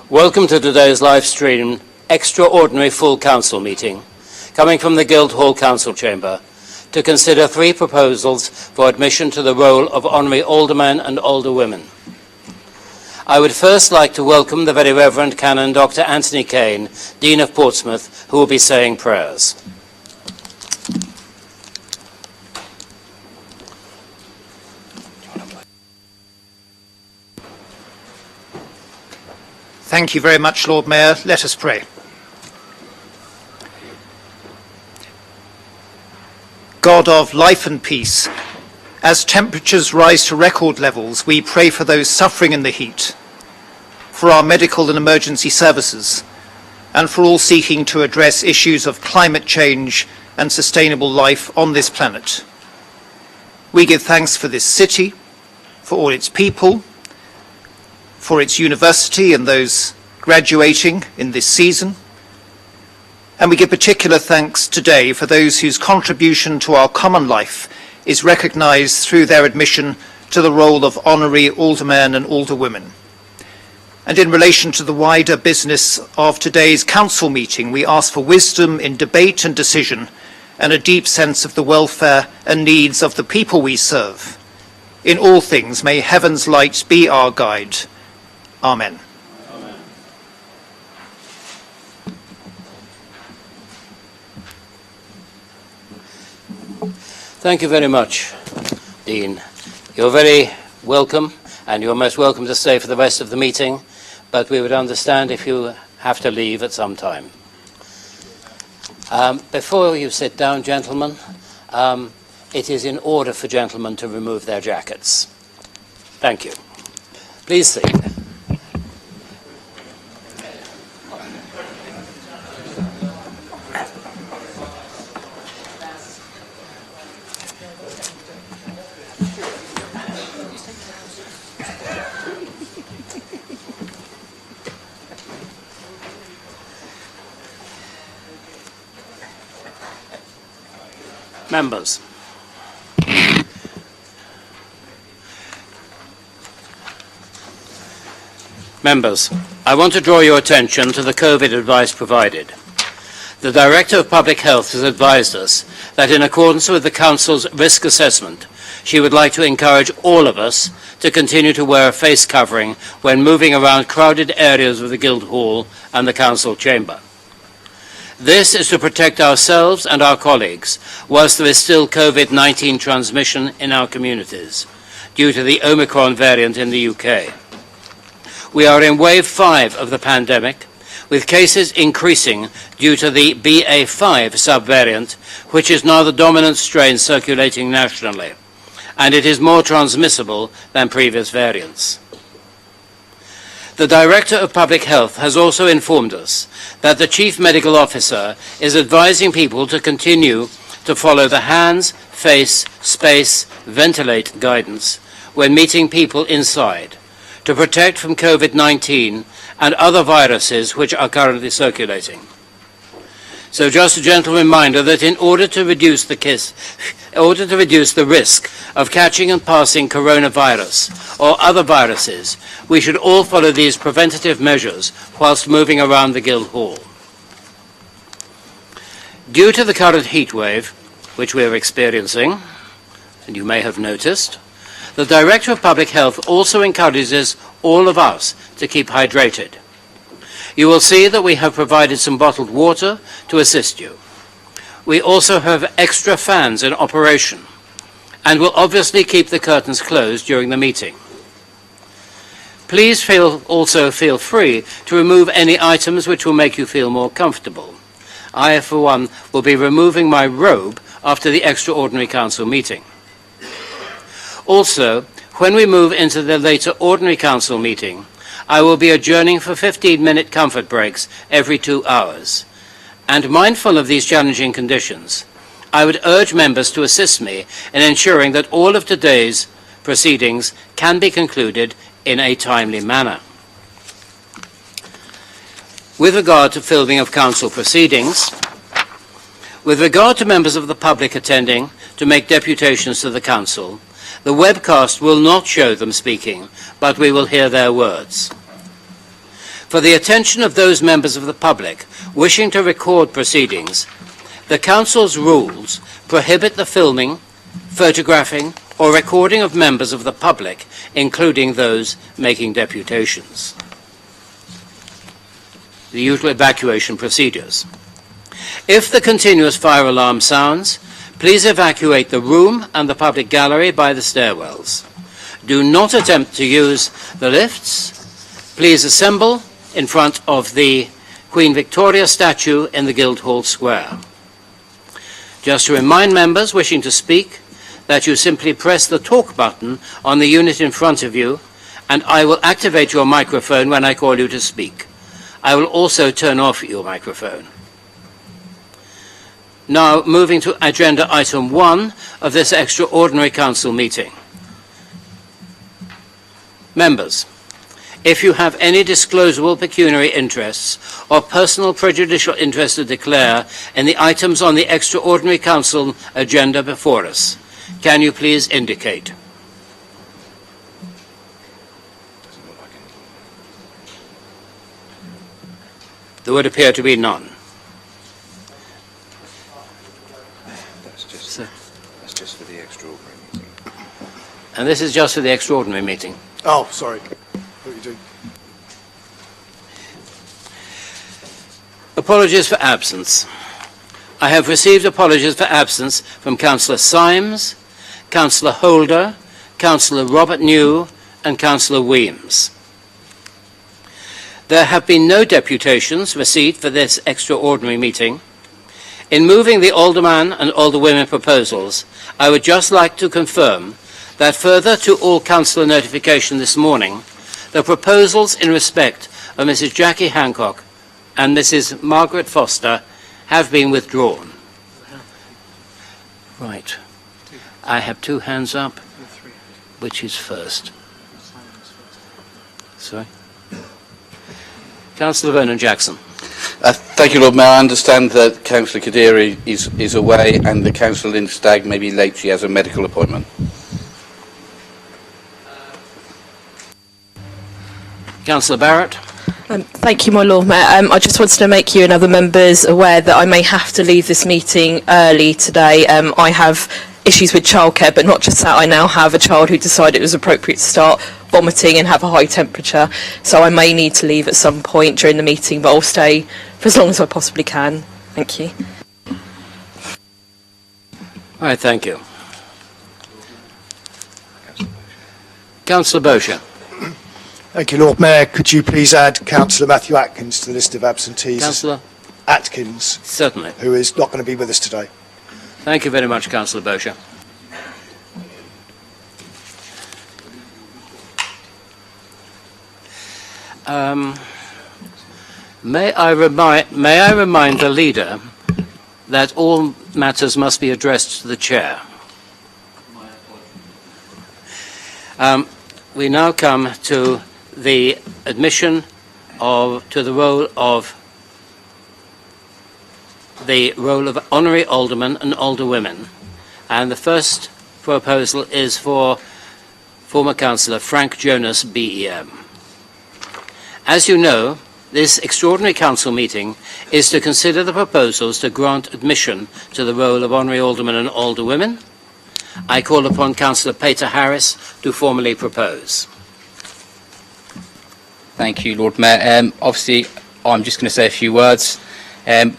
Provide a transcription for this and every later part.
Welcome to today's live stream extraordinary full council meeting, coming from the Guildhall Council Chamber, to consider 3 proposals for admission to the role of honorary aldermen and alderwomen. I would first like to welcome the Very Reverend Canon Dr. Anthony Kane, Dean of Portsmouth, who will be saying prayers. Thank you very much, Lord Mayor. Let us pray. God of life and peace, as temperatures rise to record levels, we pray for those suffering in the heat, for our medical and emergency services, and for all seeking to address issues of climate change and sustainable life on this planet. We give thanks for this city, for all its people, for its university and those graduating in this season. And we give particular thanks today for those whose contribution to our common life is recognised through their admission to the role of honorary aldermen and alderwomen. And in relation to the wider business of today's council meeting, we ask for wisdom in debate and decision and a deep sense of the welfare and needs of the people we serve. In all things, may heaven's light be our guide. Amen. Amen. Thank you very much, Dean. You're very welcome, and you're most welcome to stay for the rest of the meeting, but we would understand if you have to leave at some time. Before you sit down, gentlemen, it is in order for gentlemen to remove their jackets. Thank you. Please sit. Members. Members, I want to draw your attention to the COVID advice provided. The Director of Public Health has advised us that in accordance with the Council's risk assessment, she would like to encourage all of us to continue to wear a face covering when moving around crowded areas of the Guildhall and the Council Chamber. This is to protect ourselves and our colleagues whilst there is still COVID-19 transmission in our communities due to the Omicron variant in the UK. We are in wave 5 of the pandemic, with cases increasing due to the BA5 subvariant, which is now the dominant strain circulating nationally, and it is more transmissible than previous variants. The Director of Public Health has also informed us that the Chief Medical Officer is advising people to continue to follow the hands, face, space, ventilate guidance when meeting people inside to protect from COVID-19 and other viruses which are currently circulating. So just a gentle reminder that in order to reduce the risk of catching and passing coronavirus or other viruses, we should all follow these preventative measures whilst moving around the Guildhall. Due to the current heat wave, which we are experiencing, and you may have noticed, the Director of Public Health also encourages all of us to keep hydrated. You will see that we have provided some bottled water to assist you. We also have extra fans in operation and will obviously keep the curtains closed during the meeting. Please also feel free to remove any items which will make you feel more comfortable. I, for one, will be removing my robe after the extraordinary council meeting. Also, when we move into the later ordinary council meeting, I will be adjourning for 15-minute comfort breaks every 2 hours. And mindful of these challenging conditions, I would urge members to assist me in ensuring that all of today's proceedings can be concluded in a timely manner. With regard to filming of council proceedings, with regard to members of the public attending to make deputations to the council, the webcast will not show them speaking, but we will hear their words. For the attention of those members of the public wishing to record proceedings, the Council's rules prohibit the filming, photographing, or recording of members of the public, including those making deputations. The usual evacuation procedures. If the continuous fire alarm sounds, please evacuate the room and the public gallery by the stairwells. Do not attempt to use the lifts. Please assemble in front of the Queen Victoria statue in the Guildhall Square. Just to remind members wishing to speak that you simply press the talk button on the unit in front of you, and I will activate your microphone when I call you to speak. I will also turn off your microphone. Now, moving to agenda item 1 of this extraordinary council meeting. Members, if you have any disclosable pecuniary interests or personal prejudicial interest to declare in the items on the extraordinary council agenda before us, can you please indicate? There would appear to be none. That's just for the extraordinary meeting. And this is just for the extraordinary meeting. Oh, sorry. What are you doing? Apologies for absence. I have received apologies for absence from Councillor Symes, Councillor Holder, Councillor Robert New, and Councillor Weems. There have been no deputations received for this extraordinary meeting. In moving the Alderman and Alderwomen proposals, I would just like to confirm that further to all councillor notification this morning, the proposals in respect of Mrs. Jackie Hancock and Mrs. Margaret Foster have been withdrawn. Right. I have 2 hands up. Which is first? Sorry? Councillor Vernon Jackson. Thank you, Lord Mayor. I understand that Councillor Kadiri is away and that Councillor Lindstag may be late. She has a medical appointment. Councillor Barrett. Thank you, my Lord Mayor. I just wanted to make you and other members aware that I may have to leave this meeting early today. I have issues with childcare, but not just that, I now have a child who decided it was appropriate to start vomiting and have a high temperature, so I may need to leave at some point during the meeting, but I'll stay for as long as I possibly can. Thank you. All right, thank you. Councillor Bosher. Thank you, Lord Mayor. Could you please add Councillor Matthew Atkins to the list of absentees? Councillor Atkins, Certainly. who is not going to be with us today. Thank you very much, Councillor Bosher. May I remind the leader that all matters must be addressed to the chair. We now come to the admission to the role of honorary aldermen and alderwomen, and the first proposal is for former councillor Frank Jonas, BEM. As you know, this extraordinary council meeting is to consider the proposals to grant admission to the role of honorary aldermen and alderwomen. I call upon Councillor Peter Harris to formally propose. Thank you, Lord Mayor. Obviously, I'm just going to say a few words.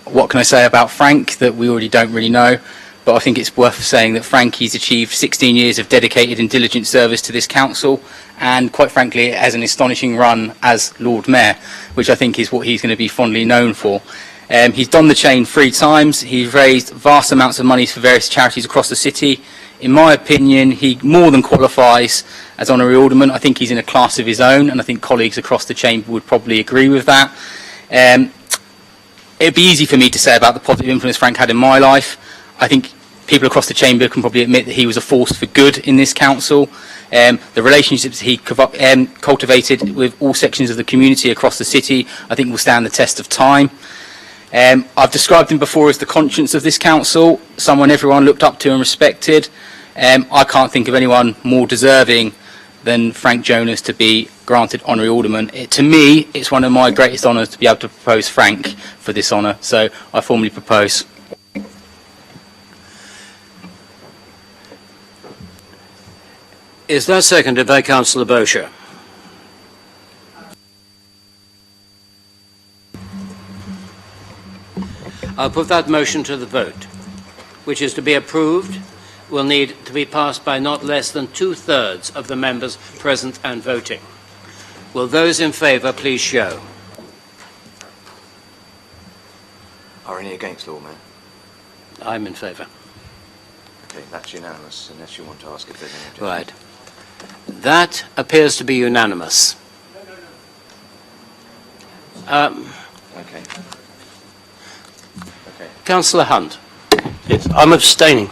What can I say about Frank that we already don't really know? But I think it's worth saying that Frankie's achieved 16 years of dedicated and diligent service to this council, and quite frankly, has an astonishing run as Lord Mayor, which I think is what he's going to be fondly known for. He's done the chain 3 times. He's raised vast amounts of money for various charities across the city. In my opinion, he more than qualifies as honorary alderman. I think he's in a class of his own, and I think colleagues across the chamber would probably agree with that. It'd be easy for me to say about the positive influence Frank had in my life. I think people across the chamber can probably admit that he was a force for good in this council. The relationships he cultivated with all sections of the community across the city, I think will stand the test of time. I've described him before as the conscience of this council, someone everyone looked up to and respected. I can't think of anyone more deserving than Frank Jonas to be granted honorary alderman. To me, it's one of my greatest honours to be able to propose Frank for this honour, so I formally propose. Is that seconded by Councillor Bosher? I'll put that motion to the vote, which is to be approved, will need to be passed by not less than 2/3 of the members present and voting. Will those in favour please show? Are any against, Lord Mayor? I'm in favour. Okay, that's unanimous, unless you want to ask if there's any objection. Right. That appears to be unanimous. Okay. Okay. Councillor Hunt. Yes, I'm abstaining.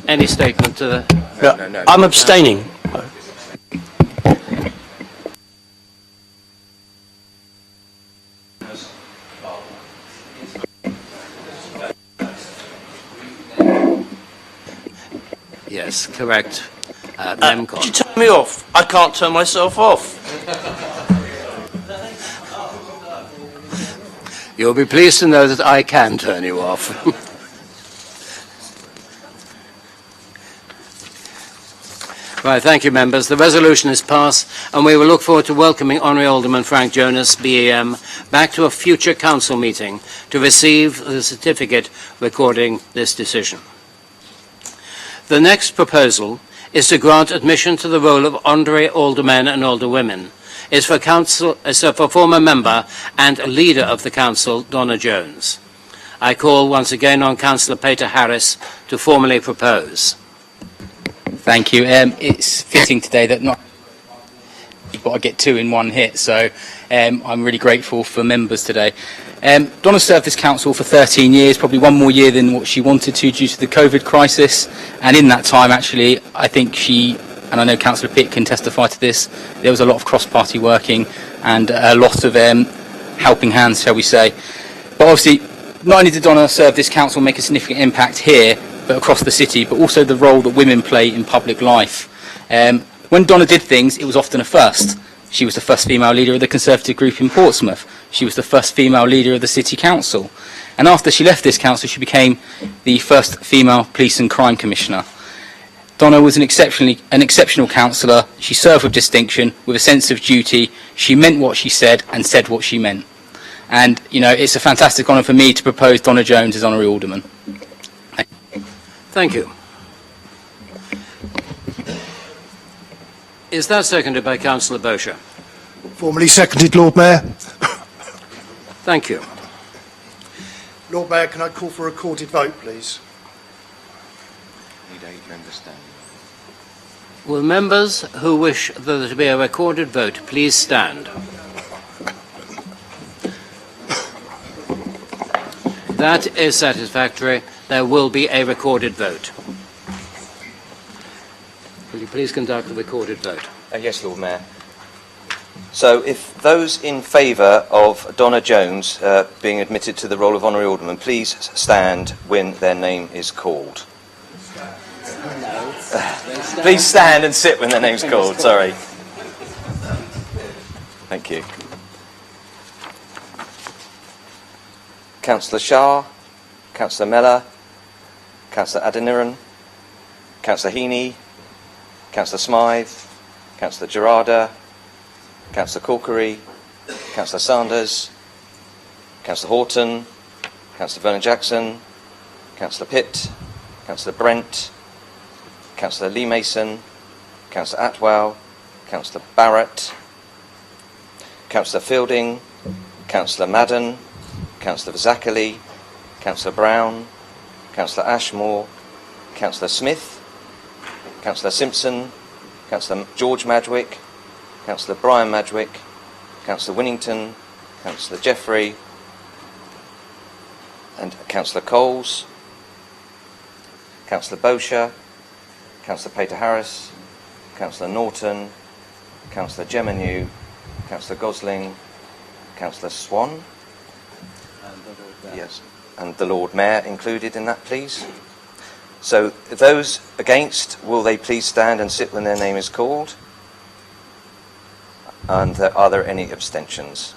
Any statement to the... No. I'm abstaining. Yes, correct. Did Memcon. you turn me off? I can't turn myself off. You'll be pleased to know that I can turn you off. Right, thank you, members. The resolution is passed, and we will look forward to welcoming Honorary Alderman Frank Jonas, BEM, back to a future council meeting to receive the certificate recording this decision. The next proposal is to grant admission to the role of honorary aldermen and alderwomen. Is for former member and leader of the council, Donna Jones. I call once again on Councillor Peter Harris to formally propose. Thank you. It's fitting today that not you've got to get two in one hit, so I'm really grateful for members today. Donna served this council for 13 years, probably one more year than what she wanted to due to the COVID crisis, and in that time actually I think she, and I know Councillor Pitt can testify to this, there was a lot of cross-party working and a lot of helping hands, shall we say. But obviously not only did Donna serve this council make a significant impact here but across the city, but also the role that women play in public life. When Donna did things, it was often a first. She was the first female leader of the Conservative group in Portsmouth. She was the first female leader of the City Council. And after she left this council, she became the first female Police and Crime Commissioner. Donna was an exceptional councillor. She served with distinction, with a sense of duty. She meant what she said and said what she meant. And, you know, it's a fantastic honour for me to propose Donna Jones as Honorary Alderman. Thank you. Is that seconded by Councillor Bosher? Formally seconded, Lord Mayor. Thank you. Lord Mayor, can I call for a recorded vote, please? Need 8 members standing. Will members who wish there to be a recorded vote please stand? That is satisfactory. There will be a recorded vote. Will you please conduct the recorded vote? Yes, Lord Mayor. So, if those in favour of Donna Jones being admitted to the role of Honorary Alderman, please stand when their name is called. Please stand and sit when their name's called, sorry. Thank you. Councillor Shah, Councillor Mellor, Councillor Adeniran, Councillor Heaney, Councillor Smythe, Councillor Gerarda, Councillor Corkery, Councillor Sanders, Councillor Horton, Councillor Vernon-Jackson, Councillor Pitt, Councillor Brent, Councillor Lee Mason, Councillor Atwell, Councillor Barrett, Councillor Fielding, Councillor Madden, Councillor Zacherley, Councillor Brown, Councillor Ashmore, Councillor Smith, Councillor Simpson, Councillor George Madwick, Councillor Brian Madwick, Councillor Winnington, Councillor Jeffrey, and Councillor Coles, Councillor Bosher, Councillor Peter Harris, Councillor Norton, Councillor Geminu, Councillor Gosling, Councillor Swan, yes, and the Lord Mayor included in that, please. So those against, will they please stand and sit when their name is called? And are there any abstentions?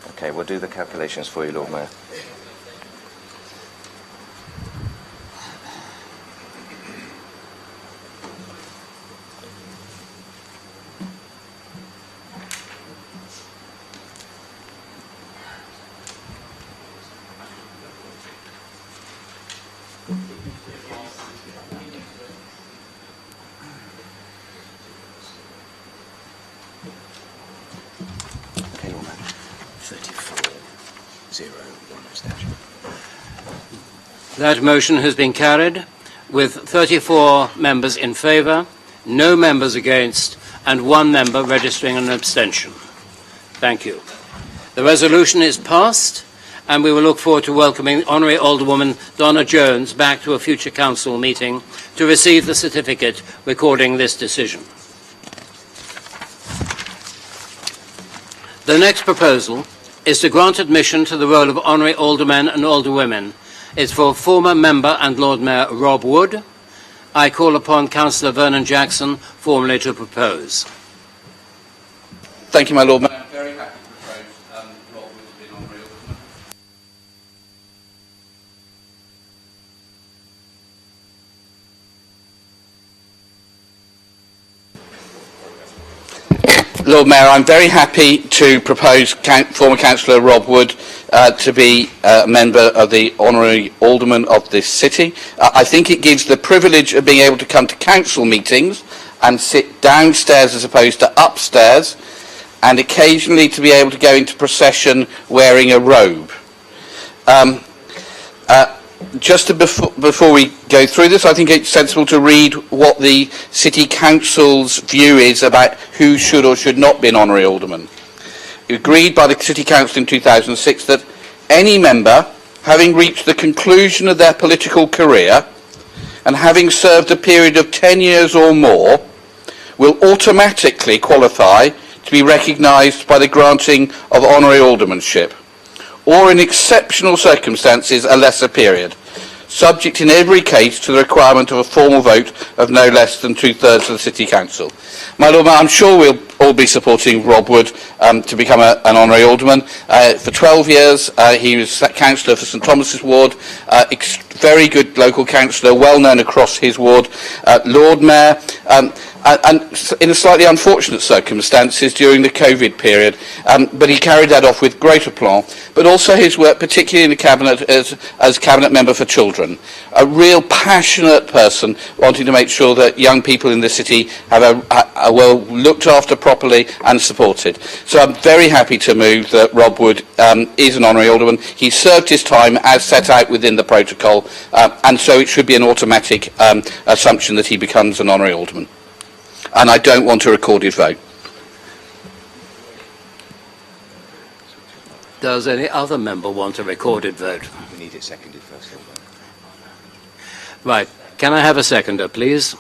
Okay, we'll do the calculations for you, Lord Mayor. Okay, Lord Mayor. 34-0, 1 abstention. That motion has been carried with 34 members in favour, no members against, and 1 member registering an abstention. Thank you. The resolution is passed, and we will look forward to welcoming Honorary Alderwoman Donna Jones back to a future council meeting to receive the certificate recording this decision. The next proposal is to grant admission to the role of Honorary Aldermen and Alderwomen. It's for former member and Lord Mayor Rob Wood. I call upon Councillor Vernon Jackson formally to propose. Thank you, my Lord Mayor. I'm very happy to propose Rob Wood to be an honorary alderman. Lord Mayor, I'm very happy to propose former Councillor Rob Wood to be a member of the Honorary Alderman of this city. I think it gives the privilege of being able to come to council meetings and sit downstairs as opposed to upstairs, and occasionally to be able to go into procession wearing a robe. Just before we go through this, I think it's sensible to read what the City Council's view is about who should or should not be an honorary alderman. Agreed by the City Council in 2006 that any member, having reached the conclusion of their political career and having served a period of 10 years or more, will automatically qualify to be recognised by the granting of honorary aldermanship, or in exceptional circumstances a lesser period, subject in every case to the requirement of a formal vote of no less than 2/3 of the City Council. My Lord Mayor, I'm sure we'll all be supporting Rob Wood to become an honorary alderman. For 12 years he was councillor for St Thomas's ward, very good local councillor, well known across his ward, Lord Mayor, and in a slightly unfortunate circumstances during the COVID period, but he carried that off with great aplomb. But also his work, particularly in the Cabinet as Cabinet Member for Children, a real passionate person wanting to make sure that young people in the city have are well looked after properly and supported. So I'm very happy to move that Rob Wood is an honorary alderman. He served his time as set out within the protocol, and so it should be an automatic assumption that he becomes an honorary alderman. And I don't want a recorded vote. Does any other member want a recorded vote? We need it seconded first. Right. Can I have a seconder, please?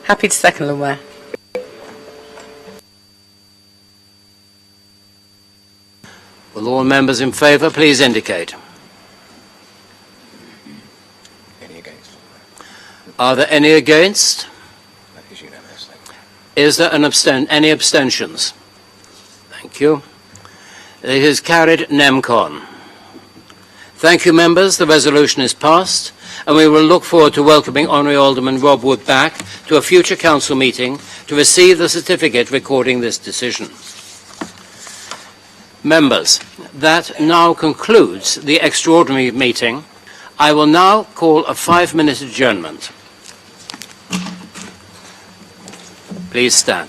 Happy to second, Lord Mayor. Will all members in favour please indicate? Any against? Are there any against? That is unanimous. Is there any abstentions? Thank you. It is carried nem con. Thank you, members. The resolution is passed, and we will look forward to welcoming Honorary Alderman Rob Wood back to a future council meeting to receive the certificate recording this decision. Members, that now concludes the extraordinary meeting. I will now call a 5-minute adjournment. Please stand.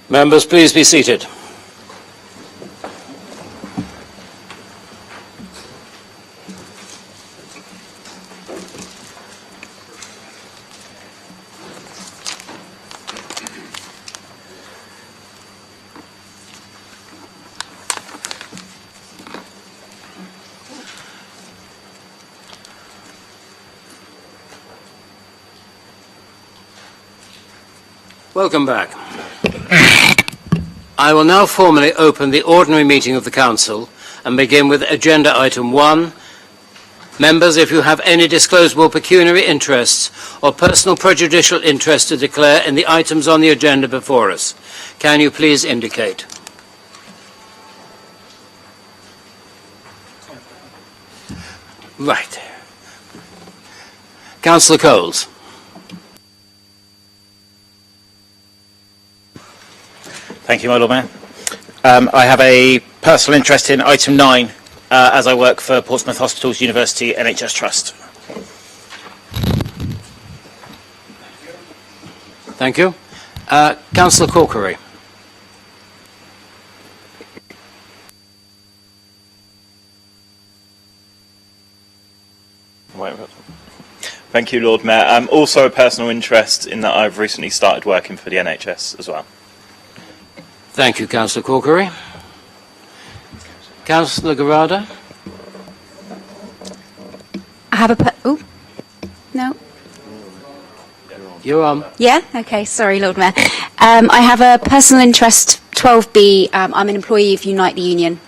Members, please be seated. Welcome back. I will now formally open the ordinary meeting of the Council and begin with Agenda Item 1. Members, if you have any disclosable pecuniary interests or personal prejudicial interest to declare in the items on the agenda before us, can you please indicate? Right. Councillor Coles. Thank you, my Lord Mayor. I have a personal interest in item 9, as I work for Portsmouth Hospitals University NHS Trust. Thank you. Councillor Corkery. Thank you, Lord Mayor. Also a personal interest in that I've recently started working for the NHS as well. Thank you, Councillor Corkery. Councillor Garada. I have a no. You're on. Yeah. Okay. Sorry, Lord Mayor. I have a personal interest. 12B. I'm an employee of Unite the Union.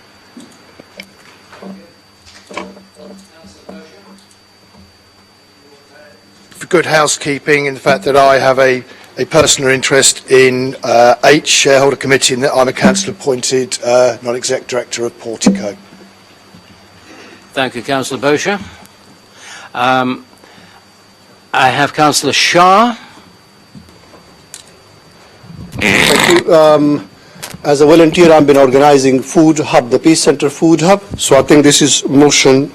For good housekeeping, in the fact that I have a personal interest in H, Shareholder Committee, and that I'm a council-appointed non-exec director of Portico. Thank you, Councillor Bosher. I have Councillor Shah. Thank you. As a volunteer, I've been organising Food Hub, the Peace Centre Food Hub. So I think this is motion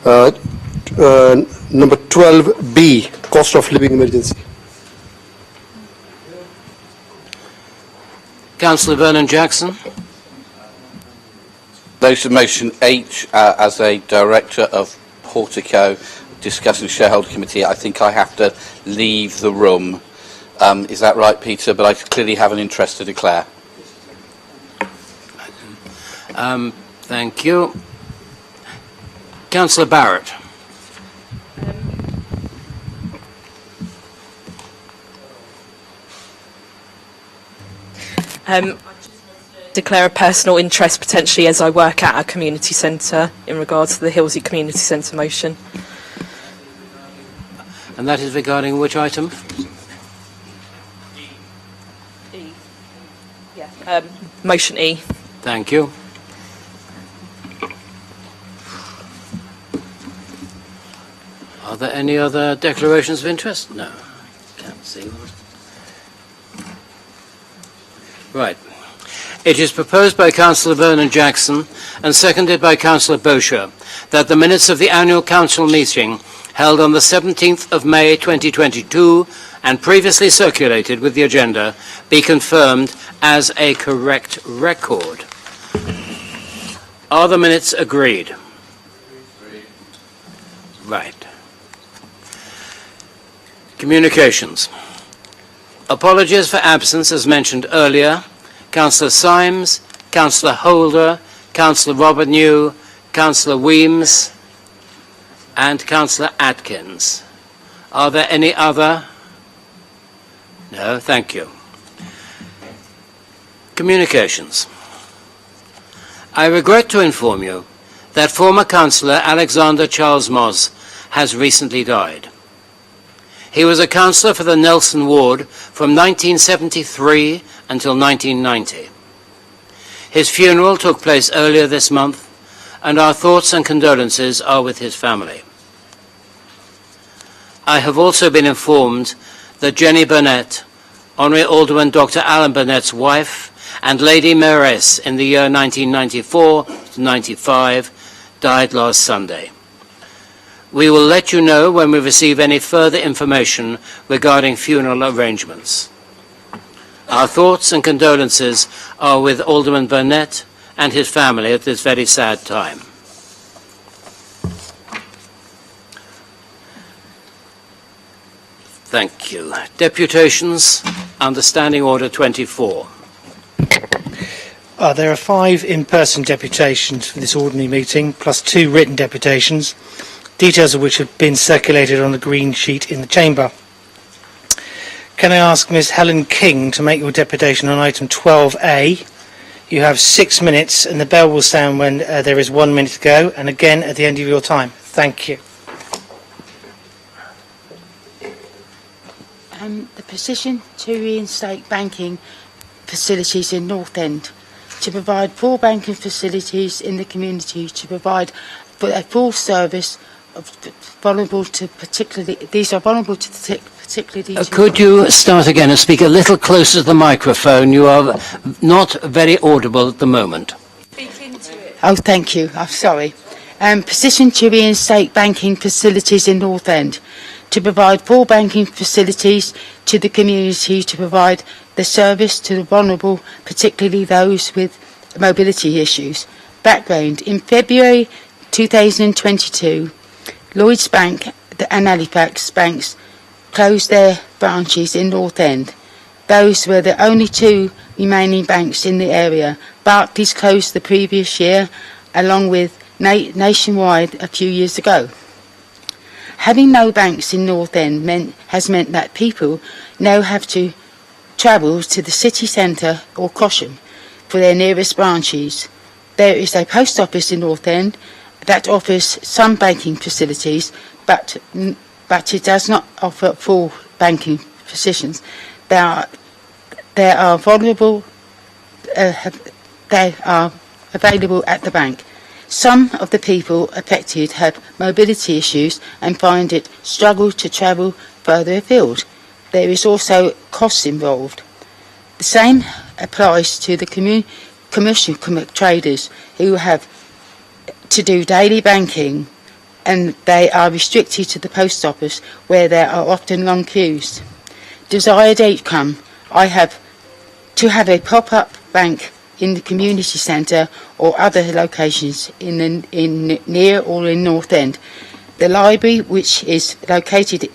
number 12B, cost of living emergency. Councillor Vernon Jackson. Those of motion H as a director of Portico discussing shareholder committee, I think I have to leave the room. Is that right, Peter? But I clearly have an interest to declare. Thank you. Councillor Barrett. Declare a personal interest potentially as I work at a community centre in regards to the Hillsey Community Centre motion. And that is regarding which item? E. Yeah. Motion E. Thank you. Are there any other declarations of interest? No. Can't see one. Right. It is proposed by Councillor Vernon Jackson and seconded by Councillor Bosher that the minutes of the annual council meeting held on the 17th of May 2022 and previously circulated with the agenda be confirmed as a correct record. Are the minutes agreed? Right. Communications. Apologies for absence as mentioned earlier. Councillor Symes, Councillor Holder, Councillor Robert New, Councillor Weems and Councillor Atkins. Are there any other? No, thank you. Communications. I regret to inform you that former Councillor Alexander Charles Moss has recently died. He was a councillor for the Nelson Ward from 1973 until 1990. His funeral took place earlier this month, and our thoughts and condolences are with his family. I have also been informed that Jenny Burnett, Honorary Alderman Dr. Alan Burnett's wife, and Lady Mayoress in the year 1994 to 95, died last Sunday. We will let you know when we receive any further information regarding funeral arrangements. Our thoughts and condolences are with Alderman Burnett and his family at this very sad time. Thank you. Deputations under Standing Order 24. There are 5 in-person deputations for this ordinary meeting, plus 2 written deputations, details of which have been circulated on the green sheet in the chamber. Can I ask Ms Helen King to make your deputation on item 12A? You have 6 minutes and the bell will sound when there is 1 minute to go, and again at the end of your time. Thank you. The position to reinstate banking facilities in North End, to provide full banking facilities in the community, to provide a full service of vulnerable to particularly, these are vulnerable to particularly... Could you start again and speak a little closer to the microphone? You are not very audible at the moment. Speak into it. Oh, thank you. I'm sorry. Position to reinstate banking facilities in North End, to provide full banking facilities to the community, to provide the service to the vulnerable, particularly those with mobility issues. Background: in February 2022, Lloyds Bank and Halifax banks closed their branches in North End. Those were the only 2 remaining banks in the area. Barclays closed the previous year, along with Nationwide a few years ago. Having no banks in North End has meant that people now have to travel to the city centre or Cosham for their nearest branches. There is a post office in North End that offers some banking facilities, but it does not offer full banking positions. They are available at the bank. Some of the people affected have mobility issues and find it struggle to travel further afield. There is also costs involved. The same applies to the commercial traders who have to do daily banking, and they are restricted to the post office where there are often long queues. Desired outcome: I have to have a pop-up bank in the community centre or other locations in near or in North End. The library, which is operated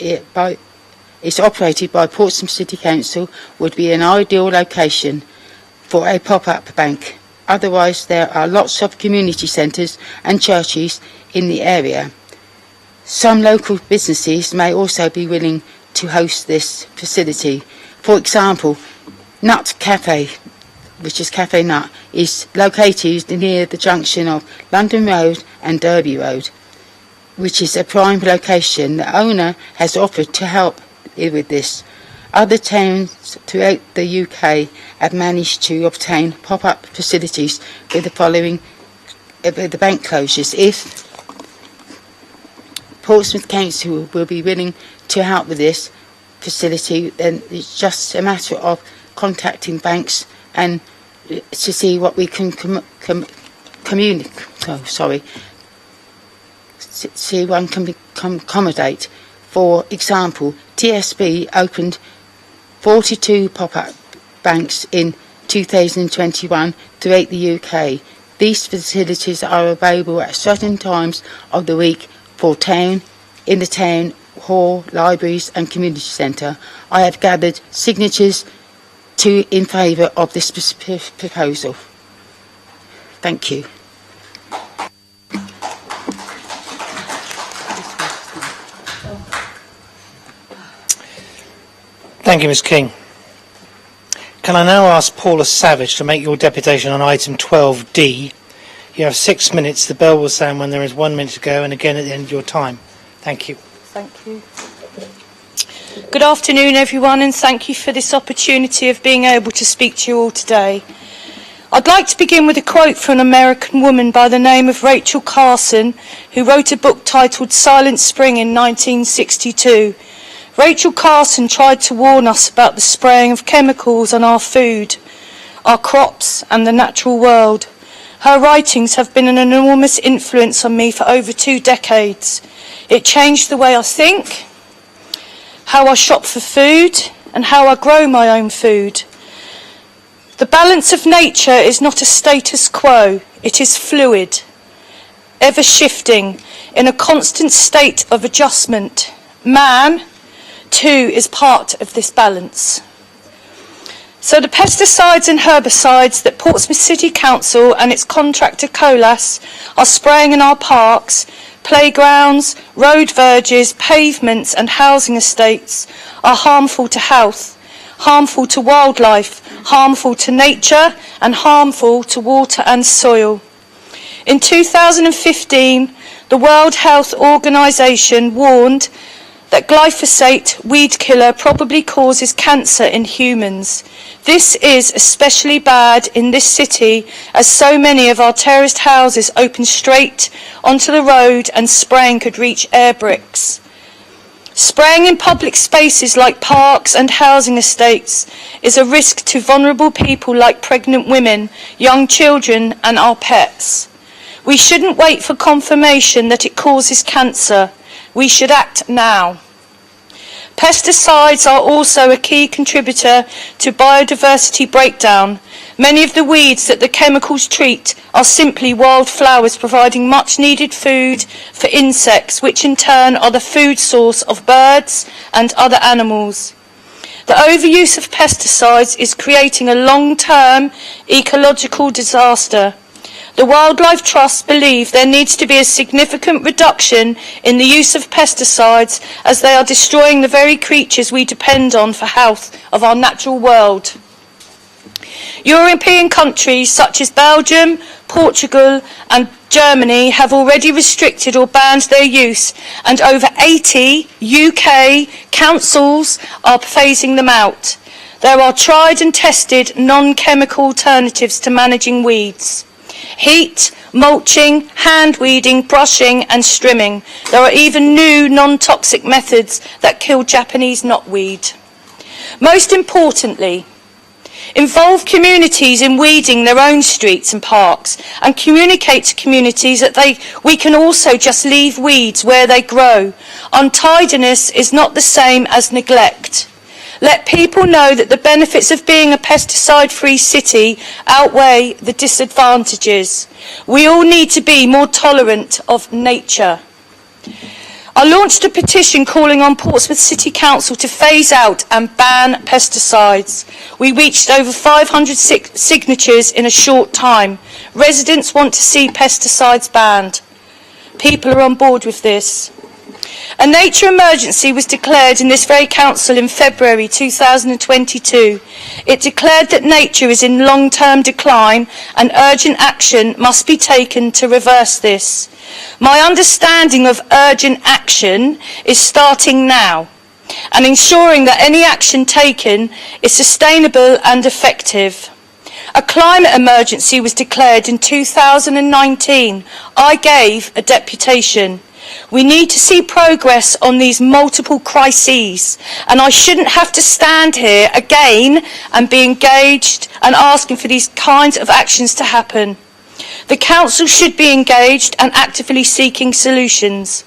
by Portsmouth City Council, would be an ideal location for a pop-up bank. Otherwise, there are lots of community centres and churches in the area. Some local businesses may also be willing to host this facility. For example, Nut Cafe, which is Cafe Nut, is located near the junction of London Road and Derby Road, which is a prime location. The owner has offered to help with this. Other towns throughout the UK have managed to obtain pop-up facilities with the following the bank closures. If Portsmouth Council will be willing to help with this facility, then it's just a matter of contacting banks and to see what we can see one can accommodate. For example, TSB opened 42 pop-up banks in 2021 throughout the UK. These facilities are available at certain times of the week for in the town hall, libraries and community centre. I have gathered signatures in favour of this proposal. Thank you. Thank you, Ms King. Can I now ask Paula Savage to make your deputation on item 12D? You have 6 minutes. The bell will sound when there is 1 minute to go, and again at the end of your time. Thank you. Thank you. Good afternoon, everyone, and thank you for this opportunity of being able to speak to you all today. I'd like to begin with a quote from an American woman by the name of Rachel Carson, who wrote a book titled Silent Spring in 1962. Rachel Carson tried to warn us about the spraying of chemicals on our food, our crops and the natural world. Her writings have been an enormous influence on me for over 2 decades. It changed the way I think, how I shop for food and how I grow my own food. The balance of nature is not a status quo, it is fluid, ever shifting, in a constant state of adjustment. Man, too, is part of this balance. So the pesticides and herbicides that Portsmouth City Council and its contractor Colas are spraying in our parks, playgrounds, road verges, pavements and housing estates are harmful to health, harmful to wildlife, harmful to nature and harmful to water and soil. In 2015, the World Health Organization warned that glyphosate, weed killer, probably causes cancer in humans. This is especially bad in this city, as so many of our terraced houses open straight onto the road and spraying could reach air bricks. Spraying in public spaces like parks and housing estates is a risk to vulnerable people like pregnant women, young children and our pets. We shouldn't wait for confirmation that it causes cancer. We should act now. Pesticides are also a key contributor to biodiversity breakdown. Many of the weeds that the chemicals treat are simply wildflowers providing much needed food for insects, which in turn are the food source of birds and other animals. The overuse of pesticides is creating a long-term ecological disaster. The Wildlife Trusts believe there needs to be a significant reduction in the use of pesticides, as they are destroying the very creatures we depend on for health of our natural world. European countries such as Belgium, Portugal and Germany have already restricted or banned their use, and over 80 UK councils are phasing them out. There are tried and tested non-chemical alternatives to managing weeds. Heat, mulching, hand weeding, brushing and strimming. There are even new non-toxic methods that kill Japanese knotweed. Most importantly, involve communities in weeding their own streets and parks, and communicate to communities that we can also just leave weeds where they grow. Untidiness is not the same as neglect. Let people know that the benefits of being a pesticide-free city outweigh the disadvantages. We all need to be more tolerant of nature. I launched a petition calling on Portsmouth City Council to phase out and ban pesticides. We reached over 500 signatures in a short time. Residents want to see pesticides banned. People are on board with this. A nature emergency was declared in this very council in February 2022. It declared that nature is in long-term decline and urgent action must be taken to reverse this. My understanding of urgent action is starting now and ensuring that any action taken is sustainable and effective. A climate emergency was declared in 2019. I gave a deputation. We need to see progress on these multiple crises, and I shouldn't have to stand here again and be engaged and asking for these kinds of actions to happen. The council should be engaged and actively seeking solutions.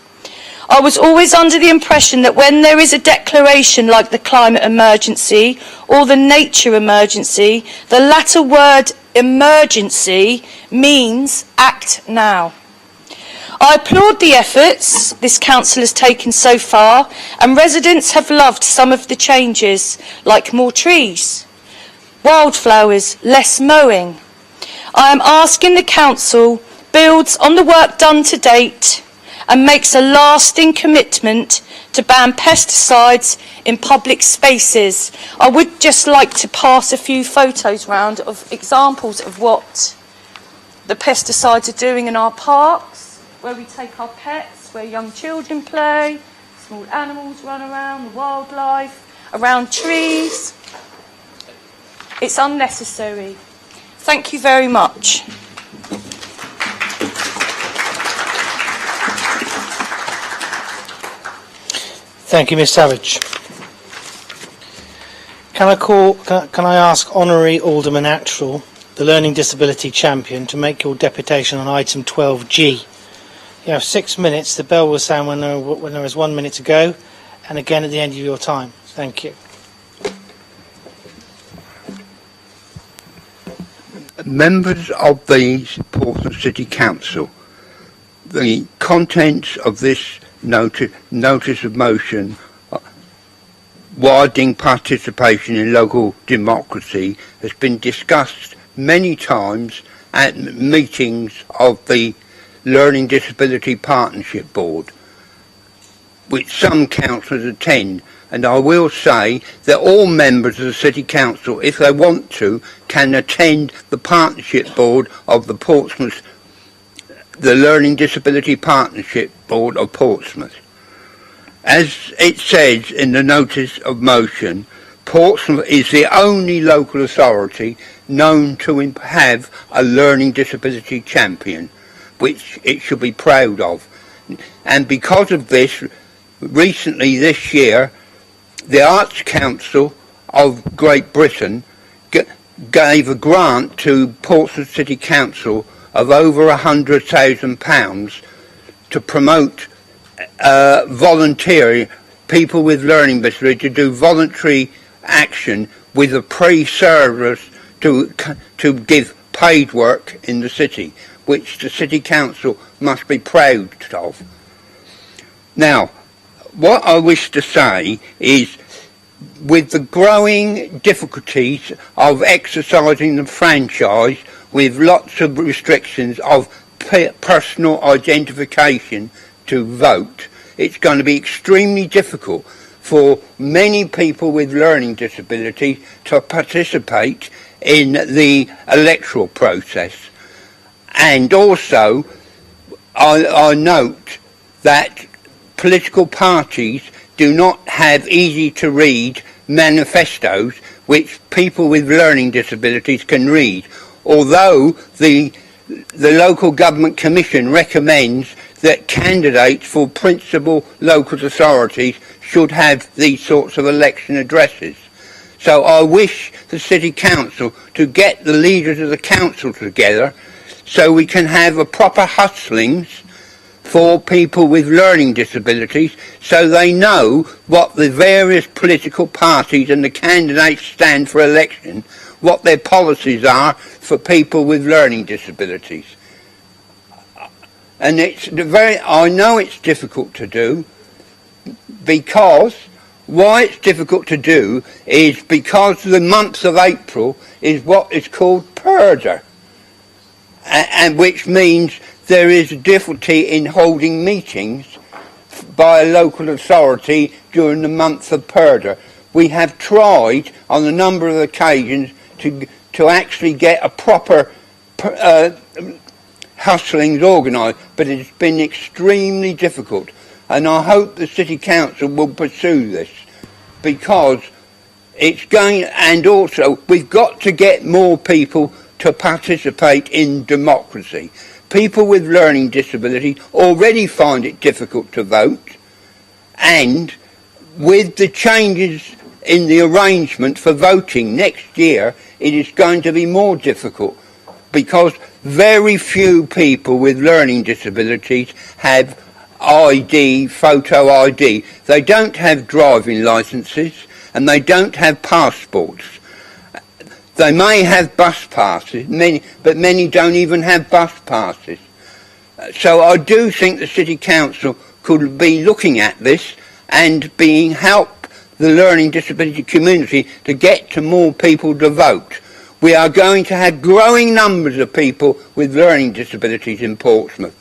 I was always under the impression that when there is a declaration like the climate emergency or the nature emergency, the latter word emergency means act now. I applaud the efforts this council has taken so far, and residents have loved some of the changes, like more trees, wildflowers, less mowing. I am asking the council builds on the work done to date and makes a lasting commitment to ban pesticides in public spaces. I would just like to pass a few photos round of examples of what the pesticides are doing in our parks, where we take our pets, where young children play, small animals run around, the wildlife, around trees. It's unnecessary. Thank you very much. Thank you, Ms Savage. Can I ask Honorary Alderman Attrell, the Learning Disability Champion, to make your deputation on item 12G? You have 6 minutes. The bell will sound when there is 1 minute to go, and again at the end of your time. Thank you. Members of the Portsmouth City Council, the contents of this notice of motion widening participation in local democracy has been discussed many times at meetings of the Learning Disability Partnership Board, which some councillors attend, and I will say that all members of the City Council, if they want to, can attend the Partnership Board of the Learning Disability Partnership Board of Portsmouth. As it says in the notice of motion, Portsmouth is the only local authority known to have a learning disability champion, which it should be proud of. And because of this, recently this year, the Arts Council of Great Britain gave a grant to Portsmouth City Council of over £100,000 to promote volunteering people with learning disability to do voluntary action with a pre-service to give paid work in the city, which the City Council must be proud of. Now, what I wish to say is, with the growing difficulties of exercising the franchise with lots of restrictions of personal identification to vote, it's going to be extremely difficult for many people with learning disabilities to participate in the electoral process. And also, I note that political parties do not have easy-to-read manifestos which people with learning disabilities can read, although the local government commission recommends that candidates for principal local authorities should have these sorts of election addresses. So I wish the City Council to get the leaders of the council together so we can have a proper hustlings for people with learning disabilities, so they know what the various political parties and the candidates stand for election, what their policies are for people with learning disabilities. And I know it's difficult to do, because why it's difficult to do is because the month of April is what is called purdah, and which means there is a difficulty in holding meetings by a local authority during the month of purdah. We have tried on a number of occasions to actually get a proper hustlings organised, but it's been extremely difficult, and I hope the City Council will pursue this, because it's going, and also we've got to get more people to participate in democracy. People with learning disability already find it difficult to vote, and with the changes in the arrangement for voting next year, it is going to be more difficult, because very few people with learning disabilities have ID, photo ID. They don't have driving licences and they don't have passports. They may have bus passes, but many don't even have bus passes. So I do think the City Council could be looking at this and help the learning disability community to get to more people to vote. We are going to have growing numbers of people with learning disabilities in Portsmouth.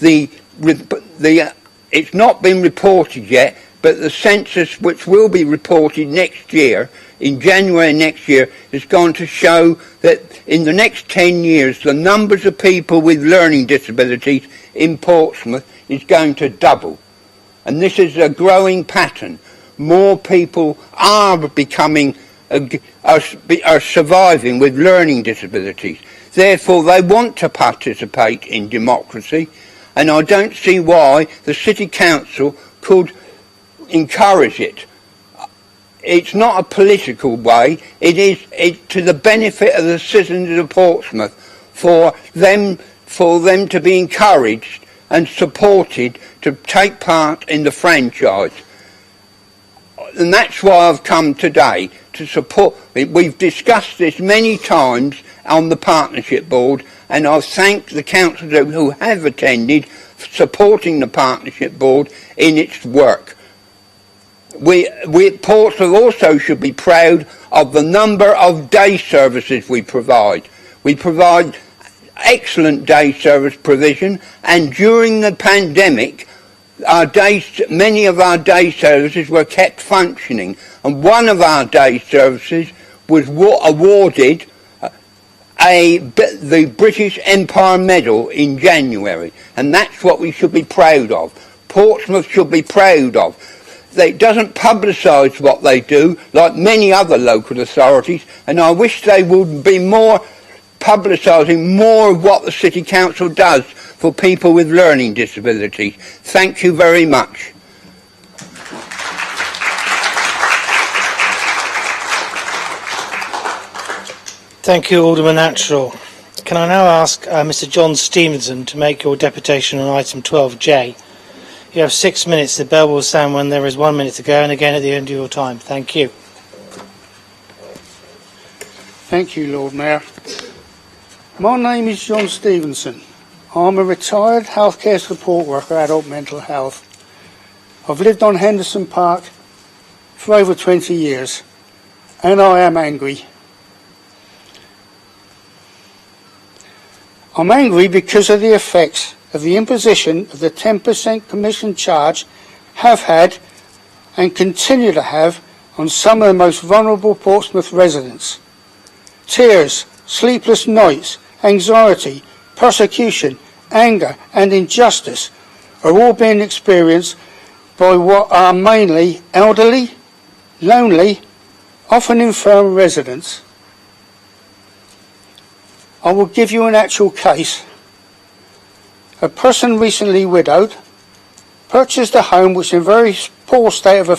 It's not been reported yet, but the census, which will be reported next year, in January next year, is going to show that in the next 10 years, the numbers of people with learning disabilities in Portsmouth is going to double. And this is a growing pattern. More people are surviving with learning disabilities. Therefore, they want to participate in democracy, and I don't see why the City Council could encourage it. It's not a political way, it's to the benefit of the citizens of Portsmouth, for them to be encouraged and supported to take part in the franchise. And that's why I've come today, to support. We've discussed this many times on the partnership board, and I thank the councillors who have attended for supporting the partnership board in its work. We Portsmouth also should be proud of the number of day services we provide. We provide excellent day service provision, and during the pandemic many of our day services were kept functioning, and one of our day services was awarded the British Empire Medal in January, and that's what we should be proud of. Portsmouth should be proud of. It doesn't publicise what they do like many other local authorities, and I wish they would be more publicising more of what the City Council does for people with learning disabilities. Thank you very much. Thank you, Alderman Attrell. Can I now ask Mr John Stevenson to make your deputation on item 12J? You have 6 minutes. The bell will sound when there is 1 minute to go, and again at the end of your time. Thank you. Thank you, Lord Mayor. My name is John Stevenson. I'm a retired healthcare support worker, adult mental health. I've lived on Henderson Park for over 20 years, and I am angry. I'm angry because of the effects of the imposition of the 10% commission charge have had and continue to have on some of the most vulnerable Portsmouth residents. Tears, sleepless nights, anxiety, persecution, anger and injustice are all being experienced by what are mainly elderly, lonely, often infirm residents. I will give you an actual case. A person recently widowed purchased a home which is in a very poor state of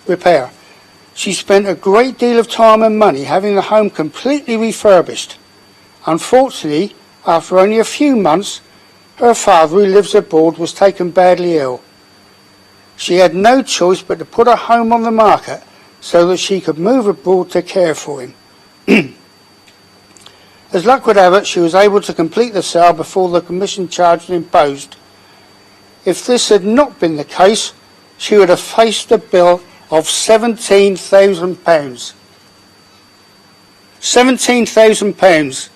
repair. She spent a great deal of time and money having the home completely refurbished. Unfortunately, after only a few months, her father, who lives abroad, was taken badly ill. She had no choice but to put her home on the market so that she could move abroad to care for him. As luck would have it, she was able to complete the sale before the commission charge was imposed. If this had not been the case, she would have faced a bill of £17,000. £17,000.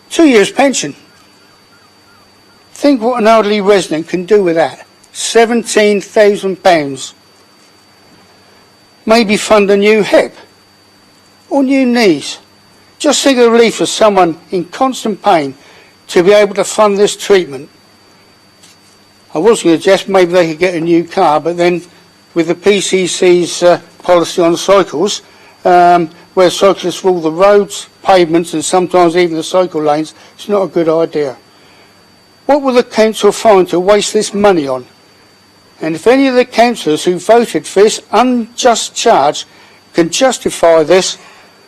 2 years' pension. Think what an elderly resident can do with that. £17,000. Maybe fund a new hip or new knees. Just think of the relief for someone in constant pain to be able to fund this treatment. I was going to suggest maybe they could get a new car, but then with the PCC's policy on cycles, where cyclists rule the roads, pavements and sometimes even the cycle lanes, it's not a good idea. What will the council find to waste this money on? And if any of the councillors who voted for this unjust charge can justify this,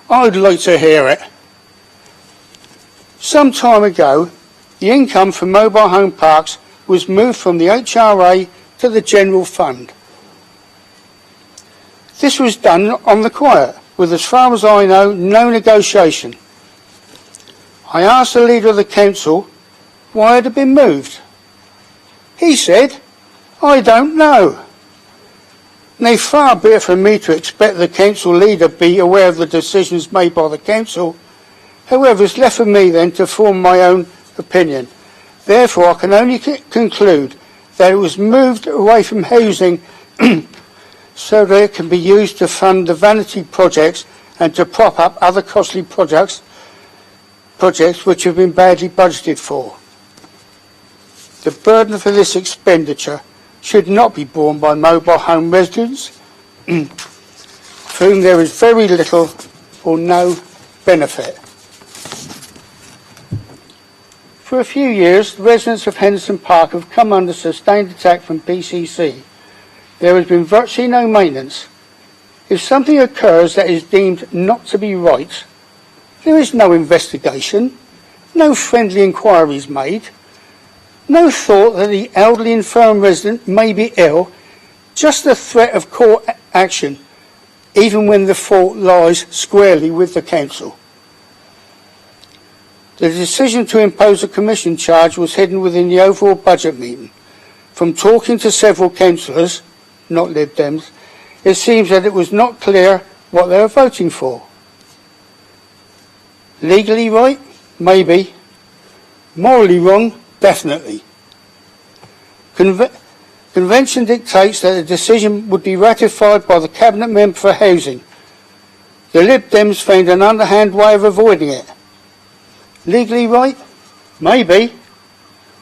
I'd like to hear it. Some time ago, the income from mobile home parks was moved from the HRA to the general fund. This was done on the quiet, with, as far as I know, no negotiation. I asked the leader of the council why it had been moved. He said, "I don't know." Now, far be it from me to expect the council leader be aware of the decisions made by the council. However, it's left for me then to form my own opinion. Therefore, I can only conclude that it was moved away from housing so that it can be used to fund the vanity projects and to prop up other costly projects which have been badly budgeted for. The burden for this expenditure should not be borne by mobile home residents for whom there is very little or no benefit. For a few years, the residents of Henderson Park have come under sustained attack from PCC. There has been virtually no maintenance. If something occurs that is deemed not to be right, there is no investigation, no friendly inquiries made, no thought that the elderly infirm resident may be ill, just the threat of court action. even when the fault lies squarely with the council. The decision to impose a commission charge was hidden within the overall budget meeting. From talking to several councillors, not Lib Dems, it seems that it was not clear what they were voting for. Legally right? Maybe. Morally wrong? Definitely. Convention dictates that the decision would be ratified by the Cabinet Member for Housing. The Lib Dems found an underhand way of avoiding it. Legally right? Maybe.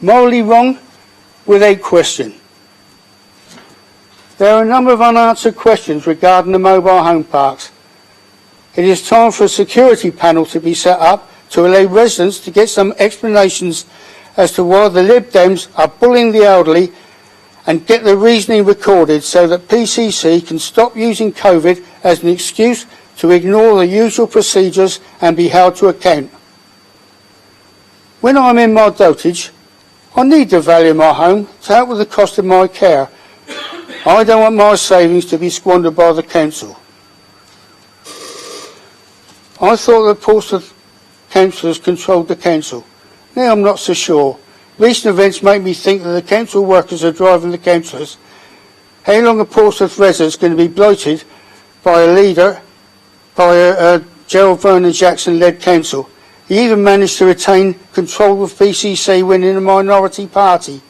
Morally wrong? Without question. There are a number of unanswered questions regarding the mobile home parks. It is time for a security panel to be set up to allow residents to get some explanations as to why the Lib Dems are bullying the elderly, and get the reasoning recorded so that PCC can stop using COVID as an excuse to ignore the usual procedures and be held to account. When I'm in my dotage, I need to value my home to help with the cost of my care. I don't want my savings to be squandered by the council. I thought that Portsmouth councillors controlled the council. Now I'm not so sure. Recent events make me think that the council workers are driving the councillors. How long are Portsmouth residents going to be bloated by a Gerald Vernon Jackson-led council? He even managed to retain control of PCC when in a minority party.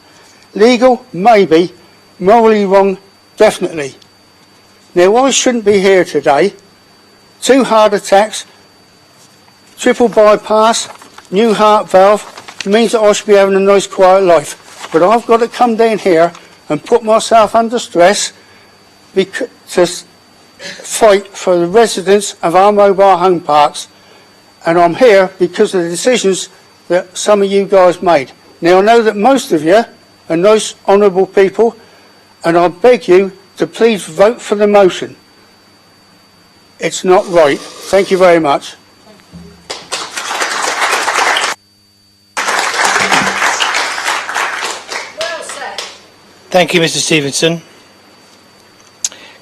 Legal? Maybe. Morally wrong? Definitely. Now I shouldn't be here today. 2 heart attacks, triple bypass, new heart valve, means that I should be having a nice quiet life. But I've got to come down here and put myself under stress to fight for the residents of our mobile home parks. And I'm here because of the decisions that some of you guys made. Now I know that most of you are nice, honourable people, and I beg you to please vote for the motion. It's not right. Thank you very much. Thank you, Mr. Stevenson.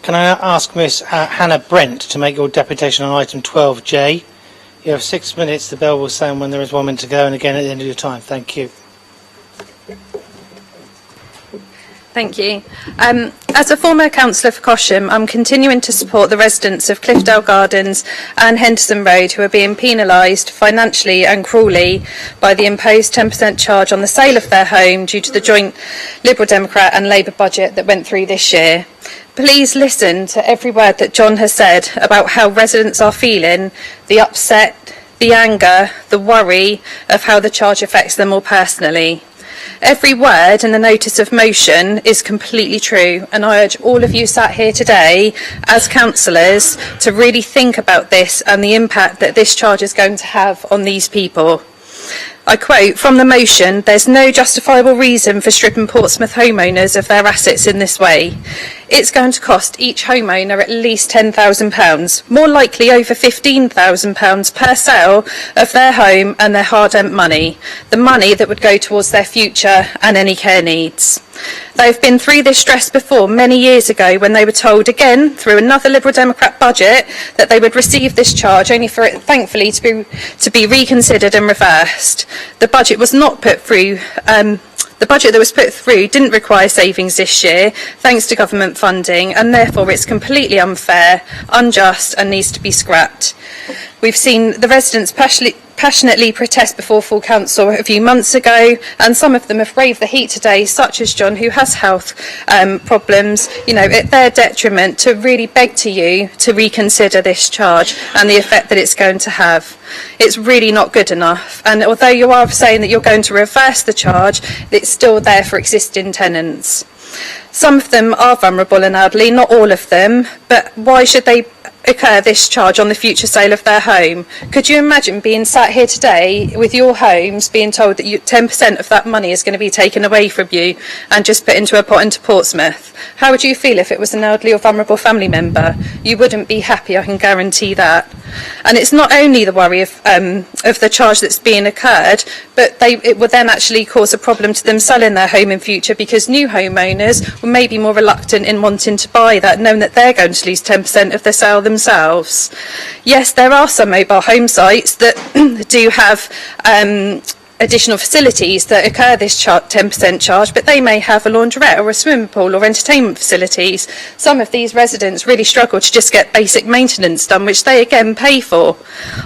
Can I ask Miss Hannah Brent to make your deputation on item 12J? You have 6 minutes. The bell will sound when there is 1 minute to go, and again at the end of your time. Thank you. Thank you. As a former councillor for Cosham, I'm continuing to support the residents of Cliffdale Gardens and Henderson Road who are being penalised financially and cruelly by the imposed 10% charge on the sale of their home due to the joint Liberal Democrat and Labour budget that went through this year. Please listen to every word that John has said about how residents are feeling, the upset, the anger, the worry of how the charge affects them all personally. Every word in the notice of motion is completely true, and I urge all of you sat here today as councillors to really think about this and the impact that this charge is going to have on these people. I quote from the motion, "There's no justifiable reason for stripping Portsmouth homeowners of their assets in this way. It's going to cost each homeowner at least £10,000, more likely over £15,000 per sale of their home and their hard-earned money, the money that would go towards their future and any care needs. They've been through this stress before many years ago when they were told again through another Liberal Democrat budget that they would receive this charge, only for it thankfully to be reconsidered and reversed. The budget was not put through. The budget that was put through didn't require savings this year, thanks to government funding, and therefore it's completely unfair, unjust, and needs to be scrapped. We've seen the residents passionately protest before full council a few months ago, and some of them have braved the heat today, such as John, who has health problems, at their detriment, to really beg to you to reconsider this charge and the effect that it's going to have. It's really not good enough, and although you are saying that you're going to reverse the charge, it's still there for existing tenants. Some of them are vulnerable and elderly, not all of them, but why should they incur this charge on the future sale of their home. Could you imagine being sat here today with your homes being told that 10% of that money is going to be taken away from you and just put into a pot into Portsmouth? How would you feel if it was an elderly or vulnerable family member? You wouldn't be happy, I can guarantee that. And it's not only the worry of the charge that's being occurred, but it would then actually cause a problem to them selling their home in future, because new homeowners may be more reluctant in wanting to buy that, knowing that they're going to lose 10% of their sale themselves. Yes, there are some mobile home sites that do have additional facilities that occur this 10% charge, but they may have a laundrette or a swimming pool or entertainment facilities. Some of these residents really struggle to just get basic maintenance done, which they again pay for.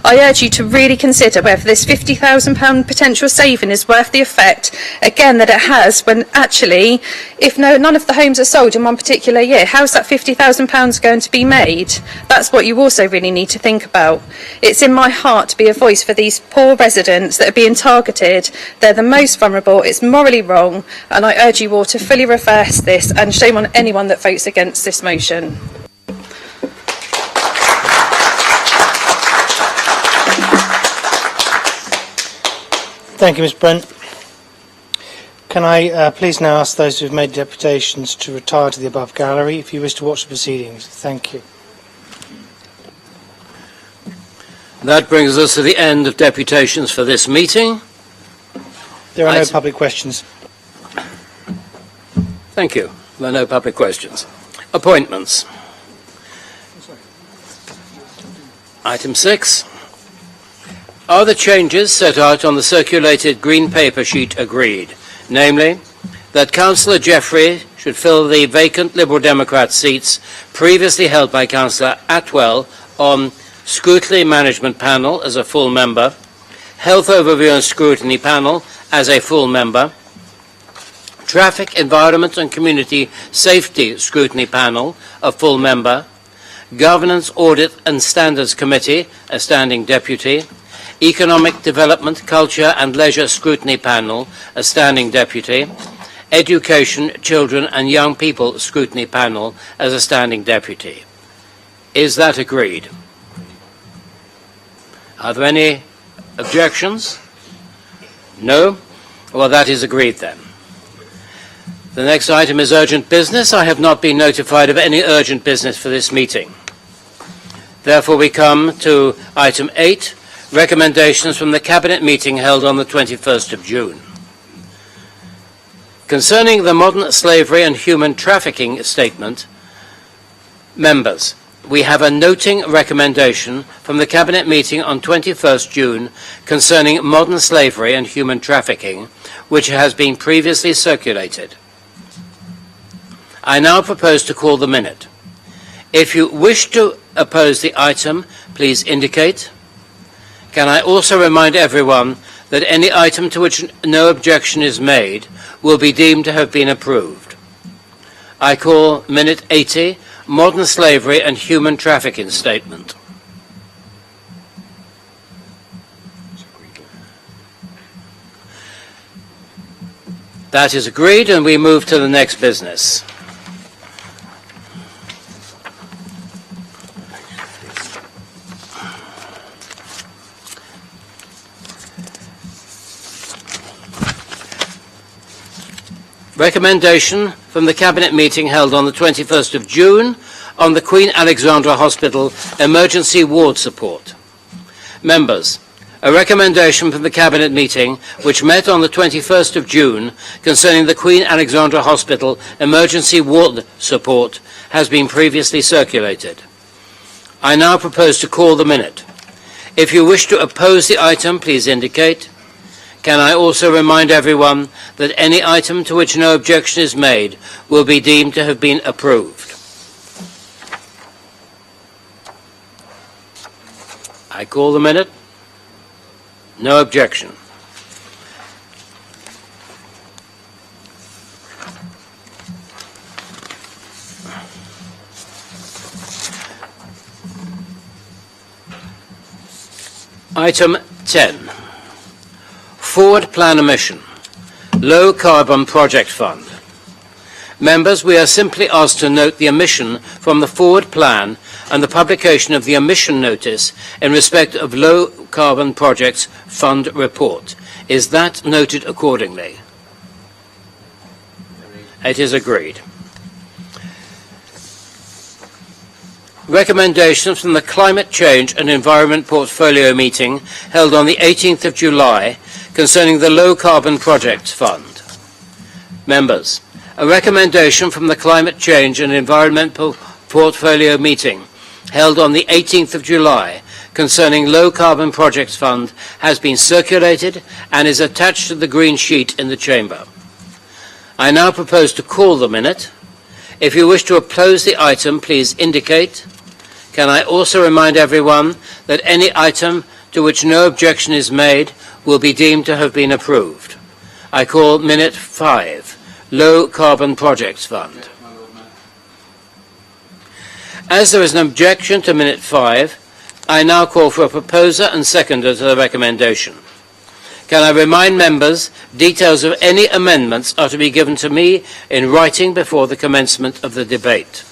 I urge you to really consider whether this £50,000 potential saving is worth the effect, again, that it has, when actually, if none of the homes are sold in one particular year, how's that £50,000 going to be made? That's what you also really need to think about. It's in my heart to be a voice for these poor residents that are being targeted. They're the most vulnerable, it's morally wrong, and I urge you all to fully reverse this, and shame on anyone that votes against this motion. Thank you, Ms Brent. Can I please now ask those who have made deputations to retire to the above gallery if you wish to watch the proceedings. Thank you. That brings us to the end of deputations for this meeting. There are no public questions. Thank you. There are no public questions. Appointments. Item 6. Are the changes set out on the circulated green paper sheet agreed? Namely, that Councillor Jeffrey should fill the vacant Liberal Democrat seats previously held by Councillor Atwell on Scrutiny Management Panel as a full member, Health Overview and Scrutiny Panel as a full member, Traffic, Environment and Community Safety Scrutiny Panel, a full member, Governance, Audit and Standards Committee, a standing deputy, Economic Development, Culture and Leisure Scrutiny Panel, a standing deputy, Education, Children and Young People Scrutiny Panel as a standing deputy. Is that agreed? Are there any objections? No? Well, that is agreed then. The next item is urgent business. I have not been notified of any urgent business for this meeting. Therefore, we come to item 8, recommendations from the Cabinet meeting held on the 21st of June. Concerning the modern slavery and human trafficking statement, members, we have a noting recommendation from the Cabinet meeting on 21st June concerning modern slavery and human trafficking, which has been previously circulated. I now propose to call the minute. If you wish to oppose the item, please indicate. Can I also remind everyone that any item to which no objection is made will be deemed to have been approved. I call minute 80, Modern Slavery and Human Trafficking Statement. That is agreed, and we move to the next business. Recommendation from the Cabinet meeting held on the 21st of June on the Queen Alexandra Hospital emergency ward support. Members, a recommendation from the Cabinet meeting which met on the 21st of June concerning the Queen Alexandra Hospital emergency ward support has been previously circulated. I now propose to call the minute. If you wish to oppose the item, please indicate. Can I also remind everyone that any item to which no objection is made will be deemed to have been approved. I call the minute. No objection. Item 10. Forward Plan Emission, Low Carbon Project Fund. Members, we are simply asked to note the omission from the forward plan and the publication of the omission notice in respect of Low Carbon Projects Fund report. Is that noted accordingly? It is agreed. Recommendation from the Climate Change and Environment Portfolio meeting held on the 18th of July concerning the Low Carbon Projects Fund. Members, a recommendation from the Climate Change and Environmental Portfolio meeting held on the 18th of July concerning Low Carbon Projects Fund has been circulated and is attached to the green sheet in the chamber. I now propose to call the minute. If you wish to oppose the item, please indicate. Can I also remind everyone that any item to which no objection is made will be deemed to have been approved. I call minute 5, Low Carbon Projects Fund. As there is an objection to minute 5, I now call for a proposer and seconder to the recommendation. Can I remind members details of any amendments are to be given to me in writing before the commencement of the debate.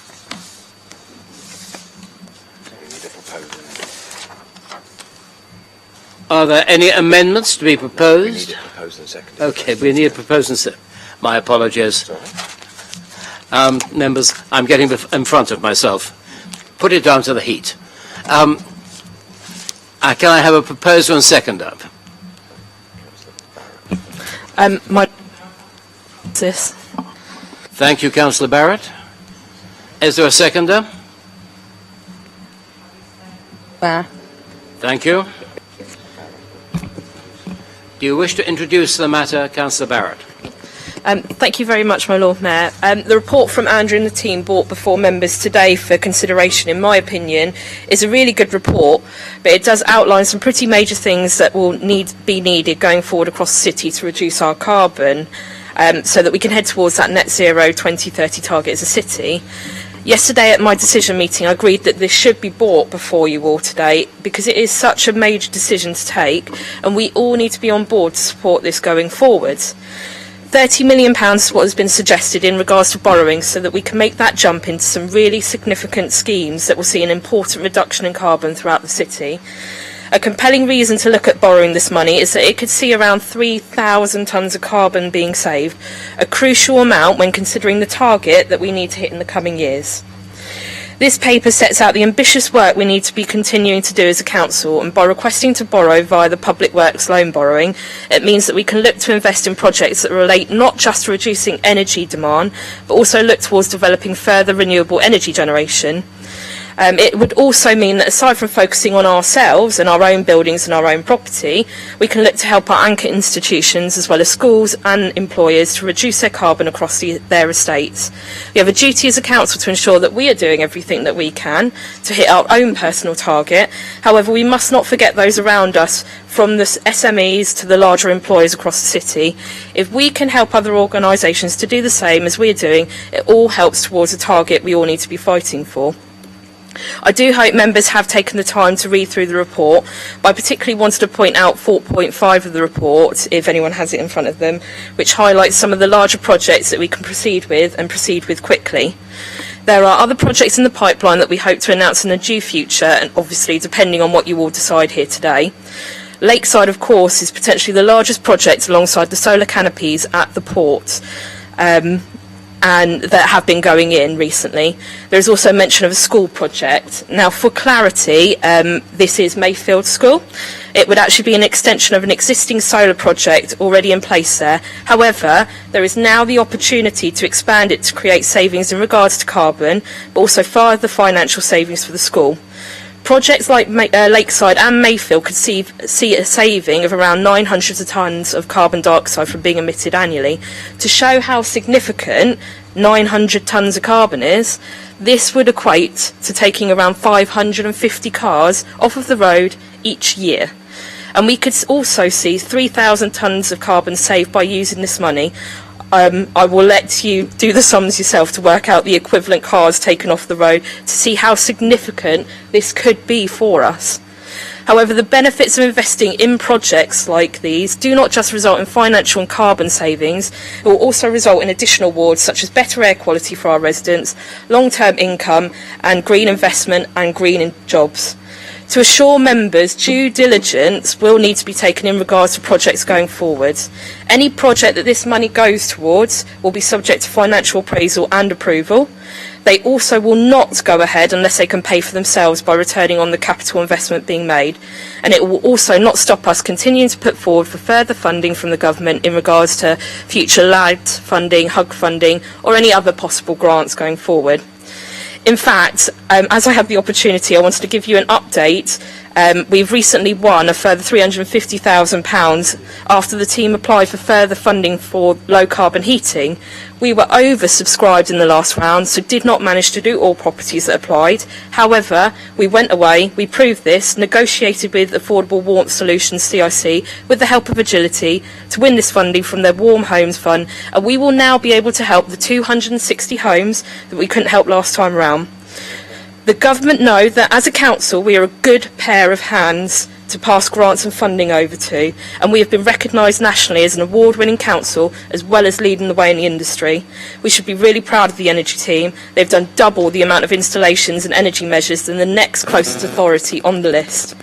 Are there any amendments to be proposed? We need a proposer and seconder. Okay, we need a proposer and seconder. My apologies. Members, I'm getting in front of myself. Put it down to the heat. Can I have a proposer and seconder? Thank you, Councillor Barrett. Is there a seconder? Thank you. Do you wish to introduce the matter, Councillor Barrett? Thank you very much, my Lord Mayor. The report from Andrew and the team brought before members today for consideration, in my opinion, is a really good report, but it does outline some pretty major things that will be needed going forward across the city to reduce our carbon, so that we can head towards that net zero 2030 target as a city. Yesterday at my decision meeting, I agreed that this should be brought before you all today because it is such a major decision to take, and we all need to be on board to support this going forward. £30 million is what has been suggested in regards to borrowing so that we can make that jump into some really significant schemes that will see an important reduction in carbon throughout the city. A compelling reason to look at borrowing this money is that it could see around 3,000 tonnes of carbon being saved, a crucial amount when considering the target that we need to hit in the coming years. This paper sets out the ambitious work we need to be continuing to do as a council, and by requesting to borrow via the Public Works loan borrowing, it means that we can look to invest in projects that relate not just to reducing energy demand, but also look towards developing further renewable energy generation. It would also mean that aside from focusing on ourselves and our own buildings and our own property, we can look to help our anchor institutions as well as schools and employers to reduce their carbon across their estates. We have a duty as a council to ensure that we are doing everything that we can to hit our own personal target. However, we must not forget those around us, from the SMEs to the larger employers across the city. If we can help other organisations to do the same as we're doing, it all helps towards a target we all need to be fighting for. I do hope members have taken the time to read through the report, but I particularly wanted to point out 4.5 of the report, if anyone has it in front of them, which highlights some of the larger projects that we can proceed with and proceed with quickly. There are other projects in the pipeline that we hope to announce in the due future, and obviously depending on what you all decide here today. Lakeside, of course, is potentially the largest project alongside the solar canopies at the port. And that have been going in recently. There is also mention of a school project. Now, for clarity, this is Mayfield School. It would actually be an extension of an existing solar project already in place there. However, there is now the opportunity to expand it to create savings in regards to carbon, but also further financial savings for the school. Projects like Lakeside and Mayfield could see a saving of around 900 tonnes of carbon dioxide from being emitted annually. To show how significant 900 tonnes of carbon is, this would equate to taking around 550 cars off of the road each year. And we could also see 3,000 tonnes of carbon saved by using this money. I will let you do the sums yourself to work out the equivalent cars taken off the road to see how significant this could be for us. However, the benefits of investing in projects like these do not just result in financial and carbon savings, it will also result in additional awards such as better air quality for our residents, long-term income and green investment and green jobs. To assure members, due diligence will need to be taken in regards to projects going forward. Any project that this money goes towards will be subject to financial appraisal and approval. They also will not go ahead unless they can pay for themselves by returning on the capital investment being made. And it will also not stop us continuing to put forward for further funding from the government in regards to future LAD funding, HUG funding, or any other possible grants going forward. In fact, as I have the opportunity, I wanted to give you an update. We've recently won a further £350,000 after the team applied for further funding for low carbon heating. We were oversubscribed in the last round, so did not manage to do all properties that applied. However, we went away, we proved this, negotiated with Affordable Warmth Solutions CIC with the help of Agility to win this funding from their Warm Homes Fund, and we will now be able to help the 260 homes that we couldn't help last time round. The government know that as a council we are a good pair of hands to pass grants and funding over to, and we have been recognised nationally as an award-winning council as well as leading the way in the industry. We should be really proud of the energy team. They've done double the amount of installations and energy measures than the next closest authority on the list.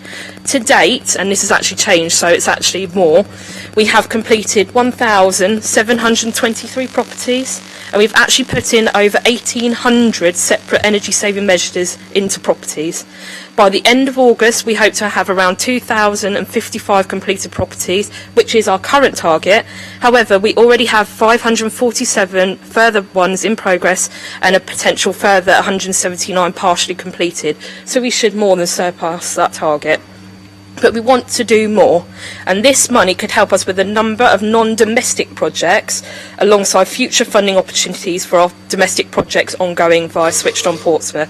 To date, and this has actually changed so it's actually more, we have completed 1,723 properties, and we've actually put in over 1,800 separate energy saving measures into properties. By the end of August, we hope to have around 2,055 completed properties, which is our current target. However, we already have 547 further ones in progress and a potential further 179 partially completed. So we should more than surpass that target. But we want to do more, and this money could help us with a number of non-domestic projects alongside future funding opportunities for our domestic projects ongoing via Switched On Portsmouth.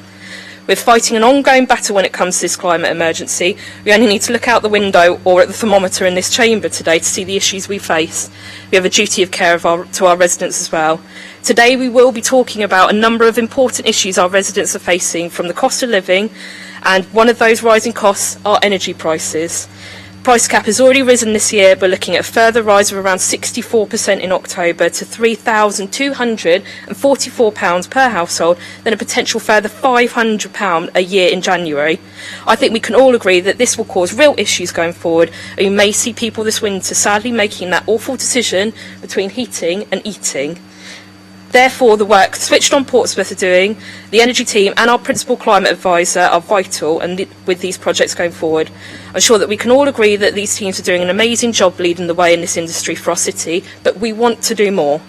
We're fighting an ongoing battle when it comes to this climate emergency. We only need to look out the window or at the thermometer in this chamber today to see the issues we face. We have a duty of care to our residents as well. Today we will be talking about a number of important issues our residents are facing, from the cost of living, and one of those rising costs are energy prices. Price cap has already risen this year. We're looking at a further rise of around 64% in October to £3,244 per household, then a potential further £500 a year in January. I think we can all agree that this will cause real issues going forward, and we may see people this winter sadly making that awful decision between heating and eating. Therefore, the work Switched On Portsmouth are doing, the energy team and our principal climate advisor are vital with these projects going forward. I'm sure that we can all agree that these teams are doing an amazing job leading the way in this industry for our city, but we want to do more.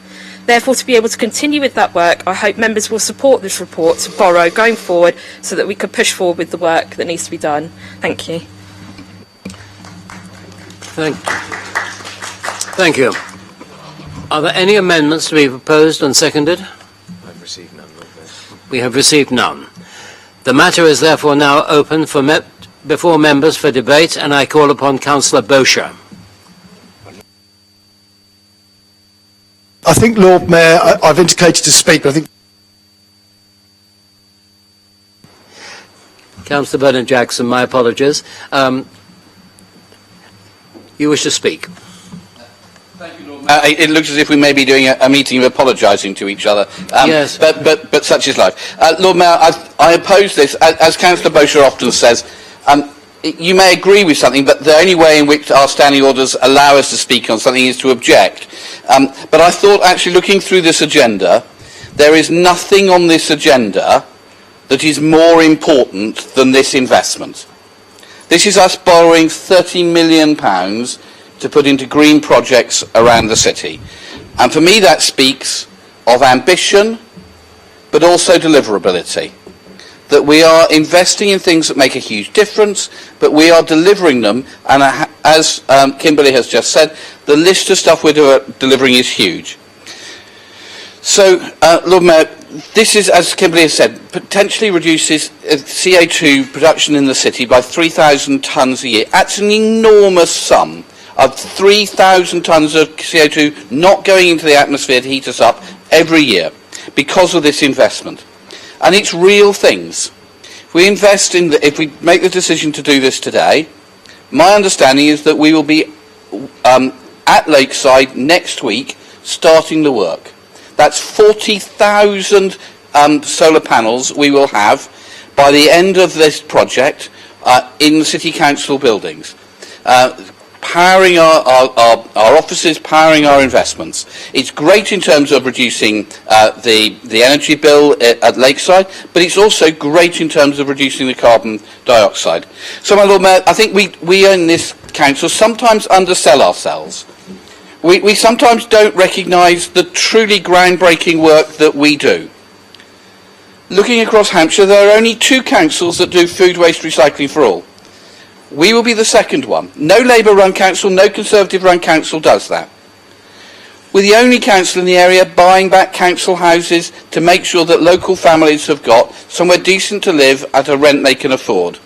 Therefore, to be able to continue with that work, I hope members will support this report to borrow going forward so that we can push forward with the work that needs to be done. Thank you. Thank you. Are there any amendments to be proposed and seconded? I've received none. We have received none. The matter is therefore now open before members for debate, and I call upon Councillor Bosher. I think, Lord Mayor, I've indicated to speak, but I think... Councillor Bernard-Jackson, my apologies. You wish to speak? It looks as if we may be doing a meeting of apologising to each other. Yes. But such is life. Lord Mayor, I oppose this. As Councillor Bosher often says, you may agree with something, but the only way in which our standing orders allow us to speak on something is to object. But I thought, actually, looking through this agenda, there is nothing on this agenda that is more important than this investment. This is us borrowing £30 million to put into green projects around the city. And for me that speaks of ambition, but also deliverability. That we are investing in things that make a huge difference, but we are delivering them, and as Kimberly has just said, the list of stuff we're delivering is huge. So, Lord Mayor, this is, as Kimberly has said, potentially reduces CO2 production in the city by 3,000 tonnes a year. That's an enormous sum of 3,000 tonnes of CO2 not going into the atmosphere to heat us up every year because of this investment. And it's real things. If we make the decision to do this today, My understanding is that we will be at Lakeside next week starting the work. That's 40,000 solar panels we will have by the end of this project in the City Council buildings, powering our offices, powering our investments. It's great in terms of reducing the energy bill at Lakeside, but it's also great in terms of reducing the carbon dioxide. So, my Lord Mayor, I think we in this council sometimes undersell ourselves. We sometimes don't recognise the truly groundbreaking work that we do. Looking across Hampshire, there are only 2 councils that do food waste recycling for all. We will be the second one. No Labour-run council, no Conservative-run council does that. We're the only council in the area buying back council houses to make sure that local families have got somewhere decent to live at a rent they can afford.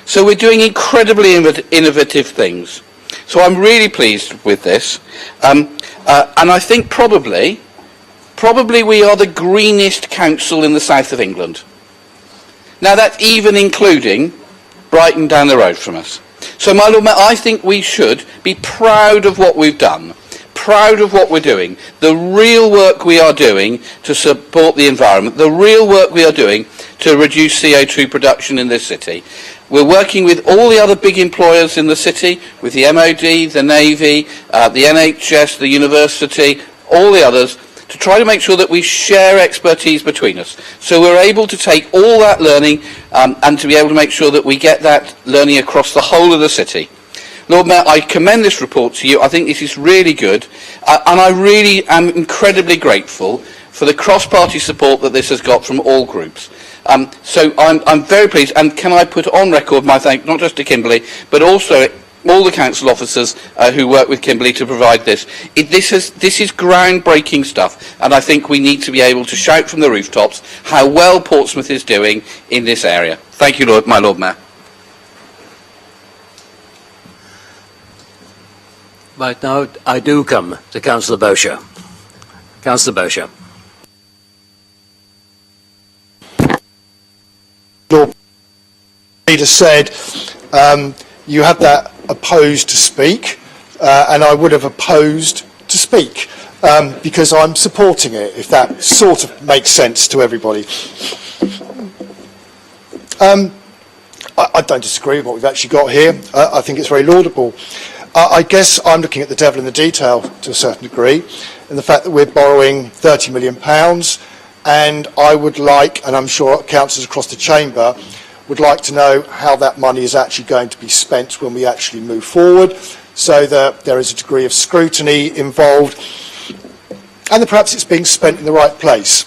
So we're doing incredibly innovative things. So I'm really pleased with this. And I think probably we are the greenest council in the south of England. Now that's even including Brighton down the road from us. So, my Lord Mayor, I think we should be proud of what we've done, proud of what we're doing, the real work we are doing to support the environment, the real work we are doing to reduce CO2 production in this city. We're working with all the other big employers in the city, with the MOD, the Navy, the NHS, the university, all the others, to try to make sure that we share expertise between us. So we're able to take all that learning and to be able to make sure that we get that learning across the whole of the city. Lord Mayor, I commend this report to you. I think this is really good. And I really am incredibly grateful for the cross-party support that this has got from all groups. So I'm very pleased. And can I put on record my thanks, not just to Kimberley, but also all the council officers who work with Kimberley to provide this. This is groundbreaking stuff, and I think we need to be able to shout from the rooftops how well Portsmouth is doing in this area. Thank you, my Lord Mayor. Right, now I do come to Councillor Bowsher. Councillor Bowsher. Lord Leader said you had that opposed to speak, and I would have opposed to speak because I'm supporting it, if that sort of makes sense to everybody. I don't disagree with what we've actually got here. I think it's very laudable. I guess I'm looking at the devil in the detail to a certain degree, in the fact that we're borrowing £30 million, and I would like, and I'm sure councillors across the chamber would like to know how that money is actually going to be spent when we actually move forward, so that there is a degree of scrutiny involved and that perhaps it's being spent in the right place.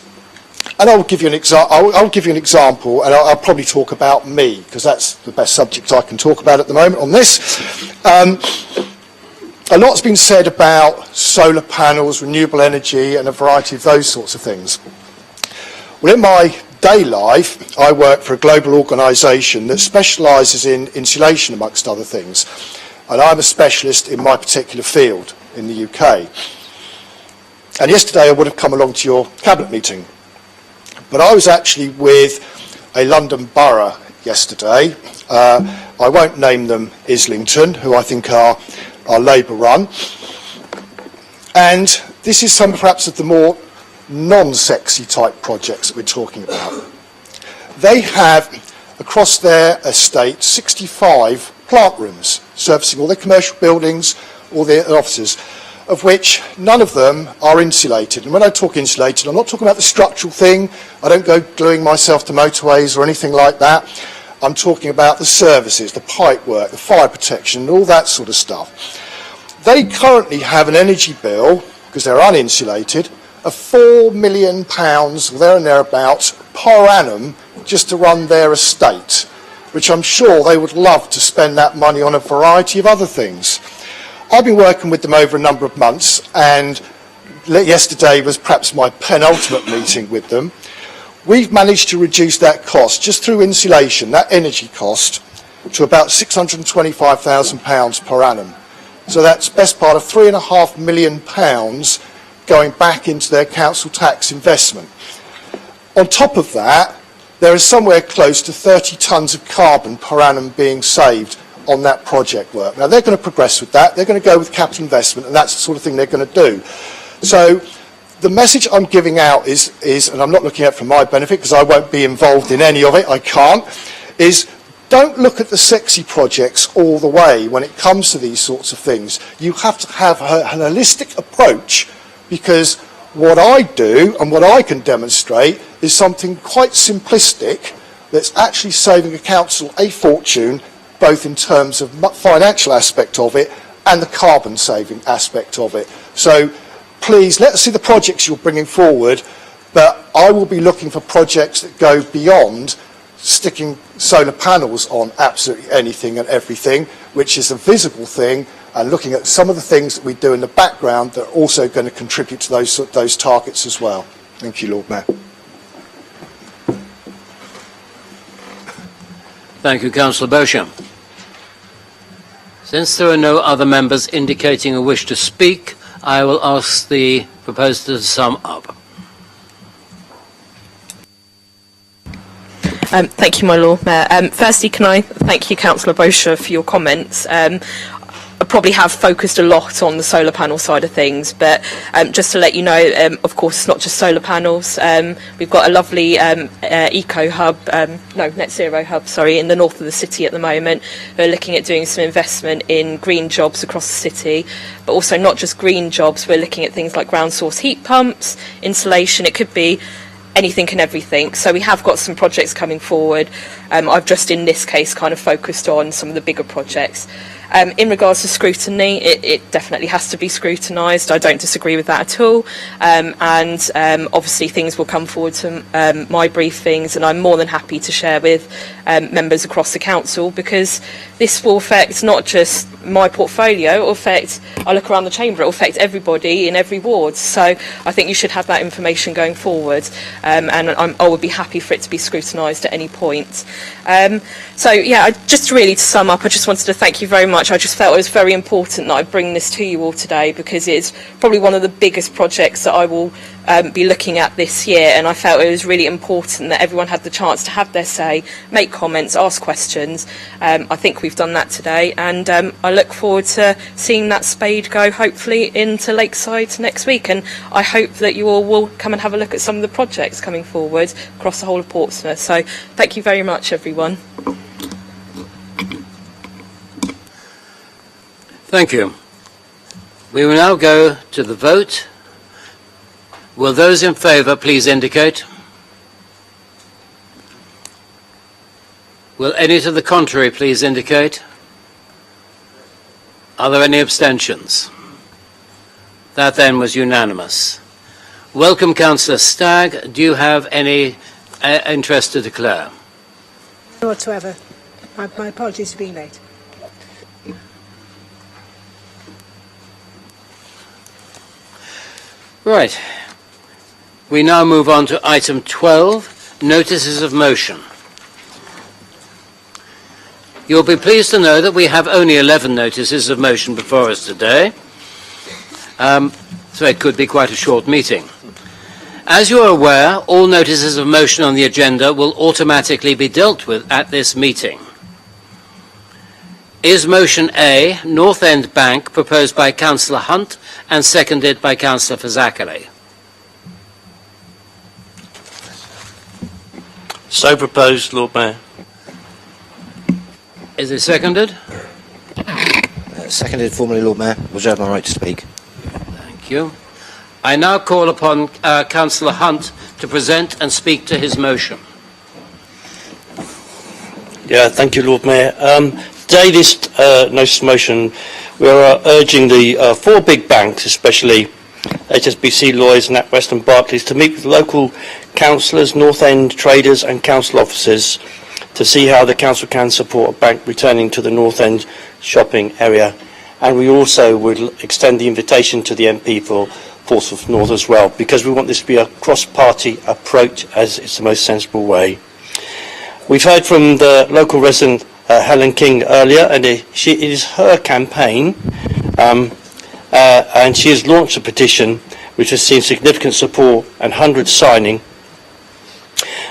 And I'll give you an example, and I'll probably talk about me, because that's the best subject I can talk about at the moment on this. A lot's been said about solar panels, renewable energy, and a variety of those sorts of things. Well, in my day life, I work for a global organisation that specialises in insulation, amongst other things. And I'm a specialist in my particular field in the UK. And yesterday I would have come along to your cabinet meeting. But I was actually with a London borough yesterday. I won't name them Islington, who I think are Labour run. And this is some perhaps of the more non-sexy type projects that we're talking about. They have across their estate 65 plant rooms servicing all their commercial buildings, all their offices, of which none of them are insulated. And when I talk insulated, I'm not talking about the structural thing. I don't go gluing myself to motorways or anything like that. I'm talking about the services, the pipe work, the fire protection, and all that sort of stuff. They currently have an energy bill, because they're uninsulated, of £4 million, or there and thereabouts, per annum, just to run their estate, which I'm sure they would love to spend that money on a variety of other things. I've been working with them over a number of months, and yesterday was perhaps my penultimate meeting with them. We've managed to reduce that cost, just through insulation, that energy cost, to about £625,000 per annum. So that's best part of £3.5 million going back into their council tax investment. On top of that, there is somewhere close to 30 tonnes of carbon per annum being saved on that project work. Now, they're going to progress with that. They're going to go with capital investment, and that's the sort of thing they're going to do. So the message I'm giving out is, and I'm not looking at it for my benefit because I won't be involved in any of it, I can't, is don't look at the sexy projects all the way when it comes to these sorts of things. You have to have an holistic approach, because what I do and what I can demonstrate is something quite simplistic that's actually saving a council a fortune, both in terms of financial aspect of it and the carbon saving aspect of it. So please, let us see the projects you're bringing forward, but I will be looking for projects that go beyond sticking solar panels on absolutely anything and everything, which is a visible thing, and looking at some of the things that we do in the background that are also going to contribute to those targets as well. Thank you, Lord Mayor. Thank you, Councillor Beauchamp. Since there are no other members indicating a wish to speak, I will ask the proposer to sum up. Thank you, my Lord Mayor. Firstly, can I thank you, Councillor Beauchamp, for your comments. I probably have focused a lot on the solar panel side of things, but just to let you know, of course, it's not just solar panels. We've got a lovely eco hub, net zero hub, sorry, in the north of the city at the moment. We're looking at doing some investment in green jobs across the city, but also not just green jobs. We're looking at things like ground source heat pumps, insulation. It could be anything and everything. So we have got some projects coming forward. I've just in this case kind of focused on some of the bigger projects. In regards to scrutiny, it definitely has to be scrutinised. I don't disagree with that at all. Obviously things will come forward to my briefings, and I'm more than happy to share with members across the council, because this will affect not just my portfolio, it will affect, I look around the chamber, it will affect everybody in every ward. So I think you should have that information going forward, and I would be happy for it to be scrutinised at any point. Just really to sum up, I just wanted to thank you very much. I just felt it was very important that I bring this to you all today, because it's probably one of the biggest projects that I will be looking at this year, and I felt it was really important that everyone had the chance to have their say, make comments, ask questions. I think we've done that today, and I look forward to seeing that spade go hopefully into Lakeside next week, and I hope that you all will come and have a look at some of the projects coming forward across the whole of Portsmouth. So thank you very much, everyone. Thank you. We will now go to the vote. Will those in favour please indicate? Will any to the contrary please indicate? Are there any abstentions? That then was unanimous. Welcome, Councillor Stagg. Do you have any interest to declare? None whatsoever. My apologies for being late. Right. We now move on to item 12, notices of motion. You'll be pleased to know that we have only 11 notices of motion before us today, so it could be quite a short meeting. As you are aware, all notices of motion on the agenda will automatically be dealt with at this meeting. Is motion A, North End Bank, proposed by Councillor Hunt and seconded by Councillor Fazakerley? So proposed, Lord Mayor. Is it seconded? Seconded formally, Lord Mayor. Reserve my right to speak. Thank you. I now call upon Councillor Hunt to present and speak to his motion. Yeah, thank you, Lord Mayor. Today, this notice of motion, we are urging the four big banks, especially HSBC, Lloyds, NatWest and Barclays, to meet with local councillors, North End traders and council officers to see how the council can support a bank returning to the North End shopping area. And we also would extend the invitation to the MP for Portsmouth North as well, because we want this to be a cross-party approach, as it's the most sensible way. We've heard from the local resident Helen King earlier, and it is her campaign, and she has launched a petition which has seen significant support and hundreds signing.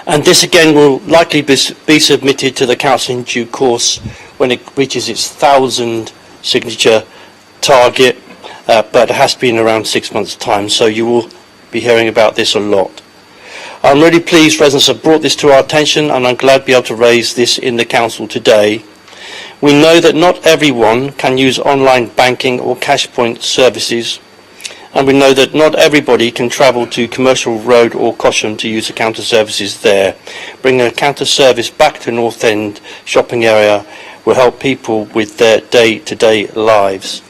And this again will likely be submitted to the Council in due course when it reaches its 1,000 signature target, but it has to be in around 6 months' time, so you will be hearing about this a lot. I'm really pleased residents have brought this to our attention, and I'm glad to be able to raise this in the Council today. We know that not everyone can use online banking or cash point services, and we know that not everybody can travel to Commercial Road or Cosham to use the counter services there. Bringing a counter service back to North End shopping area will help people with their day-to-day lives.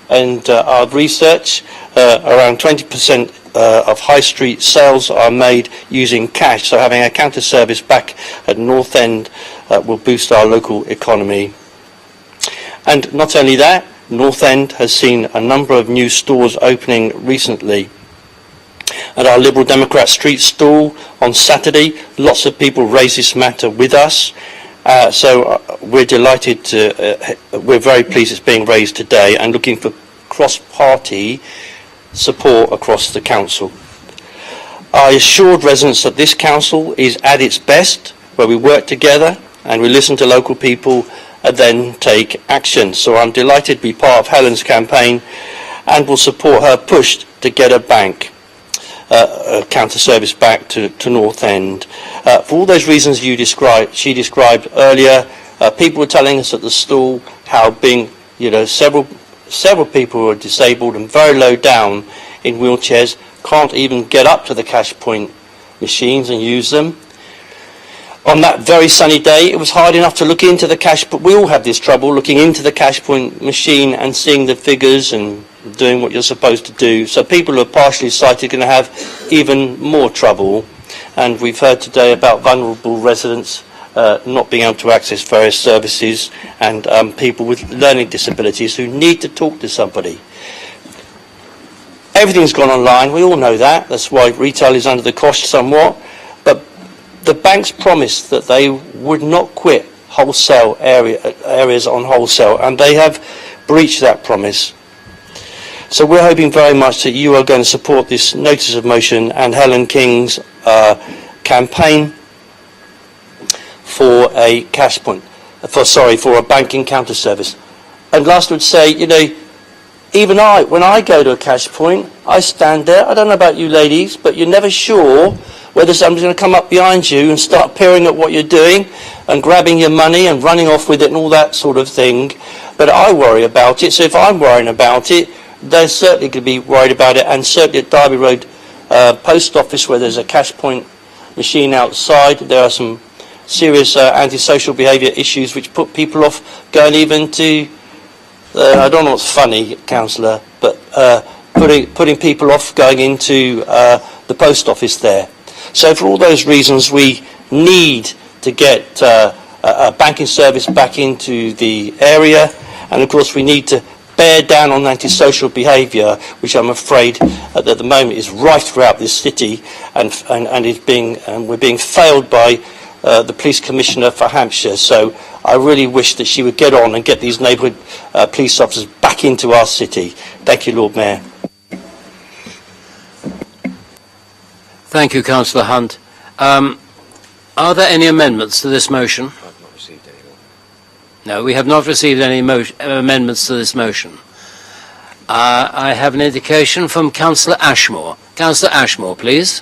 And our research, around 20% of high street sales are made using cash, so having a counter service back at North End will boost our local economy. And not only that, North End has seen a number of new stores opening recently. At our Liberal Democrat street stall on Saturday, lots of people raised this matter with us. So we're delighted we're very pleased it's being raised today and looking for cross-party support across the council. I assured residents that this council is at its best, where we work together and we listen to local people and then take action. So I'm delighted to be part of Helen's campaign and will support her push to get a bank, a counter service back to North End. For all those reasons she described earlier, people were telling us at the stall how being, several people who are disabled and very low down in wheelchairs can't even get up to the cash point machines and use them. On that very sunny day, it was hard enough to look into the cash, but we all have this trouble looking into the cash point machine and seeing the figures and doing what you're supposed to do. So people who are partially sighted are going to have even more trouble. And we've heard today about vulnerable residents not being able to access various services, and people with learning disabilities who need to talk to somebody. Everything's gone online, we all know that. That's why retail is under the cosh somewhat. But the banks promised that they would not quit wholesale areas on wholesale, and they have breached that promise. So we're hoping very much that you are going to support this notice of motion and Helen King's campaign for a cash point, for a banking counter service. And last I would say, even when I go to a cash point, I stand there. I don't know about you ladies, but you're never sure whether somebody's going to come up behind you and start peering at what you're doing and grabbing your money and running off with it and all that sort of thing. But I worry about it, so if I'm worrying about it, they're certainly going to be worried about it. And certainly at Derby Road Post Office, where there's a cash point machine outside, there are some serious antisocial behaviour issues which put people off going even to, I don't know what's funny, Councillor, but putting people off going into the post office there. So for all those reasons, we need to get a banking service back into the area, and of course we need to bear down on antisocial behaviour, which I'm afraid at the moment is rife throughout this city, and we're being failed by the Police Commissioner for Hampshire. So I really wish that she would get on and get these neighbourhood police officers back into our city. Thank you, Lord Mayor. Thank you, Councillor Hunt. Are there any amendments to this motion? I've not received any. No, we have not received any amendments to this motion. I have an indication from Councillor Ashmore. Councillor Ashmore, please.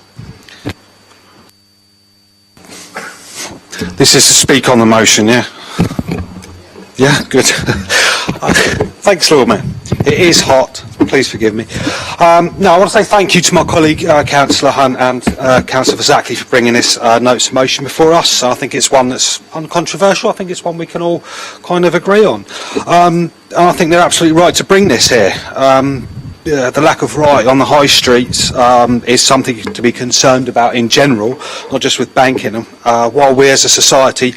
This is to speak on the motion, yeah? Yeah, good. Thanks, Lord Mayor. It is hot, please forgive me. No, I want to say thank you to my colleague, Councillor Hunt, and Councillor Zackley for bringing this notice of motion before us. I think it's one that's uncontroversial. I think it's one we can all kind of agree on. And I think they're absolutely right to bring this here. The lack of right on the high streets is something to be concerned about in general, not just with banking. While we as a society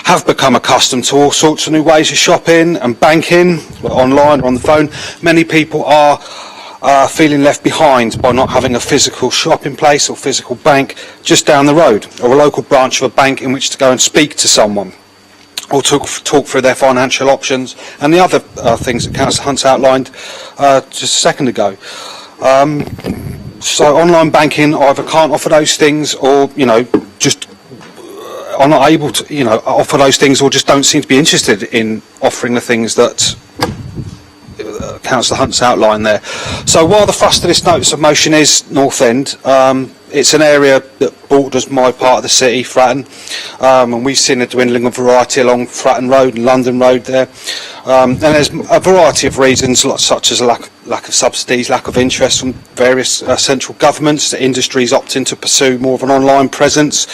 have become accustomed to all sorts of new ways of shopping and banking, online or on the phone, many people are feeling left behind by not having a physical shopping place or physical bank just down the road, or a local branch of a bank in which to go and speak to someone, or talk through their financial options and the other things that Councillor Hunt outlined just a second ago. So online banking either can't offer those things, or just are not able to, offer those things, or just don't seem to be interested in offering the things that Councillor Hunt's outlined there. So while the thrust of this notice of motion is North End, it's an area that borders my part of the city, Fratton, and we've seen a dwindling of variety along Fratton Road and London Road there. And there's a variety of reasons, such as a lack of subsidies, lack of interest from various central governments, that industries opting to pursue more of an online presence,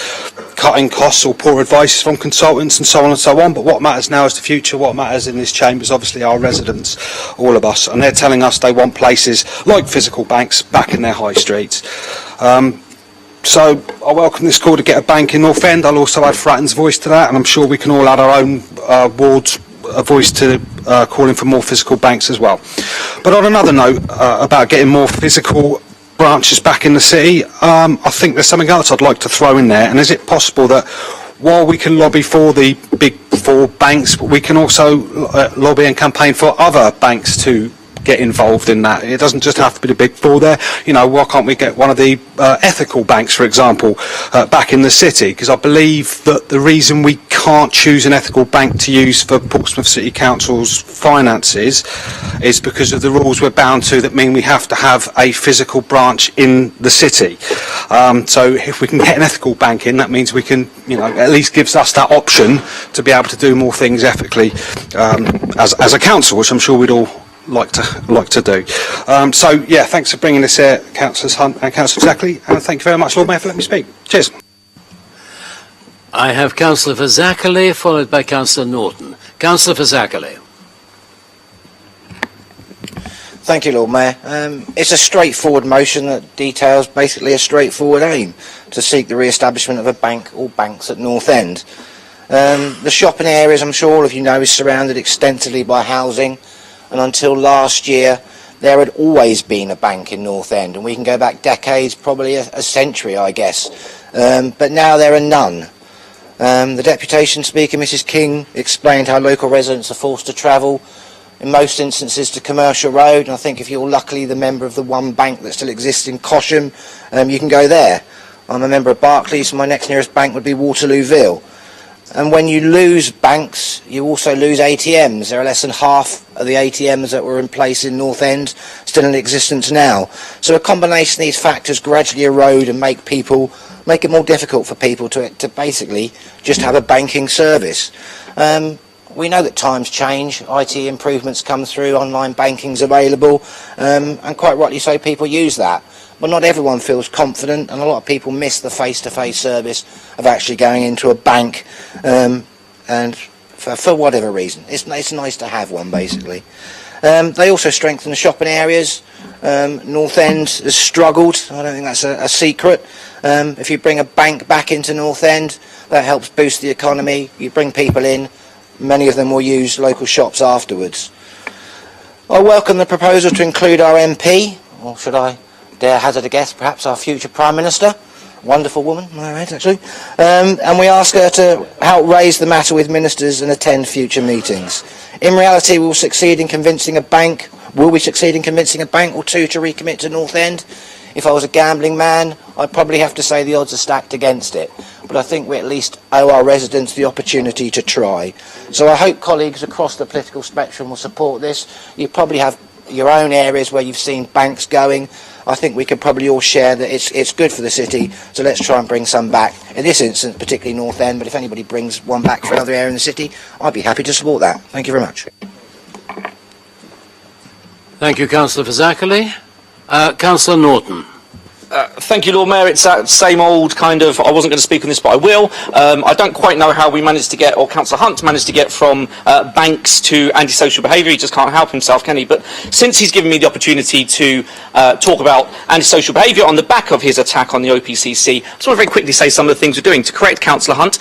cutting costs or poor advice from consultants, and so on and so on. But what matters now is the future. What matters in this chamber is obviously our residents, all of us, and they're telling us they want places like physical banks back in their high streets. So I welcome this call to get a bank in North End. I'll also add Fratton's voice to that, and I'm sure we can all add our own ward's voice to calling for more physical banks as well. But on another note, about getting more physical branches back in the city, I think there's something else I'd like to throw in there. And is it possible that while we can lobby for the big four banks, we can also lobby and campaign for other banks to get involved in that? It doesn't just have to be the big four there. Why can't we get one of the ethical banks, for example, back in the city? Because I believe that the reason we can't choose an ethical bank to use for Portsmouth City Council's finances is because of the rules we're bound to, that mean we have to have a physical branch in the city. So if we can get an ethical bank in, that means we can, at least gives us that option to be able to do more things ethically as a council, which I'm sure we'd all like to do. So yeah, thanks for bringing this here, Councillors Hunt and Councillor Zackley, and thank you very much, Lord Mayor, for letting me speak. Cheers. I have Councillor Zackley, followed by Councillor Norton. Councillor Zackley. Thank you, Lord Mayor. It's a straightforward motion that details basically a straightforward aim to seek the re-establishment of a bank or banks at North End. The shopping areas, I'm sure all of you know, is surrounded extensively by housing, and until last year there had always been a bank in North End, and we can go back decades, probably a century, I guess, but now there are none. The deputation speaker, Mrs King, explained how local residents are forced to travel, in most instances, to Commercial Road, and I think if you're luckily the member of the one bank that still exists in Cosham, you can go there. I'm a member of Barclays, so my next nearest bank would be Util. And when you lose banks, you also lose ATMs. There are less than half of the ATMs that were in place in North End still in existence now. So a combination of these factors gradually erode and make it more difficult for people to basically just have a banking service. We know that times change, IT improvements come through, online banking's available, and quite rightly so, people use that. But not everyone feels confident, and a lot of people miss the face-to-face service of actually going into a bank, and for whatever reason. It's nice to have one, basically. They also strengthen the shopping areas. North End has struggled. I don't think that's a secret. If you bring a bank back into North End, that helps boost the economy. You bring people in, many of them will use local shops afterwards. I welcome the proposal to include our MP, or should I dare hazard a guess, perhaps our future Prime Minister. Wonderful woman, am I right, actually? And we ask her to help raise the matter with ministers and attend future meetings. In reality, will we succeed in convincing a bank or two to recommit to North End? If I was a gambling man, I'd probably have to say the odds are stacked against it. But I think we at least owe our residents the opportunity to try. So I hope colleagues across the political spectrum will support this. You probably have your own areas where you've seen banks going. I think we can probably all share that it's good for the city, so let's try and bring some back. In this instance, particularly North End, but if anybody brings one back for another area in the city, I'd be happy to support that. Thank you very much. Thank you, Councillor Zackley. Councillor Norton. Thank you, Lord Mayor. It's that same old kind of, I wasn't going to speak on this, but I will. I don't quite know how we managed to get, or Councillor Hunt managed to get from banks to antisocial behaviour. He just can't help himself, can he? But since he's given me the opportunity to talk about antisocial behaviour on the back of his attack on the OPCC, I just want to very quickly say some of the things we're doing. To correct Councillor Hunt,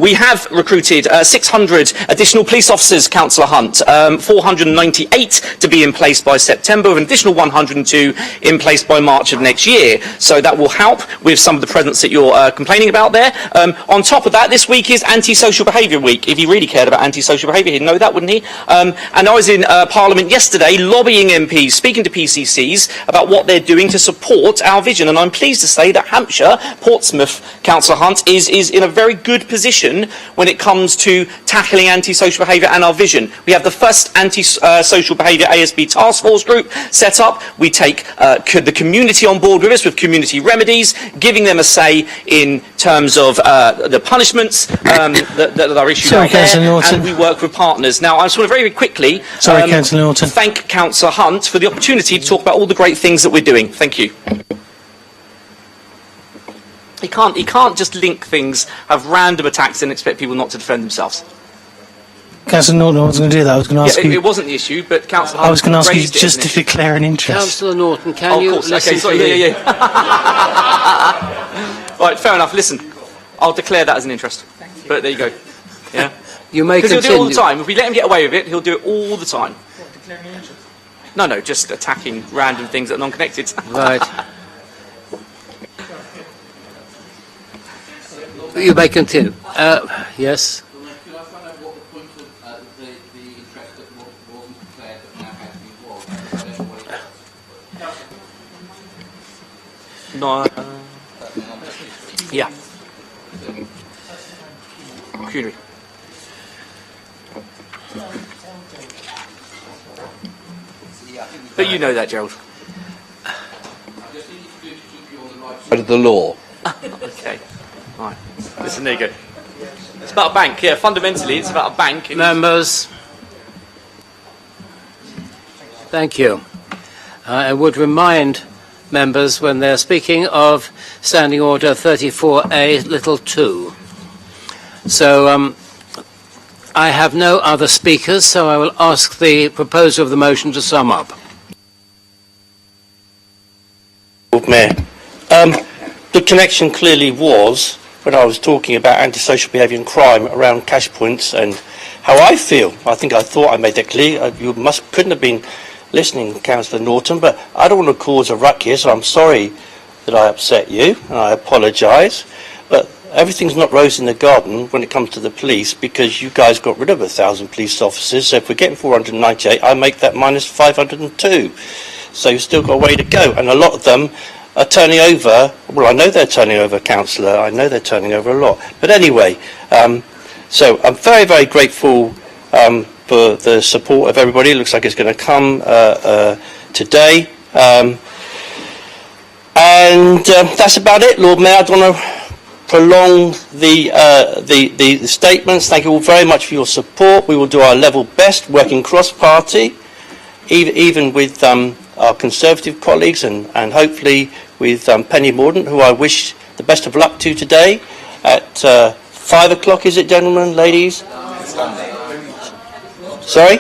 we have recruited 600 additional police officers, Councillor Hunt, 498 to be in place by September, with an additional 102 in place by March of next year. here. So that will help with some of the presence that you're complaining about there. On top of that, this week is Antisocial Behaviour Week. If he really cared about antisocial behaviour, he'd know that, wouldn't he? And I was in Parliament yesterday lobbying MPs, speaking to PCCs about what they're doing to support our vision. And I'm pleased to say that Hampshire, Portsmouth, Councillor Hunt, is in a very good position when it comes to tackling antisocial behaviour and our vision. We have the first anti-social behaviour ASB task force group set up. We take the community on board with us with community remedies, giving them a say in terms of the punishments that are issued out there, and we work with partners. Now, I just want to very quickly thank Councillor Hunt for the opportunity to talk about all the great things that we're doing. Thank you. He can't just link things, have random attacks and expect people not to defend themselves. Councillor Norton, I was going to do that. I was going to ask you... It wasn't the issue, but Councillor Hunt I was going to ask you just to issue. declare an interest. Councillor Norton, can you of course. listen Okay, sorry, to me? Right, fair enough. Listen, I'll declare that as an interest. But there you go. Yeah. You may continue. Because he'll do it all the continue. time. If we let him get away with it, he'll do it all the time. No, just attacking random things that are non-connected. Right. You may continue. Yes. No. Yeah. Pecuniary. But you know that, Gerald. Of the law. Okay. Right. Listen, there you go. It's about a bank. Yeah, fundamentally, it's about a bank. Members. Thank you. I would remind members when they're speaking of Standing Order 34A, little 2. So I have no other speakers, so I will ask the proposer of the motion to sum up. Mayor, the connection clearly was when I was talking about antisocial behaviour and crime around cash points and how I feel. I thought I made that clear. You couldn't have been listening, Councillor Norton, but I don't want to cause a ruck here, so I'm sorry that I upset you, and I apologise. But everything's not rose in the garden when it comes to the police, because you guys got rid of 1,000 police officers. So if we're getting 498, I make that minus 502. So you've still got a way to go, and a lot of them are turning over. Well, I know they're turning over, Councillor. I know they're turning over a lot. But anyway, so I'm very, very grateful for the support of everybody. It looks like it's going to come today. And that's about it, Lord Mayor. I don't want to prolong the statements. Thank you all very much for your support. We will do our level best, working cross-party, even with our Conservative colleagues and hopefully with Penny Mordaunt, who I wish the best of luck to today at 5 o'clock, is it, gentlemen, ladies? Sorry?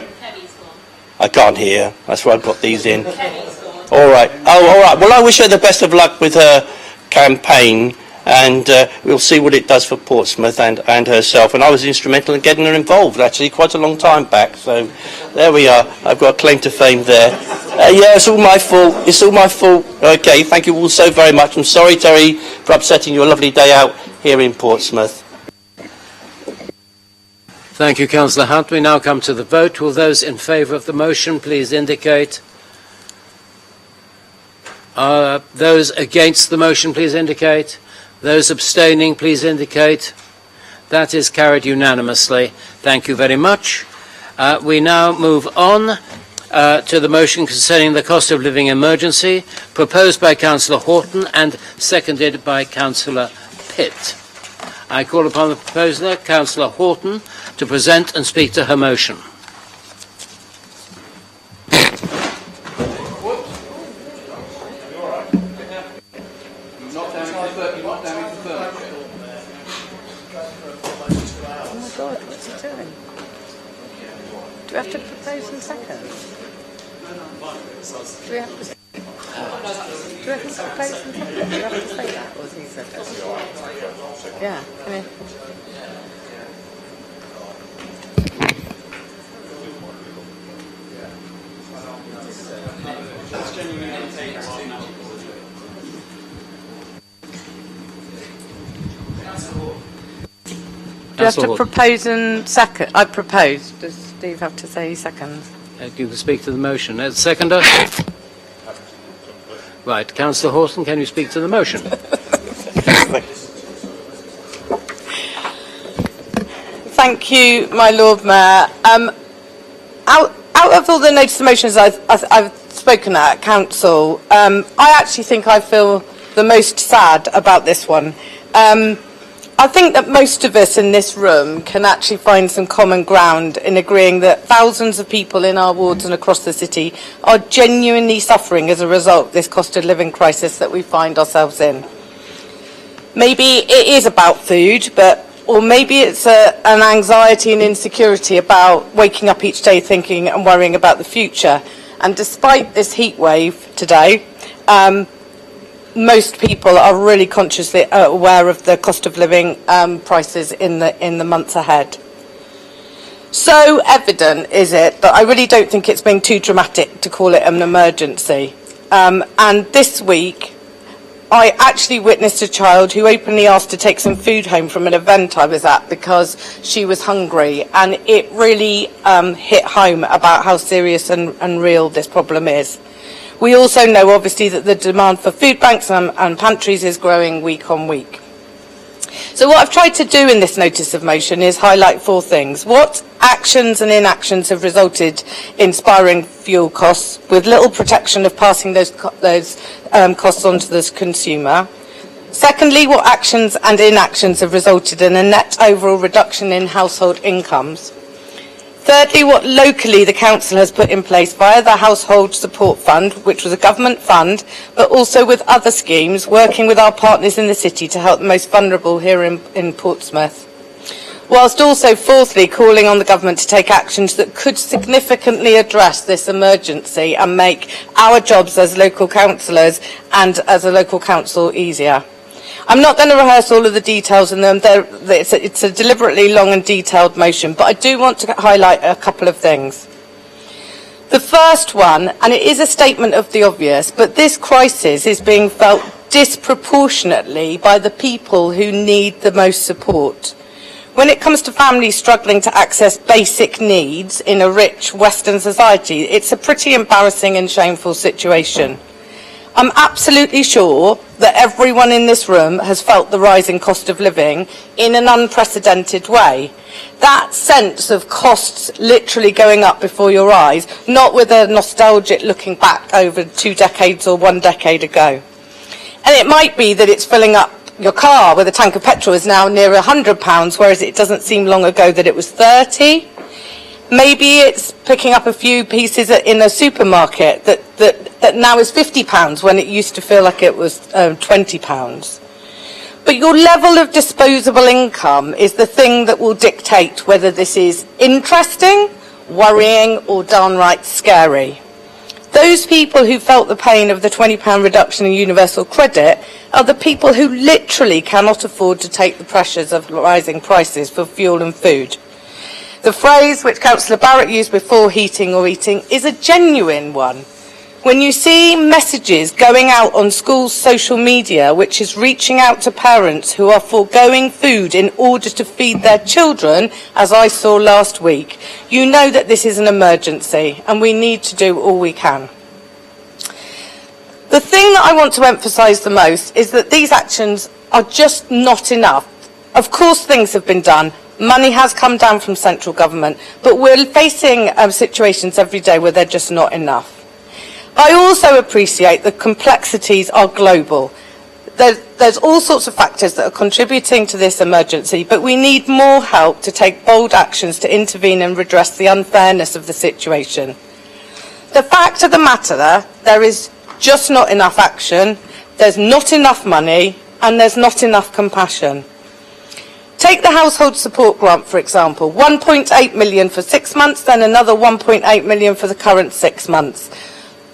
I can't hear. That's why I've got these in. All right. Oh, all right. Well, I wish her the best of luck with her campaign, and we'll see what it does for Portsmouth and herself. And I was instrumental in getting her involved, actually, quite a long time back. So there we are. I've got a claim to fame there. Yeah, it's all my fault. It's all my fault. Okay, thank you all so very much. I'm sorry, Terry, for upsetting your lovely day out here in Portsmouth. Thank you, Councillor Hunt. We now come to the vote. Will those in favour of the motion please indicate? Those against the motion please indicate. Those abstaining please indicate. That is carried unanimously. Thank you very much. We now move on to the motion concerning the cost of living emergency, proposed by Councillor Horton and seconded by Councillor Pitt. I call upon the proposer, Councillor Horton, to present and speak to her motion. Do we have to propose in seconds? Do we have to propose in seconds? Do we have to say that, or is he said that? Yeah, come here. you have to Councillor Horton. propose and second? I propose. Does Steve have to say seconds? You can speak to the motion. Seconder? Right. Councillor Horton, can you speak to the motion? Thank you, my Lord Mayor. Out of all the notice of motions I've spoken at council, I actually think I feel the most sad about this one. I think that most of us in this room can actually find some common ground in agreeing that thousands of people in our wards and across the city are genuinely suffering as a result of this cost of living crisis that we find ourselves in. Maybe it is about food, or maybe it's an anxiety and insecurity about waking up each day thinking and worrying about the future. And despite this heat wave today, most people are really consciously aware of the cost of living prices in the months ahead. So evident is it that I really don't think it's being too dramatic to call it an emergency. And this week, I actually witnessed a child who openly asked to take some food home from an event I was at because she was hungry, and it really hit home about how serious and real this problem is. We also know, obviously, that the demand for food banks and pantries is growing week on week. So what I've tried to do in this notice of motion is highlight four things. What actions and inactions have resulted in spiralling fuel costs with little protection of passing those costs on to the consumer? Secondly, what actions and inactions have resulted in a net overall reduction in household incomes? Thirdly, what locally the council has put in place via the Household Support Fund, which was a government fund, but also with other schemes, working with our partners in the city to help the most vulnerable here in Portsmouth. Whilst also, fourthly, calling on the government to take actions that could significantly address this emergency and make our jobs as local councillors and as a local council easier. I'm not going to rehearse all of the details in them. It's a deliberately long and detailed motion, but I do want to highlight a couple of things. The first one, and it is a statement of the obvious, but this crisis is being felt disproportionately by the people who need the most support. When it comes to families struggling to access basic needs in a rich Western society, it's a pretty embarrassing and shameful situation. I'm absolutely sure that everyone in this room has felt the rising cost of living in an unprecedented way. That sense of costs literally going up before your eyes, not with a nostalgic looking back over 2 decades or 1 decade ago. And it might be that it's filling up your car with a tank of petrol is now near £100, whereas it doesn't seem long ago that it was 30. Maybe it's picking up a few pieces in a supermarket that now is £50 when it used to feel like it was £20. But your level of disposable income is the thing that will dictate whether this is interesting, worrying, or downright scary. Those people who felt the pain of the £20 reduction in universal credit are the people who literally cannot afford to take the pressures of rising prices for fuel and food. The phrase which Councillor Barrett used before, heating or eating, is a genuine one. When you see messages going out on schools' social media which is reaching out to parents who are foregoing food in order to feed their children, as I saw last week, you know that this is an emergency and we need to do all we can. The thing that I want to emphasise the most is that these actions are just not enough. Of course things have been done. Money has come down from central government, but we're facing situations every day where they're just not enough. I also appreciate that complexities are global. There's all sorts of factors that are contributing to this emergency, but we need more help to take bold actions to intervene and redress the unfairness of the situation. The fact of the matter, there is just not enough action, there's not enough money, and there's not enough compassion. Take the household support grant, for example, 1.8 million for 6 months, then another 1.8 million for the current 6 months.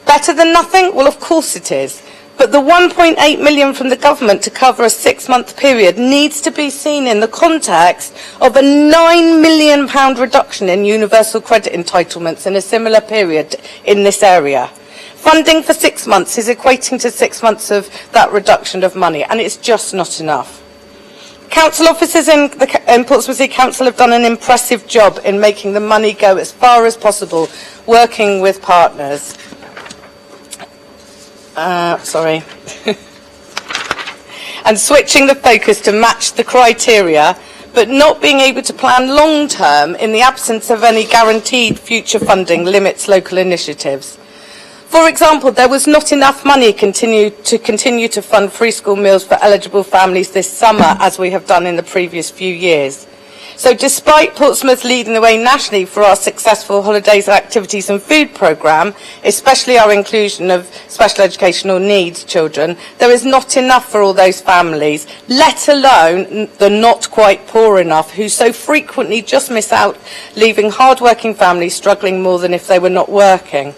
Better than nothing? Well, of course it is. But the 1.8 million from the government to cover a 6-month period needs to be seen in the context of a £9 million reduction in universal credit entitlements in a similar period in this area. Funding for 6 months is equating to 6 months of that reduction of money, and it's just not enough. Council officers in Portsmouth City Council have done an impressive job in making the money go as far as possible, working with partners. And switching the focus to match the criteria, but not being able to plan long term in the absence of any guaranteed future funding limits local initiatives. For example, there was not enough money to continue to fund free school meals for eligible families this summer, as we have done in the previous few years. So despite Portsmouth leading the way nationally for our successful holidays, activities and food programme, especially our inclusion of special educational needs children, there is not enough for all those families, let alone the not quite poor enough, who so frequently just miss out, leaving hard-working families struggling more than if they were not working.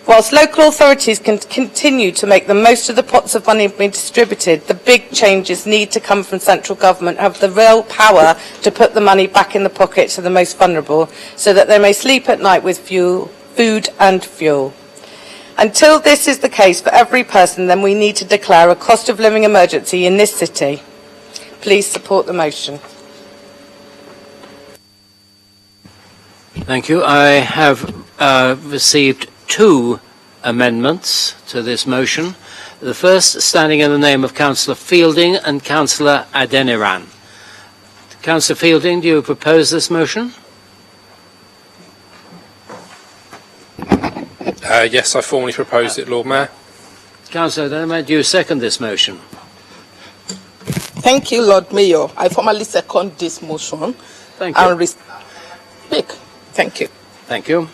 Whilst local authorities can continue to make the most of the pots of money being distributed, the big changes need to come from central government, have the real power to put the money back in the pockets of the most vulnerable, so that they may sleep at night with food and fuel. Until this is the case for every person, then we need to declare a cost of living emergency in this city. Please support the motion. Thank you. I have received 2 amendments to this motion. The first standing in the name of Councillor Fielding and Councillor Adeniran. Councillor Fielding, do you propose this motion? Yes, I formally propose it, Lord Mayor. Councillor Adeniran, do you second this motion? Thank you, Lord Mayor. I formally second this motion. Thank you. And speak. Thank you. Thank you.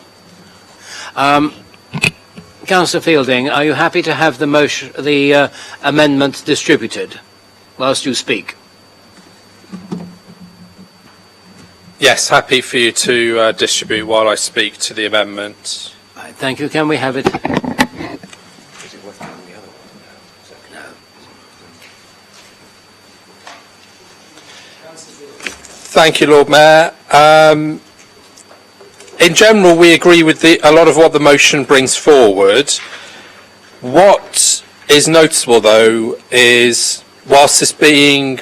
Councillor Fielding, are you happy to have the amendment distributed whilst you speak? Yes, happy for you to distribute while I speak to the amendment. Thank you. Can we have it? Thank you, Lord Mayor. In general, we agree with a lot of what the motion brings forward. What is noticeable, though, is whilst this being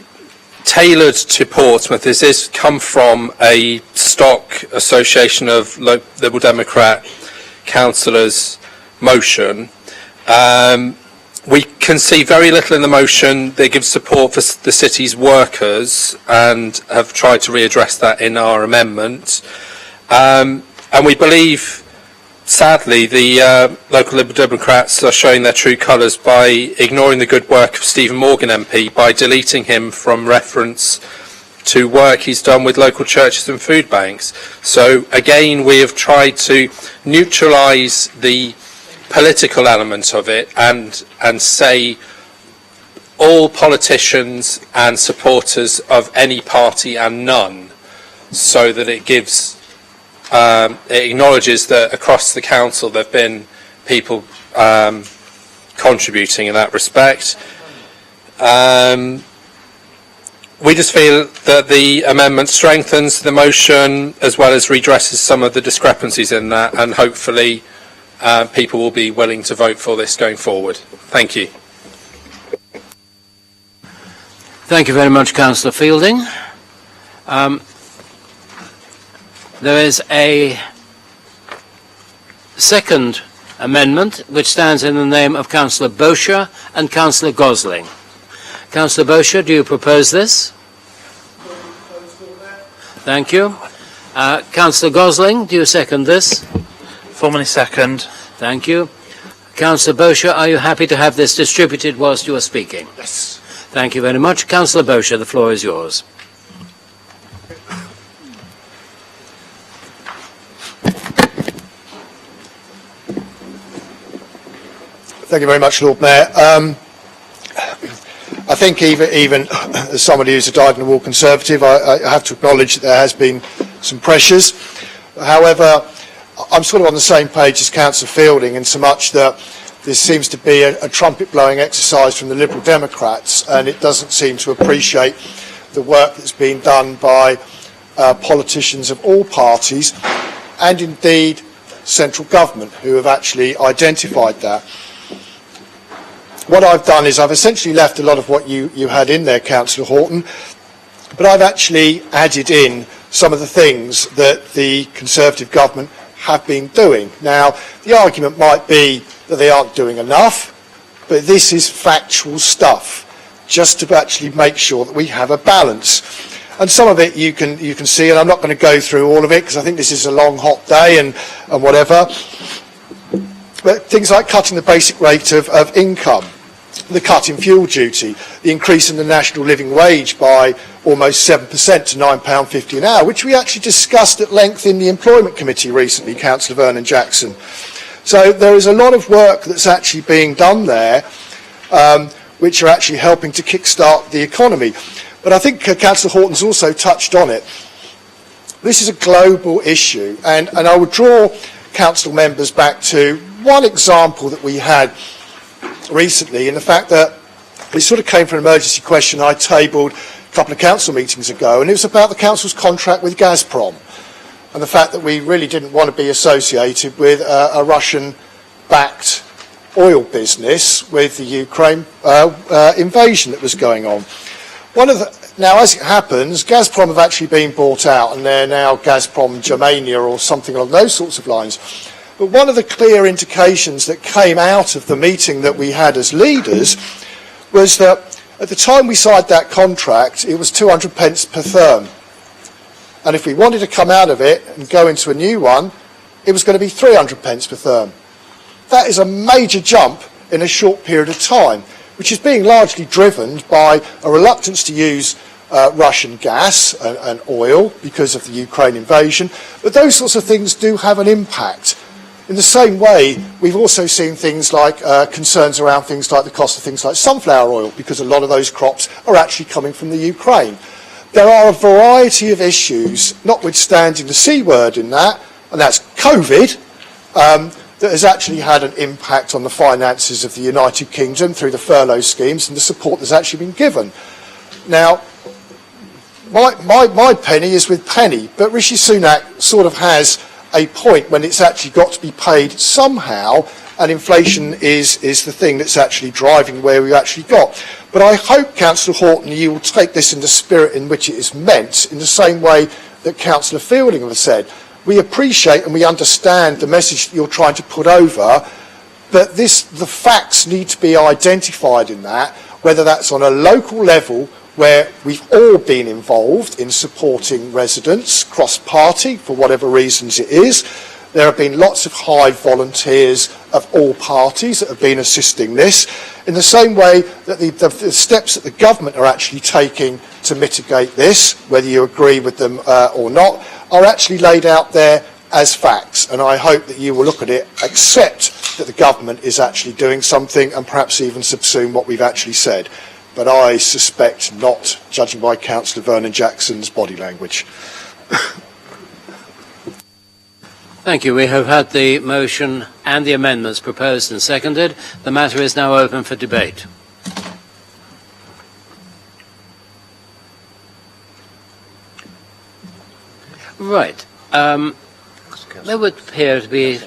tailored to Portsmouth, this has come from a stock association of Liberal Democrat councillors' motion. We can see very little in the motion that gives support for the city's workers, and have tried to readdress that in our amendment. And we believe, sadly, the local Liberal Democrats are showing their true colours by ignoring the good work of Stephen Morgan MP, by deleting him from reference to work he's done with local churches and food banks. So again, we have tried to neutralise the political element of it and say all politicians and supporters of any party and none, so that it gives it acknowledges that across the council there have been people contributing in that respect. We just feel that the amendment strengthens the motion as well as redresses some of the discrepancies in that, and hopefully people will be willing to vote for this going forward. Thank you. Thank you very much, Councillor Fielding. There is a second amendment which stands in the name of Councillor Bosher and Councillor Gosling. Councillor Bosher, do you propose this? Thank you. Councillor Gosling, do you second this? Formally second. Thank you. Councillor Bosher, are you happy to have this distributed whilst you are speaking? Yes. Thank you very much. Councillor Bosher, the floor is yours. Thank you very much, Lord Mayor. I think even as somebody who's a dyed-in-the-wool Conservative, I have to acknowledge that there has been some pressures. However, I'm sort of on the same page as Councillor Fielding in so much that this seems to be a trumpet-blowing exercise from the Liberal Democrats, and it doesn't seem to appreciate the work that's been done by politicians of all parties, and indeed central government, who have actually identified that. What I've done is I've essentially left a lot of what you had in there, Councillor Horton, but I've actually added in some of the things that the Conservative government have been doing. Now, the argument might be that they aren't doing enough, but this is factual stuff, just to actually make sure that we have a balance. And some of it you can see, and I'm not going to go through all of it because I think this is a long, hot day and whatever. But things like cutting the basic rate of income, the cut in fuel duty, the increase in the national living wage by almost 7% to £9.50 an hour, which we actually discussed at length in the Employment Committee recently, Councillor Vernon Jackson. So there is a lot of work that's actually being done there, which are actually helping to kickstart the economy. But I think Councillor Horton's also touched on it. This is a global issue, and I would draw council members back to one example that we had recently, in the fact that it sort of came from an emergency question I tabled a couple of council meetings ago, and it was about the council's contract with Gazprom and the fact that we really didn't want to be associated with a Russian-backed oil business with the Ukraine invasion that was going on. Now, as it happens, Gazprom have actually been bought out, and they're now Gazprom Germania or something along those sorts of lines. But one of the clear indications that came out of the meeting that we had as leaders was that at the time we signed that contract, it was 200 pence per therm. And if we wanted to come out of it and go into a new one, it was going to be 300 pence per therm. That is a major jump in a short period of time, which is being largely driven by a reluctance to use Russian gas and oil because of the Ukraine invasion. But those sorts of things do have an impact. In the same way, we've also seen things like concerns around things like the cost of things like sunflower oil, because a lot of those crops are actually coming from the Ukraine. There are a variety of issues, notwithstanding the C word in that, and that's COVID, that has actually had an impact on the finances of the United Kingdom through the furlough schemes and the support that's actually been given. Now, my penny is with Penny, but Rishi Sunak sort of has a point when it's actually got to be paid somehow, and inflation is the thing that's actually driving where we actually got. But I hope, Councillor Horton, you will take this in the spirit in which it is meant, in the same way that Councillor Fielding has said. We appreciate and we understand the message that you're trying to put over, but the facts need to be identified in that, whether that's on a local level where we've all been involved in supporting residents, cross-party, for whatever reasons it is. There have been lots of Hive volunteers of all parties that have been assisting this, in the same way that the steps that the government are actually taking to mitigate this, whether you agree with them or not, are actually laid out there as facts. And I hope that you will look at it, accept that the government is actually doing something, and perhaps even subsume what we've actually said. But I suspect not, judging by Councillor Vernon Jackson's body language. Thank you. We have had the motion and the amendments proposed and seconded. The matter is now open for debate. Right. There would appear to be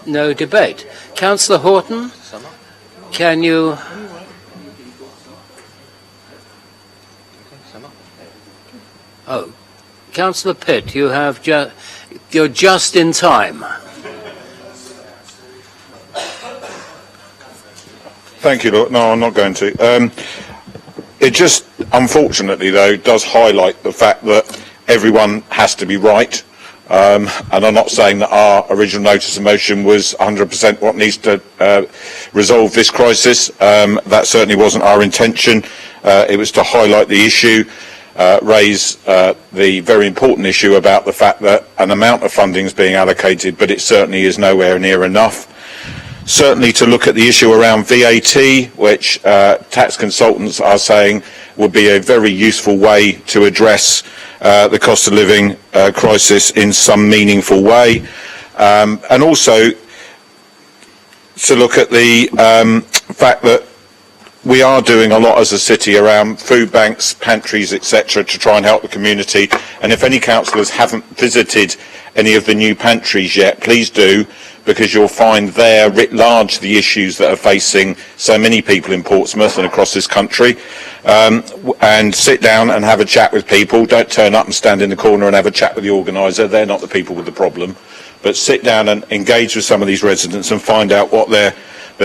no debate. Councillor Horton, can you... Oh, Councillor Pitt, you have you're just in time. Thank you, Lord. No, I'm not going to. It just, unfortunately, though, does highlight the fact that everyone has to be right. And I'm not saying that our original notice of motion was 100% what needs to resolve this crisis. That certainly wasn't our intention. It was to highlight the issue. Raise the very important issue about the fact that an amount of funding is being allocated, but it certainly is nowhere near enough. Certainly to look at the issue around VAT, which tax consultants are saying would be a very useful way to address the cost of living crisis in some meaningful way. And also to look at the fact that we are doing a lot as a city around food banks, pantries, etc., to try and help the community. And if any councillors haven't visited any of the new pantries yet, please do, because you'll find there writ large the issues that are facing so many people in Portsmouth and across this country. And sit down and have a chat with people. Don't turn up and stand in the corner and have a chat with the organiser. They're not the people with the problem. But sit down and engage with some of these residents and find out what their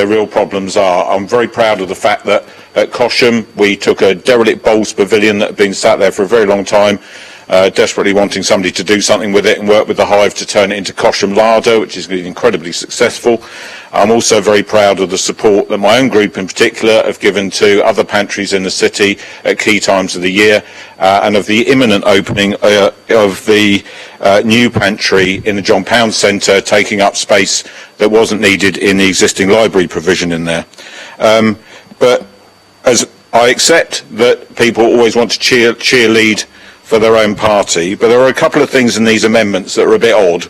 real problems are. I'm very proud of the fact that at Cosham we took a derelict bowls pavilion that had been sat there for a very long time, desperately wanting somebody to do something with it, and work with the Hive to turn it into Cosham Larder, which is incredibly successful. I'm also very proud of the support that my own group in particular have given to other pantries in the city at key times of the year, and of the imminent opening of the new pantry in the John Pound Centre, taking up space that wasn't needed in the existing library provision in there. But as I accept that people always want to cheerlead for their own party, but there are a couple of things in these amendments that are a bit odd,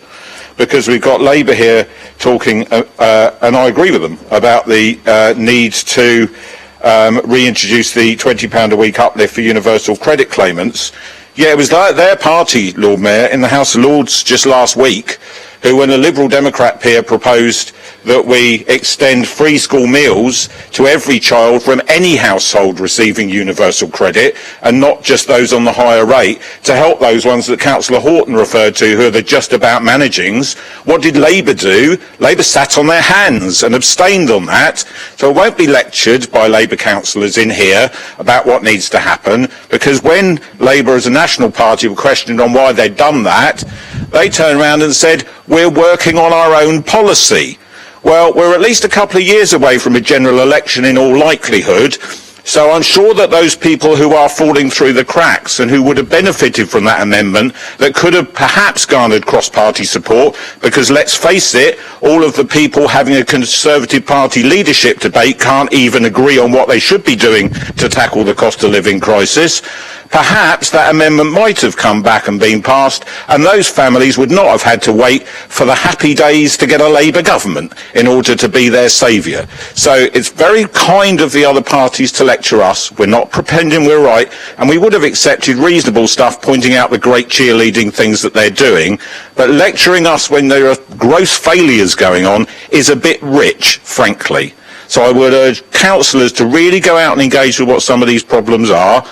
because we've got Labour here talking, and I agree with them, about the need to reintroduce the £20 a week uplift for universal credit claimants. Yeah, it was their party, Lord Mayor, in the House of Lords just last week, who, when a Liberal Democrat peer proposed that we extend free school meals to every child from any household receiving universal credit, and not just those on the higher rate, to help those ones that Councillor Horton referred to, who are the just about managings. What did Labour do? Labour sat on their hands and abstained on that. So I won't be lectured by Labour councillors in here about what needs to happen, because when Labour as a national party were questioned on why they'd done that, they turned around and said, we're working on our own policy. Well, we're at least a couple of years away from a general election in all likelihood, so I'm sure that those people who are falling through the cracks and who would have benefited from that amendment, that could have perhaps garnered cross-party support, because let's face it, all of the people having a Conservative Party leadership debate can't even agree on what they should be doing to tackle the cost of living crisis. Perhaps that amendment might have come back and been passed, and those families would not have had to wait for the happy days to get a Labour government in order to be their saviour. So it's very kind of the other parties to lecture us. We're not pretending we're right, and we would have accepted reasonable stuff pointing out the great cheerleading things that they're doing, but lecturing us when there are gross failures going on is a bit rich, frankly. So I would urge councillors to really go out and engage with what some of these problems are.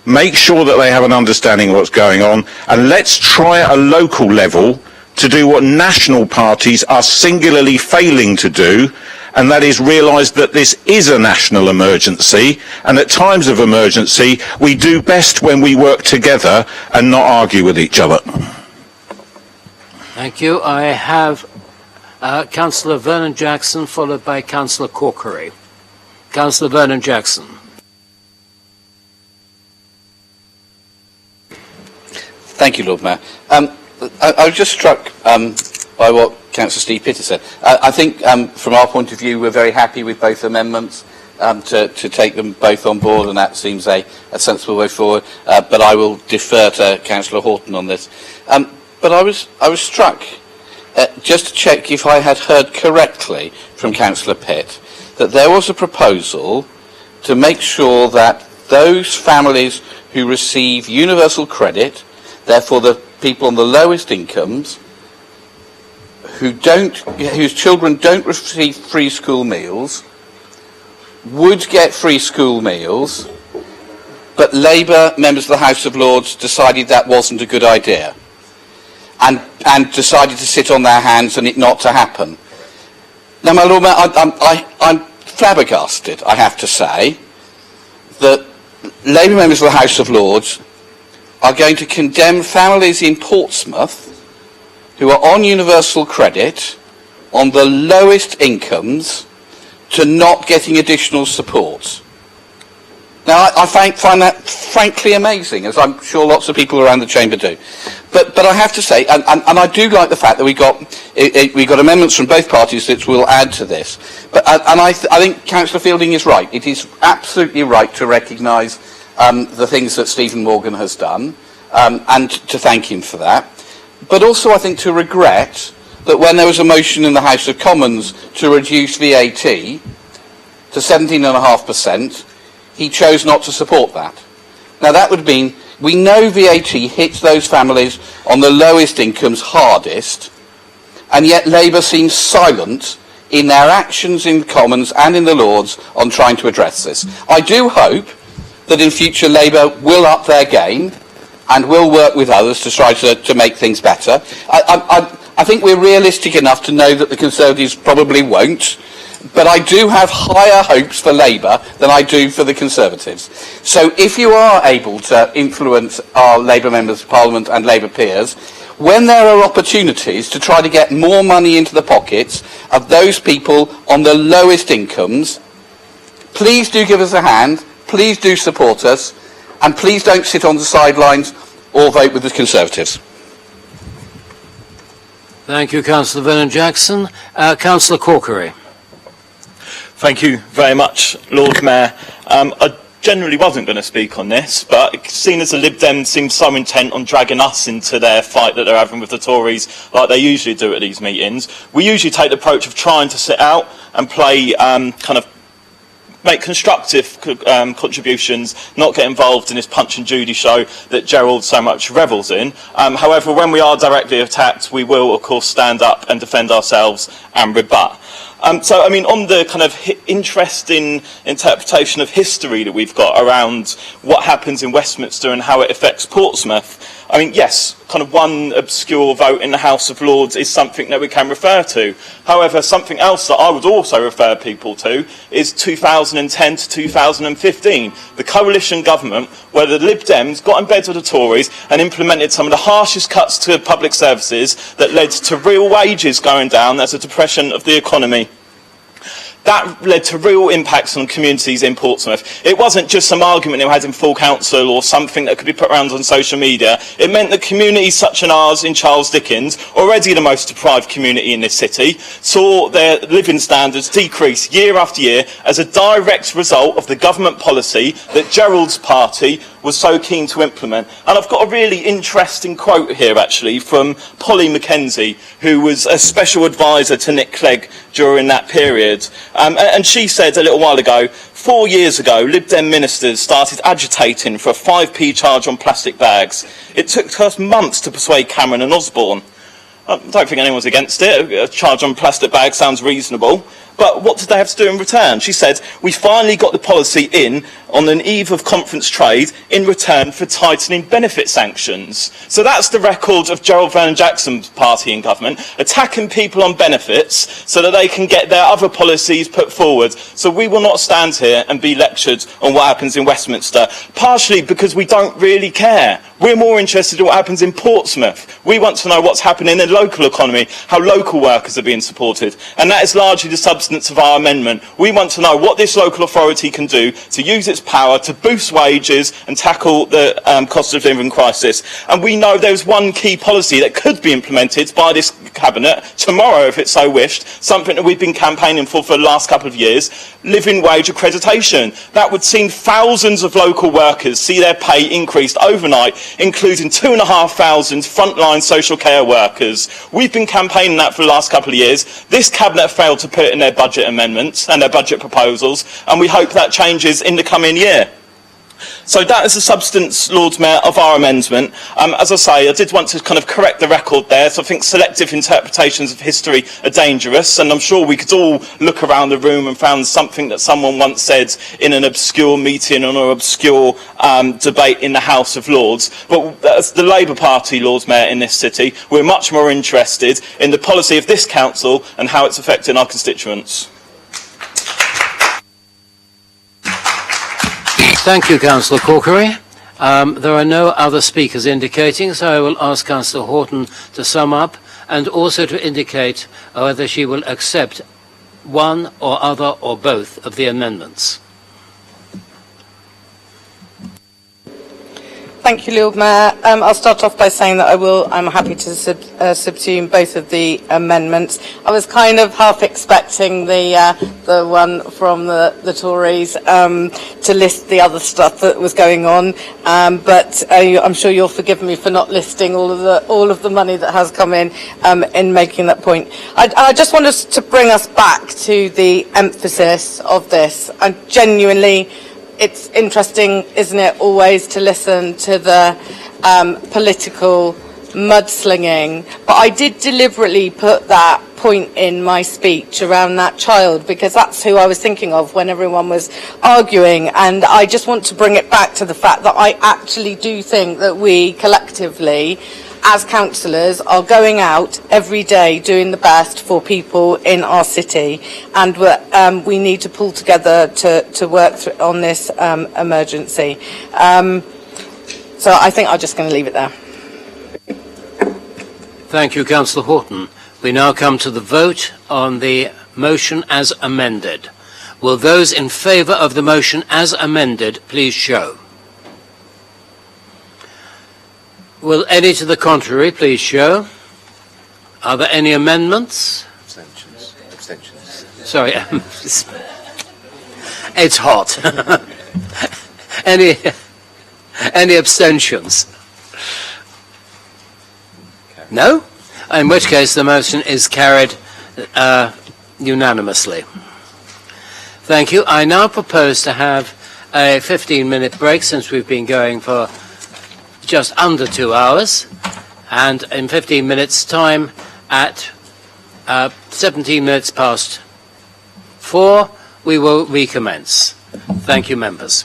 Make sure that they have an understanding of what's going on, and let's try at a local level to do what national parties are singularly failing to do, and that is realise that this is a national emergency, and at times of emergency we do best when we work together and not argue with each other. Thank you. I have Councillor Vernon Jackson, followed by Councillor Corkery. Councillor Vernon Jackson. Thank you, Lord Mayor. I was just struck by what Councillor Steve Pitter said. I think from our point of view we're very happy with both amendments, to take them both on board, and that seems a sensible way forward, but I will defer to Councillor Horton on this. But I was struck, just to check if I had heard correctly from Councillor Pitt, that there was a proposal to make sure that those families who receive universal credit, therefore the people on the lowest incomes, whose children don't receive free school meals, would get free school meals, but Labour members of the House of Lords decided that wasn't a good idea, and decided to sit on their hands and it not to happen. Now, my Lord Mayor, I'm flabbergasted, I have to say, that Labour members of the House of Lords are going to condemn families in Portsmouth who are on universal credit, on the lowest incomes, to not getting additional support. Now, I find that frankly amazing, as I'm sure lots of people around the chamber do. But I have to say, and I do like the fact that we got amendments from both parties that will add to this. But I think Councillor Fielding is right. It is absolutely right to recognise the things that Stephen Morgan has done, and to thank him for that. But also, I think, to regret that when there was a motion in the House of Commons to reduce VAT, to 17.5%, he chose not to support that. Now that would mean we know VAT hits those families on the lowest incomes hardest, and yet Labour seems silent in their actions in the Commons and in the Lords on trying to address this. I do hope that in future Labour will up their game and will work with others to try to make things better. I think we're realistic enough to know that the Conservatives probably won't, but I do have higher hopes for Labour than I do for the Conservatives. So if you are able to influence our Labour members of Parliament and Labour peers, when there are opportunities to try to get more money into the pockets of those people on the lowest incomes, please do give us a hand, please do support us, and please don't sit on the sidelines or vote with the Conservatives. Thank you, Councillor Vernon-Jackson. Councillor Corkery. Thank you very much, Lord Mayor. I generally wasn't going to speak on this, but seeing as the Lib Dems seem so intent on dragging us into their fight that they're having with the Tories, like they usually do at these meetings, we usually take the approach of trying to sit out and play make constructive contributions, not get involved in this Punch and Judy show that Gerald so much revels in. However, when we are directly attacked, we will, of course, stand up and defend ourselves and rebut. So, I mean, on the kind of interesting interpretation of history that we've got around what happens in Westminster and how it affects Portsmouth, I mean, yes, kind of one obscure vote in the House of Lords is something that we can refer to. However, something else that I would also refer people to is 2010 to 2015, the coalition government where the Lib Dems got in bed with the Tories and implemented some of the harshest cuts to public services that led to real wages going down as a depression of the economy. That led to real impacts on communities in Portsmouth. It wasn't just some argument they had in full council or something that could be put around on social media. It meant that communities such as ours in Charles Dickens, already the most deprived community in this city, saw their living standards decrease year after year as a direct result of the government policy that Gerald's party was so keen to implement. And I've got a really interesting quote here, actually, from Polly Mackenzie, who was a special advisor to Nick Clegg during that period. And she said a little while ago, 4 years ago, Lib Dem ministers started agitating for a 5p charge on plastic bags. It took us months to persuade Cameron and Osborne. I don't think anyone's against it. A charge on plastic bags sounds reasonable. But what did they have to do in return? She said, we finally got the policy in on an eve of conference trade in return for tightening benefit sanctions. So that's the record of Gerald Vernon-Jackson's party in government, attacking people on benefits so that they can get their other policies put forward. So we will not stand here and be lectured on what happens in Westminster, partially because we don't really care. We're more interested in what happens in Portsmouth. We want to know what's happening in the local economy, how local workers are being supported. And that is largely the substance of our amendment. We want to know what this local authority can do to use its power to boost wages and tackle the cost of living crisis. And we know there's one key policy that could be implemented by this cabinet tomorrow if it so wished, something that we've been campaigning for the last couple of years, living wage accreditation. That would see thousands of local workers see their pay increased overnight, including 2,500 frontline social care workers. We've been campaigning that for the last couple of years. This cabinet failed to put it in their budget amendments and their budget proposals, and we hope that changes in the coming year. So that is the substance, Lord Mayor, of our amendment. As I say, I did want to kind of correct the record there, so I think selective interpretations of history are dangerous, and I'm sure we could all look around the room and found something that someone once said in an obscure meeting or an obscure debate in the House of Lords. But as the Labour Party, Lord Mayor, in this city, we're much more interested in the policy of this council and how it's affecting our constituents. Thank you, Councillor Corkery. There are no other speakers indicating, so I will ask Councillor Horton to sum up and also to indicate whether she will accept one or other or both of the amendments. Thank you, Lord Mayor. I'll start off by saying that I'm happy to subsume both of the amendments. I was kind of half expecting the one from the Tories to list the other stuff that was going on, but I'm sure you'll forgive me for not listing all of the money that has come in making that point. I just want us to bring us back to the emphasis of this. And genuinely, it's interesting, isn't it, always to listen to the political mudslinging. But I did deliberately put that point in my speech around that child, because that's who I was thinking of when everyone was arguing. And I just want to bring it back to the fact that I actually do think that we collectively, as councillors, are going out every day doing the best for people in our city, and we need to pull together to work on this emergency. So I think I'm just going to leave it there. Thank you, Councillor Horton. We now come to the vote on the motion as amended. Will those in favour of the motion as amended please show? Will any to the contrary please show? Are there any amendments? Abstentions. Abstentions. Sorry, it's hot. Any abstentions? No? In which case the motion is carried unanimously. Thank you. I now propose to have a 15-minute break, since we've been going for just under 2 hours, and in 15 minutes time at 17 minutes past 4 we will recommence. Thank you, members.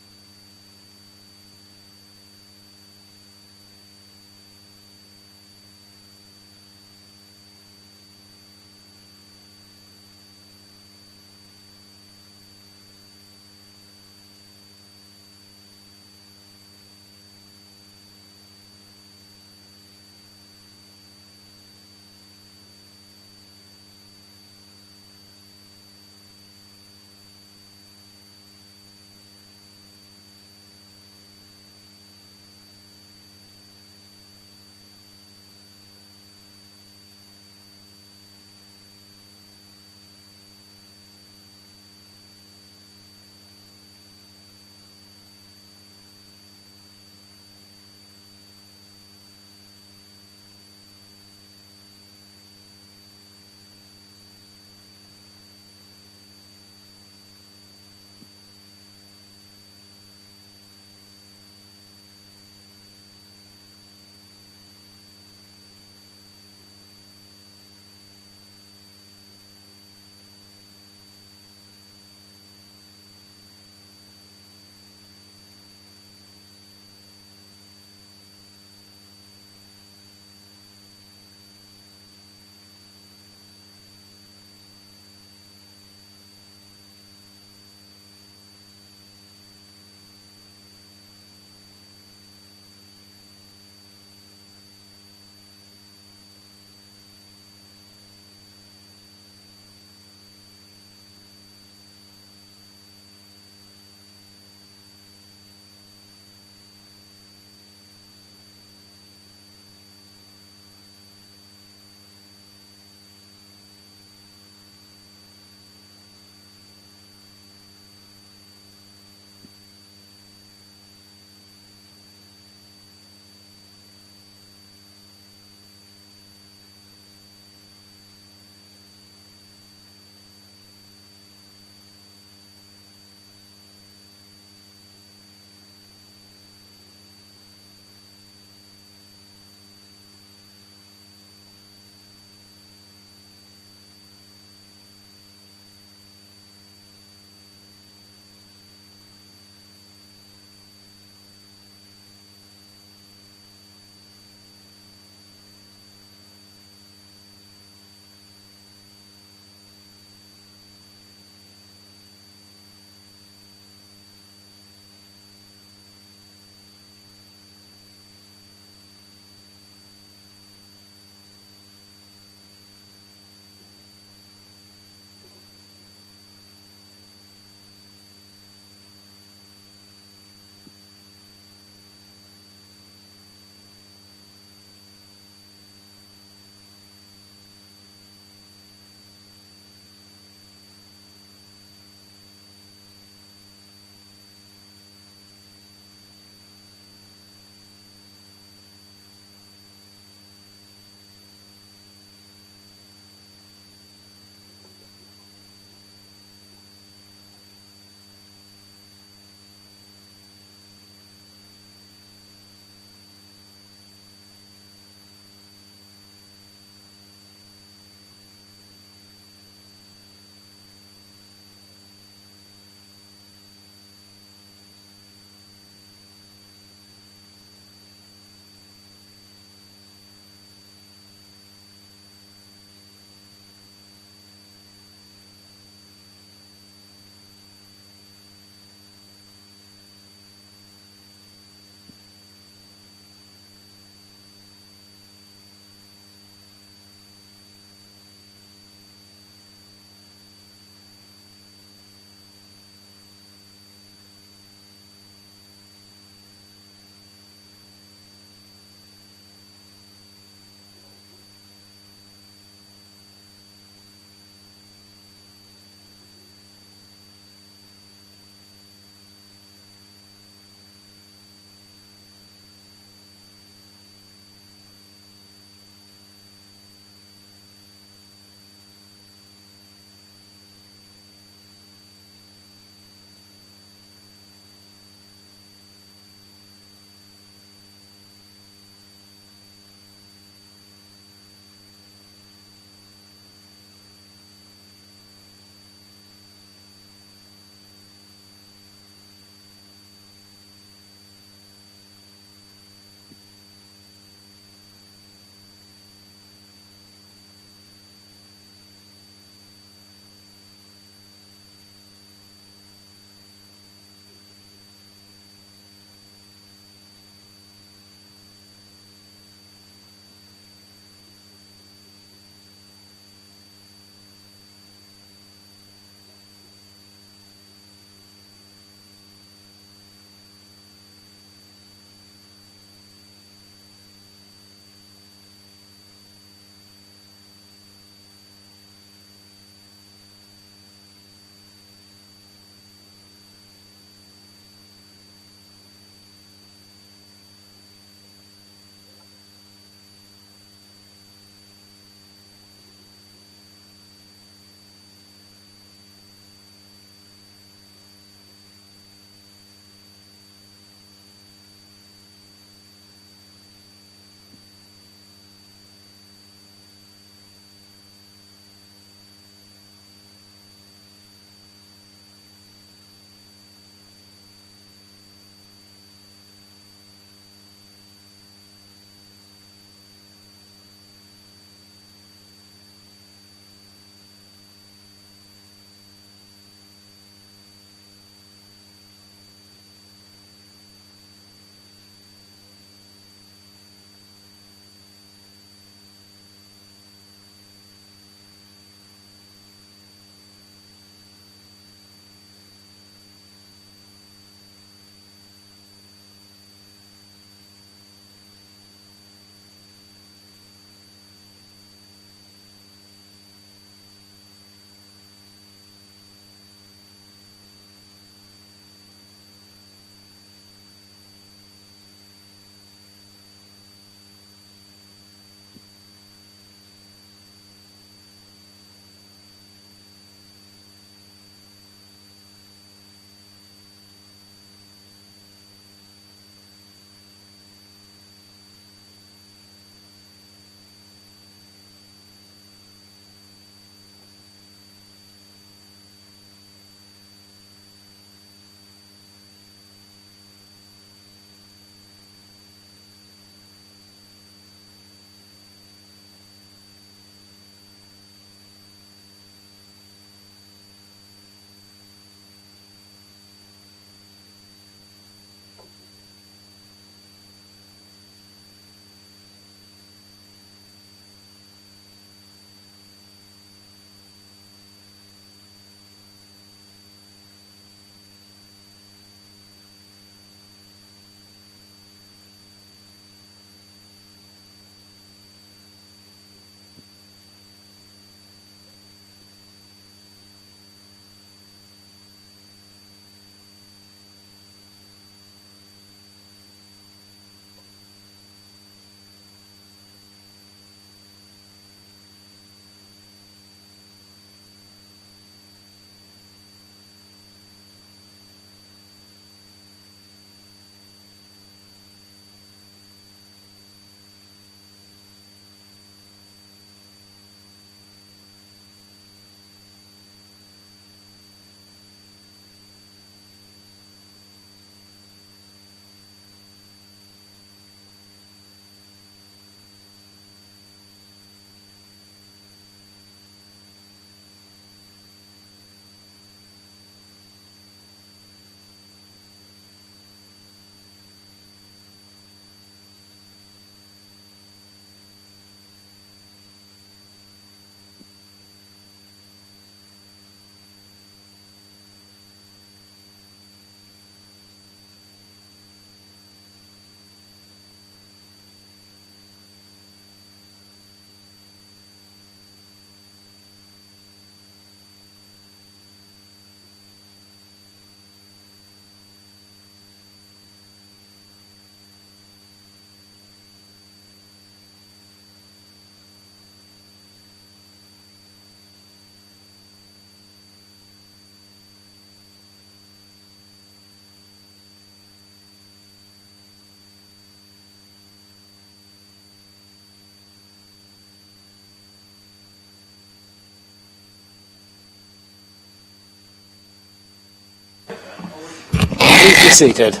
be seated.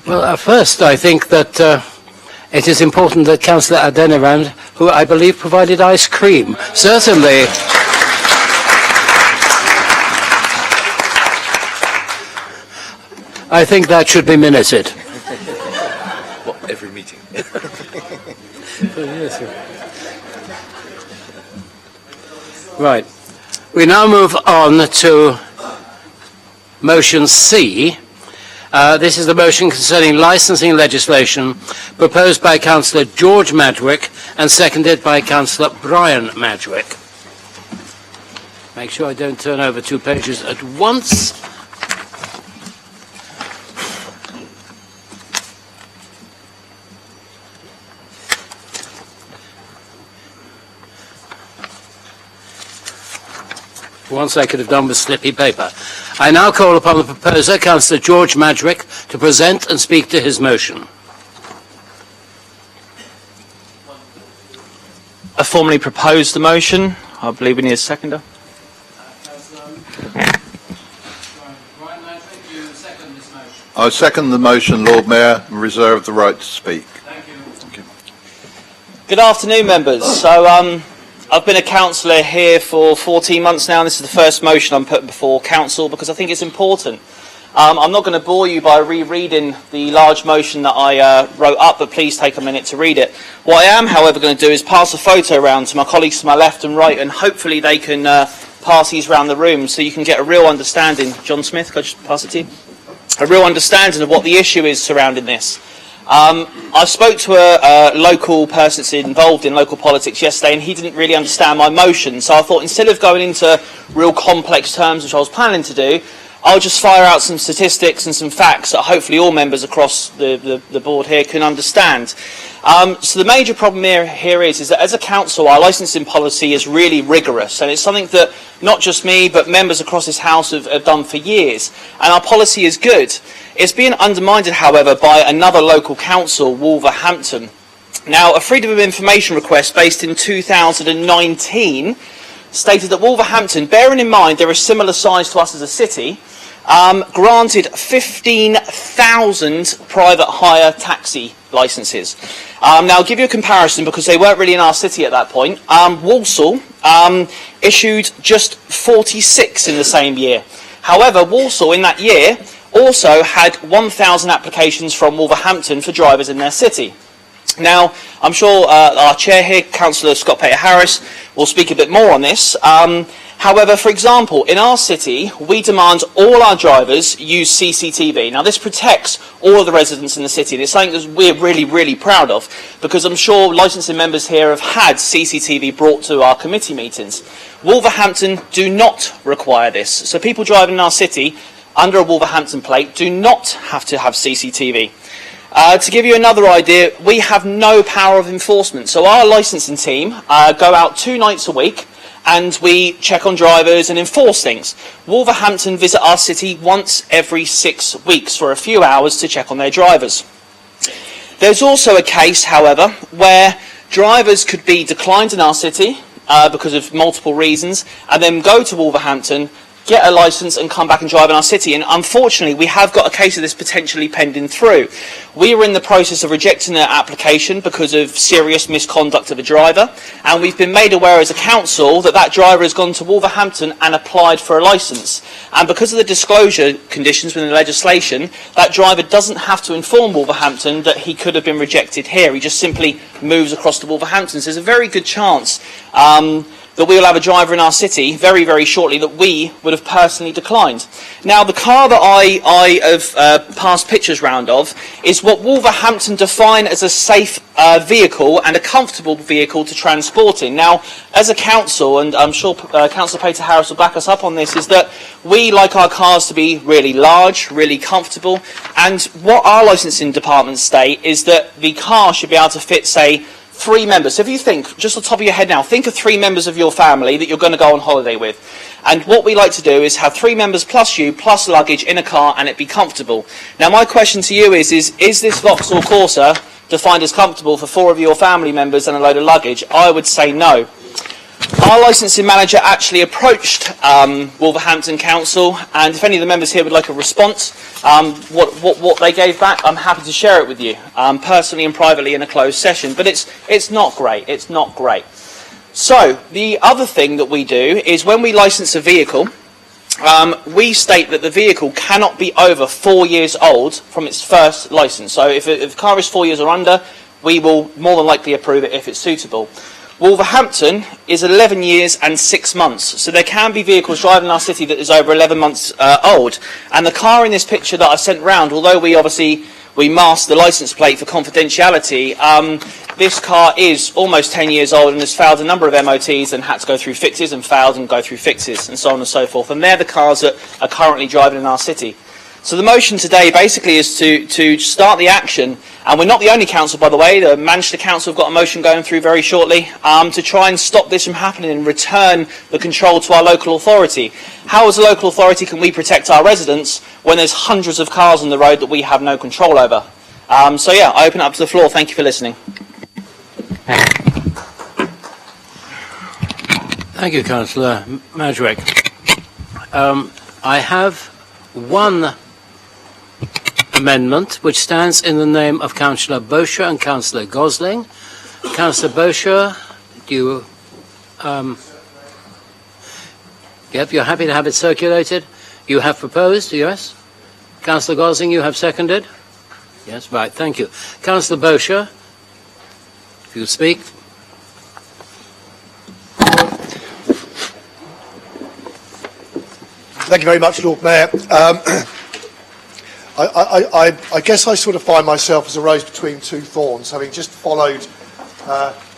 Well, first, I think that it is important that Councillor Adeniran, who I believe provided ice cream, certainly. I think that should be minuted. Well, every meeting. Right. We now move on to motion C. This is the motion concerning licensing legislation proposed by Councillor George Madwick and seconded by Councillor Brian Madwick. Make sure I don't turn over 2 pages at once. Once I could have done with slippy paper. I now call upon the proposer, Councillor George Madwick, to present and speak to his motion. I formally propose the motion. I believe we need a seconder. I second the motion, Lord Mayor, and reserve the right to speak. Thank you. Good afternoon, members. So, I've been a councillor here for 14 months now, and this is the first motion I'm putting before council because I think it's important. I'm not going to bore you by rereading the large motion that I wrote up, but please take a minute to read it. What I am, however, going to do is pass a photo around to my colleagues to my left and right, and hopefully they can pass these around the room so you can get a real understanding. John Smith, could I just pass it to you? A real understanding of what the issue is surrounding this. I spoke to a local person that's involved in local politics yesterday, and he didn't really understand my motion. So I thought instead of going into real complex terms, which I was planning to do, I'll just fire out some statistics and some facts that hopefully all members across the board here can understand. So the major problem here is that as a council, our licensing policy is really rigorous, and it's something that not just me, but members across this house have done for years. And our policy is good. It's being undermined, however, by another local council, Wolverhampton. Now, a Freedom of Information request based in 2019 stated that Wolverhampton, bearing in mind they're a similar size to us as a city, granted 15,000 private hire taxi licences. Now, I'll give you a comparison because they weren't really in our city at that point. Walsall issued just 46 in the same year. However, Walsall in that year also had 1,000 applications from Wolverhampton for drivers in their city. Now, I'm sure our chair here, Councillor Scott Pater-Harris, will speak a bit more on this. However, for example, in our city, we demand all our drivers use CCTV. Now, this protects all of the residents in the city, and it's something that we're really, really proud of, because I'm sure licensing members here have had CCTV brought to our committee meetings. Wolverhampton do not require this. So people driving in our city under a Wolverhampton plate do not have to have CCTV. To give you another idea, we have no power of enforcement. So our licensing team go out 2 nights a week and we check on drivers and enforce things. Wolverhampton visit our city once every 6 weeks for a few hours to check on their drivers. There's also a case, however, where drivers could be declined in our city because of multiple reasons and then go to Wolverhampton, get a licence and come back and drive in our city. And unfortunately, we have got a case of this potentially pending through. We were in the process of rejecting their application because of serious misconduct of a driver, and we've been made aware as a council that that driver has gone to Wolverhampton and applied for a licence. And because of the disclosure conditions within the legislation, that driver doesn't have to inform Wolverhampton that he could have been rejected here. He just simply moves across to Wolverhampton. So there's a very good chance that we will have a driver in our city very, very shortly that we would have personally declined. Now, the car that I have passed pictures round of is what Wolverhampton define as a safe vehicle and a comfortable vehicle to transport in. Now, as a council, and I'm sure Councillor Pater-Harris will back us up on this, is that we like our cars to be really large, really comfortable, and what our licensing departments state is that the car should be able to fit, say, 3 members. So if you think, just on top of your head now, think of 3 members of your family that you're going to go on holiday with. And what we like to do is have 3 members plus you, plus luggage in a car, and it be comfortable. Now, my question to you is this Vauxhall Corsa to find as comfortable for 4 of your family members and a load of luggage? I would say no. Our licensing manager actually approached Wolverhampton Council, and if any of the members here would like a response, what they gave back, I'm happy to share it with you, personally and privately in a closed session. But it's not great. It's not great. So the other thing that we do is when we license a vehicle, we state that the vehicle cannot be over 4 years old from its first licence. So if the car is 4 years or under, we will more than likely approve it if it's suitable. Wolverhampton is 11 years and 6 months, so there can be vehicles driving in our city that is over 11 months old. And the car in this picture that I sent round, although we masked the licence plate for confidentiality, this car is almost 10 years old and has failed a number of MOTs and had to go through fixes and failed and go through fixes and so on and so forth. And they're the cars that are currently driving in our city. So the motion today basically is to start the action, and we're not the only council, by the way. The Manchester Council have got a motion going through very shortly to try and stop this from happening and return the control to our local authority. How, as a local authority, can we protect our residents when there's hundreds of cars on the road that we have no control over? So yeah, I open it up to the floor. Thank you for listening. Thank you, Councillor Madrick. I have one amendment which stands in the name of Councillor Bosher and Councillor Gosling. Councillor Bosher, do you... Yep, you're happy to have it circulated? You have proposed, yes? Councillor Gosling, you have seconded? Yes, right, thank you. Councillor Bosher, if you speak. Thank you very much, Lord Mayor. I guess I sort of find myself as a rose between two thorns, having just followed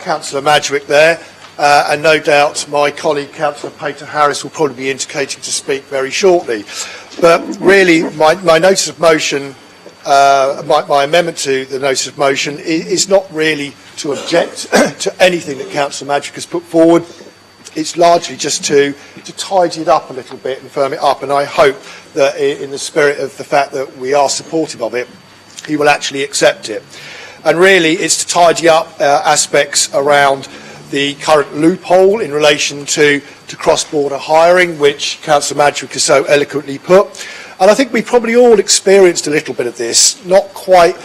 Councillor Madrick there, and no doubt my colleague Councillor Peter Harris will probably be indicating to speak very shortly. But really, my notice of motion, my amendment to the notice of motion is not really to object to anything that Councillor Madrick has put forward. It's largely just to tidy it up a little bit and firm it up, and I hope that in the spirit of the fact that we are supportive of it, he will actually accept it. And really it's to tidy up aspects around the current loophole in relation to cross-border hiring, which Councillor Madrick has so eloquently put. And I think we probably all experienced a little bit of this, not quite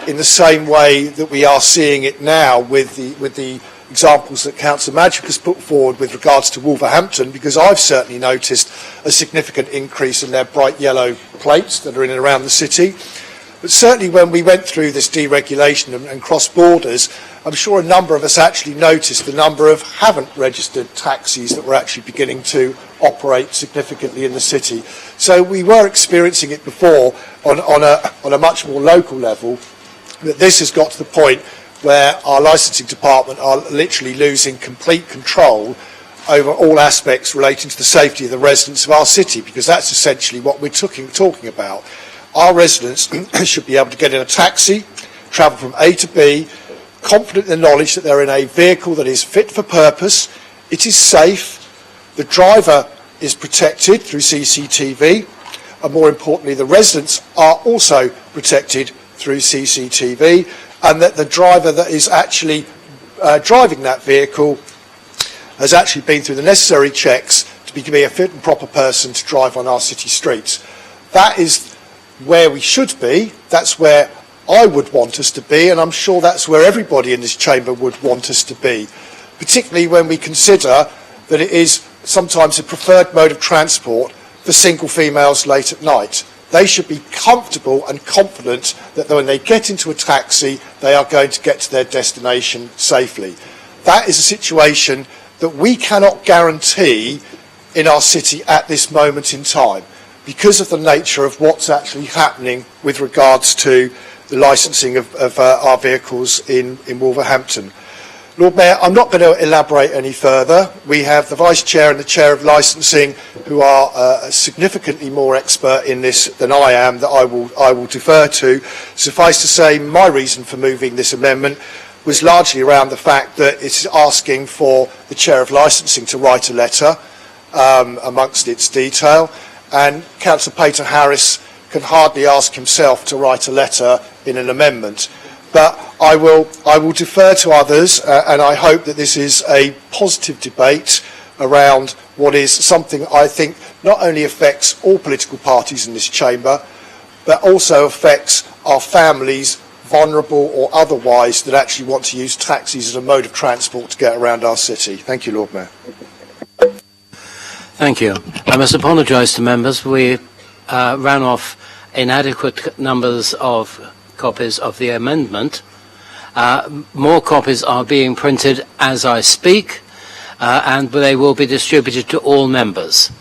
in the same way that we are seeing it now with the examples that Councillor Madrick has put forward with regards to Wolverhampton, because I've certainly noticed a significant increase in their bright yellow plates that are in and around the city. But certainly when we went through this deregulation and cross borders, I'm sure a number of us actually noticed the number of haven't registered taxis that were actually beginning to operate significantly in the city. So we were experiencing it before on a much more local level, that this has got to the point where our licensing department are literally losing complete control over all aspects relating to the safety of the residents of our city, because that's essentially what we're talking about. Our residents should be able to get in a taxi, travel from A to B, confident in the knowledge that they're in a vehicle that is fit for purpose, it is safe, the driver is protected through CCTV, and more importantly, the residents are also protected through CCTV, and that the driver that is actually driving that vehicle has actually been through the necessary checks to be a fit and proper person to drive on our city streets. That is where we should be, that's where I would want us to be, and I'm sure that's where everybody in this chamber would want us to be, particularly when we consider that it is sometimes a preferred mode of transport for single females late at night. They should be comfortable and confident that when they get into a taxi, they are going to get to their destination safely. That is a situation that we cannot guarantee in our city at this moment in time, because of the nature of what's actually happening with regards to the licensing of our vehicles in Wolverhampton. Lord Mayor, I'm not going to elaborate any further. We have the Vice Chair and the Chair of Licensing who are significantly more expert in this than I am, that I will defer to. Suffice to say, my reason for moving this amendment was largely around the fact that it's asking for the Chair of Licensing to write a letter amongst its detail, and Councillor Peter Harris can hardly ask himself to write a letter in an amendment. But I will defer to others, and I hope that this is a positive debate around what is something I think not only affects all political parties in this chamber, but also affects our families, vulnerable or otherwise, that actually want to use taxis as a mode of transport to get around our city. Thank you, Lord Mayor. Thank you. I must apologise to members. We ran off inadequate numbers of copies of the amendment. More copies are being printed as I speak, and they will be distributed to all members.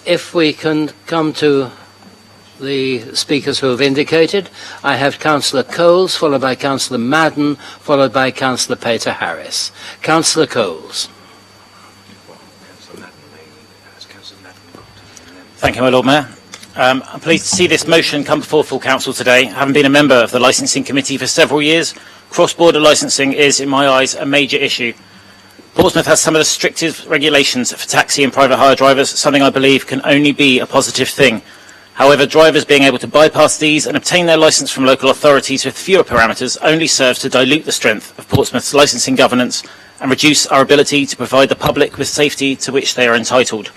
If we can come to the speakers who have indicated, I have Councillor Coles, followed by Councillor Madden, followed by Councillor Peter Harris. Councillor Coles. Thank you, my Lord Mayor. I'm pleased to see this motion come before full council today. Having been a member of the licensing committee for several years, cross-border licensing is, in my eyes, a major issue. Portsmouth has some of the strictest regulations for taxi and private hire drivers, something I believe can only be a positive thing. However, drivers being able to bypass these and obtain their licence from local authorities with fewer parameters only serves to dilute the strength of Portsmouth's licensing governance and reduce our ability to provide the public with safety to which they are entitled.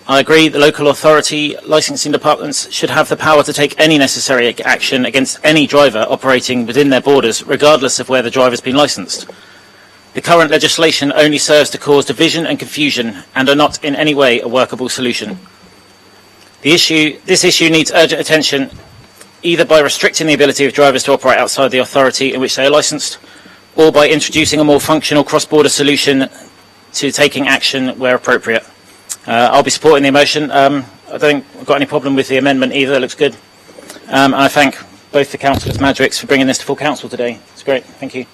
I agree that local authority licensing departments should have the power to take any necessary action against any driver operating within their borders, regardless of where the driver has been licensed. The current legislation only serves to cause division and confusion and are not in any way a workable solution. This issue needs urgent attention, either by restricting the ability of drivers to operate outside the authority in which they are licensed, or by introducing a more functional cross-border solution to taking action where appropriate. I'll be supporting the motion. I don't think I've got any problem with the amendment either. It looks good. And I thank both the councillors Madrix for bringing this to full council today. It's great. Thank you.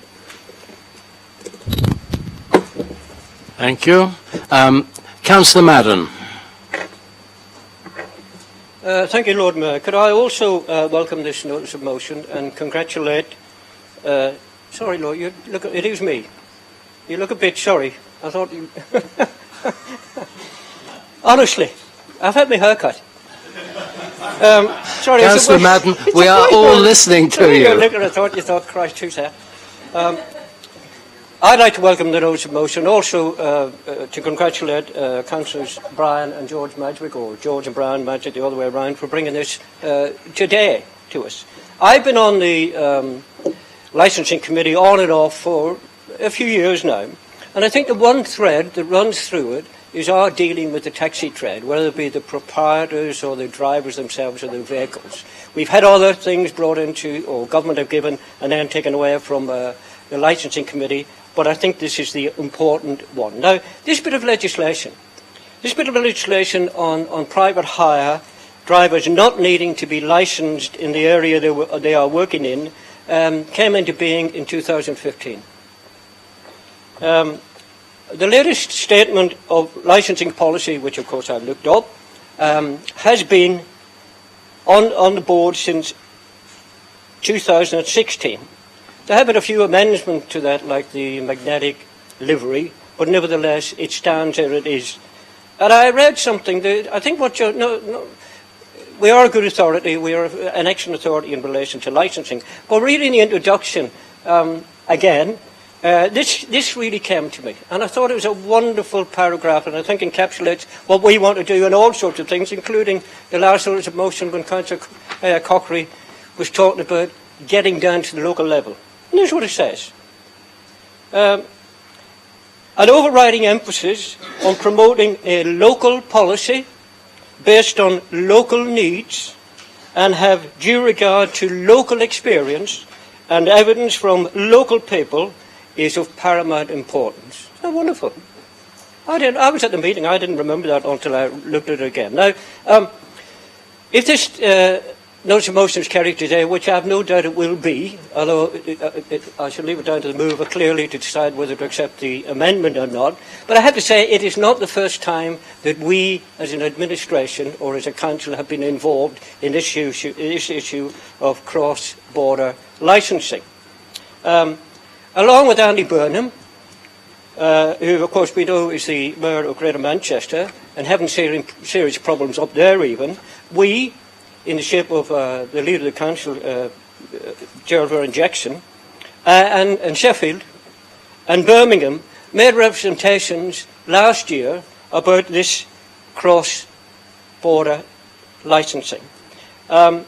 Thank you. Councillor Madden. Thank you, Lord Mayor. Could I also welcome this notice of motion and congratulate... sorry, Lord, it is me. You look a bit sorry. I thought you... Honestly, I've had my haircut. Sorry, Councillor Madden, we are all listening to you. I thought you thought, Christ, who's that? I'd like to welcome the notice of motion, also to congratulate Councillors Brian and George Madrick, or George and Brian Madrick, the other way around, for bringing this today to us. I've been on the licensing committee on and off for a few years now, and I think the one thread that runs through it is our dealing with the taxi trade, whether it be the proprietors or the drivers themselves or the vehicles. We've had other things brought into, or government have given and then taken away from the licensing committee, but I think this is the important one. Now, this bit of legislation on private hire, drivers not needing to be licensed in the area they are working in, came into being in 2015. The latest statement of licensing policy, which of course I've looked up, has been on the board since 2016. There have been a few amendments to that, like the magnetic livery, but nevertheless it stands as it is. And I read something that I think we are a good authority, we are an excellent authority in relation to licensing, but reading the introduction again, this really came to me, and I thought it was a wonderful paragraph, and I think encapsulates what we want to do and all sorts of things, including the last notice of motion when Councillor Cockery was talking about getting down to the local level. And here's what it says. An overriding emphasis on promoting a local policy based on local needs and have due regard to local experience and evidence from local people is of paramount importance. Isn't that wonderful? I was at the meeting, I didn't remember that until I looked at it again. Now, if this notice of motion is carried today, which I have no doubt it will be, although I shall leave it down to the mover clearly to decide whether to accept the amendment or not, but I have to say it is not the first time that we as an administration or as a council have been involved in this issue of cross-border licensing. Along with Andy Burnham, who of course we know is the Mayor of Greater Manchester and having serious problems up there even, we, in the shape of the leader of the council, Geraldine Jackson, and Sheffield and Birmingham made representations last year about this cross-border licensing. I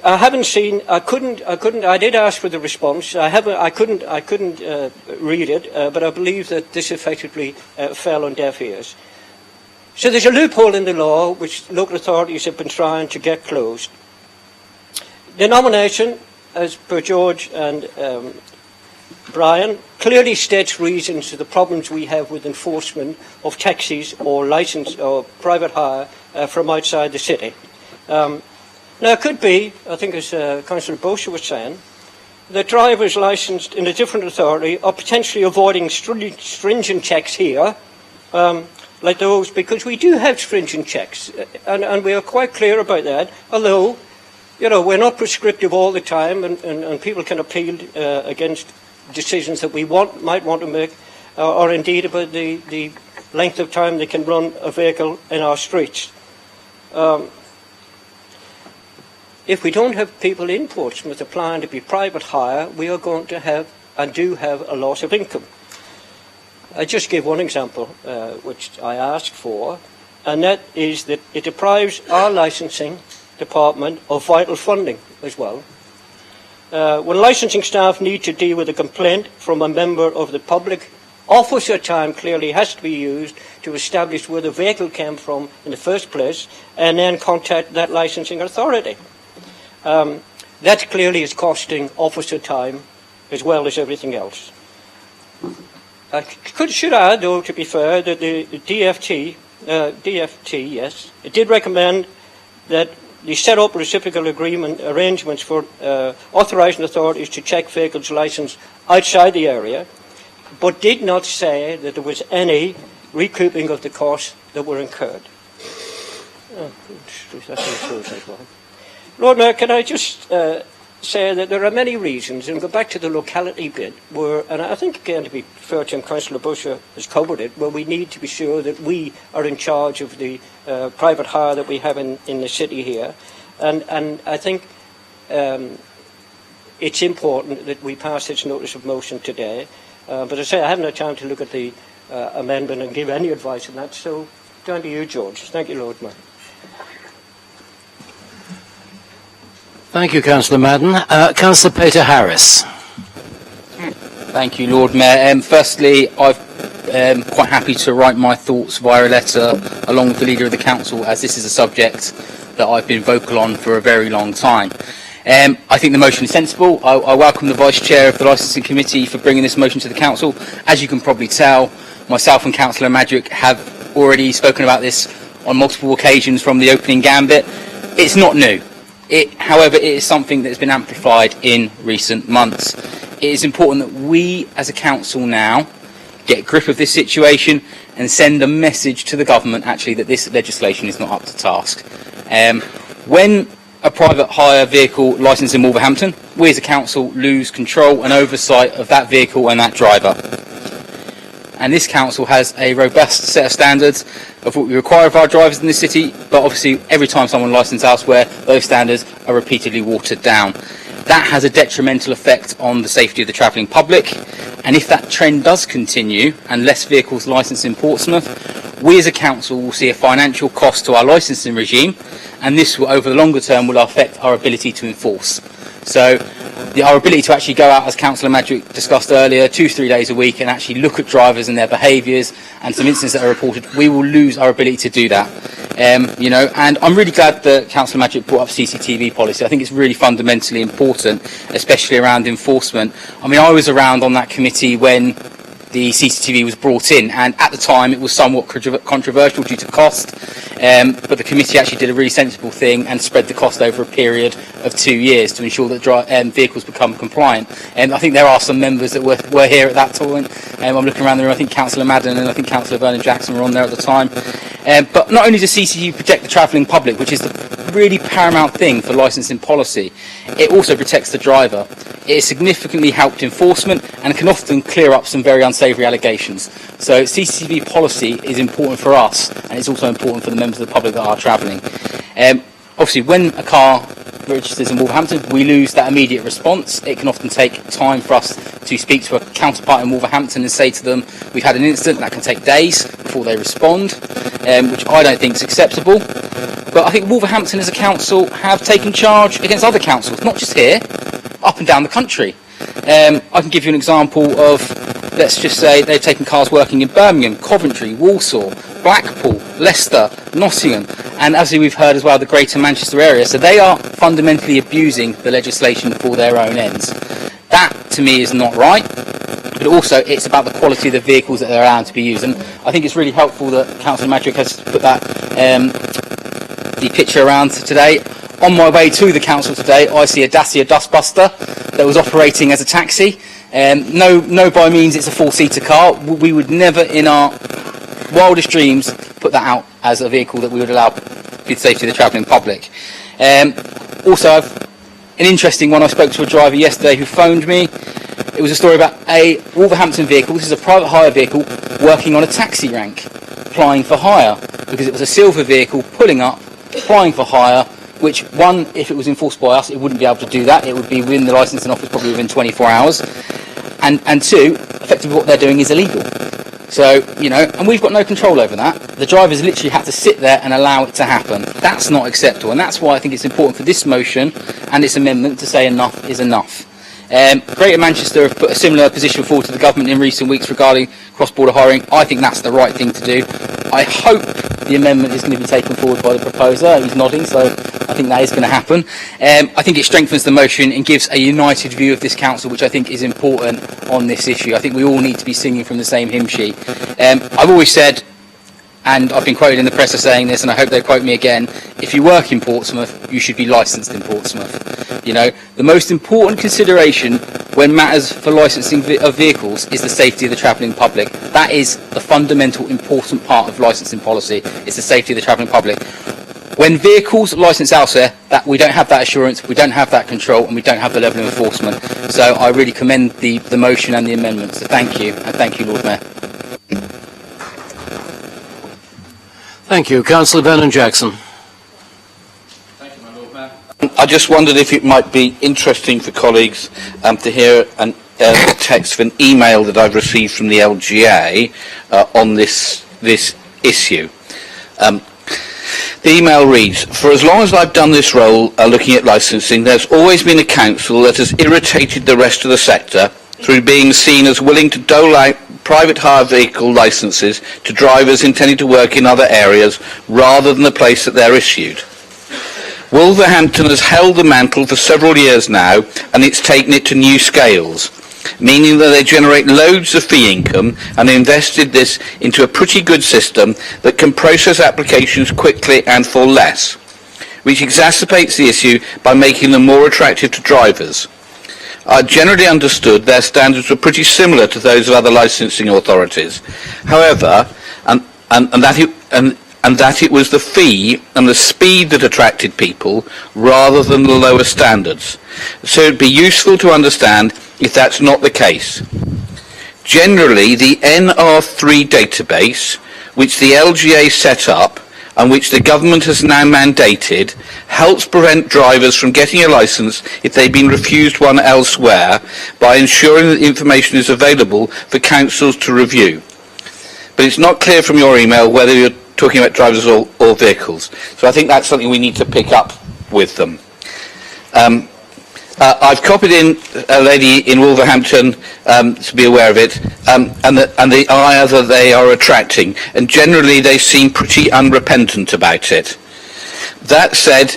haven't seen. I did ask for the response. I couldn't read it, but I believe that this effectively fell on deaf ears. So there's a loophole in the law which local authorities have been trying to get closed. The nomination, as per George and Brian, clearly states reasons for the problems we have with enforcement of taxis or license or private hire from outside the city. Now, it could be, I think as Councillor Bosher was saying, that drivers licensed in a different authority are potentially avoiding stringent checks here, like those, because we do have stringent checks, and we are quite clear about that, although, you know, we're not prescriptive all the time, and people can appeal against decisions that we might want to make, or indeed about the length of time they can run a vehicle in our streets. If we don't have people in Portsmouth applying to be private hire, we are going to have, and do have, a loss of income. I just give one example, which I asked for, and that is that it deprives our licensing department of vital funding as well. When licensing staff need to deal with a complaint from a member of the public, officer time clearly has to be used to establish where the vehicle came from in the first place, and then contact that licensing authority. That clearly is costing officer time as well as everything else. I should add, though, to be fair, that the DFT, yes, it did recommend that they set up reciprocal arrangements for authorising authorities to check vehicles licensed outside the area, but did not say that there was any recouping of the costs that were incurred. Lord Mayor, can I just say that there are many reasons, and go back to the locality bit, where, and I think again to be fair to him, Councillor Busher has covered it, where we need to be sure that we are in charge of the private hire that we have in the city here, and I think it's important that we pass this notice of motion today, but as I say, I haven't had time to look at the amendment and give any advice on that, so down to you, George. Thank you, Lord Mayor. Thank you, Councillor Madden. Councillor Peter Harris. Thank you, Lord Mayor. Firstly, I'm quite happy to write my thoughts via a letter along with the Leader of the Council, as this is a subject that I've been vocal on for a very long time. I think the motion is sensible. I welcome the Vice Chair of the Licensing Committee for bringing this motion to the Council. As you can probably tell, myself and Councillor Madrick have already spoken about this on multiple occasions from the opening gambit. It's not new. However, it is something that has been amplified in recent months. It is important that we, as a council now, get grip of this situation and send a message to the government, actually, that this legislation is not up to task. When a private hire vehicle licensed in Wolverhampton, we as a council lose control and oversight of that vehicle and that driver. And this council has a robust set of standards of what we require of our drivers in this city, but obviously every time someone licenses elsewhere, those standards are repeatedly watered down. That has a detrimental effect on the safety of the travelling public, and if that trend does continue and less vehicles licensed in Portsmouth, we as a council will see a financial cost to our licensing regime, and this will, over the longer term, will affect our ability to enforce. So our ability to actually go out, as Councillor Madrick discussed earlier, 2-3 days a week and actually look at drivers and their behaviours and some incidents that are reported, we will lose our ability to do that. And I'm really glad that Councillor Madrick brought up CCTV policy. I think it's really fundamentally important, especially around enforcement. I mean, I was around on that committee when the CCTV was brought in, and at the time it was somewhat controversial due to cost, but the committee actually did a really sensible thing and spread the cost over a period of 2 years to ensure that vehicles become compliant. And I think there are some members that were here at that time. I'm looking around the room, I think Councillor Madden and I think Councillor Vernon Jackson were on there at the time. But not only does CCTV protect the travelling public, which is the really paramount thing for licensing policy, it also protects the driver. It has significantly helped enforcement and can often clear up some very unsavoury allegations. So CCTV policy is important for us, and it's also important for the members of the public that are travelling. Obviously, when a car registers in Wolverhampton, we lose that immediate response. It can often take time for us to speak to a counterpart in Wolverhampton and say to them, we've had an incident. That can take days before they respond, which I don't think is acceptable. But I think Wolverhampton as a council have taken charge against other councils, not just here, up and down the country. I can give you an example of, let's just say, they've taken cars working in Birmingham, Coventry, Walsall, Blackpool, Leicester, Nottingham, and as we've heard as well, the Greater Manchester area. So they are fundamentally abusing the legislation for their own ends. That, to me, is not right. But also, it's about the quality of the vehicles that they're allowed to be used. And I think it's really helpful that Councillor Madrick has put that the picture around today. On my way to the council today, I see a Dacia Dustbuster that was operating as a taxi. No, by means, it's a four-seater car. We would never, in our wildest dreams, put that out as a vehicle that we would allow for the safety of the travelling public. Also, an interesting one. I spoke to a driver yesterday who phoned me. It was a story about a Wolverhampton vehicle. This is a private hire vehicle working on a taxi rank, applying for hire, because it was a silver vehicle pulling up, applying for hire, which, one, if it was enforced by us, it wouldn't be able to do that. It would be within the licensing office probably within 24 hours. And two, effectively what they're doing is illegal. So, and we've got no control over that. The drivers literally have to sit there and allow it to happen. That's not acceptable. And that's why I think it's important for this motion and this amendment to say enough is enough. Greater Manchester have put a similar position forward to the government in recent weeks regarding cross-border hiring. I think that's the right thing to do. I hope the amendment is going to be taken forward by the proposer. He's nodding, so I think that is going to happen. I think it strengthens the motion and gives a united view of this council, which I think is important on this issue. I think we all need to be singing from the same hymn sheet. I've always said, and I've been quoted in the press as saying this, and I hope they quote me again, if you work in Portsmouth, you should be licensed in Portsmouth. The most important consideration when matters for licensing of vehicles is the safety of the travelling public. That is the fundamental important part of licensing policy, is the safety of the travelling public. When vehicles license elsewhere, that we don't have that assurance, we don't have that control, and we don't have the level of enforcement. So I really commend the motion and the amendment. So thank you, and thank you, Lord Mayor. Thank you. Councillor Vernon-Jackson. I just wondered if it might be interesting for colleagues to hear a text of an email that I've received from the LGA on this issue. The email reads, for as long as I've done this role looking at licensing, there's always been a council that has irritated the rest of the sector through being seen as willing to dole out private hire vehicle licences to drivers intending to work in other areas rather than the place that they're issued. Wolverhampton has held the mantle for several years now, and it's taken it to new scales, meaning that they generate loads of fee income and invested this into a pretty good system that can process applications quickly and for less, which exacerbates the issue by making them more attractive to drivers. I generally understood their standards were pretty similar to those of other licensing authorities. However, and that it was the fee and the speed that attracted people rather than the lower standards. So it would be useful to understand if that's not the case. Generally, the NR3 database, which the LGA set up and which the government has now mandated, helps prevent drivers from getting a licence if they've been refused one elsewhere by ensuring that information is available for councils to review. But it's not clear from your email whether you're talking about drivers or vehicles. So I think that's something we need to pick up with them. I've copied in a lady in Wolverhampton to be aware of it, and the ire that they are attracting, and generally they seem pretty unrepentant about it. That said,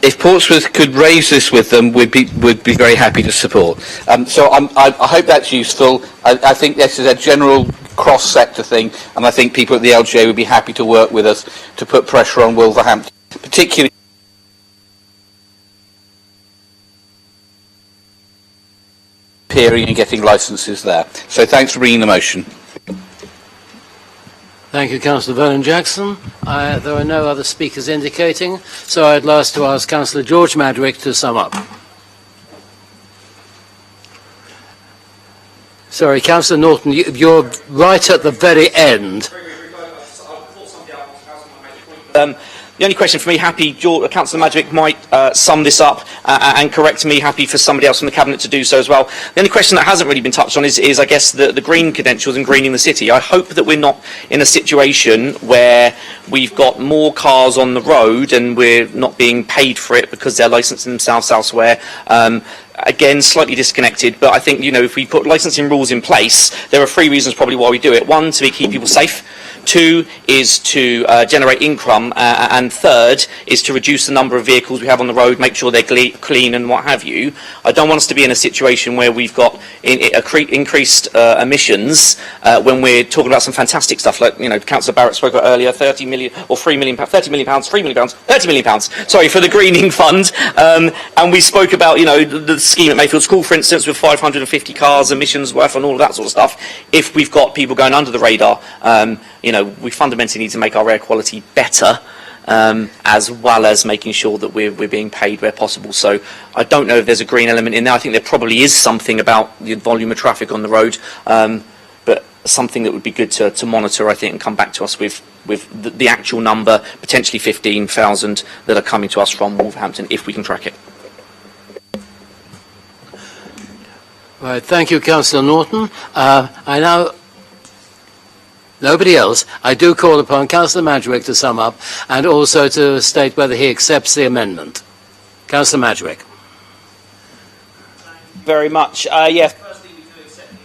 if Portsmouth could raise this with them, we'd be very happy to support. So I hope that's useful. I think this is a general cross-sector thing, and I think people at the LGA would be happy to work with us to put pressure on Wolverhampton, particularly appearing and getting licences there. So thanks for bringing the motion. Thank you, Councillor Vernon-Jackson. There are no other speakers indicating, so I'd like to ask Councillor George Madrick to sum up. Sorry, Councillor Norton, you're right at the very end. The only question for me, happy, Councillor Madwick might sum this up and correct me, happy for somebody else from the Cabinet to do so as well. The only question that hasn't really been touched on is I guess, the green credentials and greening the city. I hope that we're not in a situation where we've got more cars on the road and we're not being paid for it because they're licensing themselves elsewhere. Again, slightly disconnected, but I think, if we put licensing rules in place, there are 3 reasons probably why we do it. 1, to keep people safe. 2 is to generate income, and 3rd is to reduce the number of vehicles we have on the road, make sure they're clean and what have you. I don't want us to be in a situation where we've got increased emissions when we're talking about some fantastic stuff like, Councillor Barrett spoke about earlier, 30 million or 3 million, 30 million pounds, 3 million pounds, 30 million pounds, sorry, for the greening fund. And we spoke about, the scheme at Mayfield School, for instance, with 550 cars, emissions worth and all of that sort of stuff. If we've got people going under the radar, we fundamentally need to make our air quality better, as well as making sure that we're being paid where possible. So I don't know if there's a green element in there. I think there probably is something about the volume of traffic on the road, but something that would be good to monitor, I think, and come back to us with the actual number, potentially 15,000 that are coming to us from Wolverhampton, if we can track it. Right, thank you, Councillor Norton. Nobody else. I do call upon Councillor Madwick to sum up and also to state whether he accepts the amendment. Councillor Madwick. Very much. Firstly, we do accept the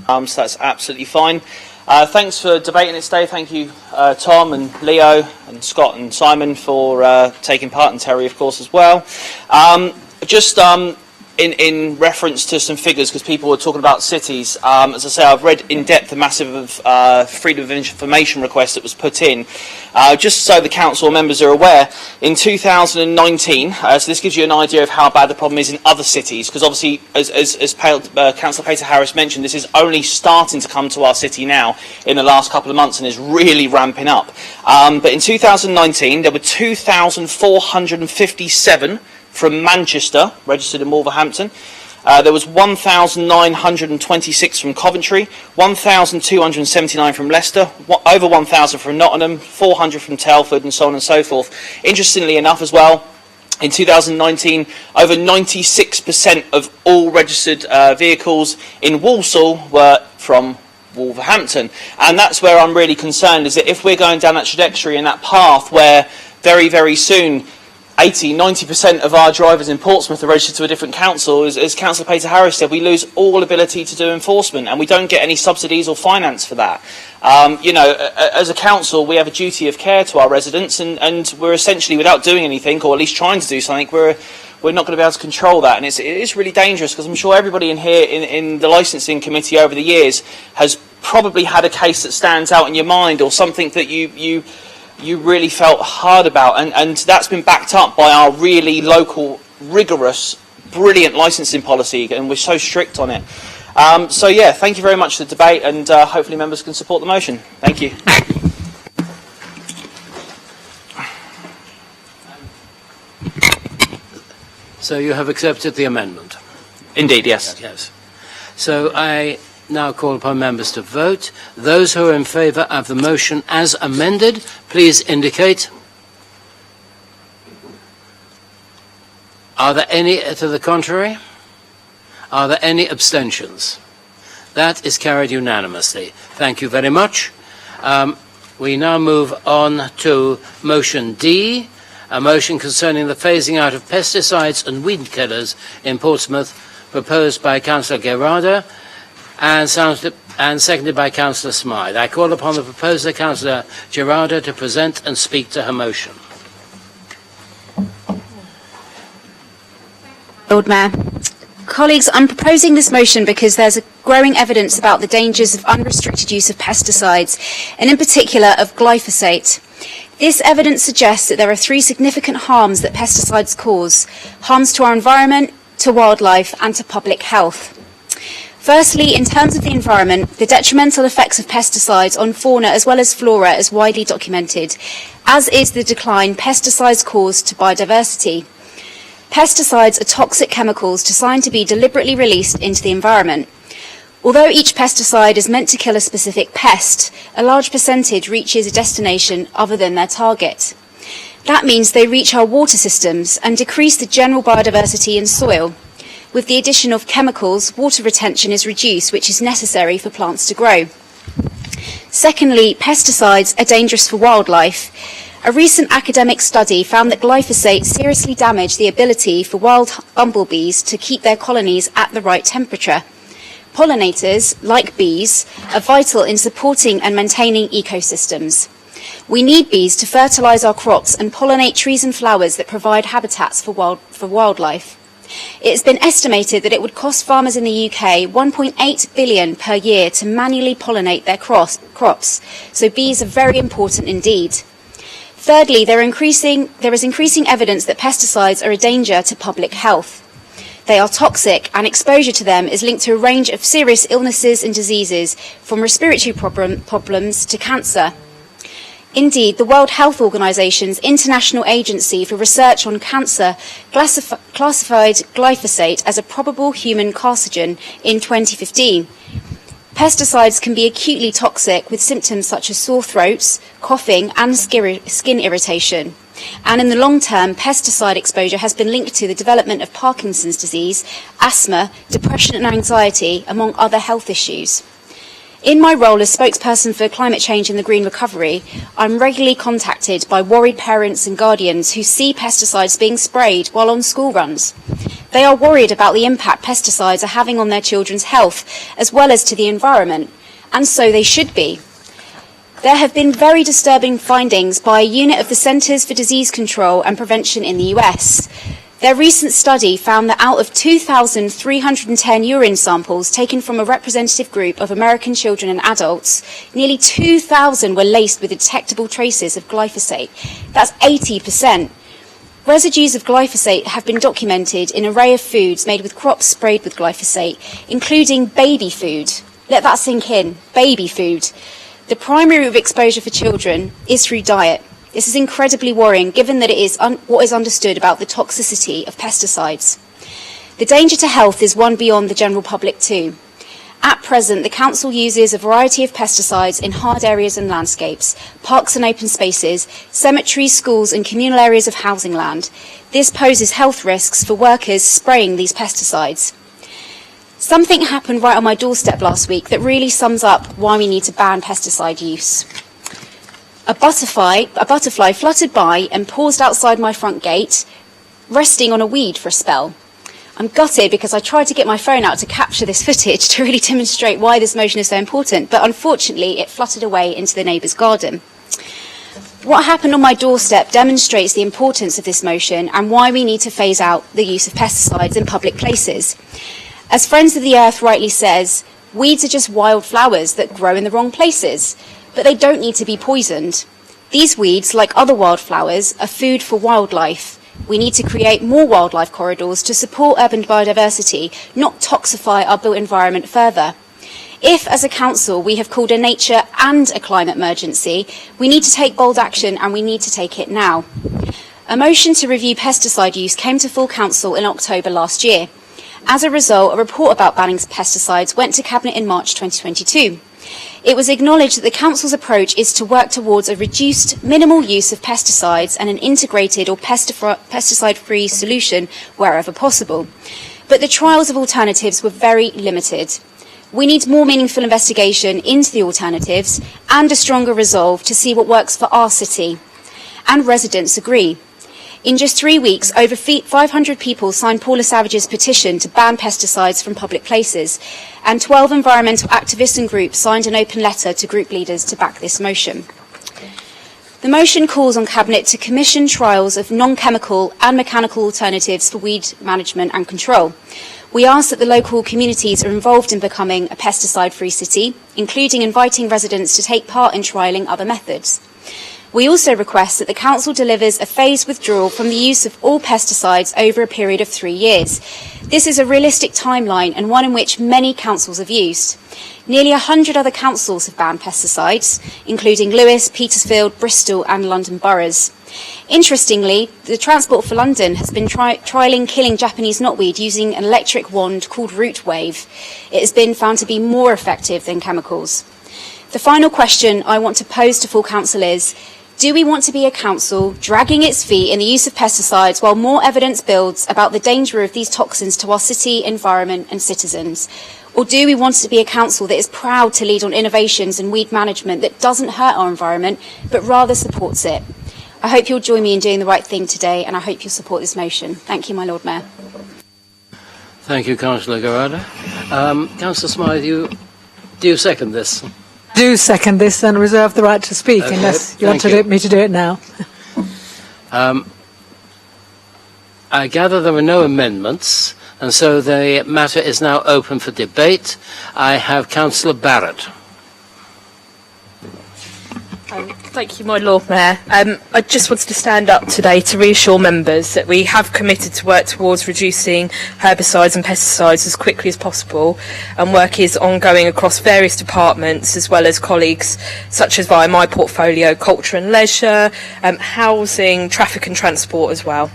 amendment, so that's absolutely fine. Thanks for debating it today. Thank you, Tom and Leo and Scott and Simon for taking part, and Terry, of course, as well. In reference to some figures, because people were talking about cities, as I say, I've read in depth the massive freedom of information request that was put in. Just so the council members are aware, in 2019, so this gives you an idea of how bad the problem is in other cities, because obviously, as Councillor Pater Harris mentioned, this is only starting to come to our city now in the last couple of months and is really ramping up. But in 2019, there were 2,457 from Manchester, registered in Wolverhampton. There was 1,926 from Coventry, 1,279 from Leicester, over 1,000 from Nottingham, 400 from Telford, and so on and so forth. Interestingly enough as well, in 2019, over 96% of all registered vehicles in Walsall were from Wolverhampton. And that's where I'm really concerned, is that if we're going down that trajectory and that path where very, very soon 80-90% of our drivers in Portsmouth are registered to a different council, as Councillor Pater Harris said, we lose all ability to do enforcement, and we don't get any subsidies or finance for that. As a council, we have a duty of care to our residents, and we're essentially, without doing anything, or at least trying to do something, we're not going to be able to control that. And it is really dangerous, because I'm sure everybody in here in the licensing committee over the years has probably had a case that stands out in your mind, or something that you really felt hard about, and that's been backed up by our really local, rigorous, brilliant licensing policy, and we're so strict on it. Thank you very much for the debate, and hopefully members can support the motion. Thank you. So you have accepted the amendment? Indeed, yes. Yes. So I now call upon members to vote. Those who are in favour of the motion as amended, please indicate. Are there any to the contrary? Are there any abstentions? That is carried unanimously. Thank you very much. We now move on to motion D, a motion concerning the phasing out of pesticides and weed killers in Portsmouth, proposed by Councillor Gerarda and seconded by Councillor Smythe. I call upon the proposer, Councillor Gerarda, to present and speak to her motion. Lord Mayor. Colleagues, I'm proposing this motion because there's a growing evidence about the dangers of unrestricted use of pesticides, and in particular of glyphosate. This evidence suggests that there are 3 significant harms that pesticides cause: harms to our environment, to wildlife, and to public health. Firstly, in terms of the environment, the detrimental effects of pesticides on fauna as well as flora is widely documented, as is the decline pesticides cause to biodiversity. Pesticides are toxic chemicals designed to be deliberately released into the environment. Although each pesticide is meant to kill a specific pest, a large percentage reaches a destination other than their target. That means they reach our water systems and decrease the general biodiversity in soil. With the addition of chemicals, water retention is reduced, which is necessary for plants to grow. Secondly, pesticides are dangerous for wildlife. A recent academic study found that glyphosate seriously damaged the ability for wild bumblebees to keep their colonies at the right temperature. Pollinators, like bees, are vital in supporting and maintaining ecosystems. We need bees to fertilise our crops and pollinate trees and flowers that provide habitats for wildlife. It has been estimated that it would cost farmers in the UK 1.8 billion per year to manually pollinate their crops, so bees are very important indeed. Thirdly, there is increasing evidence that pesticides are a danger to public health. They are toxic, and exposure to them is linked to a range of serious illnesses and diseases, from respiratory problems to cancer. Indeed, the World Health Organization's International Agency for Research on Cancer classified glyphosate as a probable human carcinogen in 2015. Pesticides can be acutely toxic with symptoms such as sore throats, coughing and skin irritation. And in the long term, pesticide exposure has been linked to the development of Parkinson's disease, asthma, depression and anxiety, among other health issues. In my role as spokesperson for climate change and the green recovery, I'm regularly contacted by worried parents and guardians who see pesticides being sprayed while on school runs. They are worried about the impact pesticides are having on their children's health, as well as to the environment, and so they should be. There have been very disturbing findings by a unit of the Centers for Disease Control and Prevention in the US. Their recent study found that out of 2,310 urine samples taken from a representative group of American children and adults, nearly 2,000 were laced with detectable traces of glyphosate. That's 80%. Residues of glyphosate have been documented in an array of foods made with crops sprayed with glyphosate, including baby food. Let that sink in, baby food. The primary route of exposure for children is through diet. This is incredibly worrying, given that it is what is understood about the toxicity of pesticides. The danger to health is one beyond the general public too. At present, the Council uses a variety of pesticides in hard areas and landscapes, parks and open spaces, cemeteries, schools and communal areas of housing land. This poses health risks for workers spraying these pesticides. Something happened right on my doorstep last week that really sums up why we need to ban pesticide use. A butterfly fluttered by and paused outside my front gate, resting on a weed for a spell. I'm gutted because I tried to get my phone out to capture this footage to really demonstrate why this motion is so important, but unfortunately it fluttered away into the neighbour's garden. What happened on my doorstep demonstrates the importance of this motion and why we need to phase out the use of pesticides in public places. As Friends of the Earth rightly says, weeds are just wild flowers that grow in the wrong places, but they don't need to be poisoned. These weeds, like other wildflowers, are food for wildlife. We need to create more wildlife corridors to support urban biodiversity, not toxify our built environment further. If, as a council, we have called a nature and a climate emergency, we need to take bold action and we need to take it now. A motion to review pesticide use came to full council in October last year. As a result, a report about banning pesticides went to Cabinet in March 2022. It was acknowledged that the Council's approach is to work towards a reduced minimal use of pesticides and an integrated or pesticide-free solution wherever possible. But the trials of alternatives were very limited. We need more meaningful investigation into the alternatives and a stronger resolve to see what works for our city. And residents agree. In just 3 weeks, over 500 people signed Paula Savage's petition to ban pesticides from public places, and 12 environmental activists and groups signed an open letter to group leaders to back this motion. The motion calls on Cabinet to commission trials of non-chemical and mechanical alternatives for weed management and control. We ask that the local communities are involved in becoming a pesticide-free city, including inviting residents to take part in trialling other methods. We also request that the Council delivers a phased withdrawal from the use of all pesticides over a period of 3 years. This is a realistic timeline and one in which many councils have used. Nearly 100 other councils have banned pesticides, including Lewis, Petersfield, Bristol and London boroughs. Interestingly, the Transport for London has been trialling killing Japanese knotweed using an electric wand called Root Wave. It has been found to be more effective than chemicals. The final question I want to pose to full council is, Do we want to be a council dragging its feet in the use of pesticides while more evidence builds about the danger of these toxins to our city, environment and citizens? Or do we want to be a council that is proud to lead on innovations in weed management that doesn't hurt our environment, but rather supports it? I hope you'll join me in doing the right thing today, and I hope you'll support this motion. Thank you, my Lord Mayor. Thank you, Councillor Garada. Councillor Smythe, do you second this? Do second this and reserve the right to speak, Okay, unless you want thank me to do it now. I gather there were no amendments, and so the matter is now open for debate. I have Councillor Barrett. Thank you, my Lord Mayor. I just wanted to stand up today to reassure members that we have committed to work towards reducing herbicides and pesticides as quickly as possible, and work is ongoing across various departments as well as colleagues such as via my portfolio, culture and leisure, housing, traffic and transport as well.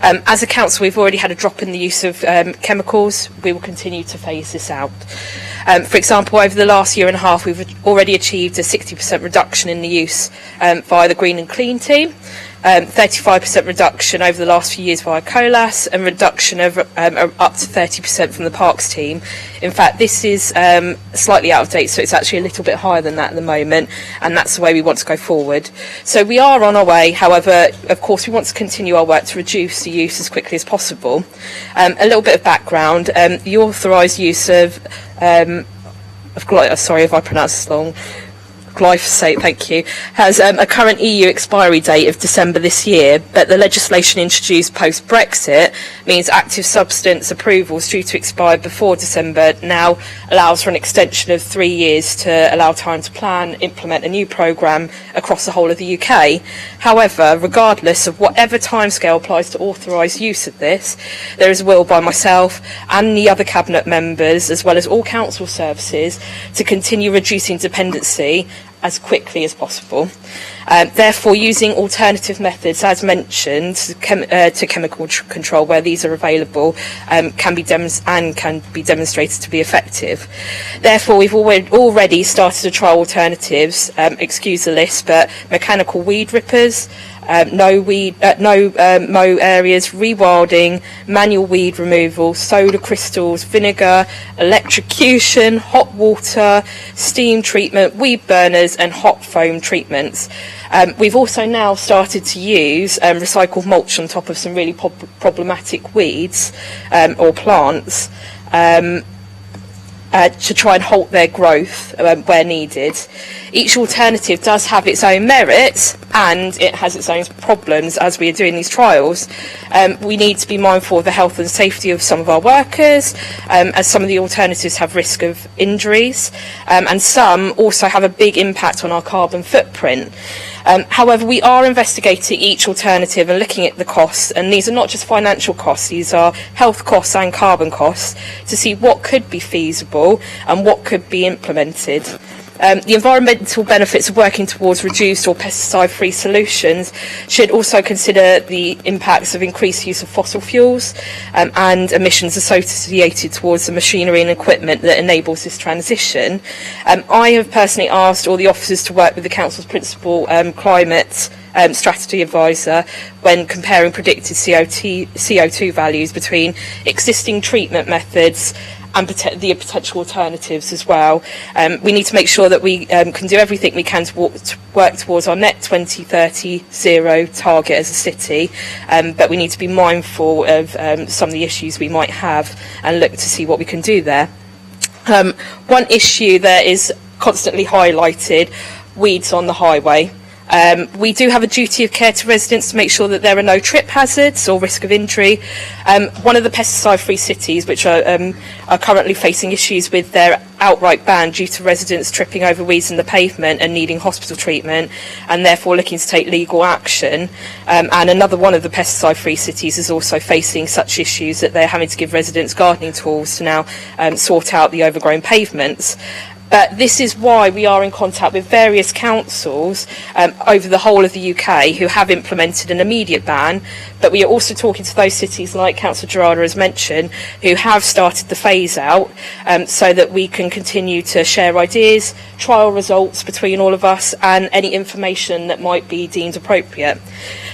As a council, we've already had a drop in the use of chemicals. We will continue to phase this out. For example, over the last year and a half, we've already achieved a 60% reduction in the use via the Green and Clean team, 35% reduction over the last few years via COLAS, and reduction of up to 30% from the Parks team. In fact, this is slightly out of date, so it's actually a little bit higher than that at the moment, and that's the way we want to go forward. So we are on our way. However, of course, we want to continue our work to reduce the use as quickly as possible. A little bit of background: the authorised use of sorry if I pronounce this long, glyphosate, thank you, has a current EU expiry date of December this year, but the legislation introduced post-Brexit means active substance approvals due to expire before December now allows for an extension of 3 years to allow time to plan, implement a new programme across the whole of the UK. However, regardless of whatever timescale applies to authorised use of this, there is a will by myself and the other Cabinet members, as well as all council services, to continue reducing dependency as quickly as possible. Therefore, using alternative methods, as mentioned, to chemical control where these are available, can be demonstrated to be effective. Therefore, we've already started to trial alternatives. Excuse the list, but mechanical weed rippers, no mow areas, rewilding, manual weed removal, soda crystals, vinegar, electrocution, hot water, steam treatment, weed burners and hot foam treatments. We've also now started to use recycled mulch on top of some really problematic weeds or plants to try and halt their growth where needed. Each alternative does have its own merits and it has its own problems as we are doing these trials. We need to be mindful of the health and safety of some of our workers, as some of the alternatives have risk of injuries, and some also have a big impact on our carbon footprint. However, we are investigating each alternative and looking at the costs, and these are not just financial costs, these are health costs and carbon costs, to see what could be feasible and what could be implemented. The environmental benefits of working towards reduced or pesticide-free solutions should also consider the impacts of increased use of fossil fuels and emissions associated towards the machinery and equipment that enables this transition. I have personally asked all the officers to work with the Council's principal climate strategy advisor when comparing predicted CO2 values between existing treatment methods and the potential alternatives as well. We need to make sure that we can do everything we can to work towards our net 2030 zero target as a city, but we need to be mindful of some of the issues we might have and look to see what we can do there. One issue that is constantly highlighted: weeds on the highway. We do have a duty of care to residents to make sure that there are no trip hazards or risk of injury. One of the pesticide-free cities, which are currently facing issues with their outright ban due to residents tripping over weeds in the pavement and needing hospital treatment, and therefore looking to take legal action. And another one of the pesticide-free cities is also facing such issues that they're having to give residents gardening tools to now sort out the overgrown pavements. But this is why we are in contact with various councils over the whole of the UK who have implemented an immediate ban. But we are also talking to those cities, like Councillor Gerarda has mentioned, who have started the phase out, so that we can continue to share ideas, trial results between all of us, and any information that might be deemed appropriate.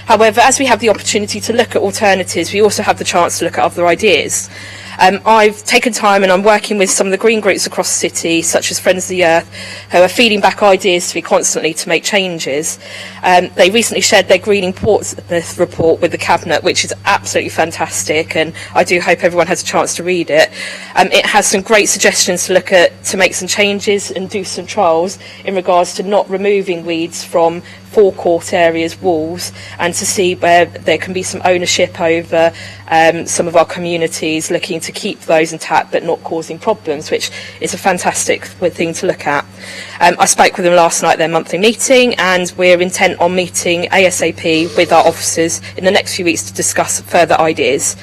However, as we have the opportunity to look at alternatives, we also have the chance to look at other ideas. I've taken time and I'm working with some of the green groups across the city, such as Friends of the Earth, who are feeding back ideas to me constantly to make changes. They recently shared their Greening Portsmouth report with the Cabinet, which is absolutely fantastic, and I do hope everyone has a chance to read it. It has some great suggestions to look at to make some changes and do some trials in regards to not removing weeds from forecourt areas, walls, and to see where there can be some ownership over some of our communities, looking to keep those intact but not causing problems, which is a fantastic thing to look at. I spoke with them last night at their monthly meeting, and we're intent on meeting ASAP with our officers in the next few weeks to discuss further ideas.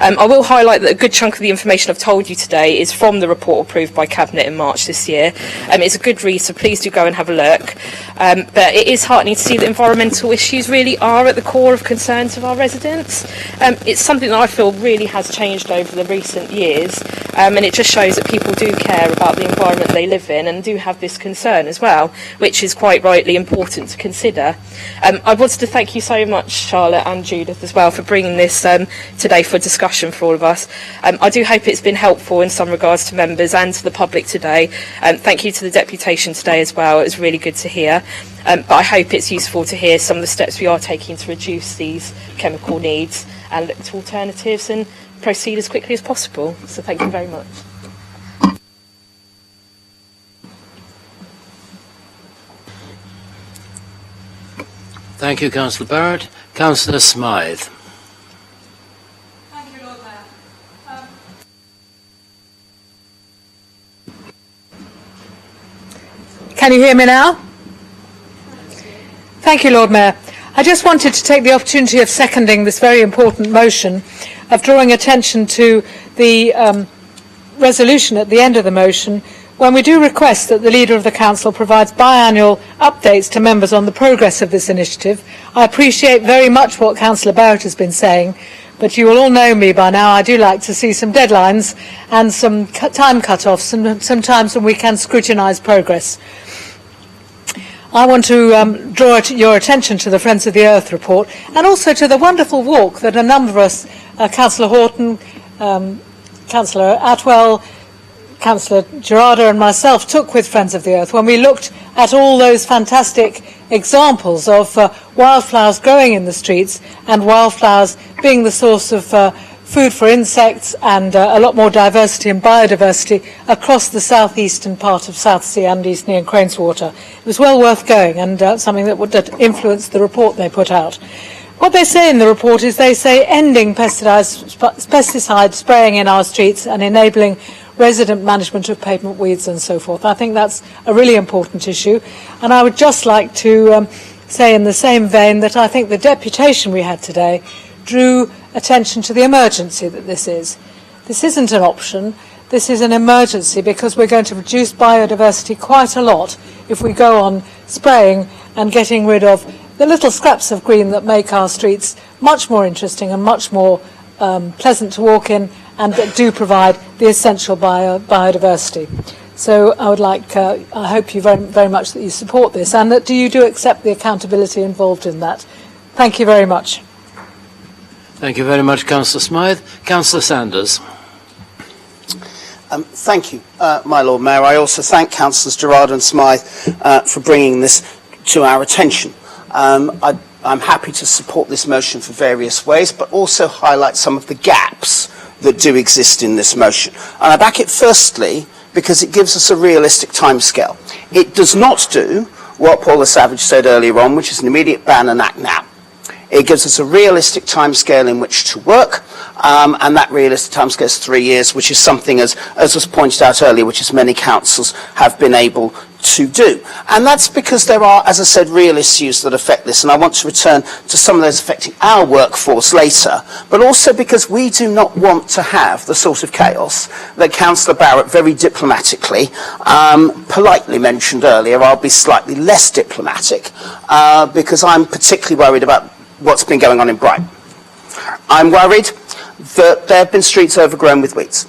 I will highlight that a good chunk of the information I've told you today is from the report approved by Cabinet in March this year. It's a good read, so please do go and have a look. But it is heartening to see that environmental issues really are at the core of concerns of our residents. It's something that I feel really has changed over the recent years, and it just shows that people do care about the environment they live in and do have this concern as well, which is quite rightly important to consider. I wanted to thank you so much, Charlotte and Judith, as well, for bringing this today for discussion for all of us. I do hope it's been helpful in some regards to members and to the public today. Thank you to the deputation today as well. It was really good to hear. But I hope it's useful to hear some of the steps we are taking to reduce these chemical needs and look to alternatives and proceed as quickly as possible. So thank you very much. Thank you, Councillor Barrett. Councillor Smythe. Can you hear me now? Thank you, Lord Mayor. I just wanted to take the opportunity of seconding this very important motion, of drawing attention to the resolution at the end of the motion, when we do request that the Leader of the Council provides biannual updates to members on the progress of this initiative. I appreciate very much what Councillor Barrett has been saying, but you will all know me by now. I do like to see some deadlines and some time cut-offs, and sometimes when we can scrutinise progress. I want to draw your attention to the Friends of the Earth report, and also to the wonderful walk that a number of us, Councillor Horton, Councillor Atwell, Councillor Gerarda and myself took with Friends of the Earth when we looked at all those fantastic examples of wildflowers growing in the streets, and wildflowers being the source of food for insects and a lot more diversity and biodiversity across the southeastern part of Southsea and Eastney and Craneswater. It was well worth going, and something that would influence the report they put out. What they say in the report is they say ending pesticide spraying in our streets and enabling resident management of pavement weeds and so forth. I think that's a really important issue, and I would just like to say in the same vein that I think the deputation we had today drew attention to the emergency that this is. This isn't an option, this is an emergency, because we're going to reduce biodiversity quite a lot if we go on spraying and getting rid of the little scraps of green that make our streets much more interesting and much more pleasant to walk in, and that do provide the essential biodiversity. So I would like, I hope you very much that you support this, and that you do accept the accountability involved in that. Thank you very much. Thank you very much, Councillor Smythe. Councillor Sanders. Thank you, my Lord Mayor. I also thank Councillors Gerard and Smythe for bringing this to our attention. I'm happy to support this motion for various ways, but also highlight some of the gaps that do exist in this motion. And I back it firstly because it gives us a realistic timescale. It does not do what Paula Savage said earlier on, which is an immediate ban and act now. It gives us a realistic timescale in which to work, and that realistic timescale is 3 years, which is something, as was pointed out earlier, which is many councils have been able to do. And that's because there are, as I said, real issues that affect this, and I want to return to some of those affecting our workforce later, but also because we do not want to have the sort of chaos that Councillor Barrett very diplomatically, politely mentioned earlier. I'll be slightly less diplomatic, because I'm particularly worried about what's been going on in Brighton. I'm worried that there have been streets overgrown with weeds.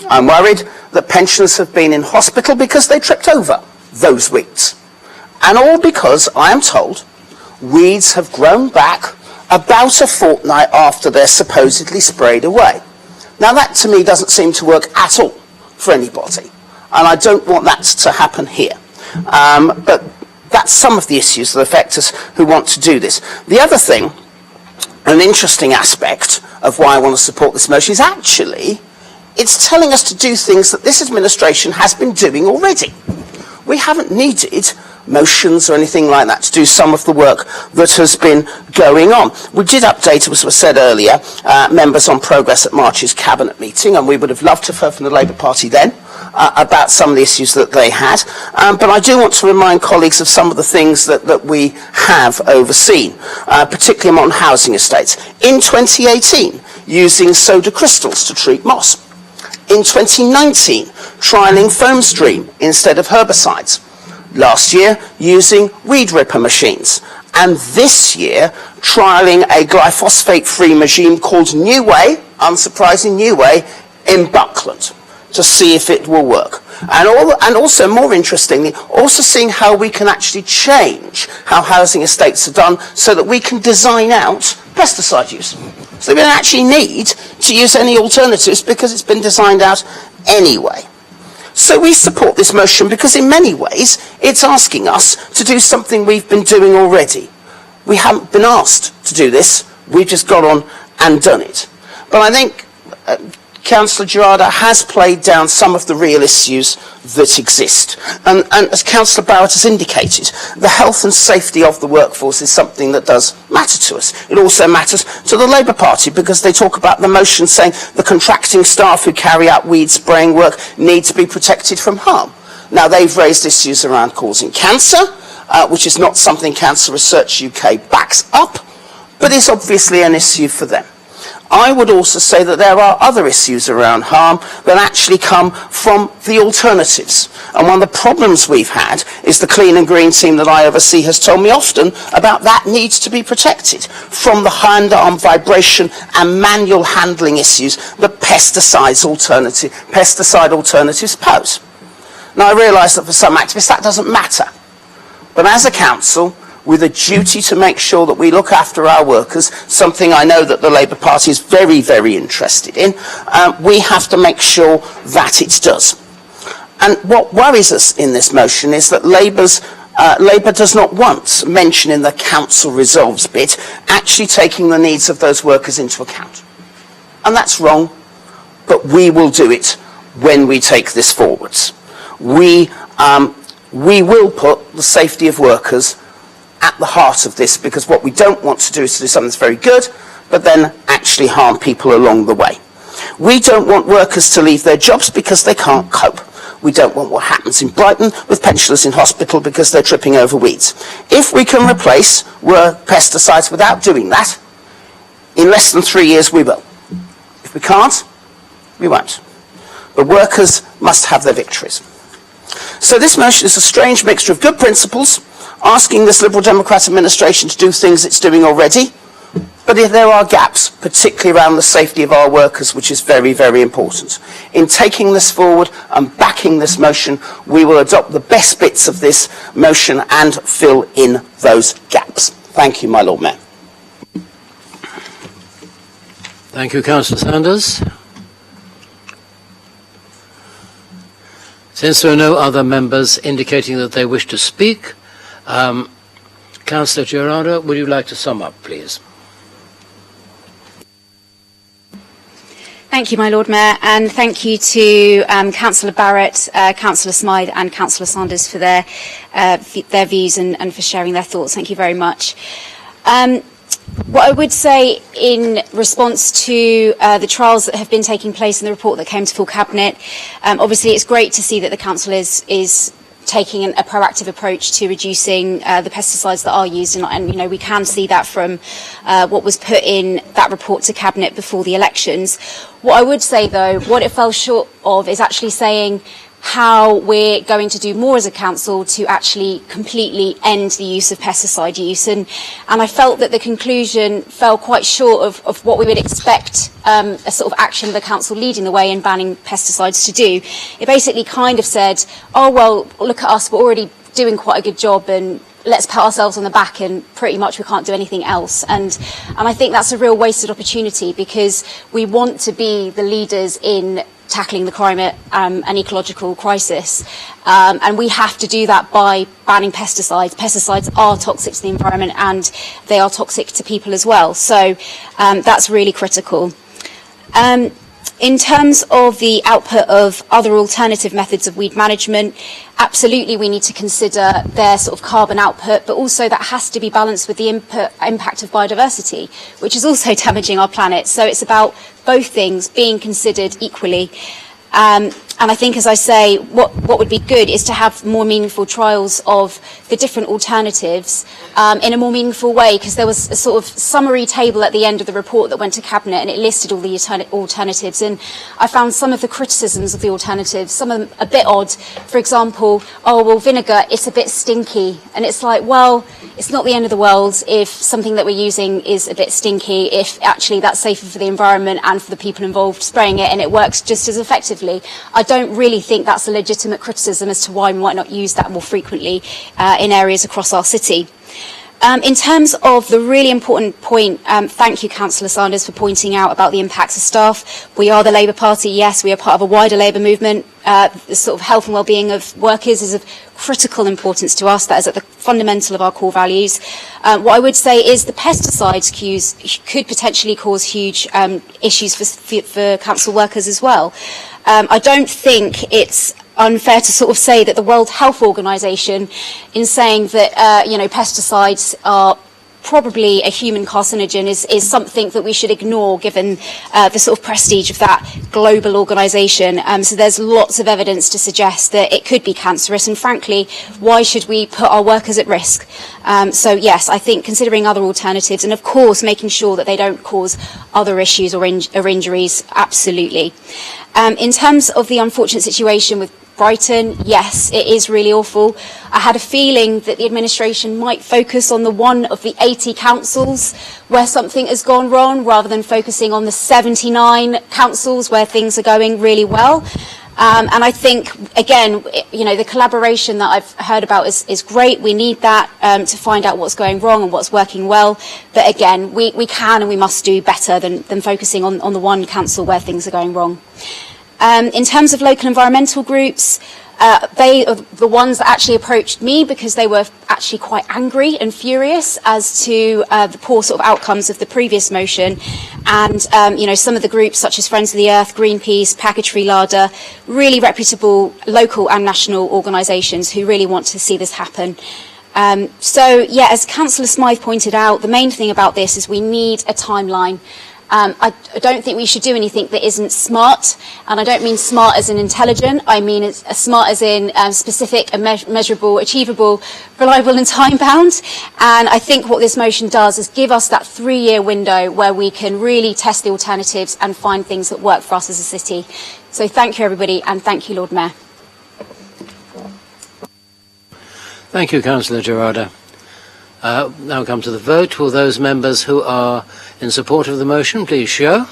I'm worried that pensioners have been in hospital because they tripped over those weeds. And all because, I am told, weeds have grown back about a fortnight after they're supposedly sprayed away. Now that to me doesn't seem to work at all for anybody, and I don't want that to happen here. But that's some of the issues that affect us who want to do this. The other thing, an interesting aspect of why I want to support this motion, is actually it's telling us to do things that this administration has been doing already. We haven't needed motions or anything like that to do some of the work that has been going on. We did update, as was said earlier, members on progress at March's cabinet meeting, and we would have loved to have heard from the Labour Party then about some of the issues that they had. But I do want to remind colleagues of some of the things that we have overseen, particularly on housing estates. In 2018, using soda crystals to treat moss. In 2019, trialling foam stream instead of herbicides. Last year, using weed ripper machines. And this year, trialling a glyphosate-free machine called New Way, unsurprising New Way, in Buckland, to see if it will work. And also, more interestingly, also seeing how we can actually change how housing estates are done so that we can design out pesticide use. So we don't actually need to use any alternatives because it's been designed out anyway. So we support this motion because in many ways it's asking us to do something we've been doing already. We haven't been asked to do this, we've just got on and done it. But I think Councillor Gerarda has played down some of the real issues that exist. And as Councillor Barrett has indicated, the health and safety of the workforce is something that does matter to us. It also matters to the Labour Party because they talk about the motion saying the contracting staff who carry out weed spraying work need to be protected from harm. Now they've raised issues around causing cancer, which is not something Cancer Research UK backs up, but is obviously an issue for them. I would also say that there are other issues around harm that actually come from the alternatives. And one of the problems we've had is the Clean and Green team that I oversee has told me often about that needs to be protected from the hand-arm vibration and manual handling issues that pesticide alternatives pose. Now I realise that for some activists that doesn't matter. But as a council, with a duty to make sure that we look after our workers, something I know that the Labour Party is very, very interested in, we have to make sure that it does. And what worries us in this motion is that Labour does not once mention in the council resolves bit actually taking the needs of those workers into account. And that's wrong, but we will do it when we take this forwards. We will put the safety of workers at the heart of this, because what we don't want to do is to do something that's very good, but then actually harm people along the way. We don't want workers to leave their jobs because they can't cope. We don't want what happens in Brighton with pensioners in hospital because they're tripping over weeds. If we can replace pesticides without doing that, in less than 3 years we will. If we can't, we won't. But workers must have their victories. So this motion is a strange mixture of good principles, asking this Liberal Democrat administration to do things it's doing already, but if there are gaps, particularly around the safety of our workers, which is very, very important. In taking this forward and backing this motion, we will adopt the best bits of this motion and fill in those gaps. Thank you, my Lord Mayor. Thank you, Councillor Sanders. Since there are no other members indicating that they wish to speak, Councillor Gerarda, would you like to sum up, please? Thank you, my Lord Mayor, and thank you to Councillor Barrett, Councillor Smythe and Councillor Sanders for their views and for sharing their thoughts. Thank you very much. What I would say in response to the trials that have been taking place in the report that came to full cabinet, obviously it's great to see that the council is taking a proactive approach to reducing the pesticides that are used, and you know, we can see that from what was put in that report to cabinet before the elections. What I would say though, what it fell short of is actually saying how we're going to do more as a council to actually completely end the use of pesticide use. And I felt that the conclusion fell quite short of what we would expect a sort of action of the council leading the way in banning pesticides to do. It basically kind of said, oh, well, look at us, we're already doing quite a good job, and let's pat ourselves on the back, and pretty much we can't do anything else. And I think that's a real wasted opportunity, because we want to be the leaders in tackling the climate and ecological crisis, and we have to do that by banning pesticides. Pesticides are toxic to the environment, and they are toxic to people as well, so that's really critical. In terms of the output of other alternative methods of weed management, absolutely we need to consider their sort of carbon output, but also that has to be balanced with the impact of biodiversity, which is also damaging our planet. So it's about both things being considered equally. And I think, as I say, what would be good is to have more meaningful trials of the different alternatives in a more meaningful way, because there was a sort of summary table at the end of the report that went to Cabinet, and it listed all the alternatives. And I found some of the criticisms of the alternatives, some of them a bit odd. For example, oh, well, vinegar, it's a bit stinky. And it's like, well, it's not the end of the world if something that we're using is a bit stinky, if actually that's safer for the environment and for the people involved spraying it, and it works just as effectively. I don't really think that's a legitimate criticism as to why we might not use that more frequently in areas across our city. In terms of the really important point, thank you, Councillor Sanders, for pointing out about the impacts of staff. We are the Labour Party, yes, we are part of a wider Labour movement. The sort of health and well-being of workers is of critical importance to us. That is at the fundamental of our core values. What I would say is the pesticides queues could potentially cause huge issues for council workers as well. I don't think it's unfair to sort of say that the World Health Organization, in saying that pesticides are probably a human carcinogen, is something that we should ignore, given the sort of prestige of that global organisation. So there's lots of evidence to suggest that it could be cancerous, and frankly, why should we put our workers at risk? So yes, I think considering other alternatives, and of course making sure that they don't cause other issues or injuries, absolutely. In terms of the unfortunate situation with Brighton, yes, it is really awful. I had a feeling that the administration might focus on the one of the 80 councils where something has gone wrong, rather than focusing on the 79 councils where things are going really well. And I think, again, the collaboration that I've heard about is great. We need that to find out what's going wrong and what's working well. But again, we can and we must do better than focusing on the one council where things are going wrong. In terms of local environmental groups, they are the ones that actually approached me because they were actually quite angry and furious as to the poor sort of outcomes of the previous motion. And, some of the groups such as Friends of the Earth, Greenpeace, Package Free Larder, really reputable local and national organisations who really want to see this happen. As Councillor Smythe pointed out, the main thing about this is we need a timeline. I don't think we should do anything that isn't smart, and I don't mean smart as in intelligent. I mean it's smart as in specific and measurable, achievable, reliable and time-bound. And I think what this motion does is give us that 3-year window where we can really test the alternatives and find things that work for us as a city. So thank you, everybody, and thank you, Lord Mayor. Thank you, Councillor Gerarda. Now come to the vote. Will those members who are in support of the motion please show?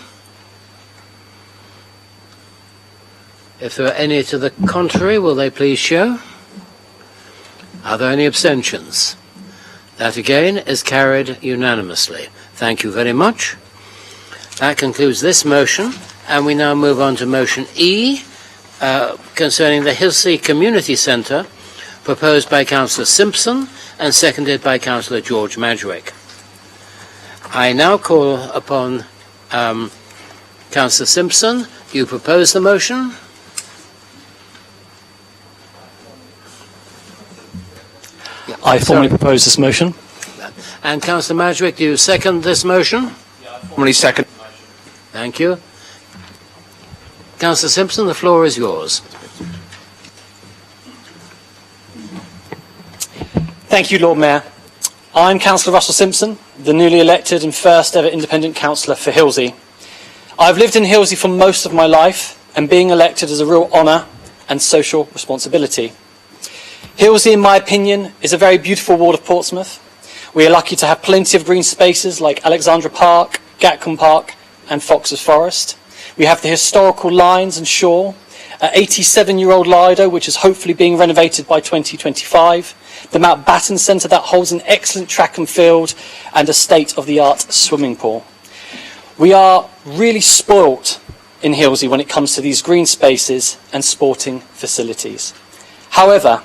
If there are any to the contrary, will they please show? Are there any abstentions? That again is carried unanimously. Thank you very much. That concludes this motion, and we now move on to motion E concerning the Hillsea Community Centre, proposed by Councillor Simpson and seconded by Councillor George Madgwick. I now call upon Councillor Simpson. You propose the motion. I formally propose this motion. And Councillor Madgwick, do you second this motion? Yeah, I formally second. Thank you. Councillor Simpson, the floor is yours. Thank you, Lord Mayor. I'm Councillor Russell Simpson, the newly elected and first ever independent councillor for Hilsey. I've lived in Hilsey for most of my life, and being elected is a real honour and social responsibility. Hilsey, in my opinion, is a very beautiful ward of Portsmouth. We are lucky to have plenty of green spaces like Alexandra Park, Gatcombe Park and Fox's Forest. We have the historical lines and shore, an 87-year-old Lido, which is hopefully being renovated by 2025, the Mountbatten Centre that holds an excellent track and field, and a state-of-the-art swimming pool. We are really spoilt in Hilsey when it comes to these green spaces and sporting facilities. However,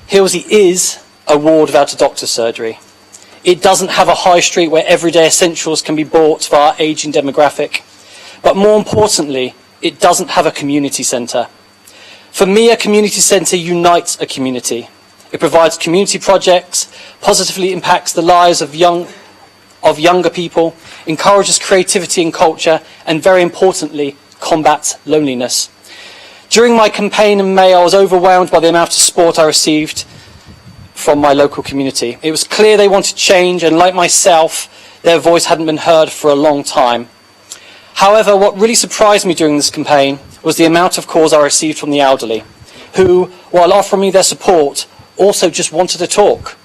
Hilsey is a ward without a doctor's surgery. It doesn't have a high street where everyday essentials can be bought for our ageing demographic. But more importantly, it doesn't have a community centre. For me, a community centre unites a community. It provides community projects, positively impacts the lives of younger people, encourages creativity and culture, and very importantly, combats loneliness. During my campaign in May, I was overwhelmed by the amount of support I received from my local community. It was clear they wanted change, and like myself, their voice hadn't been heard for a long time. However, what really surprised me during this campaign was the amount of calls I received from the elderly, who, while offering me their support, also just wanted to talk.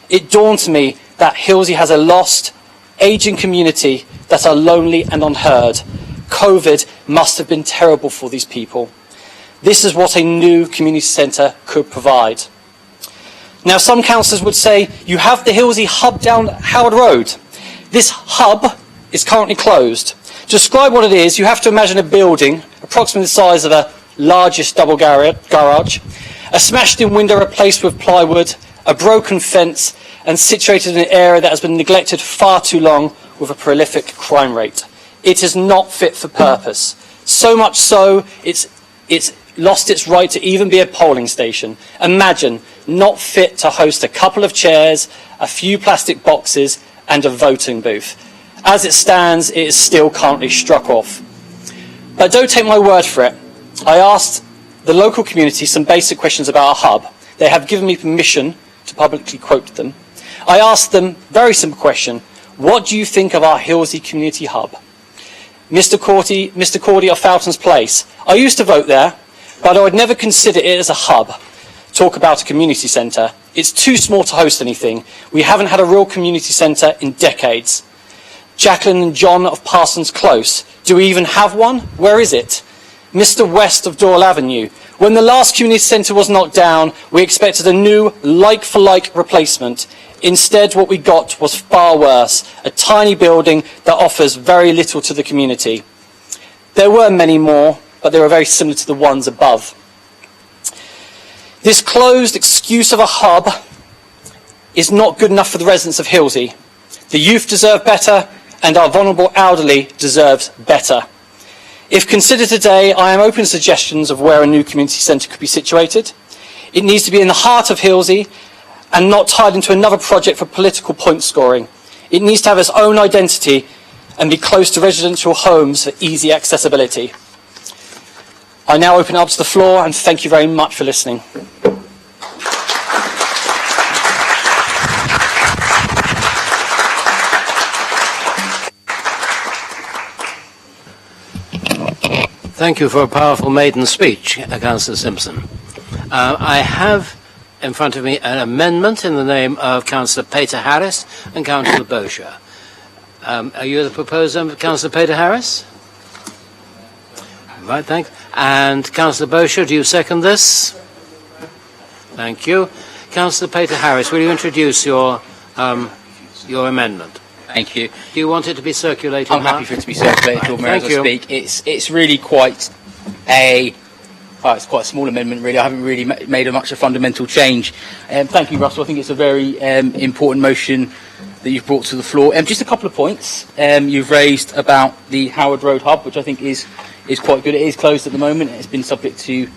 It dawned to me that Hilsey has a lost, ageing community that are lonely and unheard. COVID must have been terrible for these people. This is what a new community centre could provide. Now, some councillors would say, you have the Hilsey hub down Howard Road. This hub is currently closed. To describe what it is, you have to imagine a building approximately the size of a largest double garage, a smashed-in window replaced with plywood, a broken fence, and situated in an area that has been neglected far too long with a prolific crime rate. It is not fit for purpose. So much so, it's lost its right to even be a polling station. Imagine, not fit to host a couple of chairs, a few plastic boxes, and a voting booth. As it stands, it is still currently struck off. But don't take my word for it. I asked the local community some basic questions about our hub. They have given me permission to publicly quote them. I asked them a very simple question. What do you think of our Hilsey Community Hub? Mr. Cordy of Fountains Place. I used to vote there, but I would never consider it as a hub. Talk about a community centre. It's too small to host anything. We haven't had a real community centre in decades. Jacqueline and John of Parsons Close. Do we even have one? Where is it? Mr. West of Doyle Avenue. When the last community centre was knocked down, we expected a new like-for-like replacement. Instead, what we got was far worse, a tiny building that offers very little to the community. There were many more, but they were very similar to the ones above. This closed excuse of a hub is not good enough for the residents of Hilsey. The youth deserve better, and our vulnerable elderly deserves better. If considered today, I am open to suggestions of where a new community centre could be situated. It needs to be in the heart of Hilsey and not tied into another project for political point scoring. It needs to have its own identity and be close to residential homes for easy accessibility. I now open it up to the floor, and thank you very much for listening. Thank you for a powerful maiden speech, Councillor Simpson. I have in front of me an amendment in the name of Councillor Peter Harris and Councillor Bosher. Are you the proposer, Councillor Peter Harris? Right, thanks. And Councillor Bosher, do you second this? Thank you. Councillor Peter Harris, will you introduce your amendment? Thank you. Do you want it to be circulated? I'm happy for it to be circulated, Lord Mayor, as I speak. It's really quite it's quite a small amendment, really. I haven't really made much of a fundamental change. Thank you, Russell. I think it's a very important motion that you've brought to the floor. Just a couple of points. You've raised about the Howard Road hub, which I think is quite good. It is closed at the moment. It's been subject to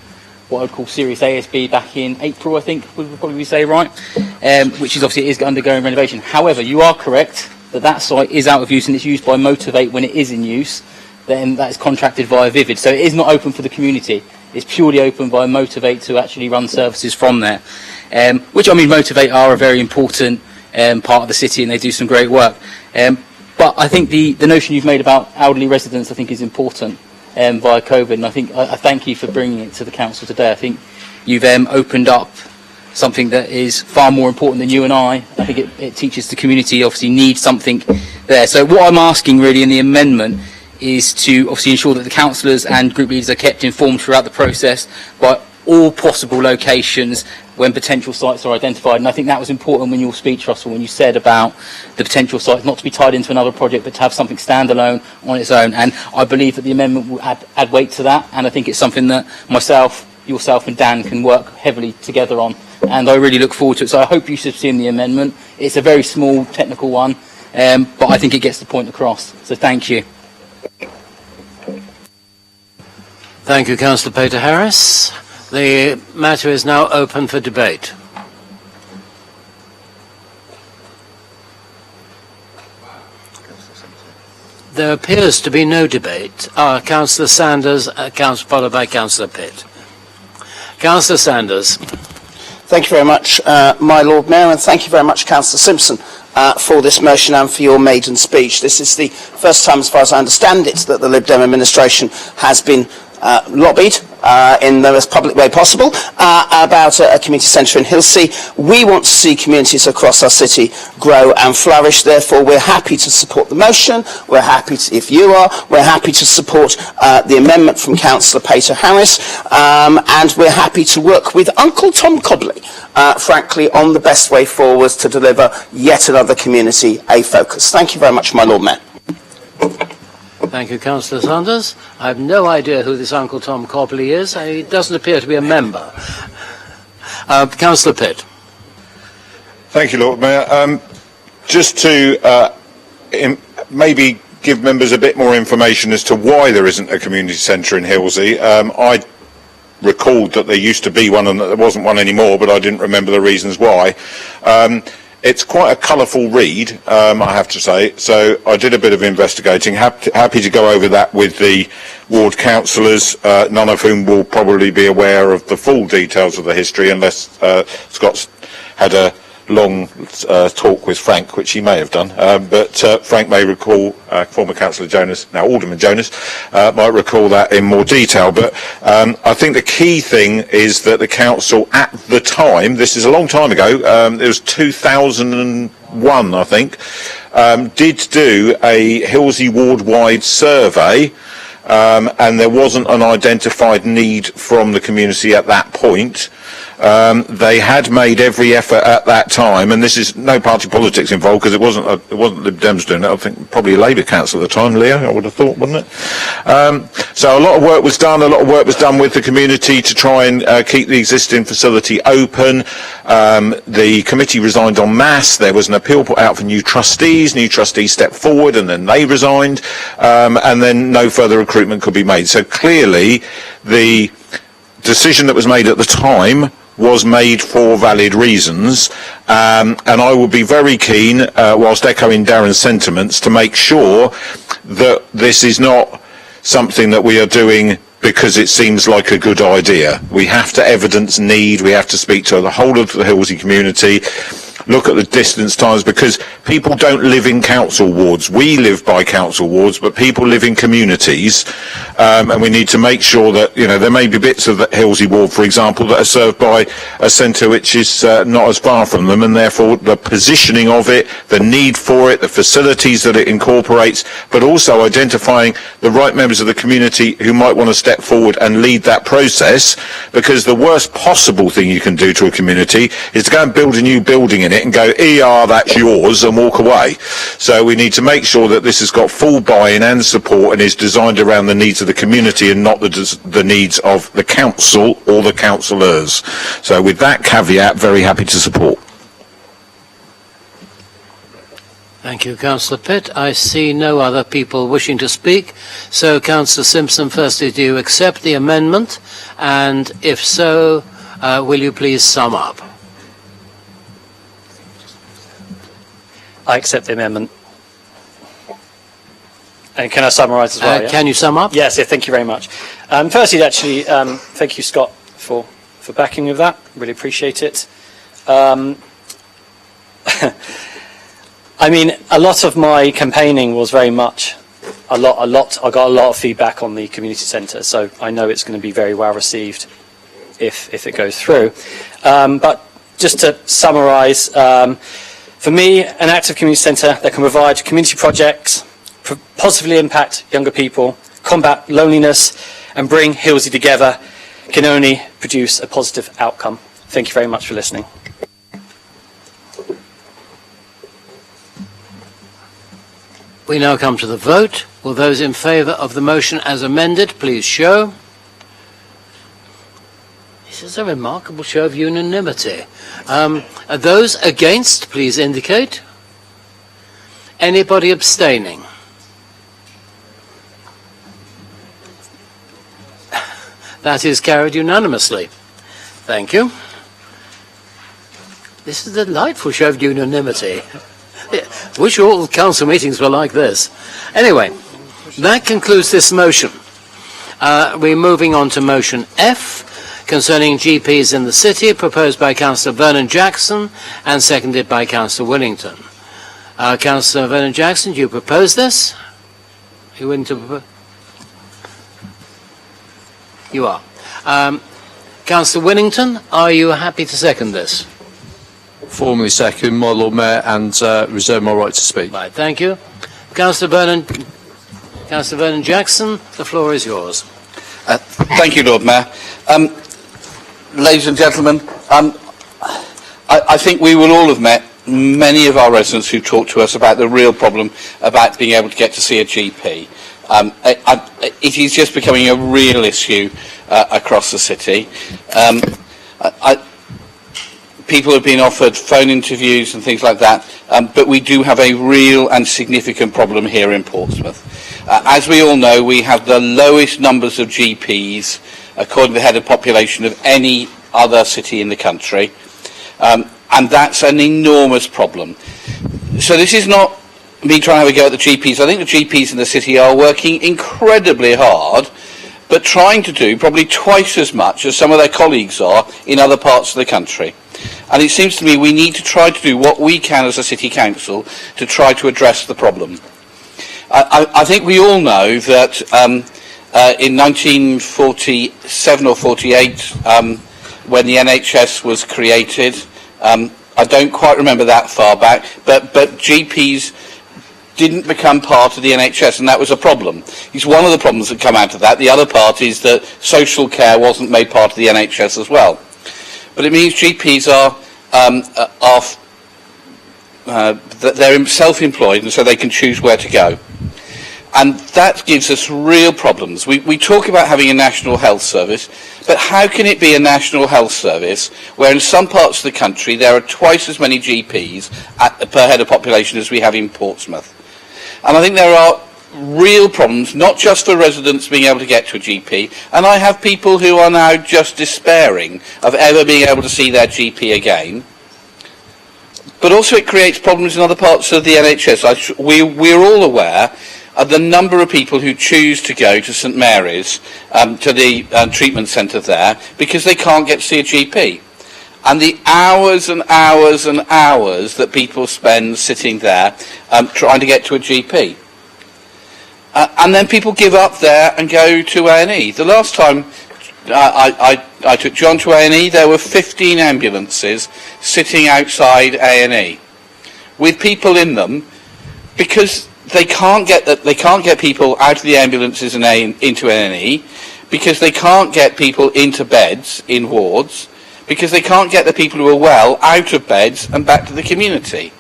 what I would call serious ASB back in April, I think, would probably say, right? Which is obviously it is undergoing renovation. However, you are correct that site is out of use and it's used by Motivate when it is in use. Then that is contracted via Vivid. So it is not open for the community. It's purely open by Motivate to actually run services from there. Which, I mean, Motivate are a very important part of the city and they do some great work. But I think the notion you've made about elderly residents, I think, is important via COVID. And I thank you for bringing it to the council today. I think you've opened up something that is far more important than you and I. I think it teaches the community obviously needs something there. So what I'm asking really in the amendment is to obviously ensure that the councillors and group leaders are kept informed throughout the process by all possible locations when potential sites are identified. And I think that was important when your speech, Russell, when you said about the potential sites not to be tied into another project but to have something standalone on its own. And I believe that the amendment will add weight to that, and I think it's something that myself, yourself and Dan can work heavily together on, and I really look forward to it. So I hope you should see in the amendment. It's a very small technical one, but I think it gets the point across. So thank you. Thank you, Councillor Peter Harris. The matter is now open for debate. There appears to be no debate. Councillor Sanders, followed by Councillor Pitt. Councillor Sanders. Thank you very much, my Lord Mayor, and thank you very much, Councillor Simpson, for this motion and for your maiden speech. This is the first time, as far as I understand it, that the Lib Dem administration has been lobbied in the most public way possible about a community centre in Hilsea. We want to see communities across our city grow and flourish. Therefore, we're happy to support the motion. We're happy to, if you are, we're happy to support the amendment from Councillor Peter Harris, and we're happy to work with Uncle Tom Cobley, frankly, on the best way forward to deliver yet another community a focus. Thank you very much, my Lord Mayor. Thank you, Councillor Sanders. I have no idea who this Uncle Tom Cobley is. He doesn't appear to be a member. Councillor Pitt. Thank you, Lord Mayor. Just to maybe give members a bit more information as to why there isn't a community centre in Hilsea. I recalled that there used to be one and that there wasn't one anymore, but I didn't remember the reasons why. It's quite a colourful read, I have to say, so I did a bit of investigating. Happy to go over that with the ward councillors, none of whom will probably be aware of the full details of the history unless Scott's had a long talk with Frank, which he may have done, but Frank may recall, former Councillor Jonas, now Alderman Jonas, might recall that in more detail. But I think the key thing is that the council at the time, this is a long time ago, it was 2001 I think, did do a Hilsea ward-wide survey, and there wasn't an identified need from the community at that point. They had made every effort at that time, and this is no party politics involved because it wasn't Lib Dems doing it. I think probably a Labour council at the time, Leo, I would have thought, wasn't it? So a lot of work was done. A lot of work was done with the community to try and keep the existing facility open. The committee resigned en masse. There was an appeal put out for new trustees. New trustees stepped forward, and then they resigned, and then no further recruitment could be made. So clearly, the decision that was made at the time was made for valid reasons, and I would be very keen, whilst echoing Darren's sentiments, to make sure that this is not something that we are doing because it seems like a good idea. We have to evidence need, we have to speak to the whole of the Hilsea community, look at the distance times, because people don't live in council wards. We live by council wards, but people live in communities, and we need to make sure that, you know, there may be bits of the Hilsea ward, for example, that are served by a centre which is not as far from them, and therefore the positioning of it, the need for it, the facilities that it incorporates, but also identifying the right members of the community who might want to step forward and lead that process, because the worst possible thing you can do to a community is to go and build a new building in it and go, that's yours, and walk away. So we need to make sure that this has got full buy-in and support and is designed around the needs of the community and not the needs of the council or the councillors. So with that caveat, very happy to support. Thank you, Councillor Pitt. I see no other people wishing to speak. So, Councillor Simpson, firstly, do you accept the amendment? And if so, will you please sum up? I accept the amendment. And can I summarise as well? Yeah? Can you sum up? Yes, yeah, thank you very much. Firstly, actually, thank you, Scott, for backing me with that. Really appreciate it. I mean, a lot of my campaigning was very much I got a lot of feedback on the community centre, so I know it's going to be very well received if it goes through. But just to summarise, for me, an active community centre that can provide community projects, positively impact younger people, combat loneliness, and bring Hilsey together can only produce a positive outcome. Thank you very much for listening. We now come to the vote. Will those in favour of the motion as amended please show? This is a remarkable show of unanimity. Those against, please indicate. Anybody abstaining? That is carried unanimously. Thank you. This is a delightful show of unanimity. Wish all council meetings were like this. Anyway, that concludes this motion. We're moving on to motion F, concerning GPs in the city, proposed by Councillor Vernon Jackson and seconded by Councillor Willington. Councillor Vernon Jackson, do you propose this? Are you willing to propose? You are. Councillor Willington, are you happy to second this? Formally second, my Lord Mayor, and reserve my right to speak. Right, thank you. Councillor Vernon Jackson, the floor is yours. Thank you, Lord Mayor. Ladies and gentlemen, I think we will all have met many of our residents who talk to us about the real problem about being able to get to see a GP. It is just becoming a real issue across the city. People have been offered phone interviews and things like that, but we do have a real and significant problem here in Portsmouth. As we all know, we have the lowest numbers of GPs, according to the head of population, of any other city in the country, and that's an enormous problem. So this is not me trying to have a go at the GPs. I think the GPs in the city are working incredibly hard, but trying to do probably twice as much as some of their colleagues are in other parts of the country. And it seems to me we need to try to do what we can as a city council to try to address the problem. I think we all know that in 1947 or 48, when the NHS was created, I don't quite remember that far back, but GPs didn't become part of the NHS, and that was a problem. It's one of the problems that come out of that. The other part is that social care wasn't made part of the NHS as well. But it means GPs they're self-employed, and so they can choose where to go. And that gives us real problems. We talk about having a national health service, but how can it be a national health service where in some parts of the country there are twice as many GPs per head of population as we have in Portsmouth? And I think there are real problems, not just for residents being able to get to a GP, and I have people who are now just despairing of ever being able to see their GP again. But also it creates problems in other parts of the NHS. We're all aware of the number of people who choose to go to St Mary's, to the treatment centre there, because they can't get to see a GP. And the hours and hours and hours that people spend sitting there trying to get to a GP. And then people give up there and go to A&E. The last time I took John to A&E, there were 15 ambulances sitting outside A&E with people in them, because they can't get people out of the ambulances and into A&E, because they can't get people into beds in wards, because they can't get the people who are well out of beds and back to the community.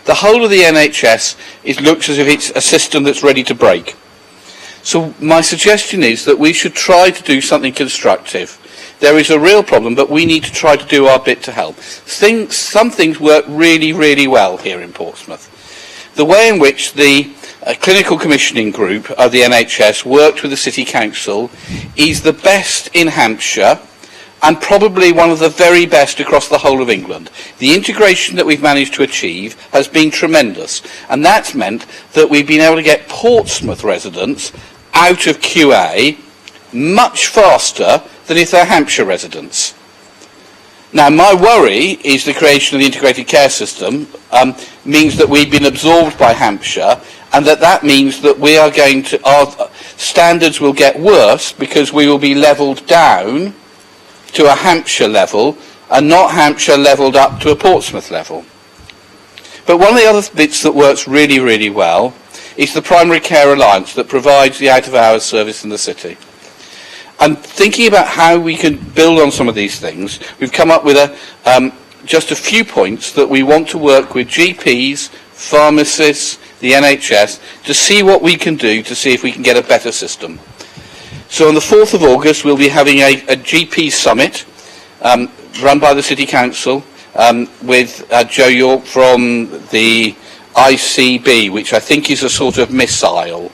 The whole of the NHS looks as if it's a system that's ready to break. So my suggestion is that we should try to do something constructive. There is a real problem, but we need to try to do our bit to help. Some things work really, really well here in Portsmouth. the way in which the clinical commissioning group of the NHS worked with the City Council is the best in Hampshire and probably one of the very best across the whole of England. The integration that we've managed to achieve has been tremendous, and that's meant that we've been able to get Portsmouth residents out of QA much faster than if they're Hampshire residents. Now, my worry is the creation of the integrated care system means that we've been absorbed by Hampshire, and that means that we are going to, our standards will get worse because we will be levelled down to a Hampshire level and not Hampshire levelled up to a Portsmouth level. But one of the other bits that works really, really well is the Primary Care Alliance that provides the out-of-hours service in the city. And thinking about how we can build on some of these things, we've come up with just a few points that we want to work with GPs, pharmacists, the NHS, to see what we can do to see if we can get a better system. So on the 4th of August, we'll be having a GP summit run by the City Council with Joe York from the ICB, which I think is a sort of missile,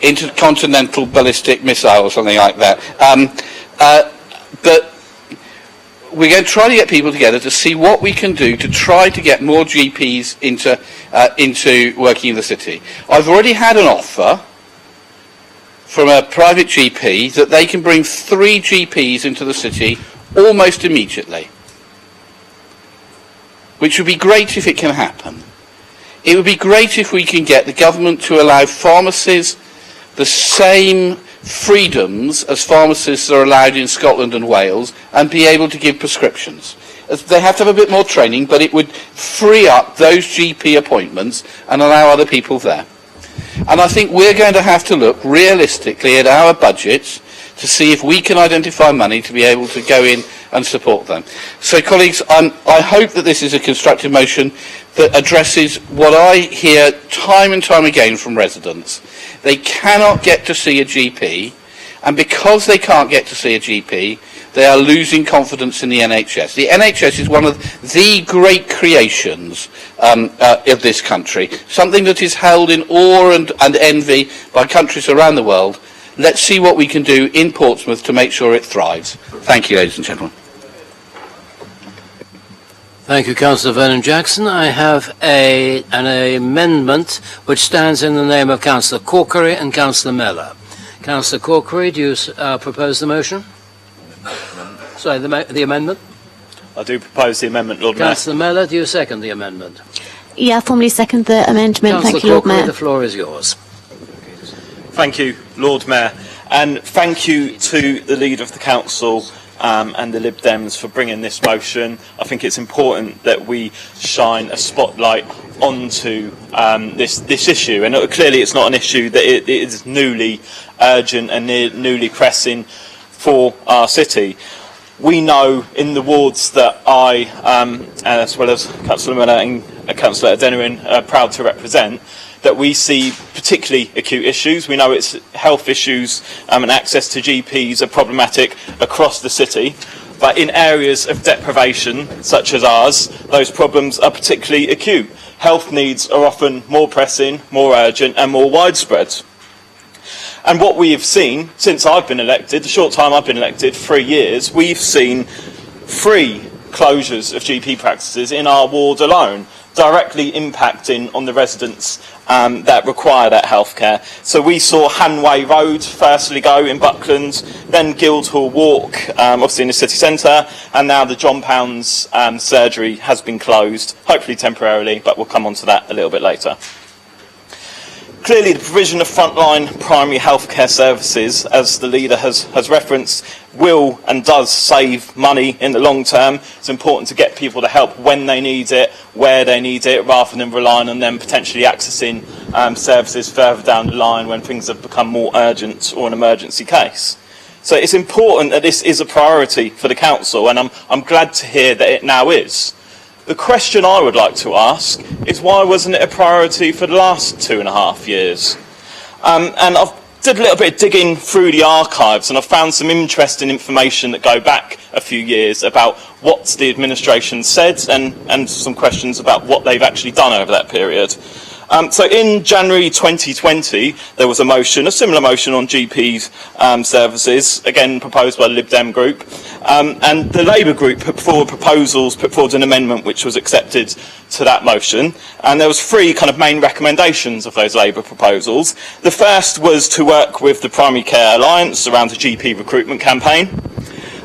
intercontinental ballistic missile or something like that. But we're going to try to get people together to see what we can do to try to get more GPs into working in the city. I've already had an offer from a private GP that they can bring 3 GPs into the city almost immediately, which would be great if it can happen. It would be great if we can get the government to allow pharmacies the same freedoms as pharmacists are allowed in Scotland and Wales and be able to give prescriptions. They have to have a bit more training, but it would free up those GP appointments and allow other people there. And I think we're going to have to look realistically at our budgets to see if we can identify money to be able to go in and support them. So colleagues, I hope that this is a constructive motion that addresses what I hear time and time again from residents. They cannot get to see a GP, and because they can't get to see a GP, they are losing confidence in the NHS. The NHS is one of the great creations of this country, something that is held in awe and envy by countries around the world. Let's see what we can do in Portsmouth to make sure it thrives. Thank you, ladies and gentlemen. Thank you, Councillor Vernon-Jackson. I have an amendment which stands in the name of Councillor Corkery and Councillor Mellor. Councillor Corkery, do you propose the motion? Sorry, the amendment? I do propose the amendment, Lord Mayor. Councillor Mellor, do you second the amendment? Yeah, I formally second the amendment. Thank you, Lord Mayor. The floor is yours. Thank you, Lord Mayor. And thank you to the Leader of the Council and the Lib Dems for bringing this motion. I think it's important that we shine a spotlight onto this issue. And clearly it's not an issue that it is newly urgent and newly pressing for our city. We know in the wards that I, as well as Councillor Miller and Councillor Adenuin, are proud to represent, that we see particularly acute issues. We know it's health issues and access to GPs are problematic across the city. But in areas of deprivation, such as ours, those problems are particularly acute. Health needs are often more pressing, more urgent and more widespread. And what we have seen since I've been elected, the short time I've been elected, 3 years, we've seen 3 closures of GP practices in our ward alone, directly impacting on the residents that require that healthcare. So we saw Hanway Road firstly go in Buckland, then Guildhall Walk, obviously in the city centre, and now the John Pounds surgery has been closed, hopefully temporarily, but we'll come on to that a little bit later. Clearly, the provision of frontline primary healthcare services, as the leader has referenced, will and does save money in the long term. It's important to get people the help when they need it, where they need it, rather than relying on them potentially accessing services further down the line when things have become more urgent or an emergency case. So it's important that this is a priority for the council, and I'm glad to hear that it now is. The question I would like to ask is why wasn't it a priority for the last 2.5 years? And I've did a little bit of digging through the archives, and I found some interesting information that go back a few years about what the administration said and some questions about what they've actually done over that period. So in January 2020, there was a similar motion on GP services, again proposed by the Lib Dem group, and the Labour group put forward an amendment which was accepted to that motion, and there was 3 kind of main recommendations of those Labour proposals. The first was to work with the Primary Care Alliance around a GP recruitment campaign.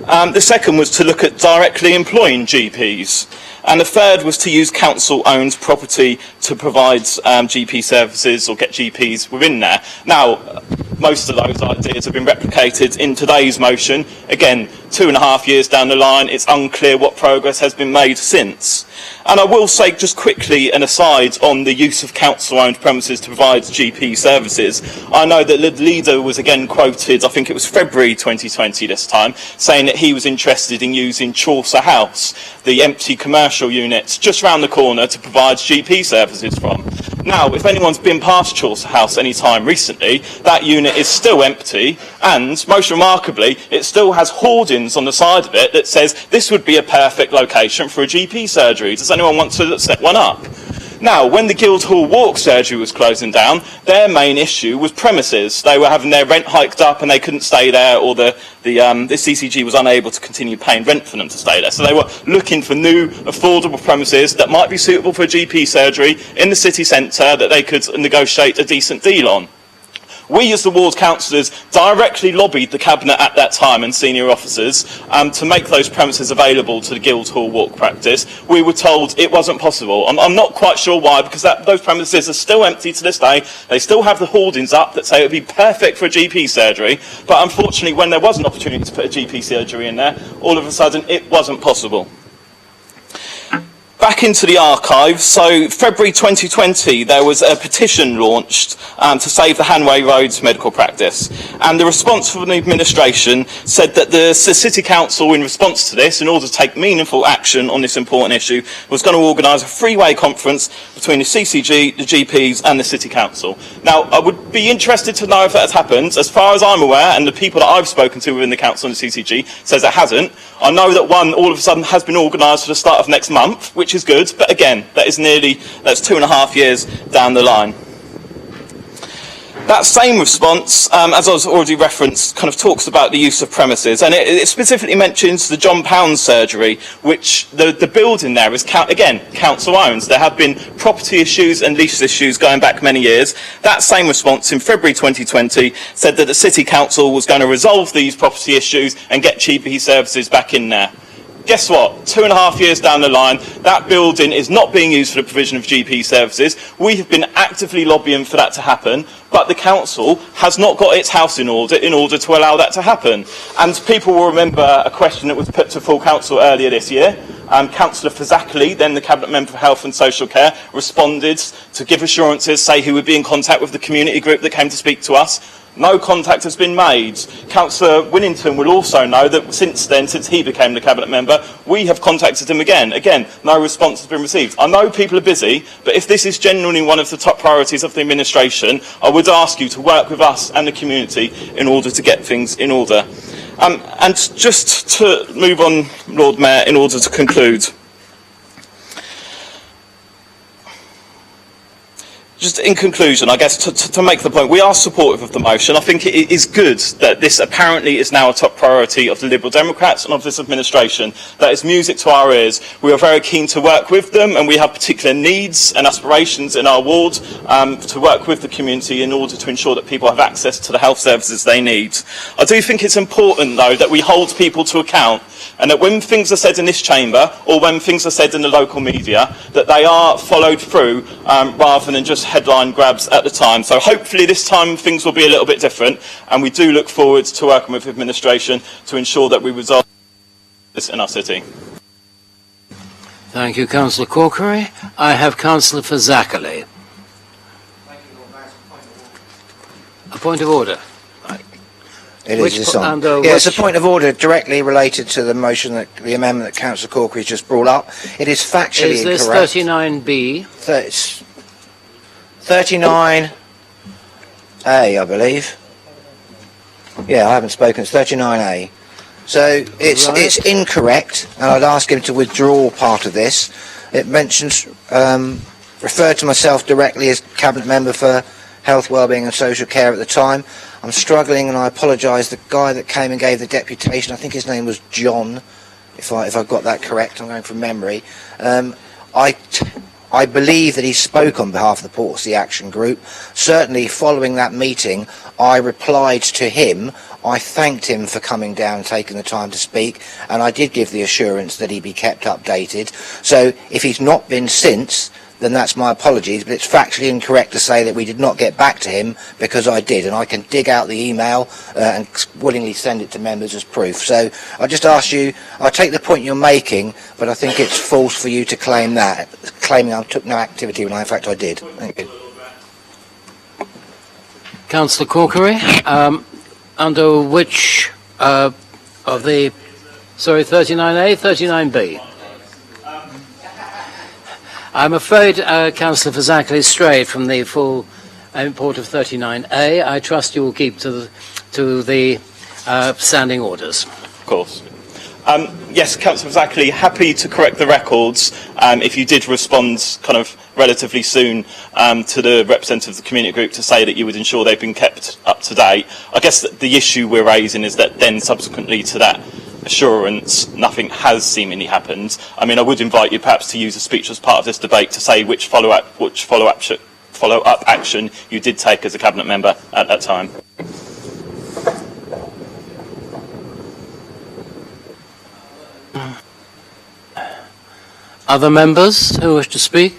The second was to look at directly employing GPs. And the third was to use council-owned property to provide GP services or get GPs within there. Now, most of those ideas have been replicated in today's motion. Again, 2.5 years down the line, it's unclear what progress has been made since. And I will say just quickly an aside on the use of council-owned premises to provide GP services. I know that the leader was again quoted, I think it was February 2020 this time, saying that he was interested in using Chaucer House, the empty commercial units just round the corner to provide GP services from. Now, if anyone's been past Chaucer House any time recently, that unit is still empty, and most remarkably, it still has hoardings on the side of it that says this would be a perfect location for a GP surgery. Does anyone want to set one up? Now, when the Guildhall Walk surgery was closing down, their main issue was premises. They were having their rent hiked up and they couldn't stay there, or the CCG was unable to continue paying rent for them to stay there. So they were looking for new, affordable premises that might be suitable for a GP surgery in the city centre that they could negotiate a decent deal on. We, as the ward councillors, directly lobbied the Cabinet at that time and senior officers to make those premises available to the Guildhall Walk practice. We were told it wasn't possible. I'm not quite sure why, because those premises are still empty to this day. They still have the hoardings up that say it would be perfect for a GP surgery, but unfortunately when there was an opportunity to put a GP surgery in there, all of a sudden it wasn't possible. Back into the archives, so February 2020 there was a petition launched to save the Hanway Roads medical practice, and the response from the administration said that the City Council, in response to this, in order to take meaningful action on this important issue, was going to organise a three-way conference between the CCG, the GPs and the City Council. Now, I would be interested to know if that has happened. As far as I'm aware, and the people that I've spoken to within the Council and the CCG says it hasn't. I know that one all of a sudden has been organised for the start of next month, which is good, but again, that's 2.5 years down the line. That same response, as I was already referenced, kind of talks about the use of premises, and it specifically mentions the John Pound surgery, which the building there is, again, council owns. There have been property issues and lease issues going back many years. That same response in February 2020 said that the City Council was going to resolve these property issues and get GP services back in there. Guess what? 2.5 years down the line, that building is not being used for the provision of GP services. We have been actively lobbying for that to happen, but the council has not got its house in order to allow that to happen. And people will remember a question that was put to full council earlier this year. Councillor Fazakerley, then the Cabinet Member for Health and Social Care, responded to give assurances, say he would be in contact with the community group that came to speak to us. No contact has been made. Councillor Winnington will also know that since then, since he became the Cabinet Member, we have contacted him again. Again, no response has been received. I know people are busy, but if this is genuinely one of the top priorities of the administration, I would ask you to work with us and the community in order to get things in order. And just to move on, Lord Mayor, in order to conclude. Just in conclusion, I guess, to make the point, we are supportive of the motion. I think it is good that this apparently is now a top priority of the Liberal Democrats and of this administration. That is music to our ears. We are very keen to work with them, and we have particular needs and aspirations in our ward to work with the community in order to ensure that people have access to the health services they need. I do think it's important, though, that we hold people to account, and that when things are said in this chamber or when things are said in the local media, that they are followed through rather than just headline grabs at the time. So hopefully this time things will be a little bit different, and we do look forward to working with the administration to ensure that we resolve this in our city. Thank you, Councillor Corkery. I have Councillor Fazakerley. A point of order. It is this on. It's a point of order directly related to the motion, the amendment that Councillor Corkery just brought up. It is factually incorrect. Is this 39B? It's 39A, I believe. Yeah, I haven't spoken. It's 39A. So it's incorrect, and I'd ask him to withdraw part of this. It mentions, referred to myself directly as Cabinet Member for Health, Wellbeing and Social Care at the time. I'm struggling, and I apologise. The guy that came and gave the deputation, I think his name was John, if I've got that correct. I'm going from memory. I believe that he spoke on behalf of the Portsea Action Group. Certainly, following that meeting, I replied to him. I thanked him for coming down and taking the time to speak, and I did give the assurance that he be kept updated. So, if he's not been since, then that's my apologies, but it's factually incorrect to say that we did not get back to him, because I did, and I can dig out the email and willingly send it to members as proof. So I just ask you, I take the point you're making, but I think it's false for you to claim that, claiming I took no activity when in fact I did. Thank you. Councillor Corkery, under which of the, 39A, 39B? I'm afraid Councillor Fazakerly strayed from the full import of 39A. I trust you will keep to the standing orders. Of course. Yes, Councillor Fazakerly, happy to correct the records if you did respond kind of relatively soon to the representative of the community group to say that you would ensure they've been kept up to date. I guess the issue we're raising is that then subsequently to that assurance, nothing has seemingly happened. I mean, I would invite you perhaps to use a speech as part of this debate to say which follow-up action you did take as a cabinet member at that time. Other members who wish to speak?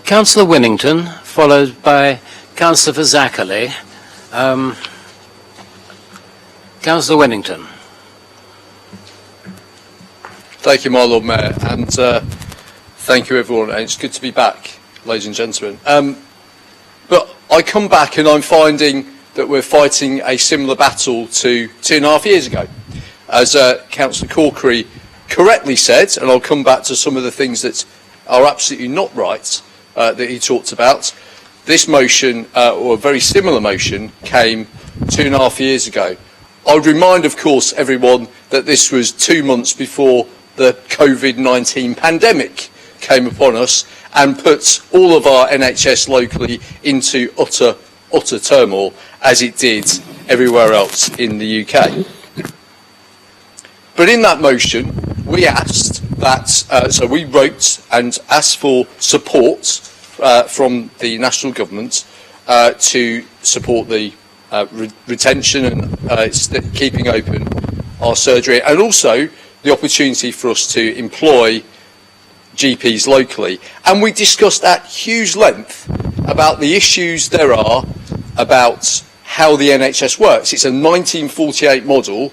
Councillor Winnington, followed by Councillor Fazakerly. Councillor Winnington. Thank you, my Lord Mayor, and thank you, everyone. And it's good to be back, ladies and gentlemen. But I come back and I'm finding that we're fighting a similar battle to 2.5 years ago. As Councillor Corkery correctly said, and I'll come back to some of the things that are absolutely not right that he talked about, this motion, or a very similar motion, came 2.5 years ago. I would remind, of course, everyone that this was 2 months before the COVID-19 pandemic came upon us and put all of our NHS locally into utter turmoil, as it did everywhere else in the UK. But in that motion, we asked that, so we wrote and asked for support from the national government to support the retention and keeping open our surgery, and also the opportunity for us to employ GPs locally. And we discussed at huge length about the issues there are about how the NHS works. It's a 1948 model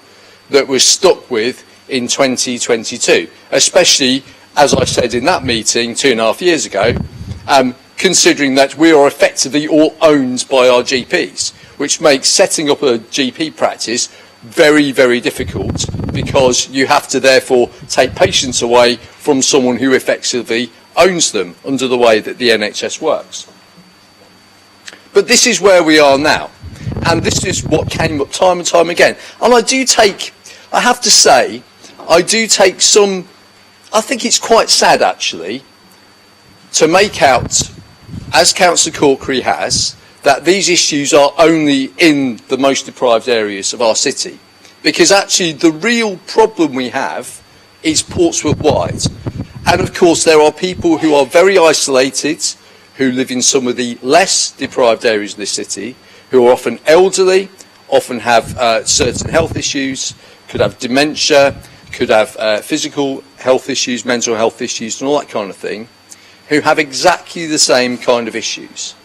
that was stuck with in 2022, especially, as I said in that meeting 2.5 years ago, considering that we are effectively all owned by our GPs, which makes setting up a GP practice very, very difficult, because you have to therefore take patients away from someone who effectively owns them under the way that the NHS works. But this is where we are now, and this is what came up time and time again. And I have to say, I do take some, I think it's quite sad actually, to make out, as Councillor Corkery has, that these issues are only in the most deprived areas of our city. Because actually the real problem we have is Portsmouth-wide. And of course there are people who are very isolated, who live in some of the less deprived areas of the city, who are often elderly, often have certain health issues, could have dementia, could have physical health issues, mental health issues and all that kind of thing, who have exactly the same kind of issues.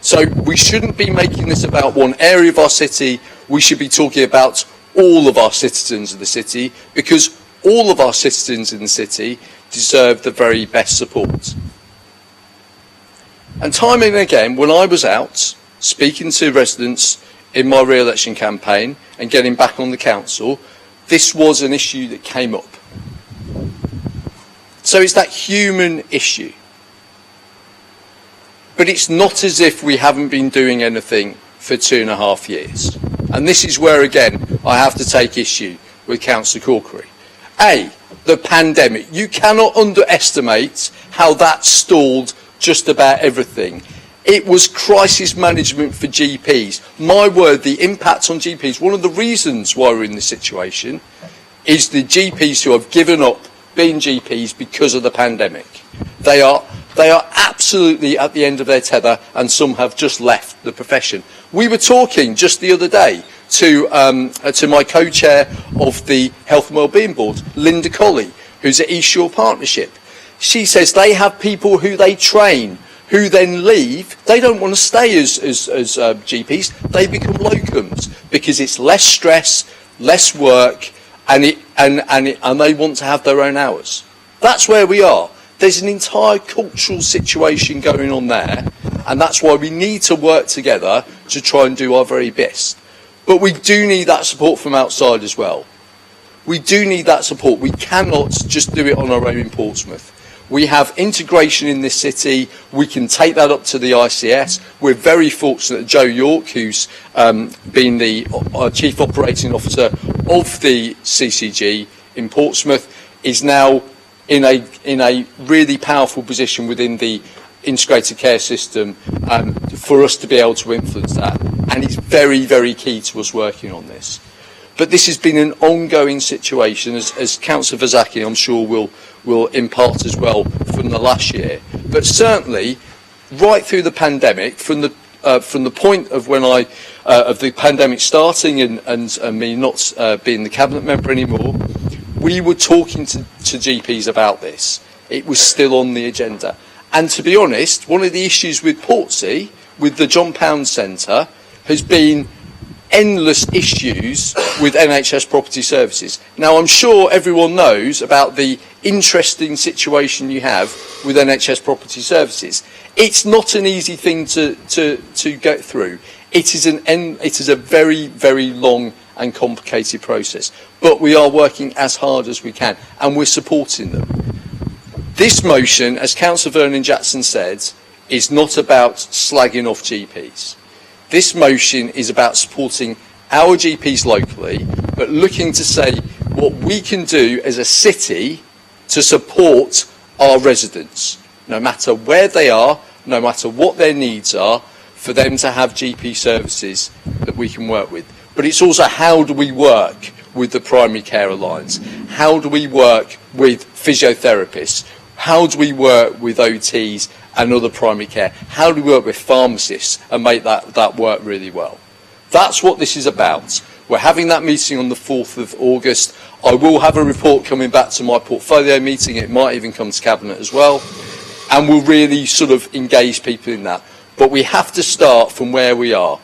So we shouldn't be making this about one area of our city, we should be talking about all of our citizens of the city, because all of our citizens in the city deserve the very best support. And time and again, when I was out speaking to residents in my re-election campaign and getting back on the council, this was an issue that came up. So it's that human issue. but it's not as if we haven't been doing anything for 2.5 years. And this is where, again, I have to take issue with Councillor Corkery. The pandemic. You cannot underestimate how that stalled just about everything. It was crisis management for GPs. My word, the impact on GPs, one of the reasons why we're in this situation is the GPs who have given up being GPs because of the pandemic. They are absolutely at the end of their tether, and some have just left the profession. We were talking just the other day to my co-chair of the Health and Wellbeing Board, Linda Colley, who's at East Shore Partnership. She says they have people who they train, who then leave. They don't want to stay as GPs. They become locums because it's less stress, less work, and they want to have their own hours. That's where we are. There's an entire cultural situation going on there, and that's why we need to work together to try and do our very best. But we do need that support from outside as well. We do need that support. We cannot just do it on our own in Portsmouth. We have integration in this city. We can take that up to the ICS. We're very fortunate that Joe York, who's been the Chief Operating Officer of the CCG in Portsmouth, is now in a really powerful position within the integrated care system for us to be able to influence that. And it's very, very key to us working on this. But this has been an ongoing situation, as Councillor Vazaki, I'm sure, will impart as well from the last year. But certainly, right through the pandemic, from the point of when of the pandemic starting and me not being the cabinet member anymore, we were talking to GPs about this. It was still on the agenda. And to be honest, one of the issues with Portsea, with the John Pound Centre, has been endless issues with NHS Property Services. Now, I'm sure everyone knows about the interesting situation you have with NHS Property Services. It's not an easy thing to get through. It is a very, very long and complicated process. But we are working as hard as we can, and we're supporting them. This motion, as Councillor Vernon Jackson said, is not about slagging off GPs. This motion is about supporting our GPs locally, but looking to say what we can do as a city to support our residents, no matter where they are, no matter what their needs are, for them to have GP services that we can work with. But it's also how do we work with the Primary Care Alliance? How do we work with physiotherapists? How do we work with OTs and other primary care? How do we work with pharmacists and make that work really well? That's what this is about. We're having that meeting on the 4th of August. I will have a report coming back to my portfolio meeting. It might even come to Cabinet as well. And we'll really sort of engage people in that. But we have to start from where we are.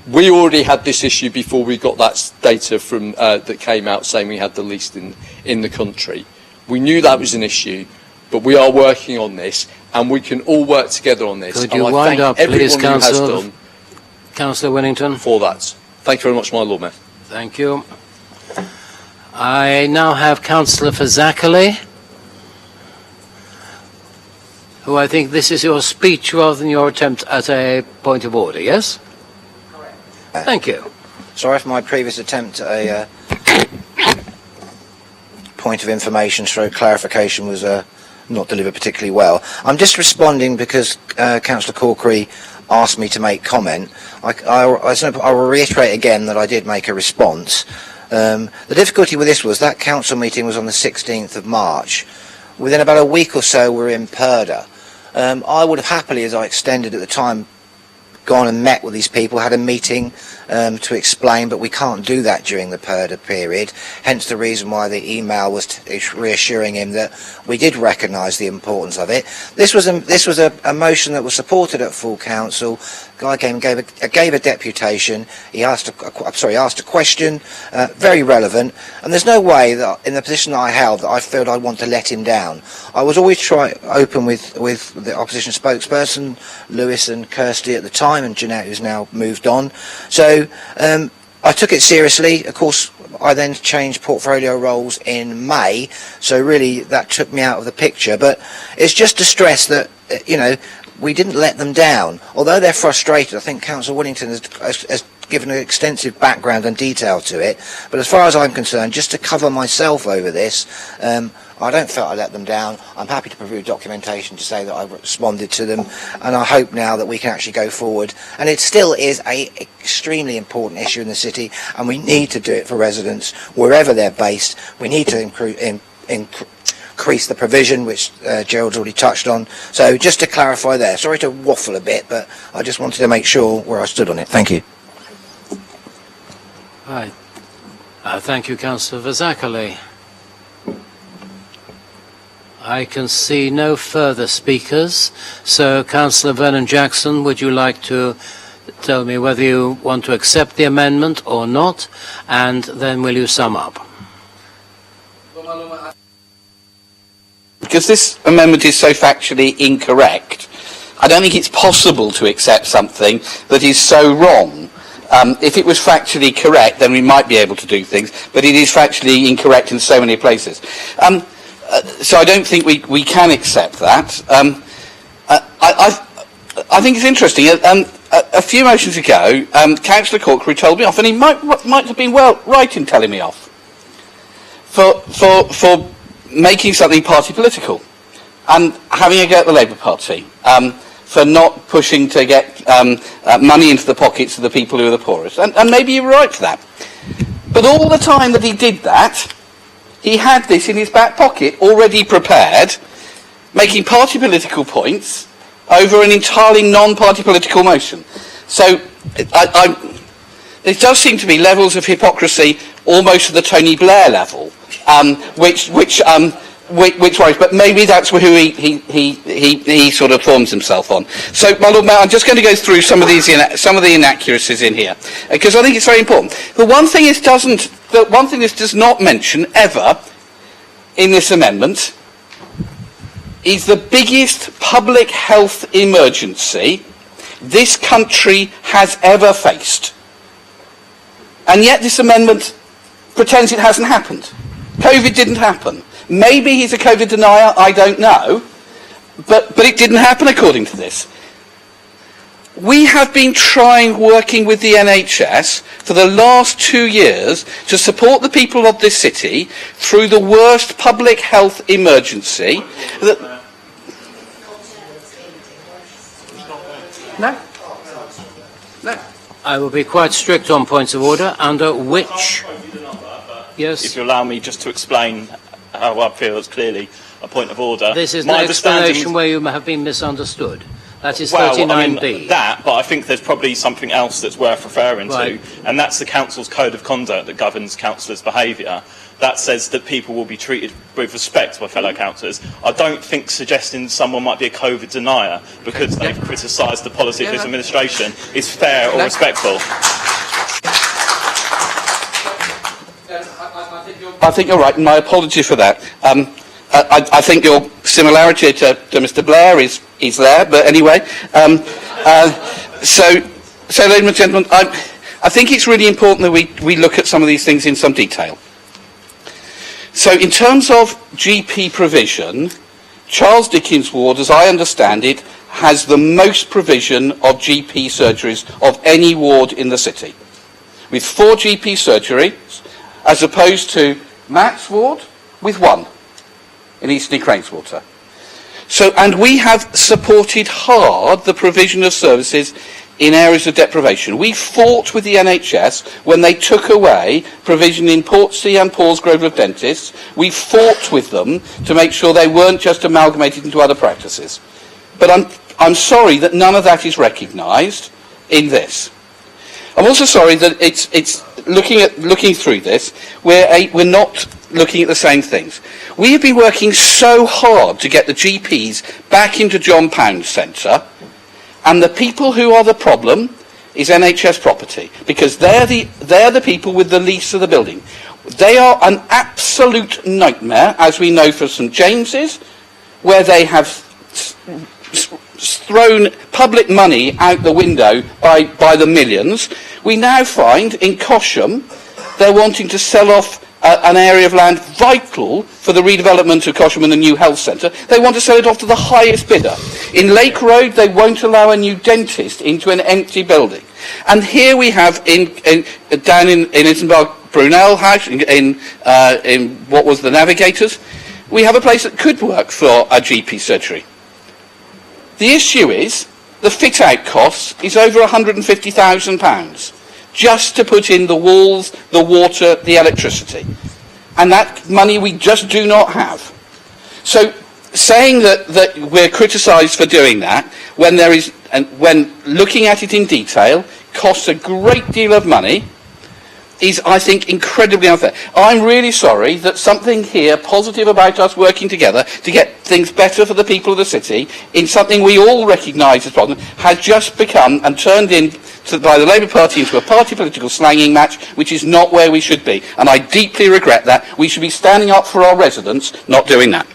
We already had this issue before we got that data from that came out saying we had the least in the country. We knew that was an issue, but we are working on this, and we can all work together on this. Could you wind up, please, Councillor Winnington? For that. Thank you very much, my Lord Mayor. Thank you. I now have Councillor Fazakerley, who I think this is your speech rather than your attempt at a point of order, yes? Correct. Thank you. Sorry for my previous attempt at a point of information stroke clarification was not delivered particularly well. I'm just responding because Councillor Corkery asked me to make comment. I will reiterate again that I did make a response. The difficulty with this was that council meeting was on the 16th of March. Within about a week or so we're in Purda. I would have happily, as I extended at the time, gone and met with these people, had a meeting to explain, but we can't do that during the Purda period, hence the reason why the email was reassuring him that we did recognise the importance of it. This was a motion that was supported at full council. Guy came and gave a deputation. He asked a question, very relevant, and there's no way that in the position that I held that I felt I want to let him down. I was always open with the opposition spokesperson, Lewis and Kirsty at the time, and Jeanette, who's now moved on. So I took it seriously. Of course, I then changed portfolio roles in May, so really that took me out of the picture. But it's just to stress that, we didn't let them down. Although they're frustrated, I think Councillor Whittington has given an extensive background and detail to it. But as far as I'm concerned, just to cover myself over this, I don't feel I let them down. I'm happy to provide documentation to say that I responded to them, and I hope now that we can actually go forward. And it still is an extremely important issue in the city, and we need to do it for residents wherever they're based. We need to increase the provision, which Gerald's already touched on. So just to clarify there, sorry to waffle a bit, but I just wanted to make sure where I stood on it. Thank you. Right. Thank you, Councillor Vazacali. I can see no further speakers, so Councillor Vernon-Jackson, would you like to tell me whether you want to accept the amendment or not, and then will you sum up? Because this amendment is so factually incorrect, I don't think it's possible to accept something that is so wrong. If it was factually correct, then we might be able to do things, but it is factually incorrect in so many places. So I don't think we can accept that. I think it's interesting. A few motions ago, Councillor Corkery told me off, and he might have been right in telling me off for making something party political and having a go at the Labour Party for not pushing to get money into the pockets of the people who are the poorest. And maybe you were right for that. But all the time that he did that, he had this in his back pocket, already prepared, making party political points over an entirely non-party political motion. So there does seem to be levels of hypocrisy almost at the Tony Blair level, which worries. But maybe that's who he sort of forms himself on. So, my Lord Mayor, I'm just going to go through some of the inaccuracies in here, because I think it's very important. The one thing this does not mention ever in this amendment is the biggest public health emergency this country has ever faced. And yet this amendment pretends it hasn't happened. COVID didn't happen. Maybe he's a COVID denier, I don't know, but it didn't happen according to this. We have been working with the NHS for the last 2 years to support the people of this city through the worst public health emergency. No. I will be quite strict on points of order, under which... Yes. If you allow me just to explain how I feel it's clearly a point of order. This is an explanation where you have been misunderstood. That is 39B. But I think there's probably something else that's worth referring to, and that's the Council's Code of Conduct that governs councillors' behaviour. That says that people will be treated with respect by fellow councillors. I don't think suggesting someone might be a COVID denier because they've criticised the policy of this administration is fair or respectful. I think you're right, and my apology for that. I think your similarity to Mr. Blair is there, but anyway. So, ladies and gentlemen, I think it's really important that we look at some of these things in some detail. So, in terms of GP provision, Charles Dickens Ward, as I understand it, has the most provision of GP surgeries of any ward in the city, with 4 GP surgeries, as opposed to Matt's ward with 1 in Eastleigh Craneswater. So, and we have supported hard the provision of services in areas of deprivation. We fought with the NHS when they took away provision in Portsea and Paulsgrove of dentists. We fought with them to make sure they weren't just amalgamated into other practices. But I'm sorry that none of that is recognised in this. I'm also sorry that it's looking through this, we're not looking at the same things. We have been working so hard to get the GPs back into John Pound Centre, and the people who are the problem is NHS property, because they're the people with the lease of the building. They are an absolute nightmare, as we know from St James's, where they have thrown public money out the window by the millions. We now find in Cosham they're wanting to sell off an area of land vital for the redevelopment of Cosham and the new health centre. They want to sell it off to the highest bidder. In Lake Road, they won't allow a new dentist into an empty building. And here we have down in Issenberg, Brunel House, in what was the Navigators, we have a place that could work for a GP surgery. The issue is, the fit-out cost is over £150,000 just to put in the walls, the water, the electricity. And that money we just do not have. So saying that we're criticised for doing that, when there is, and when looking at it in detail, costs a great deal of money, is, I think, incredibly unfair. I'm really sorry that something here positive about us working together to get things better for the people of the city, in something we all recognise as a problem, has just become and turned in by the Labour Party into a party political slanging match, which is not where we should be. And I deeply regret that. We should be standing up for our residents, not doing that.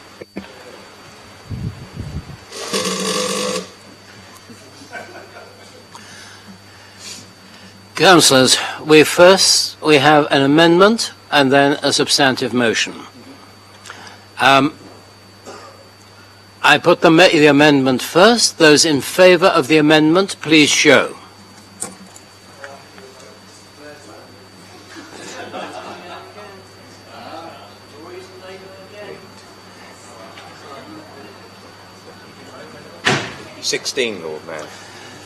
Councillors, we have an amendment and then a substantive motion. I put the amendment first. Those in favour of the amendment, please show. (16), Lord Mayor.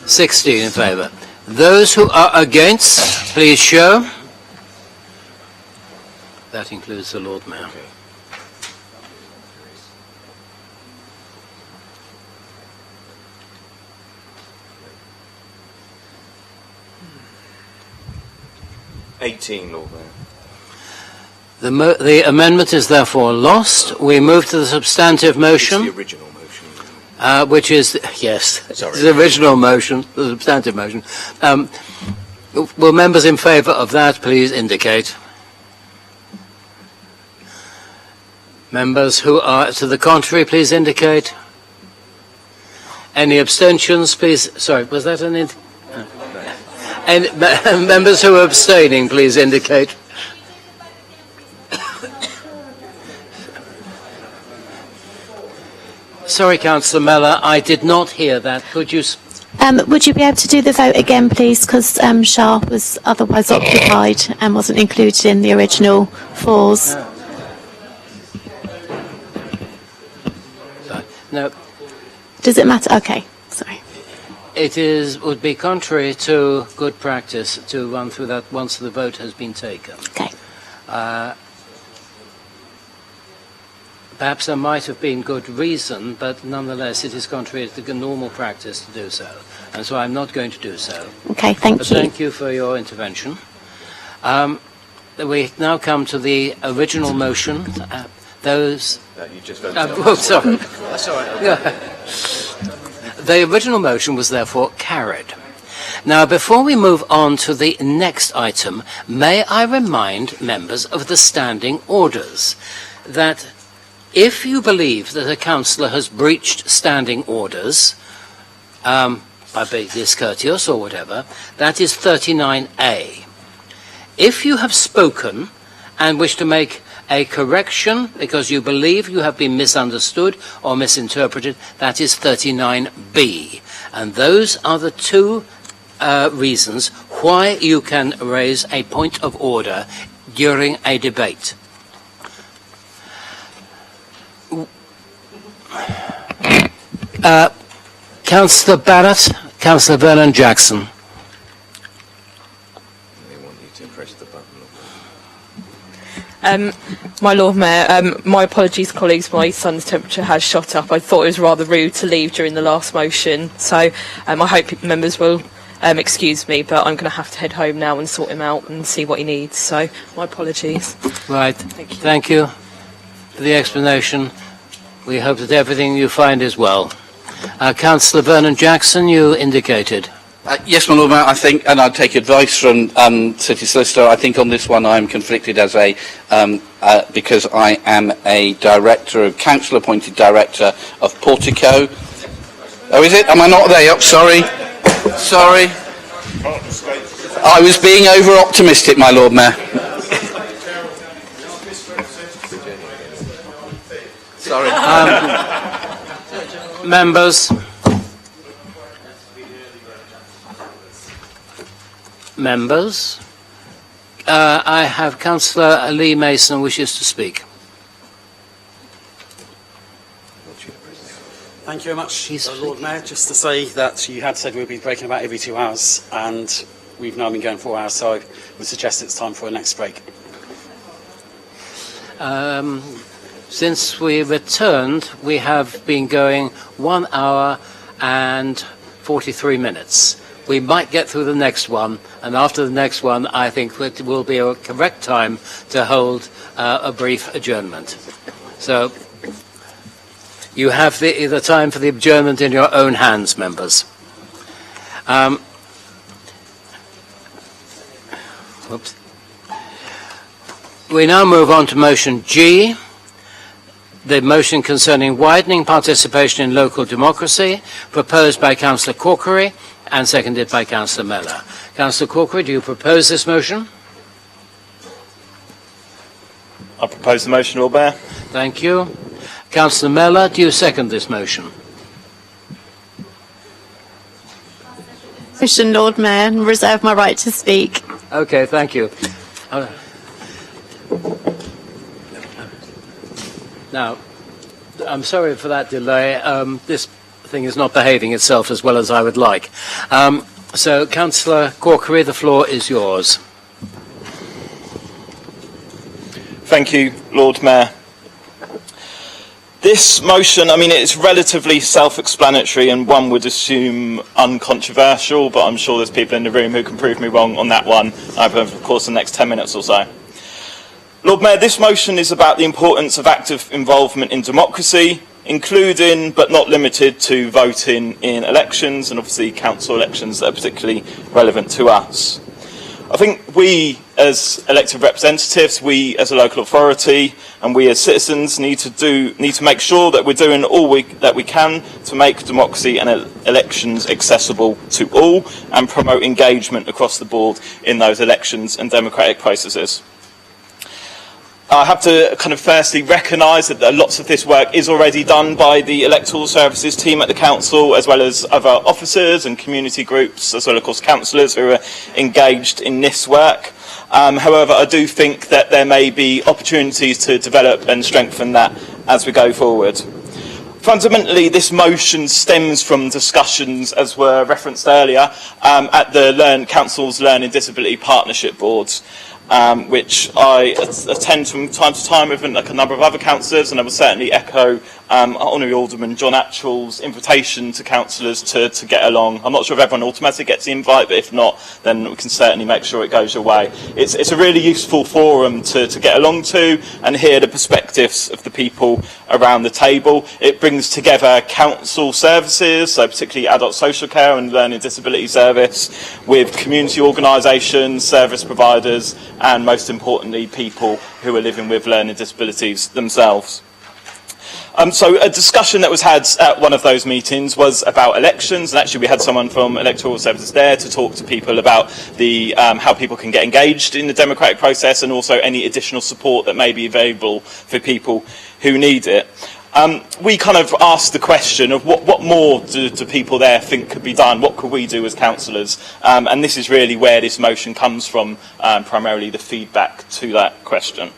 16 in favour. Those who are against, please show. That includes the Lord Mayor. (18), Lord Mayor. The amendment is therefore lost. We move to the substantive motion. It's the original motion. Which is, yes, Sorry. the original motion, the substantive motion. Will members in favour of that please indicate? Members who are to the contrary, please indicate. Any abstentions, please? Sorry, was that an... And members who are abstaining, please indicate. Sorry, Councillor Mellor, I did not hear that. Could you... Would you be able to do the vote again, please, because Shah was otherwise occupied and wasn't included in the original fours. No. Does it matter? Okay, sorry. It would be contrary to good practice to run through that once the vote has been taken. Okay. Perhaps there might have been good reason, but nonetheless it is contrary to the normal practice to do so. And so I'm not going to do so. Okay, thank you. Thank you for your intervention. We now come to the original motion. Those... you just voted oh, sorry. That's all right. The original motion was therefore carried. Now, before we move on to the next item, may I remind members of the standing orders that if you believe that a councillor has breached standing orders, by being discourteous or whatever, that is 39A. If you have spoken and wish to make a correction because you believe you have been misunderstood or misinterpreted, that is 39B. And those are the two reasons why you can raise a point of order during a debate. Councillor Barrett, Councillor Vernon Jackson. My Lord Mayor, my apologies, colleagues, my son's temperature has shot up. I thought it was rather rude to leave during the last motion, so I hope members will excuse me, but I'm going to have to head home now and sort him out and see what he needs, so my apologies. Right, thank you for the explanation. We hope that everything you find is well. Councillor Vernon Jackson, you indicated. Yes, my Lord Mayor, I think, and I'd take advice from City Solicitor, I think on this one I'm conflicted as a, because I am a director, a council-appointed director of Portico. Oh, is it? Am I not there? Oh, sorry. Sorry. I was being over-optimistic, my Lord Mayor. Sorry. Members. Members. I have Councillor Lee Mason wishes to speak. Thank you very much, Lord Mayor. Just to say that you had said we'd be breaking about every 2 hours, and we've now been going 4 hours, so I would suggest it's time for a next break. Since we returned, we have been going 1 hour and 43 minutes. We might get through the next one, and after the next one, I think it will be a correct time to hold a brief adjournment. So you have the time for the adjournment in your own hands, members. Oops. We now move on to motion G, the motion concerning widening participation in local democracy, proposed by Councillor Corkery and seconded by Councillor Mellor. Councillor Corkery, do you propose this motion? I propose the motion, Lord Mayor. Thank you. Councillor Mellor, do you second this motion? Motion, Lord Mayor, and reserve my right to speak. Okay, thank you. Now, I'm sorry for that delay. This thing is not behaving itself as well as I would like. So, Councillor Corkery, the floor is yours. Thank you, Lord Mayor. This motion, I mean, it's relatively self-explanatory and one would assume uncontroversial, but I'm sure there's people in the room who can prove me wrong on that one over, of course, the next 10 minutes or so. Lord Mayor, this motion is about the importance of active involvement in democracy, including but not limited to voting in elections and obviously council elections that are particularly relevant to us. I think we as elected representatives, we as a local authority and we as citizens need to make sure that we're doing all that we can to make democracy and elections accessible to all and promote engagement across the board in those elections and democratic processes. I have to kind of firstly recognise that lots of this work is already done by the electoral services team at the council, as well as other officers and community groups, as well as, of course, councillors who are engaged in this work. However, I do think that there may be opportunities to develop and strengthen that as we go forward. Fundamentally, this motion stems from discussions, as were referenced earlier, at the Council's Learning Disability Partnership Boards. Which I attend from time to time with a number of other councillors, and I will certainly echo Honourary Alderman John Atchell's invitation to councillors to get along. I'm not sure if everyone automatically gets the invite, but if not, then we can certainly make sure it goes your way. It's a really useful forum to get along to and hear the perspectives of the people around the table. It brings together council services, so particularly adult social care and learning disability service, with community organisations, service providers, and most importantly, people who are living with learning disabilities themselves. So a discussion that was had at one of those meetings was about elections, and actually we had someone from electoral services there to talk to people about the how people can get engaged in the democratic process and also any additional support that may be available for people who need it. We kind of asked the question of what more do people there think could be done? What could we do as councillors? And this is really where this motion comes from, primarily the feedback to that question.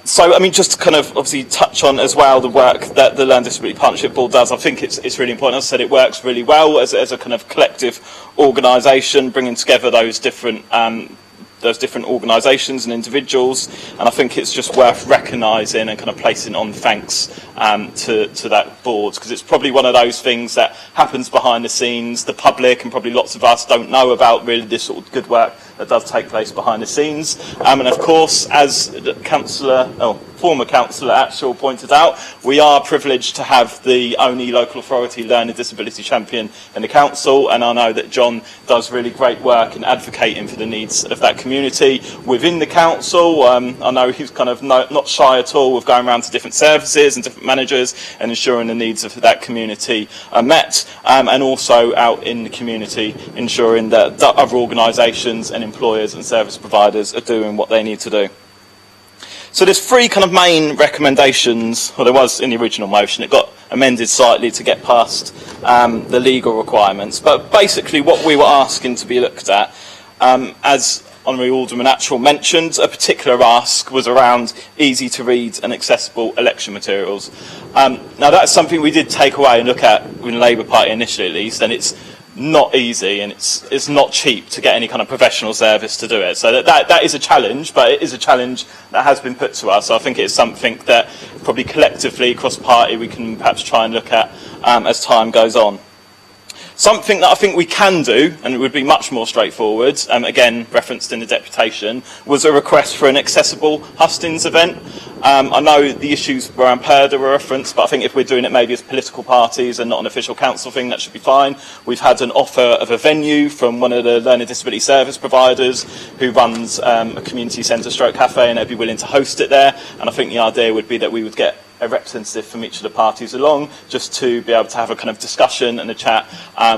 So, I mean, just to kind of obviously touch on as well the work that the Learning Disability Partnership Board does, I think it's really important. As I said, it works really well as a kind of collective organisation, bringing together those different organisations and individuals, and I think it's just worth recognising and kind of placing on thanks to that board, because it's probably one of those things that happens behind the scenes. The public and probably lots of us don't know about really this sort of good work that does take place behind the scenes. And of course, as former councillor Atchell pointed out, we are privileged to have the only local authority learning disability champion in the council, and I know that John does really great work in advocating for the needs of that community within the council. I know he's kind of not shy at all with going around to different services and different managers and ensuring the needs of that community are met, and also out in the community ensuring that other organisations and employers and service providers are doing what they need to do. So there's three kind of main recommendations, or there was in the original motion. It got amended slightly to get past the legal requirements. But basically what we were asking to be looked at, as Honourable Alderman Attrell mentioned, a particular ask was around easy to read and accessible election materials. Now that's something we did take away and look at in the Labour Party initially at least, and it's not easy and it's not cheap to get any kind of professional service to do it. So that is a challenge, but it is a challenge that has been put to us. So I think it's something that probably collectively across party we can perhaps try and look at as time goes on. Something that I think we can do, and it would be much more straightforward, again referenced in the deputation, was a request for an accessible hustings event. I know the issues around Purda were referenced, but I think if we're doing it maybe as political parties and not an official council thing, that should be fine. We've had an offer of a venue from one of the learning disability service providers who runs a community centre stroke cafe, and they'd be willing to host it there. And I think the idea would be that we would get a representative from each of the parties along, just to be able to have a kind of discussion and a chat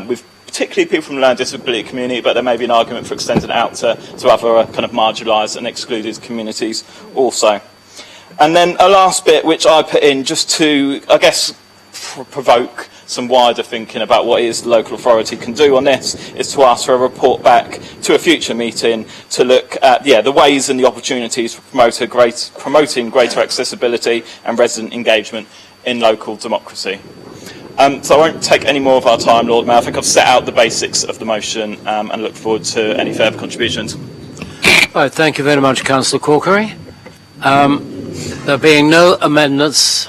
with particularly people from the learning disability community, but there may be an argument for extending it out to other kind of marginalised and excluded communities also. And then a last bit which I put in just to, I guess, provoke some wider thinking about what it is the local authority can do on this, is to ask for a report back to a future meeting to look at the ways and the opportunities for promoting greater accessibility and resident engagement in local democracy. So I won't take any more of our time, Lord Mayor. I think I've set out the basics of the motion and look forward to any further contributions. Right, thank you very much, Councillor Corkery. There being no amendments,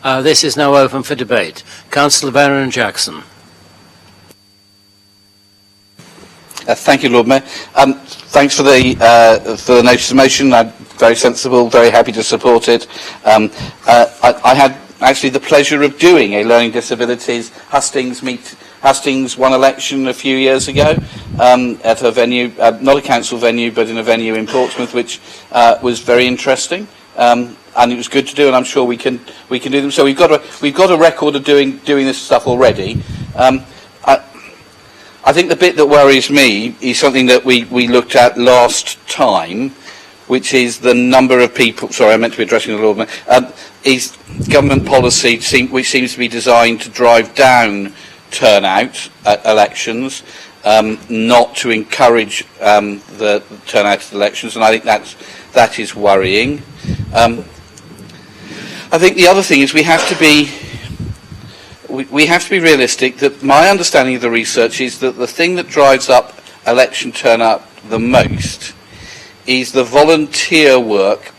this is now open for debate. Councillor Vernon Jackson. Thank you, Lord Mayor. Thanks for the notice of motion. Very sensible, very happy to support it. I had actually the pleasure of doing a learning disabilities Hustings one election a few years ago at a venue, not a council venue, but in a venue in Portsmouth, which was very interesting. And it was good to do, and I'm sure we can do them. So we've got a record of doing this stuff already. I think the bit that worries me is something that we looked at last time, which is the number of people. Sorry, I meant to be addressing the Lord Mayor. Is government policy which seems to be designed to drive down turnout at elections, not to encourage the turnout at elections, and I think that is worrying. I think the other thing is we have to be realistic. That my understanding of the research is that the thing that drives up election turnout the most is the volunteer work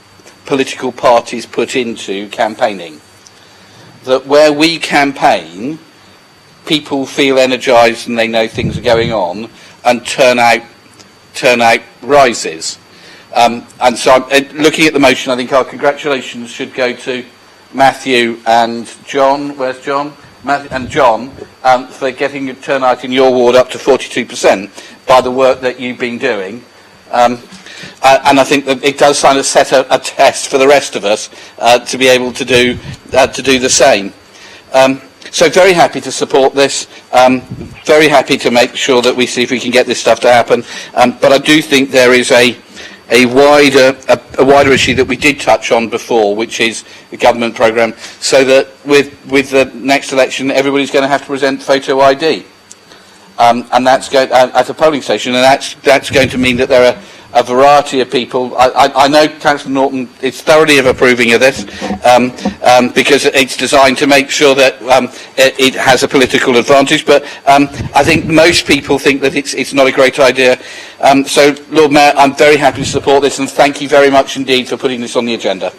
political parties put into campaigning. That where we campaign, people feel energised and they know things are going on, and turnout rises. And so, looking at the motion, I think our congratulations should go to Matthew and John. Where's John? Matthew and John, for getting your turnout in your ward up to 42% by the work that you've been doing. And I think that it does kind of set a test for the rest of us to be able to do the same. So very happy to support this. Very happy to make sure that we see if we can get this stuff to happen. But I do think there is a wider issue that we did touch on before, which is the government programme, so that with the next election, everybody's going to have to present photo ID, and that's going at a polling station, and that's going to mean that there are a variety of people. I know Councillor Norton is thoroughly approving of this because it's designed to make sure that it has a political advantage, but I think most people think that it's not a great idea. So, Lord Mayor, I'm very happy to support this, and thank you very much indeed for putting this on the agenda.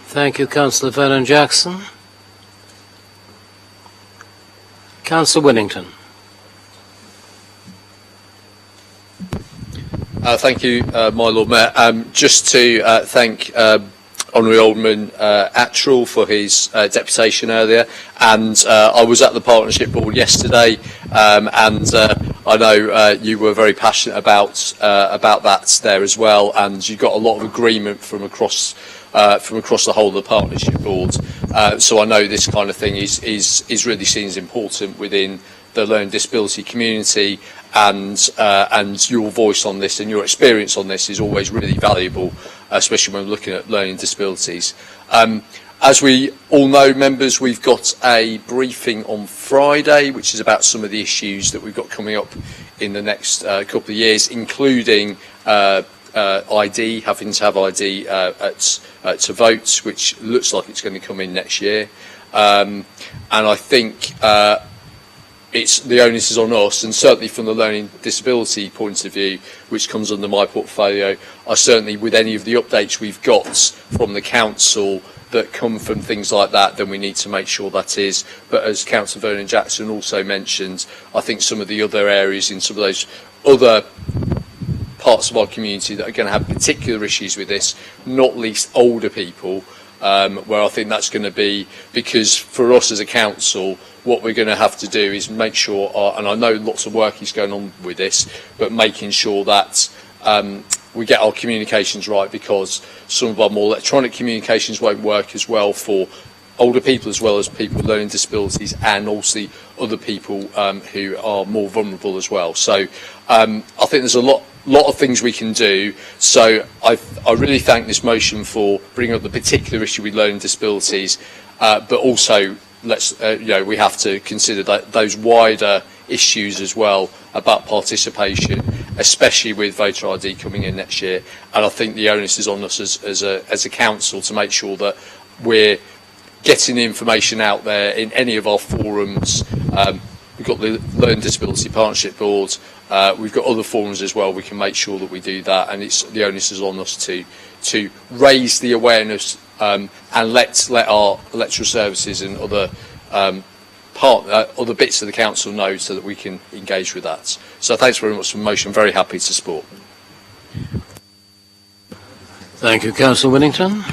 Thank you, Councillor Vernon Jackson. Councillor Whittington. Thank you, my Lord Mayor. Just to thank Honourable Alderman Attrell for his deputation earlier, and I was at the Partnership Board yesterday, and I know you were very passionate about that there as well, and you got a lot of agreement from across the whole of the Partnership Board. So I know this kind of thing is really seen as important within the learning disability community, and your voice on this and your experience on this is always really valuable, especially when looking at learning disabilities. As we all know, members, we've got a briefing on Friday, which is about some of the issues that we've got coming up in the next couple of years, including ID, having to have ID to vote, which looks like it's going to come in next year. And I think the onus is on us, and certainly from the learning disability point of view, which comes under my portfolio, I certainly, with any of the updates we've got from the council that come from things like that, then we need to make sure that is. But as Councillor Vernon Jackson also mentioned, I think some of the other areas in some of those other parts of our community that are going to have particular issues with this, not least older people, where I think that's going to be, because for us as a council, what we're going to have to do is make sure, and I know lots of work is going on with this, but making sure that we get our communications right, because some of our more electronic communications won't work as well for older people as well as people with learning disabilities, and also other people who are more vulnerable as well. So I think there's a lot of things we can do. So I really thank this motion for bringing up the particular issue with learning disabilities, but also we have to consider those wider issues as well about participation, especially with voter ID coming in next year. And I think the onus is on us as a council to make sure that we're getting the information out there in any of our forums. We've got the Learning Disability Partnership Board, we've got other forums as well. We can make sure that we do that, and the onus is on us to raise the awareness and let our electoral services and other other bits of the council know, so that we can engage with that. So thanks very much for the motion. Very happy to support. Thank you, Councillor Winnington.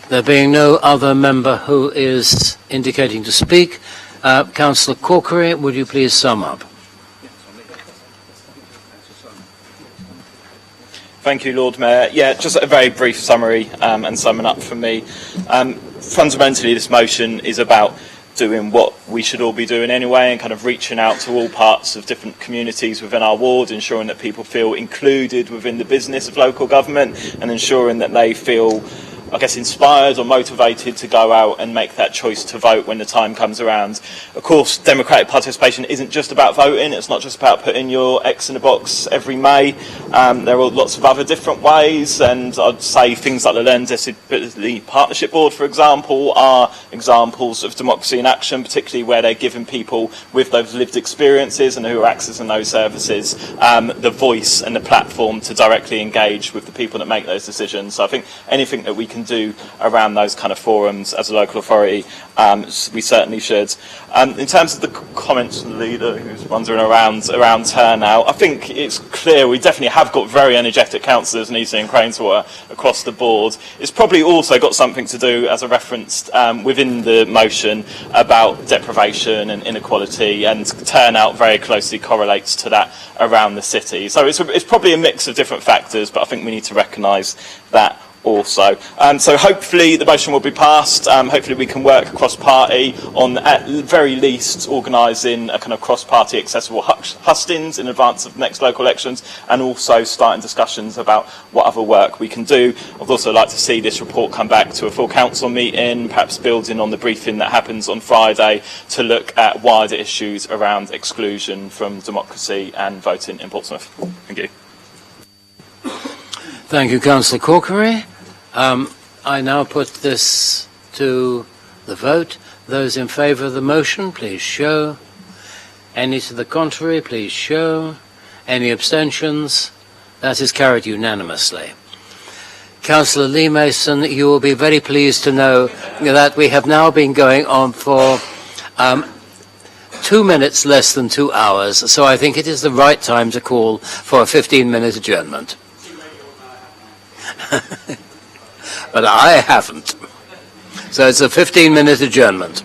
There being no other member who is indicating to speak, Councillor Corkery, would you please sum up? Thank you, Lord Mayor. Yeah, just a very brief summary and summing up from me. Fundamentally, this motion is about doing what we should all be doing anyway, and kind of reaching out to all parts of different communities within our ward, ensuring that people feel included within the business of local government, and ensuring that they feel, I guess, inspired or motivated to go out and make that choice to vote when the time comes around. Of course, democratic participation isn't just about voting. It's not just about putting your X in the box every May. There are lots of other different ways, and I'd say things like the Learning Disability Partnership Board, for example, are examples of democracy in action, particularly where they're giving people with those lived experiences and who are accessing those services the voice and the platform to directly engage with the people that make those decisions. So I think anything that we can do around those kind of forums as a local authority, we certainly should. In terms of the comments from the leader who's wandering around turnout, I think it's clear we definitely have got very energetic councillors in Eastern and Craneswater across the board. It's probably also got something to do, as I referenced within the motion, about deprivation and inequality, and turnout very closely correlates to that around the city. So it's probably a mix of different factors, but I think we need to recognise that also. So hopefully the motion will be passed. Hopefully we can work across party on, at very least, organising a kind of cross-party accessible hustings in advance of the next local elections, and also starting discussions about what other work we can do. I'd also like to see this report come back to a full council meeting, perhaps building on the briefing that happens on Friday, to look at wider issues around exclusion from democracy and voting in Portsmouth. Thank you. Thank you, Councillor Corkery. I now put this to the vote. Those in favour of the motion, please show. Any to the contrary, please show. Any abstentions? That is carried unanimously. Councillor Lee Mason, you will be very pleased to know that we have now been going on for 2 minutes less than 2 hours, so I think it is the right time to call for a 15-minute adjournment. But I haven't. So it's a 15-minute adjournment.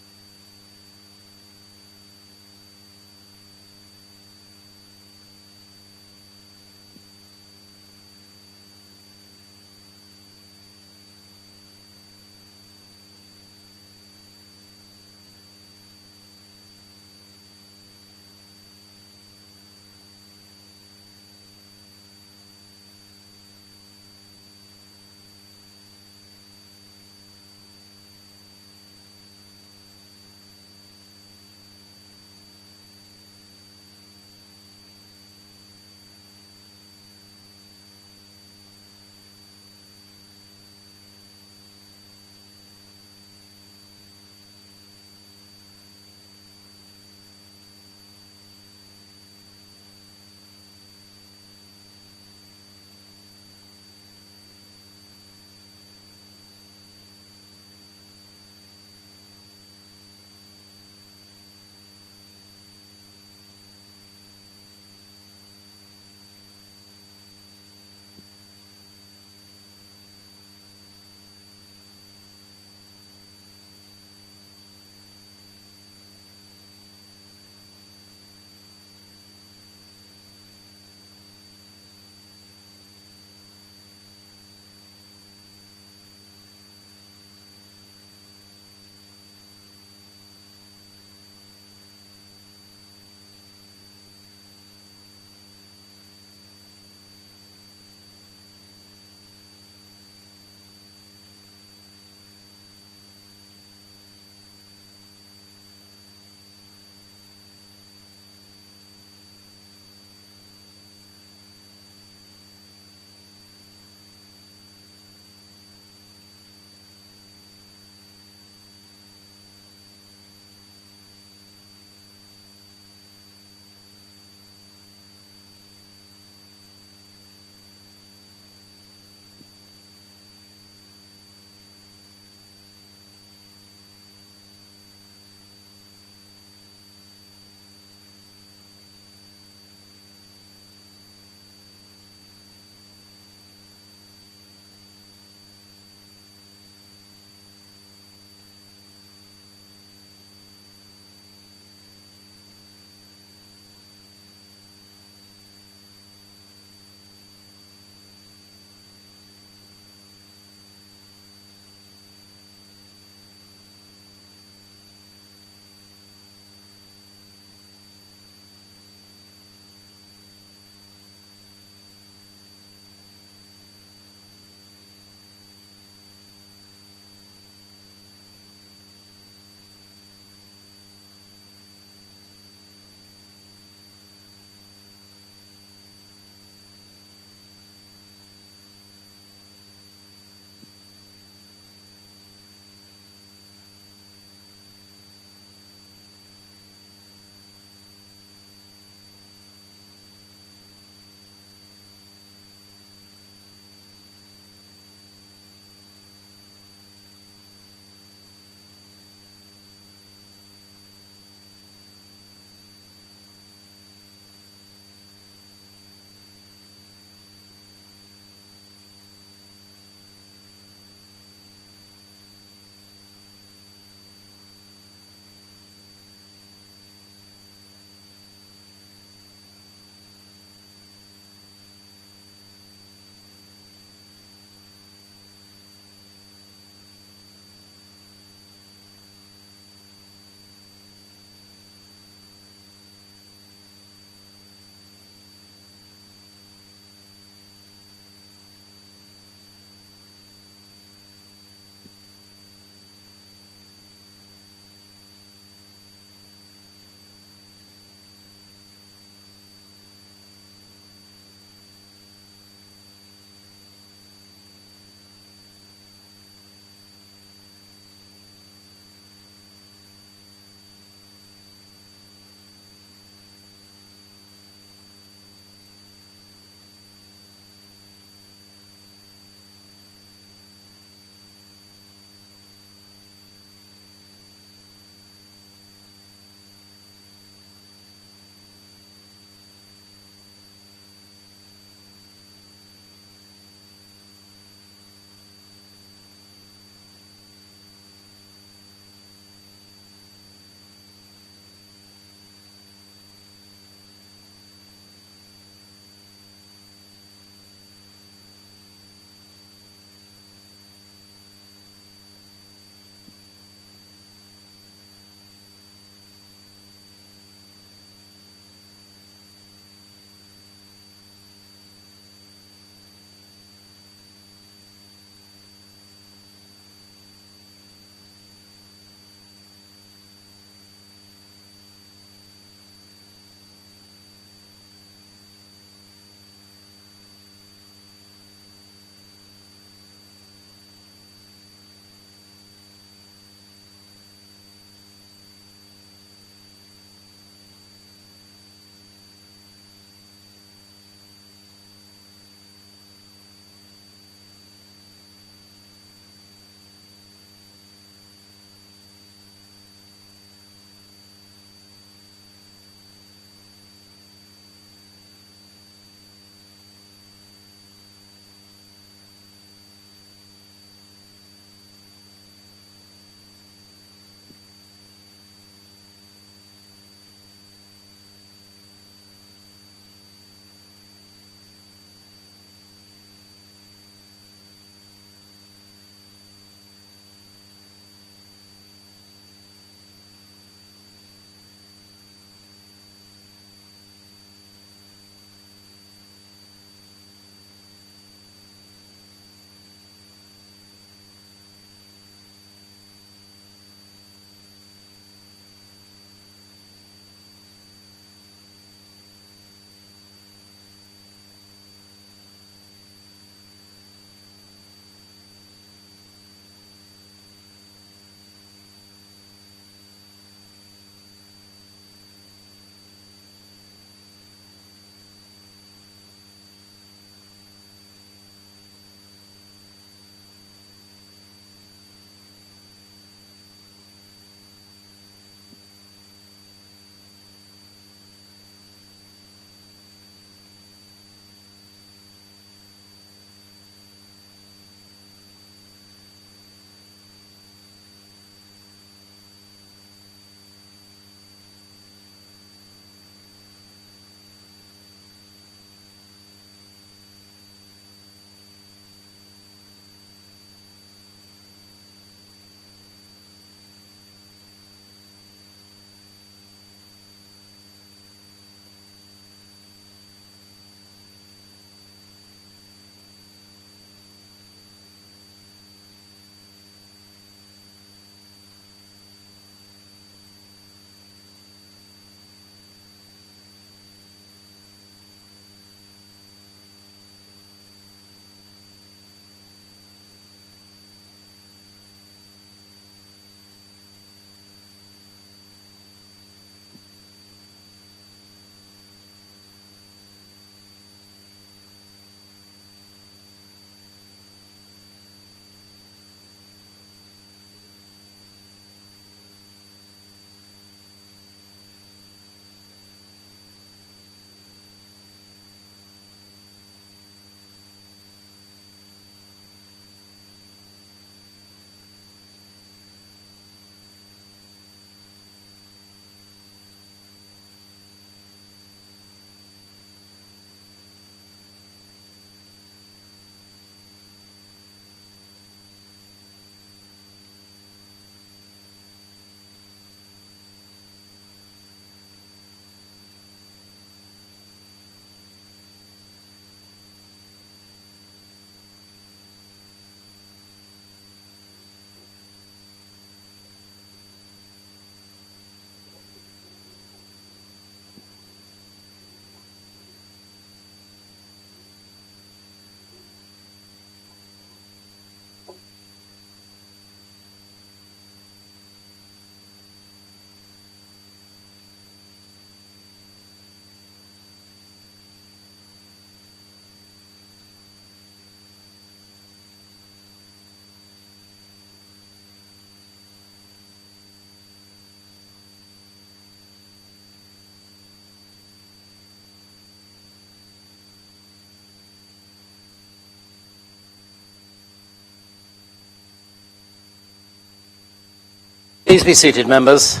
Please be seated, members.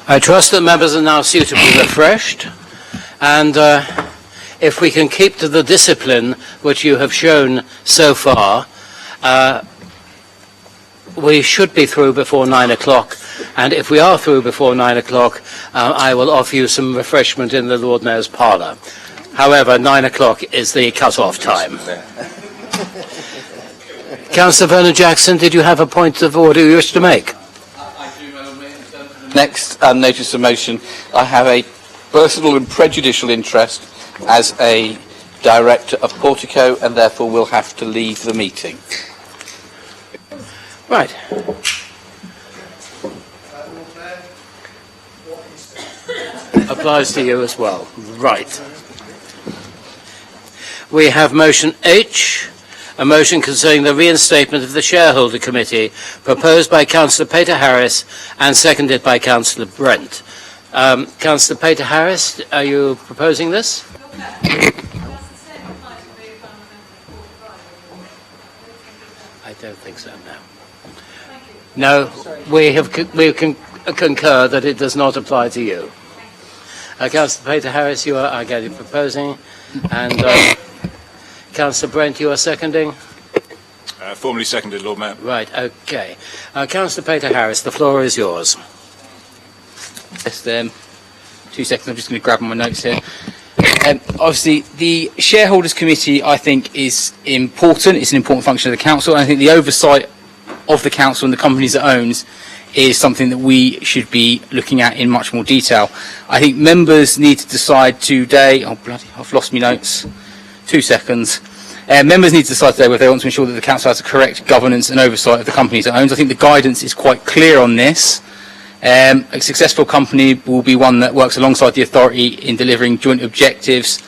I trust that members are now suitably refreshed, and if we can keep to the discipline which you have shown so far, we should be through before 9 o'clock, and if we are through before 9 o'clock, I will offer you some refreshment in the Lord Mayor's parlour. However, 9 o'clock is the cut-off time. Councillor Vernon-Jackson, did you have a point of order you wish to make? Next notice of motion, I have a personal and prejudicial interest as a director of Portico, and therefore will have to leave the meeting. Right. Applies to you as well. Right. We have motion H, a motion concerning the reinstatement of the shareholder committee, proposed by Councillor Peter Harris and seconded by Councillor Brent. Councillor Peter Harris, are you proposing this? I don't think so, no. No, we concur that it does not apply to you. Councillor Peter Harris, you are again proposing, and Councillor Brent, you are seconding? Formally seconded, Lord Mayor. Right, okay. Councillor Peter Harris, the floor is yours. Just 2 seconds, I'm just going to grab my notes here. Obviously, the shareholders committee, I think, is important. It's an important function of the council, and I think the oversight of the council and the companies it owns is something that we should be looking at in much more detail. I think members need to decide today. Oh bloody, I've lost my notes. 2 seconds. Members need to decide today whether they want to ensure that the council has the correct governance and oversight of the companies it owns. I think the guidance is quite clear on this. A successful company will be one that works alongside the authority in delivering joint objectives.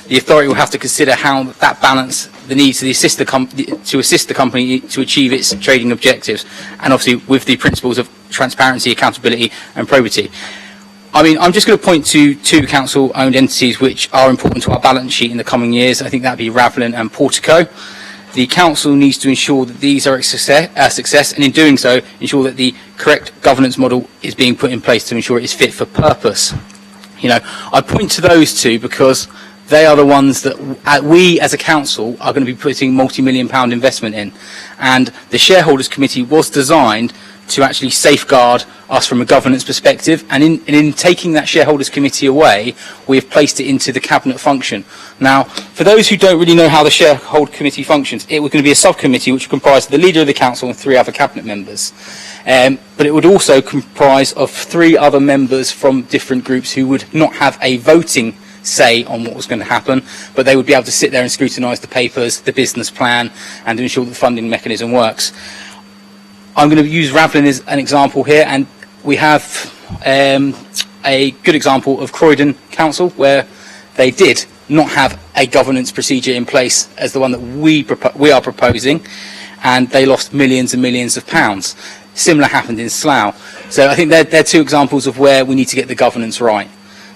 The authority will have to consider how that balance the need to assist the company to achieve its trading objectives, and obviously with the principles of transparency, accountability and probity. I mean, I'm just going to point to 2 council-owned entities which are important to our balance sheet in the coming years. I think that would be Ravelin and Portico. The council needs to ensure that these are a success, and in doing so, ensure that the correct governance model is being put in place to ensure it is fit for purpose. You know, I point to those 2 because they are the ones that we as a council are going to be putting multi-million-pound investment in. And the shareholders committee was designed to actually safeguard us from a governance perspective, and in taking that shareholders committee away, we have placed it into the cabinet function. Now, for those who don't really know how the shareholder committee functions, it was going to be a subcommittee which would comprise the leader of the council and 3 other cabinet members. But it would also comprise of 3 other members from different groups who would not have a voting say on what was going to happen, but they would be able to sit there and scrutinise the papers, the business plan, and to ensure that the funding mechanism works. I'm going to use Ravelin as an example here, and we have a good example of Croydon Council where they did not have a governance procedure in place as the one that we are proposing, and they lost millions and millions of pounds. Similar happened in Slough. So I think they're 2 examples of where we need to get the governance right.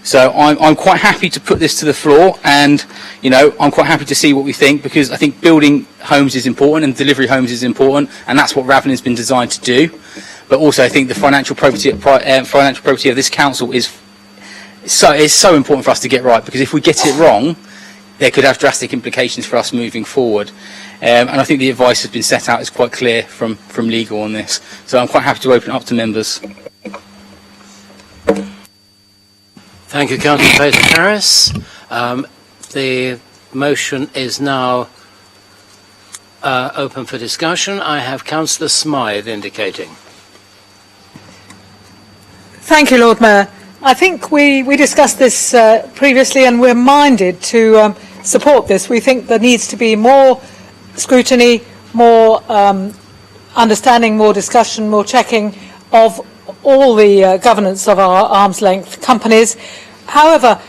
So I'm quite happy to put this to the floor, and you know, I'm quite happy to see what we think, because I think building homes is important and delivery homes is important, and that's what Ravelin has been designed to do. But also I think the financial probity of this council is so important for us to get right, because if we get it wrong, there could have drastic implications for us moving forward. And I think the advice has been set out is quite clear from legal on this. So I'm quite happy to open it up to members. Thank you, Councillor Peter Harris. The motion is now open for discussion. I have Councillor Smythe indicating. Thank you, Lord Mayor. I think we discussed this previously, and we're minded to support this. We think there needs to be more scrutiny, more understanding, more discussion, more checking of all the governance of our arm's length companies. However,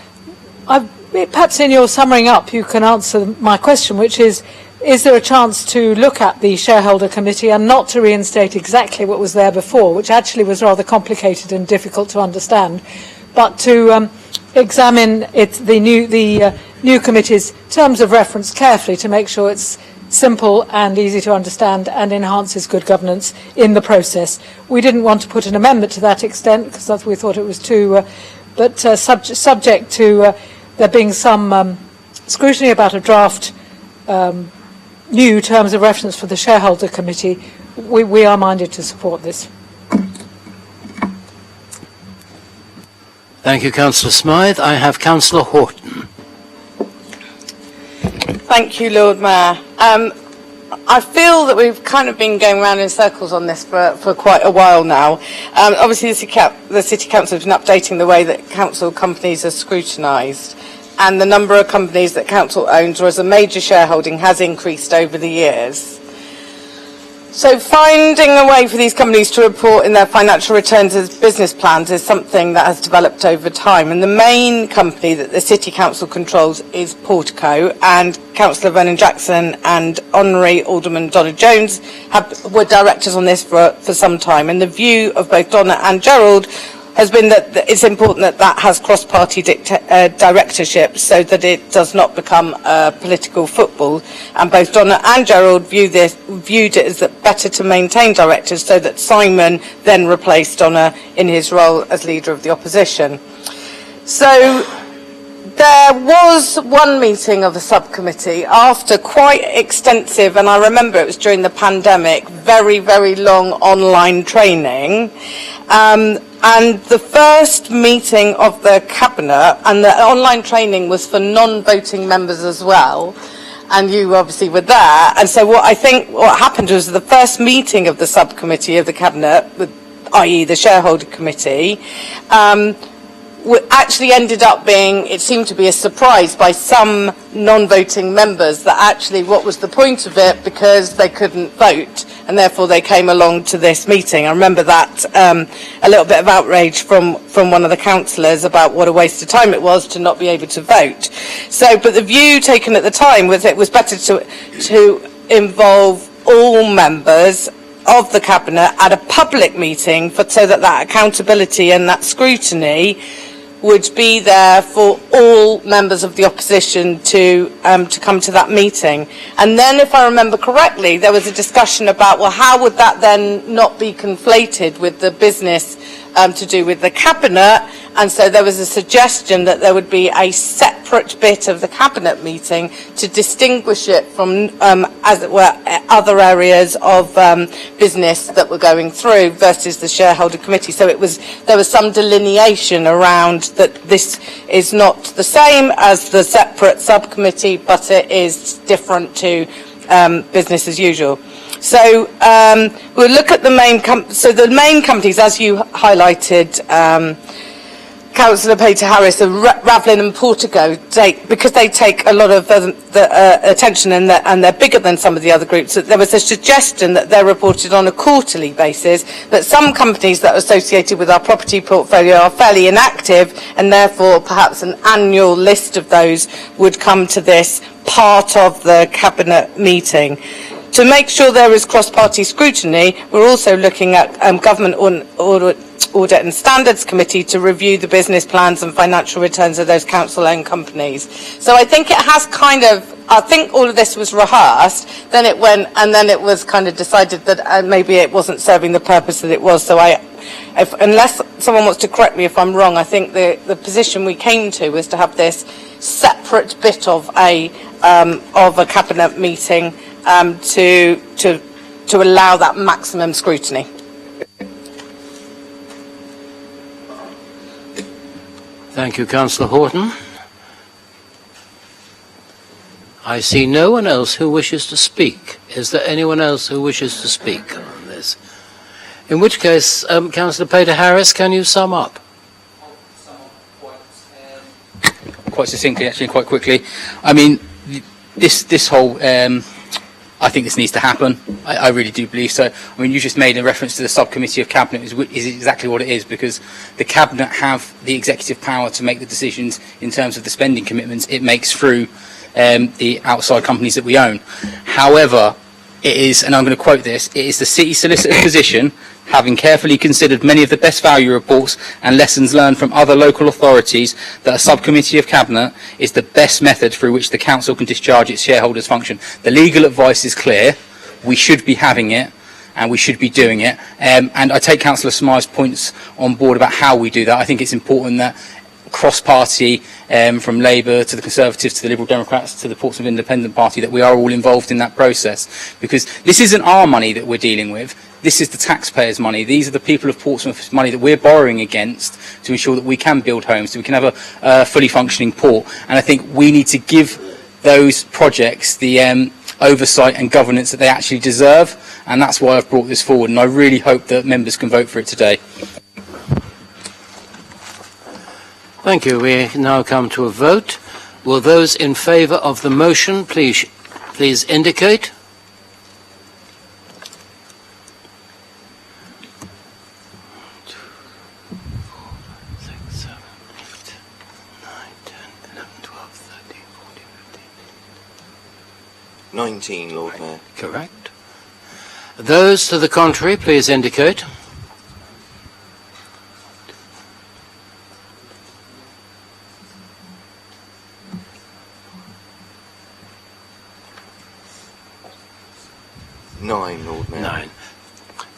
perhaps in your summing up you can answer my question, which is there a chance to look at the shareholder committee and not to reinstate exactly what was there before, which actually was rather complicated and difficult to understand, but to examine the new committee's terms of reference carefully to make sure it's simple and easy to understand and enhances good governance in the process. We didn't want to put an amendment to that extent because we thought it was too, subject to there being some scrutiny about a draft new terms of reference for the shareholder committee, we are minded to support this. Thank you, Councillor Smythe. I have Councillor Horton. Thank you, Lord Mayor. I feel that we've kind of been going round in circles on this for quite a while now. Obviously, the City Council has been updating the way that council companies are scrutinised, and the number of companies that council owns or as a major shareholding has increased over the years. So finding a way for these companies to report in their financial returns as business plans is something that has developed over time. And the main company that the City Council controls is Portico, and Councillor Vernon Jackson and Honorary Alderman Donna Jones were directors on this for some time. And the view of both Donna and Gerald has been that it's important that that has cross-party directorship so that it does not become political football. And both Donna and Gerald viewed it as better to maintain directors so that Simon then replaced Donna in his role as leader of the opposition. So there was one meeting of the subcommittee after quite extensive, and I remember it was during the pandemic, very, very long online training. And the first meeting of the Cabinet, and the online training was for non-voting members as well, and you obviously were there. And so what happened was the first meeting of the subcommittee of the Cabinet, i.e. the shareholder committee, actually ended up being, it seemed to be a surprise by some non-voting members that actually what was the point of it, because they couldn't vote and therefore they came along to this meeting. I remember that a little bit of outrage from one of the councillors about what a waste of time it was to not be able to vote. So, but the view taken at the time was it was better to involve all members of the Cabinet at a public meeting so that accountability and that scrutiny would be there for all members of the opposition to come to that meeting. And then, if I remember correctly, there was a discussion about, well, how would that then not be conflated with the business to do with the Cabinet? And so there was a suggestion that there would be a separate bit of the Cabinet meeting to distinguish it from, as it were, other areas of business that were going through versus the shareholder committee. So there was some delineation around that this is not the same as the separate subcommittee, but it is different to business as usual. So we'll look at the main companies, as you highlighted, Councillor Peter Harris, Ravlin and Portico, because they take a lot of the attention and they're bigger than some of the other groups. There was a suggestion that they're reported on a quarterly basis, that some companies that are associated with our property portfolio are fairly inactive, and therefore perhaps an annual list of those would come to this part of the Cabinet meeting. To make sure there is cross-party scrutiny, we're also looking at Government Audit and Standards Committee to review the business plans and financial returns of those council-owned companies. So I think it has I think all of this was rehearsed, then it went, and then it was kind of decided that maybe it wasn't serving the purpose that it was. So unless someone wants to correct me if I'm wrong, I think the position we came to was to have this separate bit of a Cabinet meeting to allow that maximum scrutiny. Thank you, Councillor Horton. I see no one else who wishes to speak. Is there anyone else who wishes to speak on this? In which case, Councillor Peter Harris, can you sum up? Quite succinctly, actually, quite quickly. I mean, this whole I think this needs to happen. I really do believe so. I mean, you just made a reference to the subcommittee of Cabinet, is exactly what it is, because the Cabinet have the executive power to make the decisions in terms of the spending commitments it makes through the outside companies that we own. However, it is, and I'm going to quote this, it is the City Solicitor's position having carefully considered many of the best value reports and lessons learned from other local authorities, that a subcommittee of Cabinet is the best method through which the Council can discharge its shareholders' function. The legal advice is clear. We should be having it, and we should be doing it. And I take Councillor Smythe's points on board about how we do that. I think it's important that cross-party, from Labour to the Conservatives to the Liberal Democrats to the Portsmouth Independent Party, that we are all involved in that process. Because this isn't our money that we're dealing with. This is the taxpayers' money. These are the people of Portsmouth's money that we're borrowing against to ensure that we can build homes, so we can have a fully functioning port. And I think we need to give those projects the oversight and governance that they actually deserve. And that's why I've brought this forward. And I really hope that members can vote for it today. Thank you. We now come to a vote. Will those in favour of the motion please indicate? $19, Lord Mayor. Correct. Those to the contrary, please indicate. $9, Lord Mayor. 9.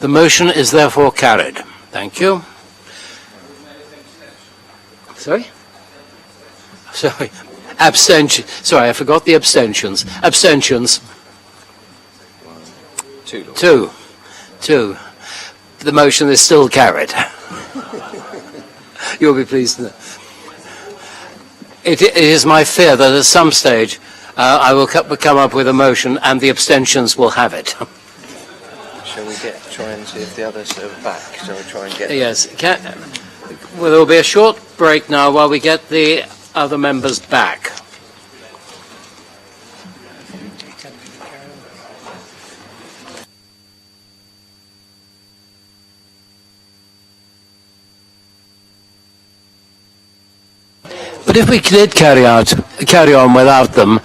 The motion is therefore carried. Thank you. Sorry? Sorry. Abstention. Sorry, I forgot the abstentions. Abstentions. 2, Lord. 2. 2. The motion is still carried. You'll be pleased to know. It is my fear that at some stage I will come up with a motion and the abstentions will have it. Shall we try and see if the others are back? Shall we try and get... Yes. Well, there will be a short break now while we get the other members back. But if we did carry on without them,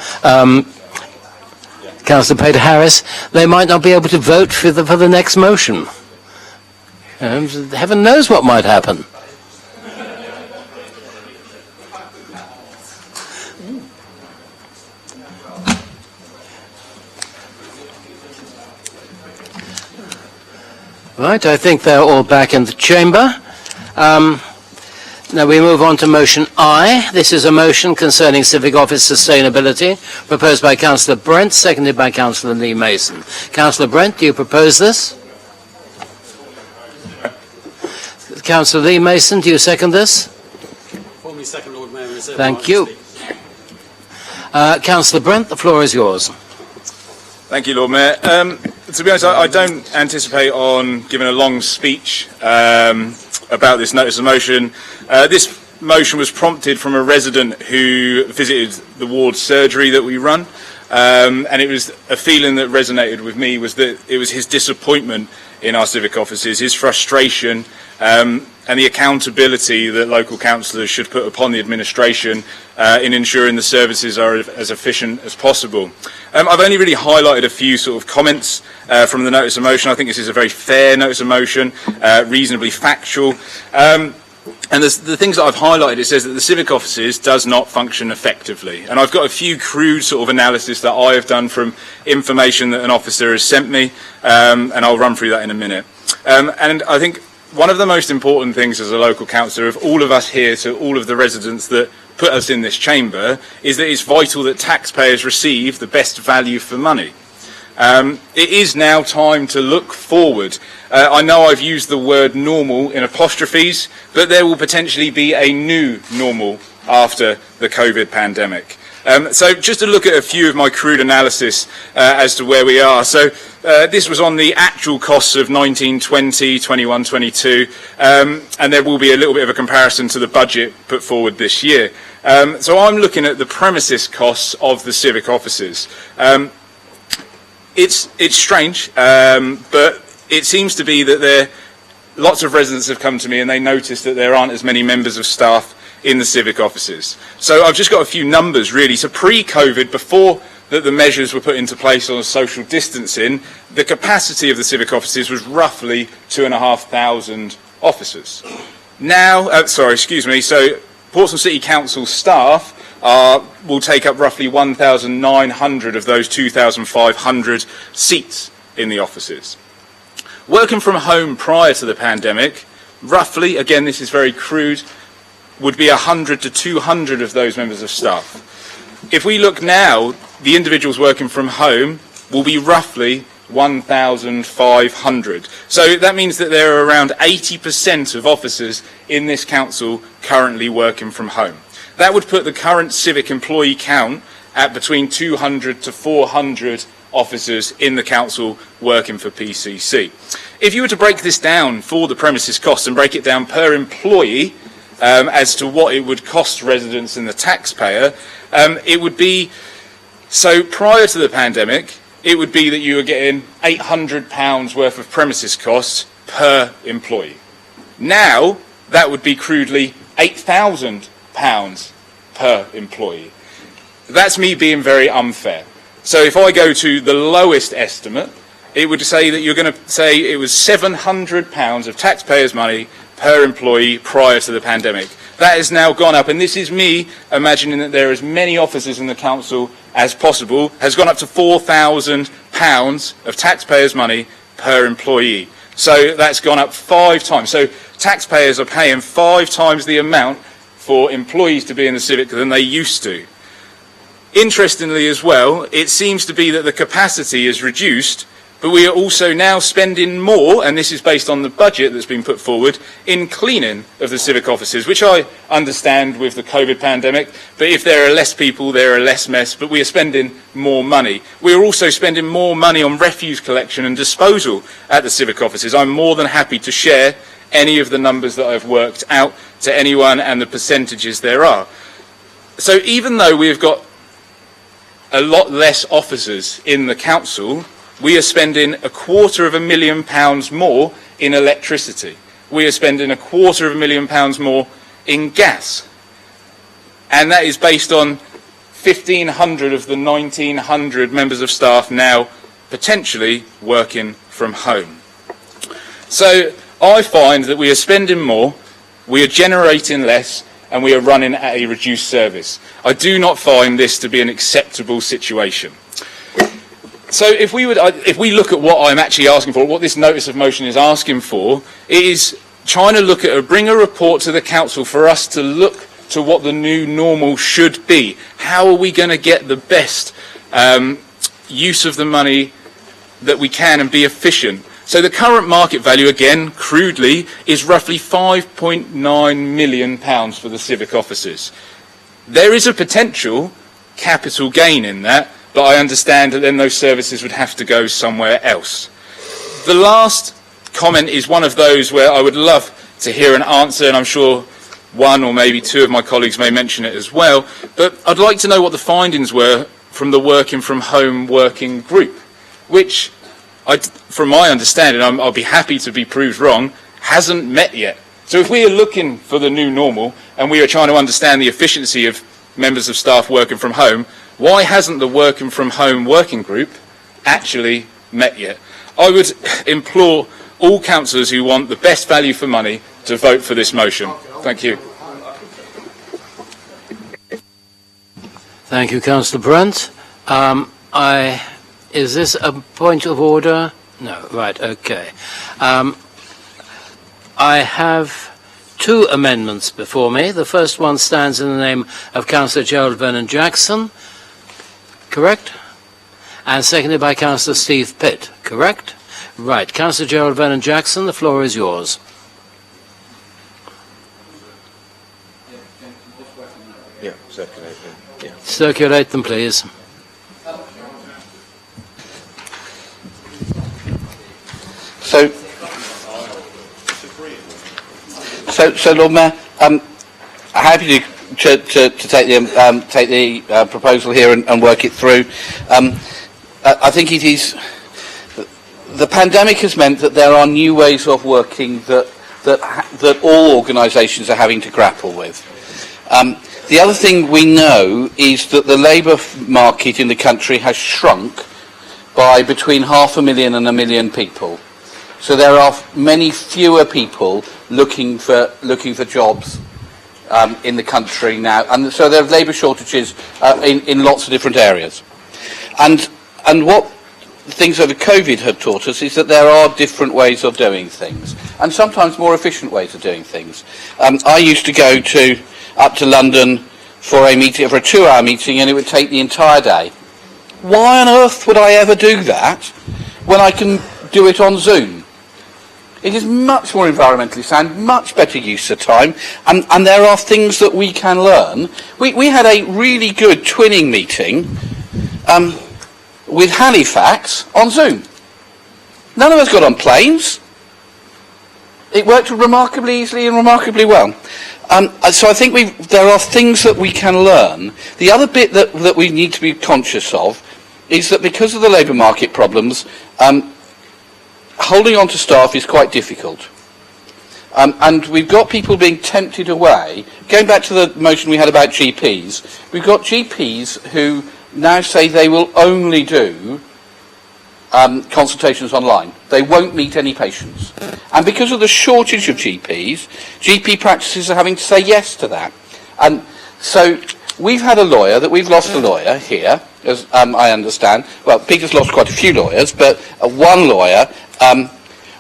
Councillor Peter Harris, they might not be able to vote for the next motion. Heaven knows what might happen. Right, I think they're all back in the chamber. Now we move on to motion I. This is a motion concerning civic office sustainability, proposed by Councillor Brent, seconded by Councillor Lee Mason. Councillor Brent, do you propose this? Councillor Lee Mason, do you second this? Formally second, Lord Mayor. Thank you. Councillor Brent, the floor is yours. Thank you, Lord Mayor. To be honest, I don't anticipate on giving a long speech about this notice of motion. This motion was prompted from a resident who visited the ward surgery that we run, and it was a feeling that resonated with me, was that it was his disappointment in our civic offices, his frustration, and the accountability that local councillors should put upon the administration in ensuring the services are as efficient as possible. I've only really highlighted a few sort of comments from the notice of motion. I think this is a very fair notice of motion, reasonably factual. And the things that I've highlighted, it says that the civic offices does not function effectively. And I've got a few crude sort of analysis that I have done from information that an officer has sent me, and I'll run through that in a minute. And I think one of the most important things as a local councillor, of all of us here to all of the residents that put us in this chamber, is that it's vital that taxpayers receive the best value for money. It is now time to look forward. I know I've used the word normal in apostrophes, but there will potentially be a new normal after the COVID pandemic. So just to look at a few of my crude analysis as to where we are. So this was on the actual costs of 1920, 21, 22, and there will be a little bit of a comparison to the budget put forward this year. So I'm looking at the premises costs of the civic offices. It's strange, but it seems to be that lots of residents have come to me and they notice that there aren't as many members of staff in the civic offices. So I've just got a few numbers really. So pre-COVID, before that the measures were put into place on social distancing, the capacity of the civic offices was roughly 2,500 officers. Now, so Portsmouth City Council staff will take up roughly 1,900 of those 2,500 seats in the offices. Working from home prior to the pandemic, roughly, again this is very crude, would be 100 to 200 of those members of staff. If we look now, the individuals working from home will be roughly 1,500. So that means that there are around 80% of officers in this council currently working from home. That would put the current civic employee count at between 200 to 400 officers in the council working for PCC. If you were to break this down for the premises costs and break it down per employee, as to what it would cost residents and the taxpayer, it would be, so prior to the pandemic, it would be that you were getting £800 worth of premises costs per employee. Now, that would be crudely £8,000 per employee. That's me being very unfair. So if I go to the lowest estimate, it would say that you're going to say it was £700 of taxpayers' money per employee prior to the pandemic. That has now gone up, and this is me imagining that there are as many officers in the council as possible, has gone up to £4,000 of taxpayers' money per employee. So that's gone up 5 times. So taxpayers are paying 5 times the amount for employees to be in the civic than they used to. Interestingly as well, it seems to be that the capacity is reduced, but we are also now spending more, and this is based on the budget that's been put forward, in cleaning of the civic offices, which I understand with the COVID pandemic, but if there are less people, there are less mess, but we are spending more money. We are also spending more money on refuse collection and disposal at the civic offices. I'm more than happy to share any of the numbers that I've worked out to anyone and the percentages there are. So even though we've got a lot less officers in the council, we are spending £250,000 more in electricity. We are spending £250,000 more in gas. And that is based on 1,500 of the 1,900 members of staff now potentially working from home. So I find that we are spending more, we are generating less, and we are running at a reduced service. I do not find this to be an acceptable situation. So if we look at what I'm actually asking for, what this notice of motion is asking for, it is trying to bring a report to the council for us to look to what the new normal should be. How are we going to get the best use of the money that we can and be efficient? So the current market value, again, crudely, is roughly £5.9 million for the civic offices. There is a potential capital gain in that, but I understand that then those services would have to go somewhere else. The last comment is one of those where I would love to hear an answer, and I'm sure one or maybe two of my colleagues may mention it as well, but I'd like to know what the findings were from the Working From Home working group, which, from my understanding, I'll be happy to be proved wrong, hasn't met yet. So if we are looking for the new normal and we are trying to understand the efficiency of members of staff working from home, why hasn't the Working From Home working group actually met yet? I would implore all councillors who want the best value for money to vote for this motion. Thank you. Thank you, Councillor Brunt. Is this a point of order? No, right, okay. I have 2 amendments before me. The first one stands in the name of Councillor Gerald Vernon-Jackson, correct? And seconded by Councillor Steve Pitt, correct? Right, Councillor Gerald Vernon-Jackson, the floor is yours. Yeah, circulate them. Yeah. Circulate them, please. So, Lord Mayor, I'm happy to take the proposal here and work it through. I think it is. The pandemic has meant that there are new ways of working that all organisations are having to grapple with. The other thing we know is that the labour market in the country has shrunk by between 500,000 and 1 million people. So there are many fewer people looking for jobs in the country now, and so there are labour shortages in lots of different areas. And what things that COVID had taught us is that there are different ways of doing things, and sometimes more efficient ways of doing things. I used to go up to London for a 2-hour meeting, and it would take the entire day. Why on earth would I ever do that when I can do it on Zoom? It is much more environmentally sound, much better use of time, and there are things that we can learn. We had a really good twinning meeting with Halifax on Zoom. None of us got on planes. It worked remarkably easily and remarkably well. So I think there are things that we can learn. The other bit that we need to be conscious of is that because of the labour market problems, holding on to staff is quite difficult. And we've got people being tempted away. Going back to the motion we had about GPs, we've got GPs who now say they will only do consultations online. They won't meet any patients. And because of the shortage of GPs, GP practices are having to say yes to that. And so we've had we've lost a lawyer here, as I understand. Well, Peter's lost quite a few lawyers, but one lawyer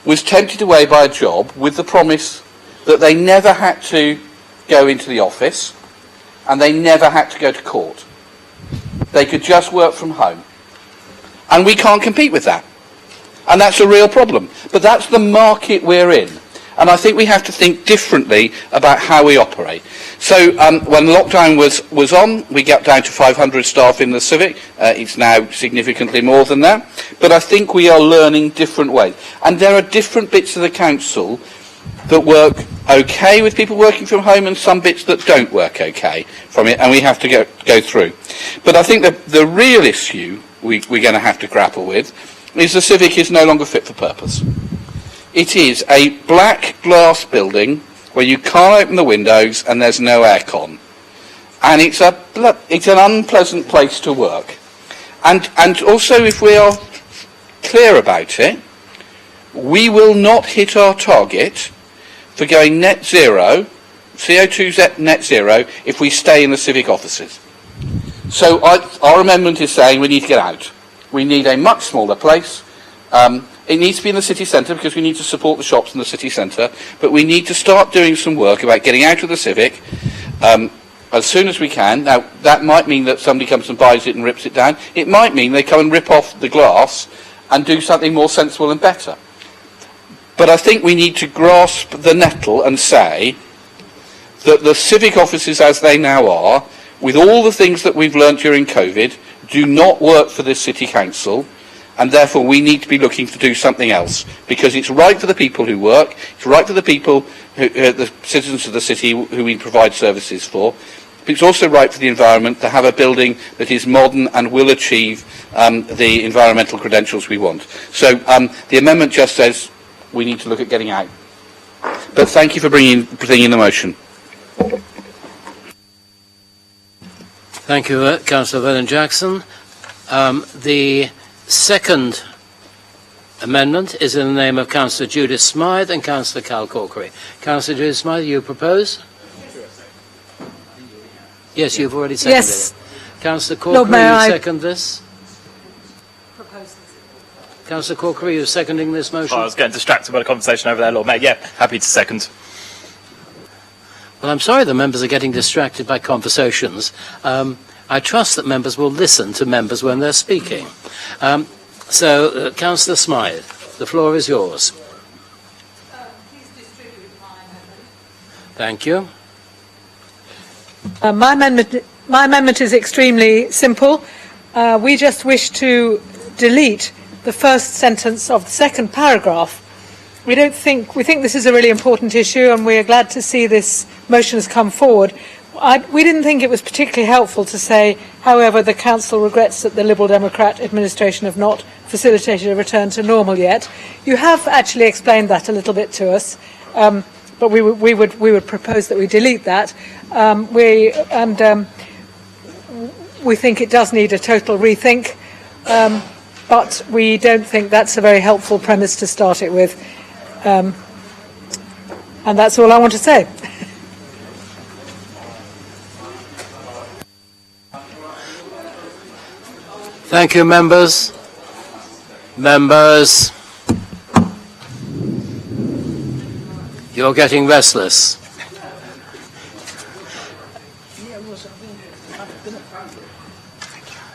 was tempted away by a job with the promise that they never had to go into the office and they never had to go to court. They could just work from home. And we can't compete with that. And that's a real problem. But that's the market we're in. And I think we have to think differently about how we operate. So when lockdown was on, we got down to 500 staff in the Civic. It's now significantly more than that. But I think we are learning different ways. And there are different bits of the council that work okay with people working from home and some bits that don't work okay from it, and we have to go through. But I think that the real issue we're going to have to grapple with is the Civic is no longer fit for purpose. It is a black glass building where you can't open the windows and there's no aircon. And it's an unpleasant place to work. And also, if we are clear about it, we will not hit our target for going net zero, CO2 net zero, if we stay in the Civic offices. So our amendment is saying we need to get out. We need a much smaller place. It needs to be in the city centre because we need to support the shops in the city centre, but we need to start doing some work about getting out of the Civic as soon as we can. Now, that might mean that somebody comes and buys it and rips it down. It might mean they come and rip off the glass and do something more sensible and better. But I think we need to grasp the nettle and say that the Civic offices as they now are, with all the things that we've learnt during COVID, do not work for this city council, and therefore we need to be looking to do something else, because it's right for the people who work, it's right for the people, the citizens of the city who we provide services for, but it's also right for the environment to have a building that is modern and will achieve the environmental credentials we want. So the amendment just says we need to look at getting out. But thank you for bringing the motion. Thank you, Councillor Vernon Jackson. The second amendment is in the name of Councillor Judith Smythe and Councillor Cal Corkery. Councillor Judith Smythe, you propose? Yes, you've already seconded it. Councillor Corkery, you second this? Councillor Corkery, you seconding this motion? Oh, I was getting distracted by the conversation over there, Lord Mayor. Yeah, happy to second. Well, I'm sorry the members are getting distracted by conversations. I trust that members will listen to members when they're speaking. Councillor Smythe, the floor is yours. Thank you. My amendment is extremely simple. We just wish to delete the first sentence of the second paragraph. We think this is a really important issue, and we are glad to see this motion has come forward. We didn't think it was particularly helpful to say, however, the Council regrets that the Liberal Democrat administration have not facilitated a return to normal yet. You have actually explained that a little bit to us, but but we would propose that we delete that. We think it does need a total rethink, but we don't think that's a very helpful premise to start it with. And that's all I want to say. Thank you, members. Members, you're getting restless.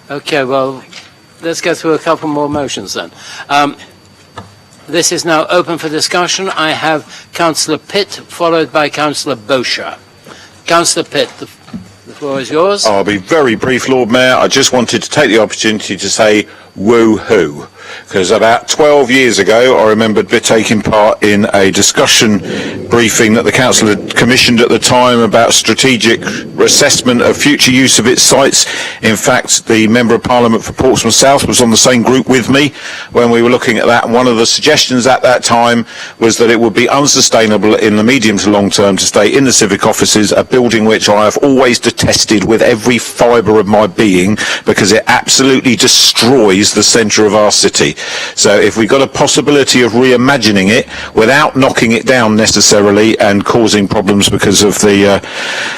Okay, well, let's go through a couple more motions then. This is now open for discussion. I have Councillor Pitt, followed by Councillor Bosher. Councillor Pitt, the floor is yours. I'll be very brief, Lord Mayor. I just wanted to take the opportunity to say woo-hoo, because about 12 years ago I remembered taking part in a discussion briefing that the council had commissioned at the time about strategic assessment of future use of its sites. In fact, the Member of Parliament for Portsmouth South was on the same group with me when we were looking at that, and one of the suggestions at that time was that it would be unsustainable in the medium to long term to stay in the civic offices, a building which I have always detested with every fibre of my being because it absolutely destroys the centre of our city. So if we got a possibility of reimagining it without knocking it down necessarily and causing problems because of the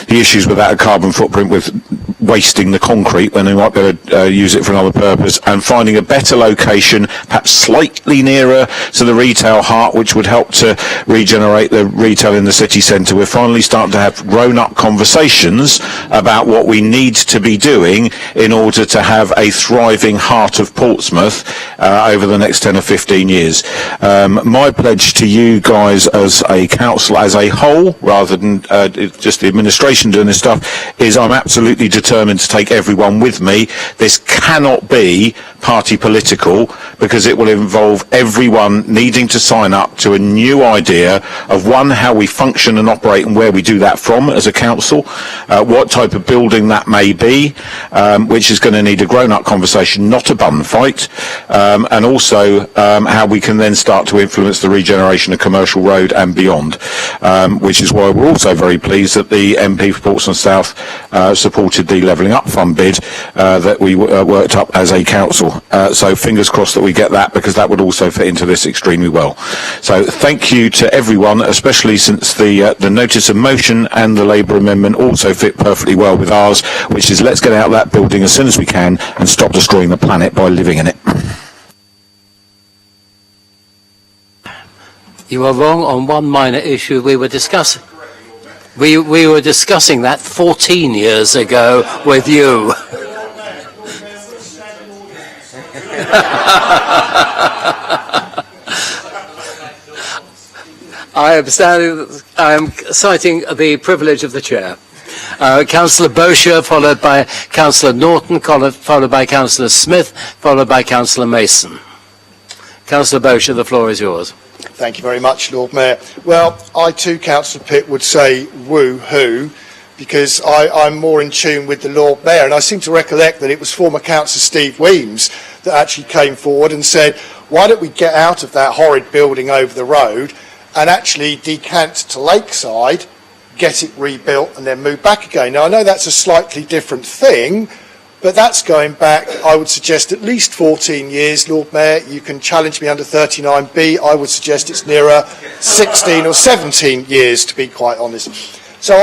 issues with that carbon footprint with wasting the concrete when they might be able to use it for another purpose, and finding a better location, perhaps slightly nearer to the retail heart, which would help to regenerate the retail in the city centre. We're finally starting to have grown-up conversations about what we need to be doing in order to have a thriving heart of Portsmouth over the next 10 or 15 years. My pledge to you guys as a council as a whole, rather than just the administration doing this stuff, is I'm absolutely determined to take everyone with me. This cannot be party political, because it will involve everyone needing to sign up to a new idea of, one, how we function and operate and where we do that from as a council, what type of building that may be, which is going to need a grown-up conversation, not a bun fight, and also how we can then start to influence the regeneration of Commercial Road and beyond, which is why we're also very pleased that the MP for Portsmouth South supported the Levelling Up Fund bid that we worked up as a council. So fingers crossed that we get that, because that would also fit into this extremely well. So thank you to everyone, especially since the notice of motion and the Labour amendment also fit perfectly well with ours, which is let's get out of that building as soon as we can and stop destroying the planet by living in it. You are wrong on one minor issue we were discussing. We were discussing that 14 years ago with you. I am citing the privilege of the chair. Councillor Bosher, followed by Councillor Norton, followed by Councillor Smith, followed by Councillor Mason. Councillor Bosher, the floor is yours. Thank you very much, Lord Mayor. Well, I too, Councillor Pitt, would say woo-hoo, because I'm more in tune with the Lord Mayor, and I seem to recollect that it was former Councillor Steve Weems that actually came forward and said, why don't we get out of that horrid building over the road and actually decant to Lakeside, get it rebuilt and then move back again. Now, I know that's a slightly different thing, but that's going back, I would suggest, at least 14 years, Lord Mayor. You can challenge me under 39B. I would suggest it's nearer 16 or 17 years, to be quite honest. So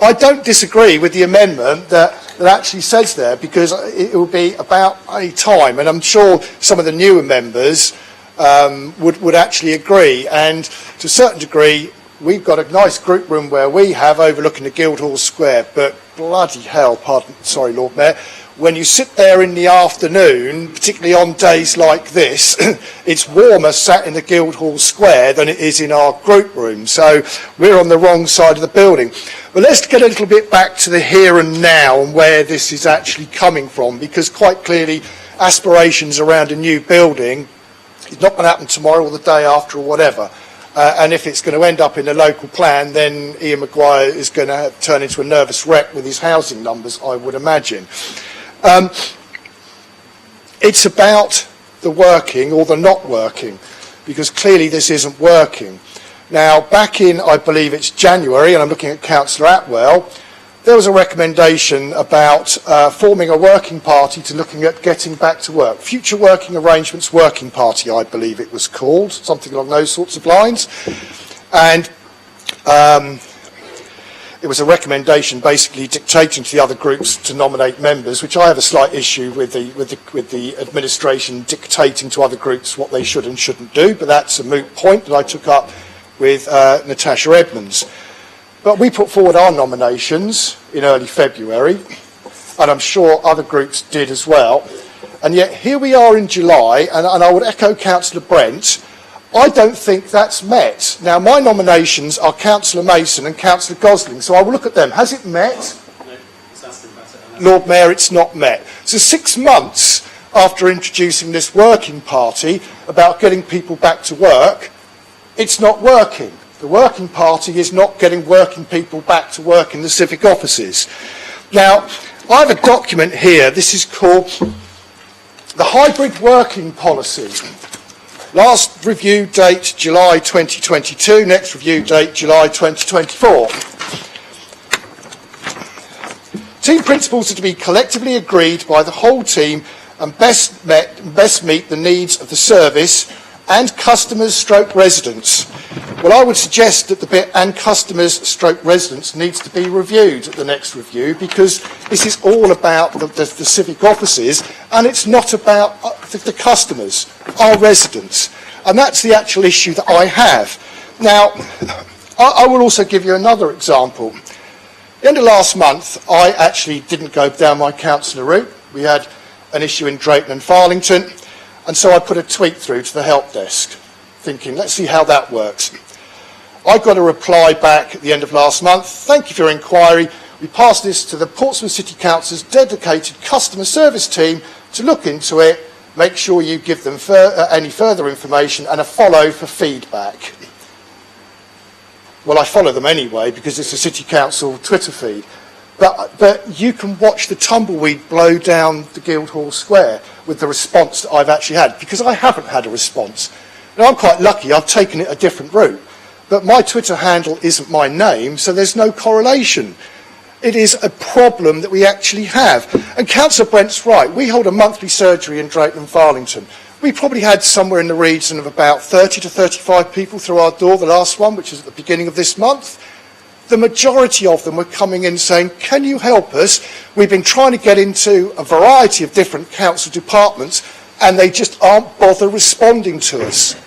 I don't disagree with the amendment that actually says there, because it will be about a time, and I'm sure some of the newer members would actually agree. And to a certain degree, we've got a nice group room where we have overlooking the Guildhall Square, but bloody hell, sorry, Lord Mayor, when you sit there in the afternoon, particularly on days like this, it's warmer sat in the Guildhall Square than it is in our group room. So we're on the wrong side of the building. But let's get a little bit back to the here and now and where this is actually coming from, because quite clearly aspirations around a new building is not going to happen tomorrow or the day after or whatever. And if it's going to end up in a local plan, then Ian Maguire is going to turn into a nervous wreck with his housing numbers, I would imagine. It's about the working or the not working, because clearly this isn't working. Now, back in, I believe it's January, and I'm looking at Councillor Atwell, there was a recommendation about forming a working party to looking at getting back to work. Future Working Arrangements Working Party, I believe it was called, something along those sorts of lines. And it was a recommendation basically dictating to the other groups to nominate members, which I have a slight issue with the administration dictating to other groups what they should and shouldn't do, but that's a moot point that I took up with Natasha Edmonds. But we put forward our nominations in early February, and I'm sure other groups did as well. And yet here we are in July, and I would echo Councillor Brent, I don't think that's met. Now, my nominations are Councillor Mason and Councillor Gosling, so I will look at them. Has it met? No, Lord Mayor, it's not met. So 6 months after introducing this working party about getting people back to work, it's not working. The working party is not getting working people back to work in the civic offices. Now, I have a document here. This is called the Hybrid Working Policy. Last review date, July 2022. Next review date, July 2024. Team principles are to be collectively agreed by the whole team and best meet the needs of the service and customers stroke residents. Well, I would suggest that the bit and customers stroke residents needs to be reviewed at the next review, because this is all about the civic offices and it's not about the customers, our residents. And that's the actual issue that I have. Now, I will also give you another example. At the end of last month, I actually didn't go down my councillor route. We had an issue in Drayton and Farlington, and so I put a tweet through to the help desk, thinking, let's see how that works. I got a reply back at the end of last month. Thank you for your inquiry. We pass this to the Portsmouth City Council's dedicated customer service team to look into it. Make sure you give them any further information and a follow for feedback. Well, I follow them anyway because it's a City Council Twitter feed. But you can watch the tumbleweed blow down the Guildhall Square with the response that I've actually had, because I haven't had a response. Now, I'm quite lucky. I've taken it a different route. But my Twitter handle isn't my name, so there's no correlation. It is a problem that we actually have. And Councillor Brent's right. We hold a monthly surgery in Drayton and Farlington. We probably had somewhere in the region of about 30 to 35 people through our door, the last one, which was at the beginning of this month. The majority of them were coming in saying, can you help us? We've been trying to get into a variety of different council departments and they just aren't bothered responding to us.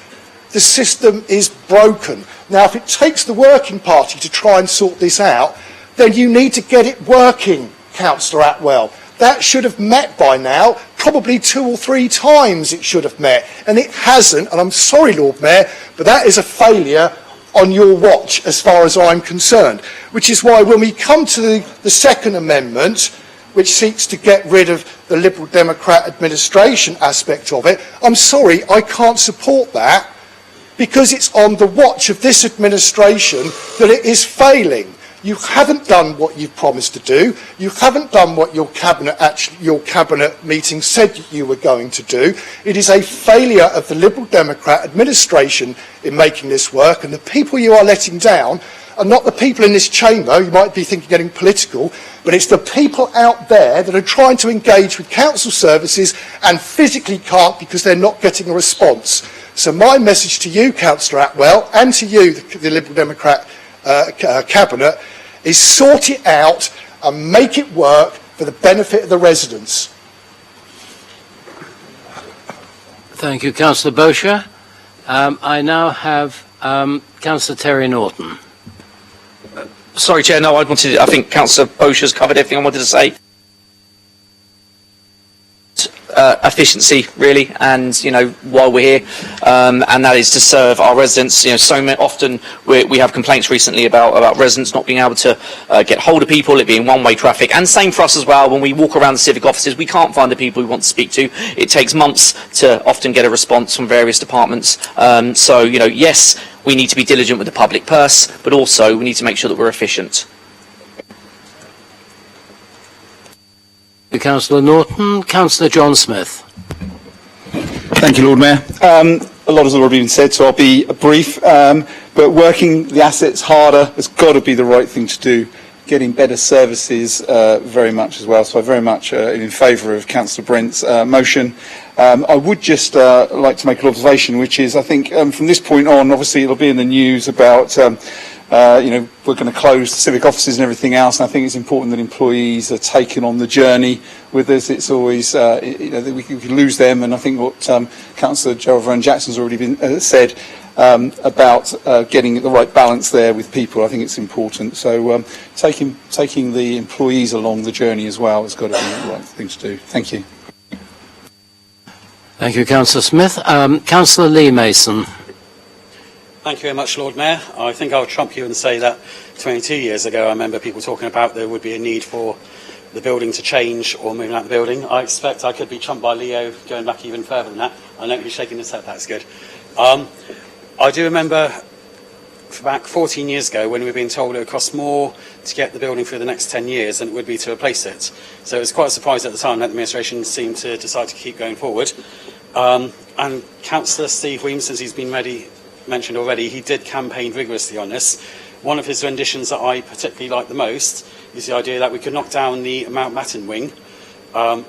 The system is broken. Now, if it takes the working party to try and sort this out, then you need to get it working, Councillor Atwell. That should have met by now. Probably 2 or 3 times it should have met. And it hasn't, and I'm sorry, Lord Mayor, but that is a failure on your watch as far as I'm concerned. Which is why when we come to the second amendment, which seeks to get rid of the Liberal Democrat administration aspect of it, I'm sorry, I can't support that, because it's on the watch of this administration that it is failing. You haven't done what you promised to do. You haven't done what your cabinet meeting said that you were going to do. It is a failure of the Liberal Democrat administration in making this work, and the people you are letting down are not the people in this chamber. You might be thinking getting political, but it's the people out there that are trying to engage with council services and physically can't because they're not getting a response. So my message to you, Councillor Atwell, and to you, the Liberal Democrat cabinet, is sort it out and make it work for the benefit of the residents. Thank you, Councillor Bosher. I now have Councillor Terry Norton. Sorry, Chair, no, I think Councillor Bosher's covered everything I wanted to say. Efficiency, really, and while we're here, and that is to serve our residents. So often we have complaints recently about residents not being able to get hold of people, it being one-way traffic, and same for us as well. When we walk around the civic offices, we can't find the people we want to speak to. It takes months to often get a response from various departments. So yes, we need to be diligent with the public purse, but also we need to make sure that we're efficient. Councillor Norton. Councillor John Smith. Thank you, Lord Mayor. A lot has already been said, so I'll be brief. But working the assets harder has got to be the right thing to do. Getting better services very much as well. So I'm very much in favour of Councillor Brent's motion. I would just like to make an observation, which is I think from this point on, obviously it'll be in the news about, we're going to close the civic offices and everything else. And I think it's important that employees are taken on the journey with us. It's always, we can lose them. And I think what Councillor Gerald Vaughan Jackson's already been said about getting the right balance there with people. I think it's important. So taking the employees along the journey as well has got to be the right thing to do. Thank you. Thank you, Councillor Smith. Councillor Lee Mason. Thank you very much, Lord Mayor. I think I'll trump you and say that 22 years ago I remember people talking about there would be a need for the building to change or moving out the building. I expect I could be trumped by Leo going back even further than that. I know you're shaking his head, that's good. I do remember back 14 years ago when we were being told it would cost more to get the building for the next 10 years than it would be to replace it. So it was quite a surprise at the time that the administration seemed to decide to keep going forward. And Councillor Steve Weems, since he's been mentioned already, he did campaign rigorously on this. One of his renditions that I particularly like the most is the idea that we could knock down the Mountbatten wing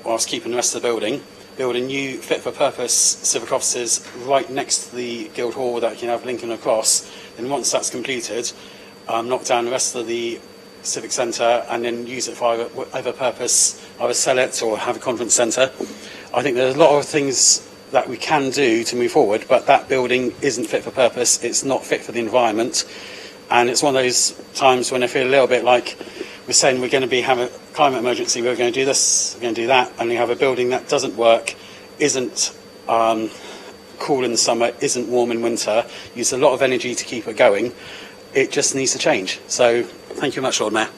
whilst keeping the rest of the building, build a new fit-for-purpose civic offices right next to the Guildhall that you can have linking across. Then once that's completed, knock down the rest of the civic centre and then use it for whatever purpose, either sell it or have a conference centre. I think there's a lot of things that we can do to move forward, but that building isn't fit for purpose. It's not fit for the environment. And it's one of those times when I feel a little bit like we're saying we're going to have a climate emergency, we're going to do this, we're going to do that, and we have a building that doesn't work, isn't cool in the summer, isn't warm in winter, uses a lot of energy to keep it going. It just needs to change. So thank you very much, Lord Mayor.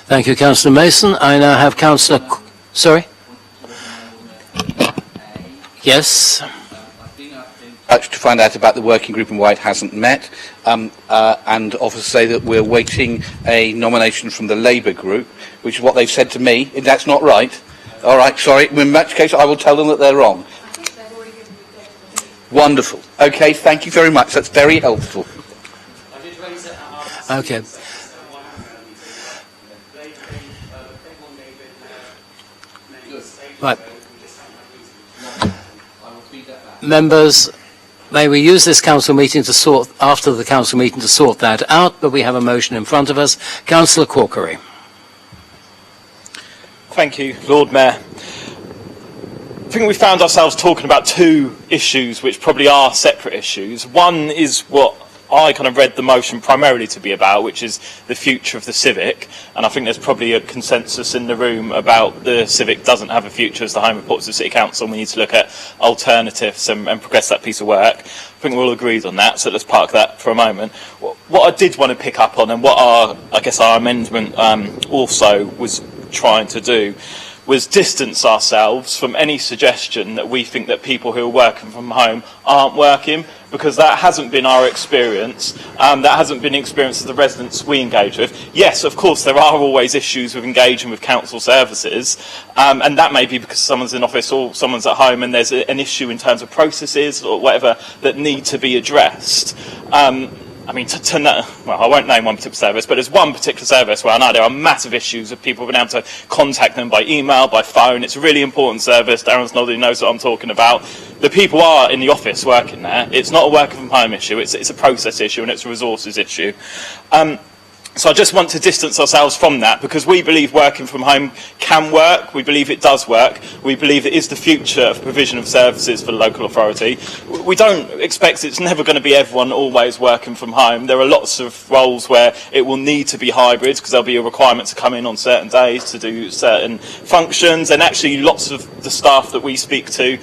Thank you, Councillor Mason. I now have Councillor... Sorry? Yes? To find out about the working group and why it hasn't met, and also say that we're waiting a nomination from the Labour group, which is what they've said to me. That's not right. All right, sorry. In that case, I will tell them that they're wrong. Wonderful. Okay, thank you very much. That's very helpful. Okay. Right. Members, may we use this council meeting to sort, after the council meeting, to sort that out, but we have a motion in front of us. Councillor Corkery. Thank you, Lord Mayor. I think we found ourselves talking about two issues which probably are separate issues. One is what I kind of read the motion primarily to be about, which is the future of the Civic, and I think there's probably a consensus in the room about the Civic doesn't have a future as the home reports of the City Council. We need to look at alternatives and progress that piece of work. I think we're all agreed on that, so let's park that for a moment. What I did want to pick up on, and what our amendment also was trying to do, was distance ourselves from any suggestion that we think that people who are working from home aren't working, because that hasn't been our experience. That hasn't been the experience of the residents we engage with. Yes, of course, there are always issues with engaging with council services, and that may be because someone's in office or someone's at home and there's an issue in terms of processes or whatever that need to be addressed. I mean, I won't name one particular service, but there's one particular service where I know there are massive issues with people being able to contact them by email, by phone. It's a really important service. Darren's nodding, he knows what I'm talking about. The people are in the office working there. It's not a working from home issue. It's a process issue and it's a resources issue. So I just want to distance ourselves from that, because we believe working from home can work. We believe it does work. We believe it is the future of provision of services for the local authority. We don't expect it's never going to be everyone always working from home. There are lots of roles where it will need to be hybrid, because there'll be a requirement to come in on certain days to do certain functions. And actually lots of the staff that we speak to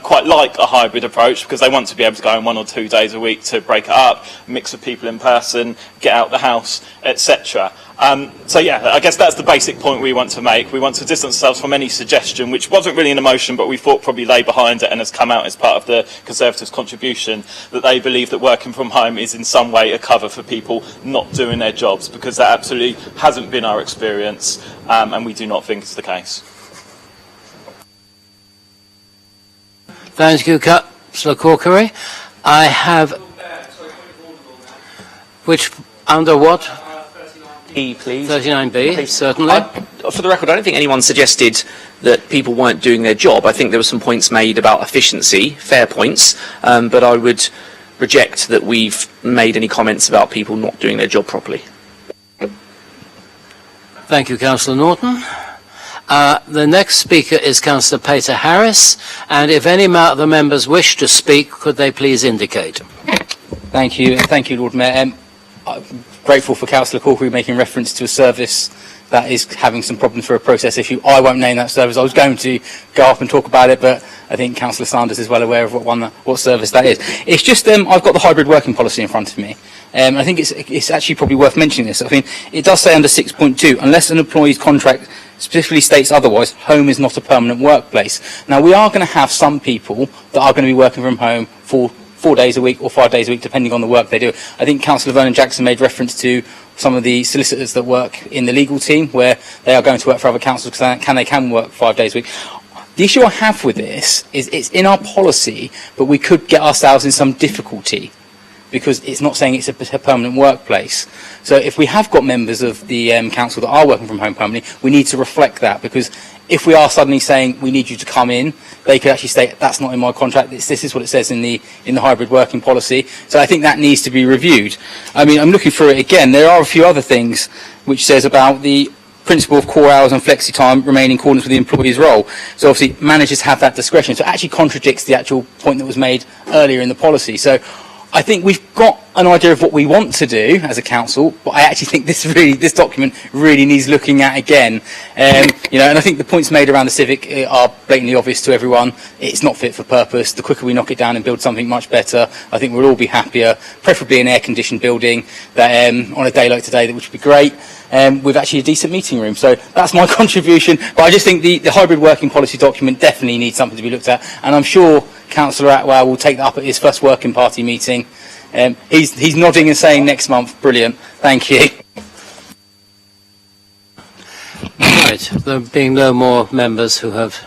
quite like a hybrid approach, because they want to be able to go in 1 or 2 days a week to break it up, mix with people in person, get out the house, etc. So yeah, I guess that's the basic point we want to make. We want to distance ourselves from any suggestion, which wasn't really in the motion, but we thought probably lay behind it and has come out as part of the Conservatives' contribution, that they believe that working from home is in some way a cover for people not doing their jobs, because that absolutely hasn't been our experience, and we do not think it's the case. Thank you, Councillor Corkery. I have... Which, under what? E, please. 39B, Please. certainly. For the record, I don't think anyone suggested that people weren't doing their job. I think there were some points made about efficiency, fair points, but I would reject that we've made any comments about people not doing their job properly. Thank you, Councillor Norton. The next speaker is Councillor Peter Harris, and if any other members wish to speak, could they please indicate? Thank you, Lord Mayor. I'm grateful for Councillor Corkery making reference to a service that is having some problems for a process issue. I won't name that service. I was going to go up and talk about it, but I think Councillor Sanders is well aware of what service that is. It's just I've got the hybrid working policy in front of me. I think it's actually probably worth mentioning this. I mean, it does say under 6.2, unless an employee's contract specifically states otherwise, home is not a permanent workplace. Now, we are going to have some people that are going to be working from home for 4 days a week or 5 days a week, depending on the work they do. I think Councillor Vernon Jackson made reference to some of the solicitors that work in the legal team, where they are going to work for other councils because they can work 5 days a week. The issue I have with this is it's in our policy, but we could get ourselves in some difficulty because it's not saying it's a permanent workplace. So if we have got members of the council that are working from home permanently, we need to reflect that, because if we are suddenly saying we need you to come in, they could actually state that's not in my contract. This is what it says in the hybrid working policy. So I think that needs to be reviewed. I mean, I'm looking for it again. There are a few other things which says about the principle of core hours and flexi time remain in accordance with the employee's role. So obviously managers have that discretion. So it actually contradicts the actual point that was made earlier in the policy. So I think we've got an idea of what we want to do as a council, but I actually think this document really needs looking at again. And I think the points made around the civic are blatantly obvious to everyone. It's not fit for purpose. The quicker we knock it down and build something much better, I think we'll all be happier, preferably an air-conditioned building that on a day like today, which would be great. With actually a decent meeting room. So that's my contribution. But I just think the hybrid working policy document definitely needs something to be looked at. And I'm sure Councillor Atwell will take that up at his first working party meeting. He's nodding and saying next month. Brilliant. Thank you. Right. There being no more members who have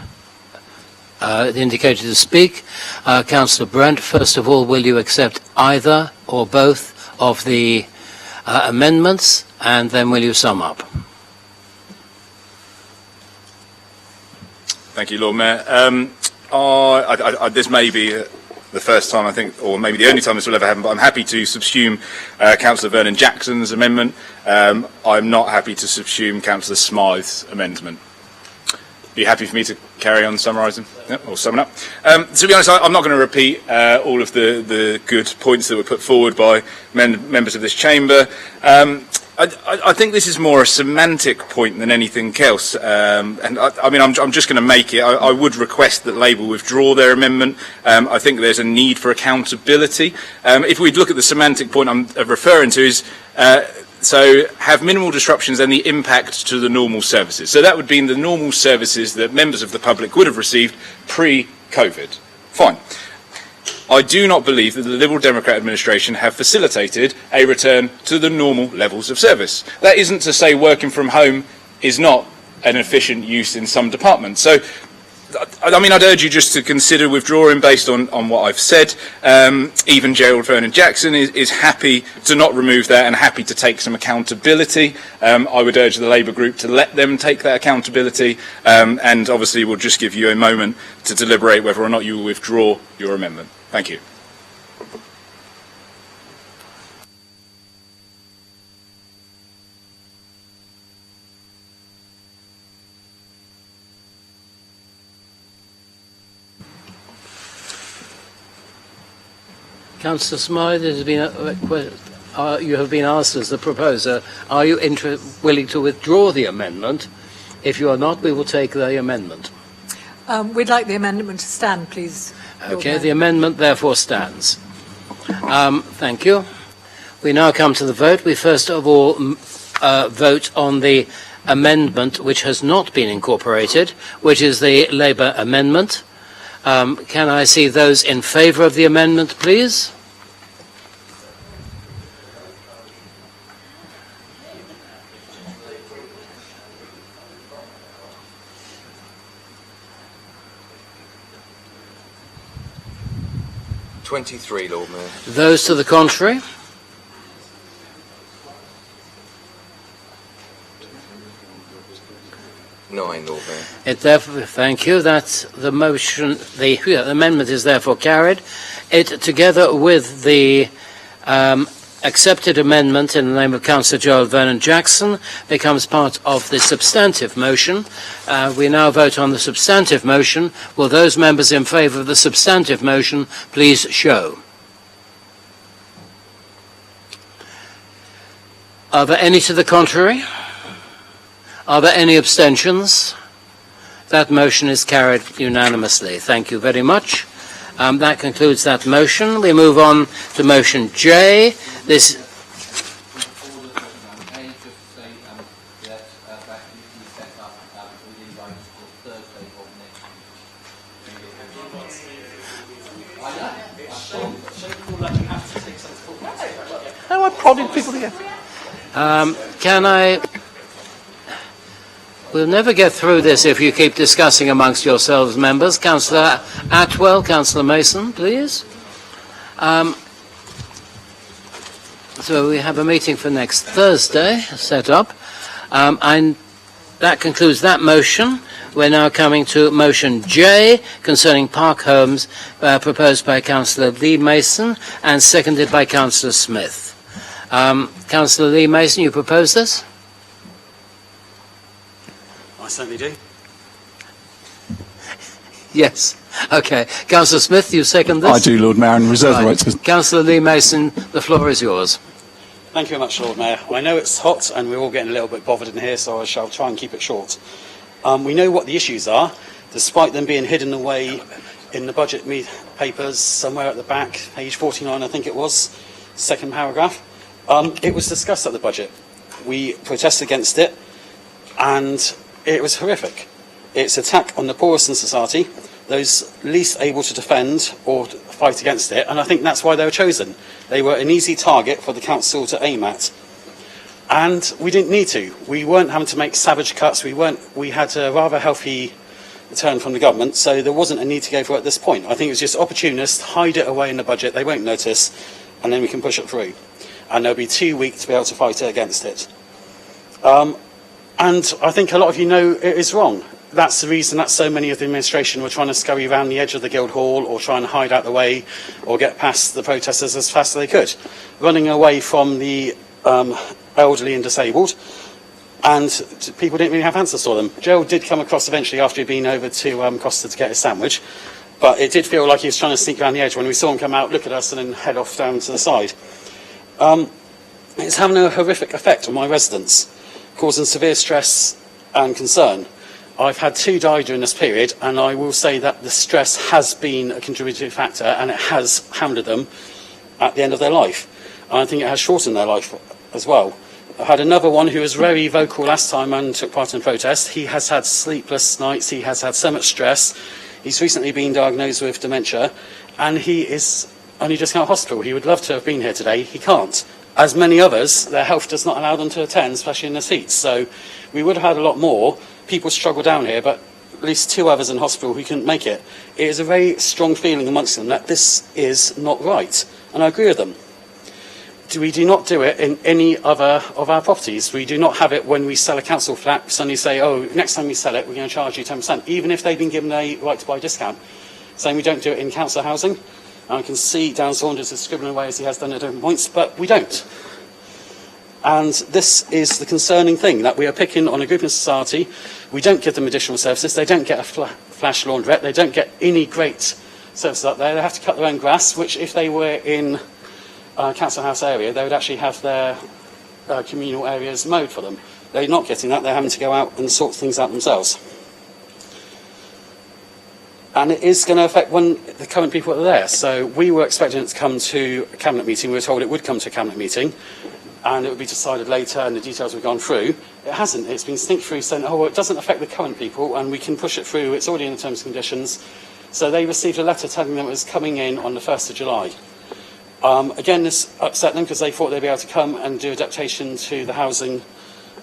indicated to speak, Councillor Brent, first of all, will you accept either or both of the amendments? And then will you sum up? Thank you, Lord Mayor. This may be the first time, I think, or maybe the only time this will ever happen, but I'm happy to subsume Councillor Vernon Jackson's amendment. I'm not happy to subsume Councillor Smythe's amendment. Are you happy for me to carry on summarising? Yep, or summing up? To be honest, I'm not going to repeat all of the good points that were put forward by members of this chamber. I think this is more a semantic point than anything else, and I'm just going to make it. I would request that Labour withdraw their amendment. I think there's a need for accountability. If we look at the semantic point I'm referring to is, so have minimal disruptions and the impact to the normal services. So that would be in the normal services that members of the public would have received pre-COVID. Fine. I do not believe that the Liberal Democrat administration have facilitated a return to the normal levels of service. That isn't to say working from home is not an efficient use in some departments. So, I'd urge you just to consider withdrawing based on what I've said. Even Gerald Vernon Jackson is happy to not remove that and happy to take some accountability. I would urge the Labour group to let them take that accountability, and obviously we'll just give you a moment to deliberate whether or not you will withdraw your amendment. Thank you. Councillor Smythe, you have been asked as the proposer, are you willing to withdraw the amendment? If you are not, we will take the amendment. We'd like the amendment to stand, please. Okay, the amendment therefore stands. Thank you. We now come to the vote. We first of all vote on the amendment which has not been incorporated, which is the Labour amendment. Can I see those in favour of the amendment, please? (23), Lord Mayor. Those to the contrary? 9, Lord Mayor. It therefore, thank you. That's the motion. The amendment is therefore carried. It, together with the accepted amendment in the name of Councillor Joel Vernon-Jackson, becomes part of the substantive motion. We now vote on the substantive motion. Will those members in favour of the substantive motion please show? Are there any to the contrary? Are there any abstentions? That motion is carried unanimously. Thank you very much. That concludes that motion. We move on to motion J. This No, I prodded people together. can I... We'll never get through this if you keep discussing amongst yourselves, members. Councillor Atwell, Councillor Mason, please. So we have a meeting for next Thursday set up. And that concludes that motion. We're now coming to motion J concerning park homes, proposed by Councillor Lee Mason and seconded by Councillor Smith. Councillor Lee Mason, you propose this? I certainly do. Yes. Okay. Councillor Smith, you second this? I do, Lord Mayor, and reserve the right to... Councillor Lee Mason, the floor is yours. Thank you very much, Lord Mayor. I know it's hot and we're all getting a little bit bothered in here, so I shall try and keep it short. We know what the issues are, despite them being hidden away in the budget papers somewhere at the back, page 49 I think it was, second paragraph. It was discussed at the budget. We protested against it, and it was horrific. It's an attack on the poorest in society, those least able to defend or fight against it, and I think that's why they were chosen. They were an easy target for the council to aim at. And we didn't need to. We weren't having to make savage cuts. We had a rather healthy return from the government, so there wasn't a need to go for it at this point. I think it was just opportunist, hide it away in the budget, they won't notice, and then we can push it through. And they'll be too weak to be able to fight against it. And I think a lot of you know it is wrong. That's the reason that so many of the administration were trying to scurry around the edge of the Guildhall or trying to hide out the way or get past the protesters as fast as they could, running away from the elderly and disabled, and people didn't really have answers for them. Gerald did come across eventually after he'd been over to Costa to get his sandwich, but it did feel like he was trying to sneak around the edge when we saw him come out, look at us and then head off down to the side. It's having a horrific effect on my residents, causing severe stress and concern. I've had 2 die during this period, and I will say that the stress has been a contributing factor, and it has hampered them at the end of their life. And I think it has shortened their life as well. I had another one who was very vocal last time and took part in the protest. He has had sleepless nights, he has had so much stress. He's recently been diagnosed with dementia, and he is only just come out of hospital. He would love to have been here today, he can't. As many others, their health does not allow them to attend, especially in the seats. So we would have had a lot more. People struggle down here, but at least 2 others in hospital who couldn't make it. It is a very strong feeling amongst them that this is not right, and I agree with them. We do not do it in any other of our properties. We do not have it when we sell a council flat. We suddenly say, oh, next time we sell it, we're going to charge you 10%, even if they've been given a right to buy discount. Saying we don't do it in council housing. And I can see Dan Saunders is scribbling away as he has done at different points, but we don't. And this is the concerning thing, that we are picking on a group in society. We don't give them additional services. They don't get a flash laundrette. They don't get any great services up there. They have to cut their own grass, which if they were in a council house area, they would actually have their communal areas mowed for them. They're not getting that. They're having to go out and sort things out themselves. And it is going to affect the current people that are there. So we were expecting it to come to a cabinet meeting. We were told it would come to a cabinet meeting, and it would be decided later and the details would have gone through. It hasn't. It's been sneaked through saying, oh, well, it doesn't affect the current people and we can push it through. It's already in the terms and conditions. So they received a letter telling them it was coming in on the 1st of July. Again, this upset them because they thought they'd be able to come and do adaptation to the housing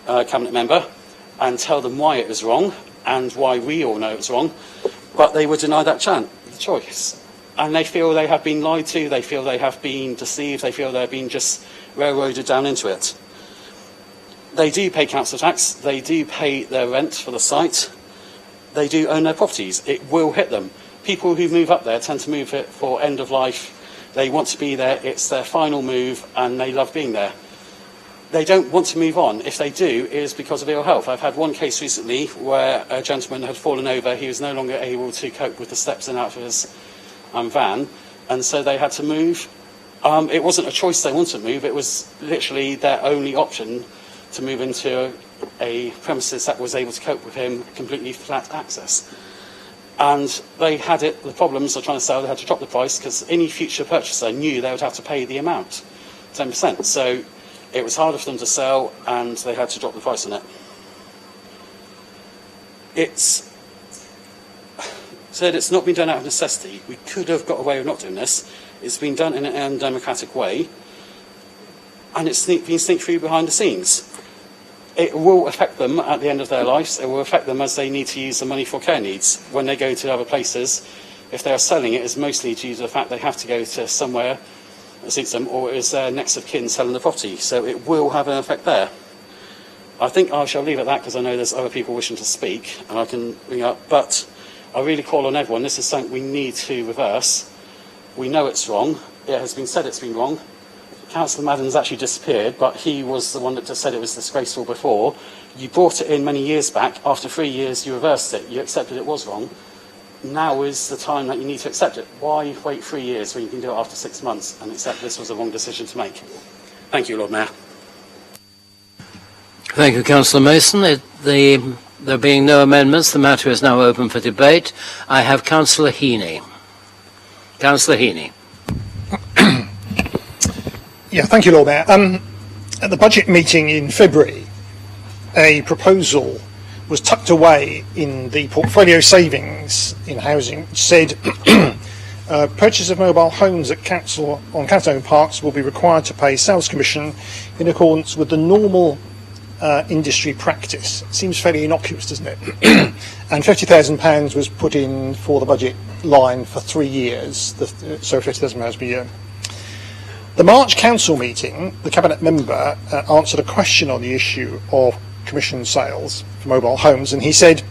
cabinet member and tell them why it was wrong and why we all know it's wrong. But they were denied that the choice. And they feel they have been lied to, they feel they have been deceived, they feel they've been just railroaded down into it. They do pay council tax, they do pay their rent for the site, they do own their properties. It will hit them. People who move up there tend to move it for end of life. They want to be there, it's their final move, and they love being there. They don't want to move on. If they do, it is because of ill health. I've had one case recently where a gentleman had fallen over. He was no longer able to cope with the steps and out of his van, and so they had to move. It wasn't a choice they wanted to move. It was literally their only option to move into a premises that was able to cope with him, completely flat access. And they had the problems of trying to sell. They had to drop the price because any future purchaser knew they would have to pay the amount, 10%. So it was harder for them to sell, and they had to drop the price on it. It's not been done out of necessity. We could have got away with not doing this. It's been done in an undemocratic way, and it's been sneaked through behind the scenes. It will affect them at the end of their lives. It will affect them as they need to use the money for care needs. When they go to other places, if they are selling it, it's mostly due to the fact they have to go to somewhere that suits them, or is their next of kin selling the property. So it will have an effect there. I think I shall leave it at that because I know there's other people wishing to speak, and I can bring up. But I really call on everyone. This is something we need to reverse. We know it's wrong. It has been said it's been wrong. Councillor Madden's actually disappeared, but he was the one that just said it was disgraceful before. You brought it in many years back. After 3 years, you reversed it. You accepted it was wrong. Now is the time that you need to accept it. Why wait 3 years when you can do it after 6 months and accept this was the wrong decision to make? Thank you, Lord Mayor. Thank you, Councillor Mason. There being no amendments, the matter is now open for debate. I have Councillor Heaney. Councillor Heaney. Yeah, thank you, Lord Mayor. At the budget meeting in February, a proposal was tucked away in the portfolio savings in housing, which said purchase of mobile homes at on council-owned parks will be required to pay sales commission in accordance with the normal industry practice. It seems fairly innocuous, doesn't it? And £50,000 was put in for the budget line for 3 years, so £50,000 per year. The March council meeting, the cabinet member answered a question on the issue of commission sales for mobile homes, and he said,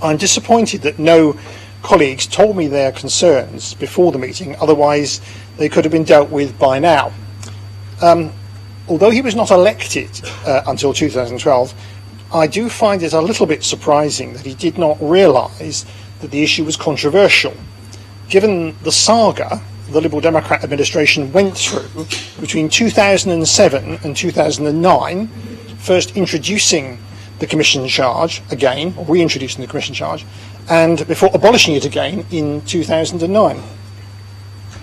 "I'm disappointed that no colleagues told me their concerns before the meeting, otherwise they could have been dealt with by now." Although he was not elected until 2012, I do find it a little bit surprising that he did not realise that the issue was controversial, given the saga the Liberal Democrat administration went through between 2007 and 2009, first introducing the commission charge again, or reintroducing the commission charge, and before abolishing it again in 2009.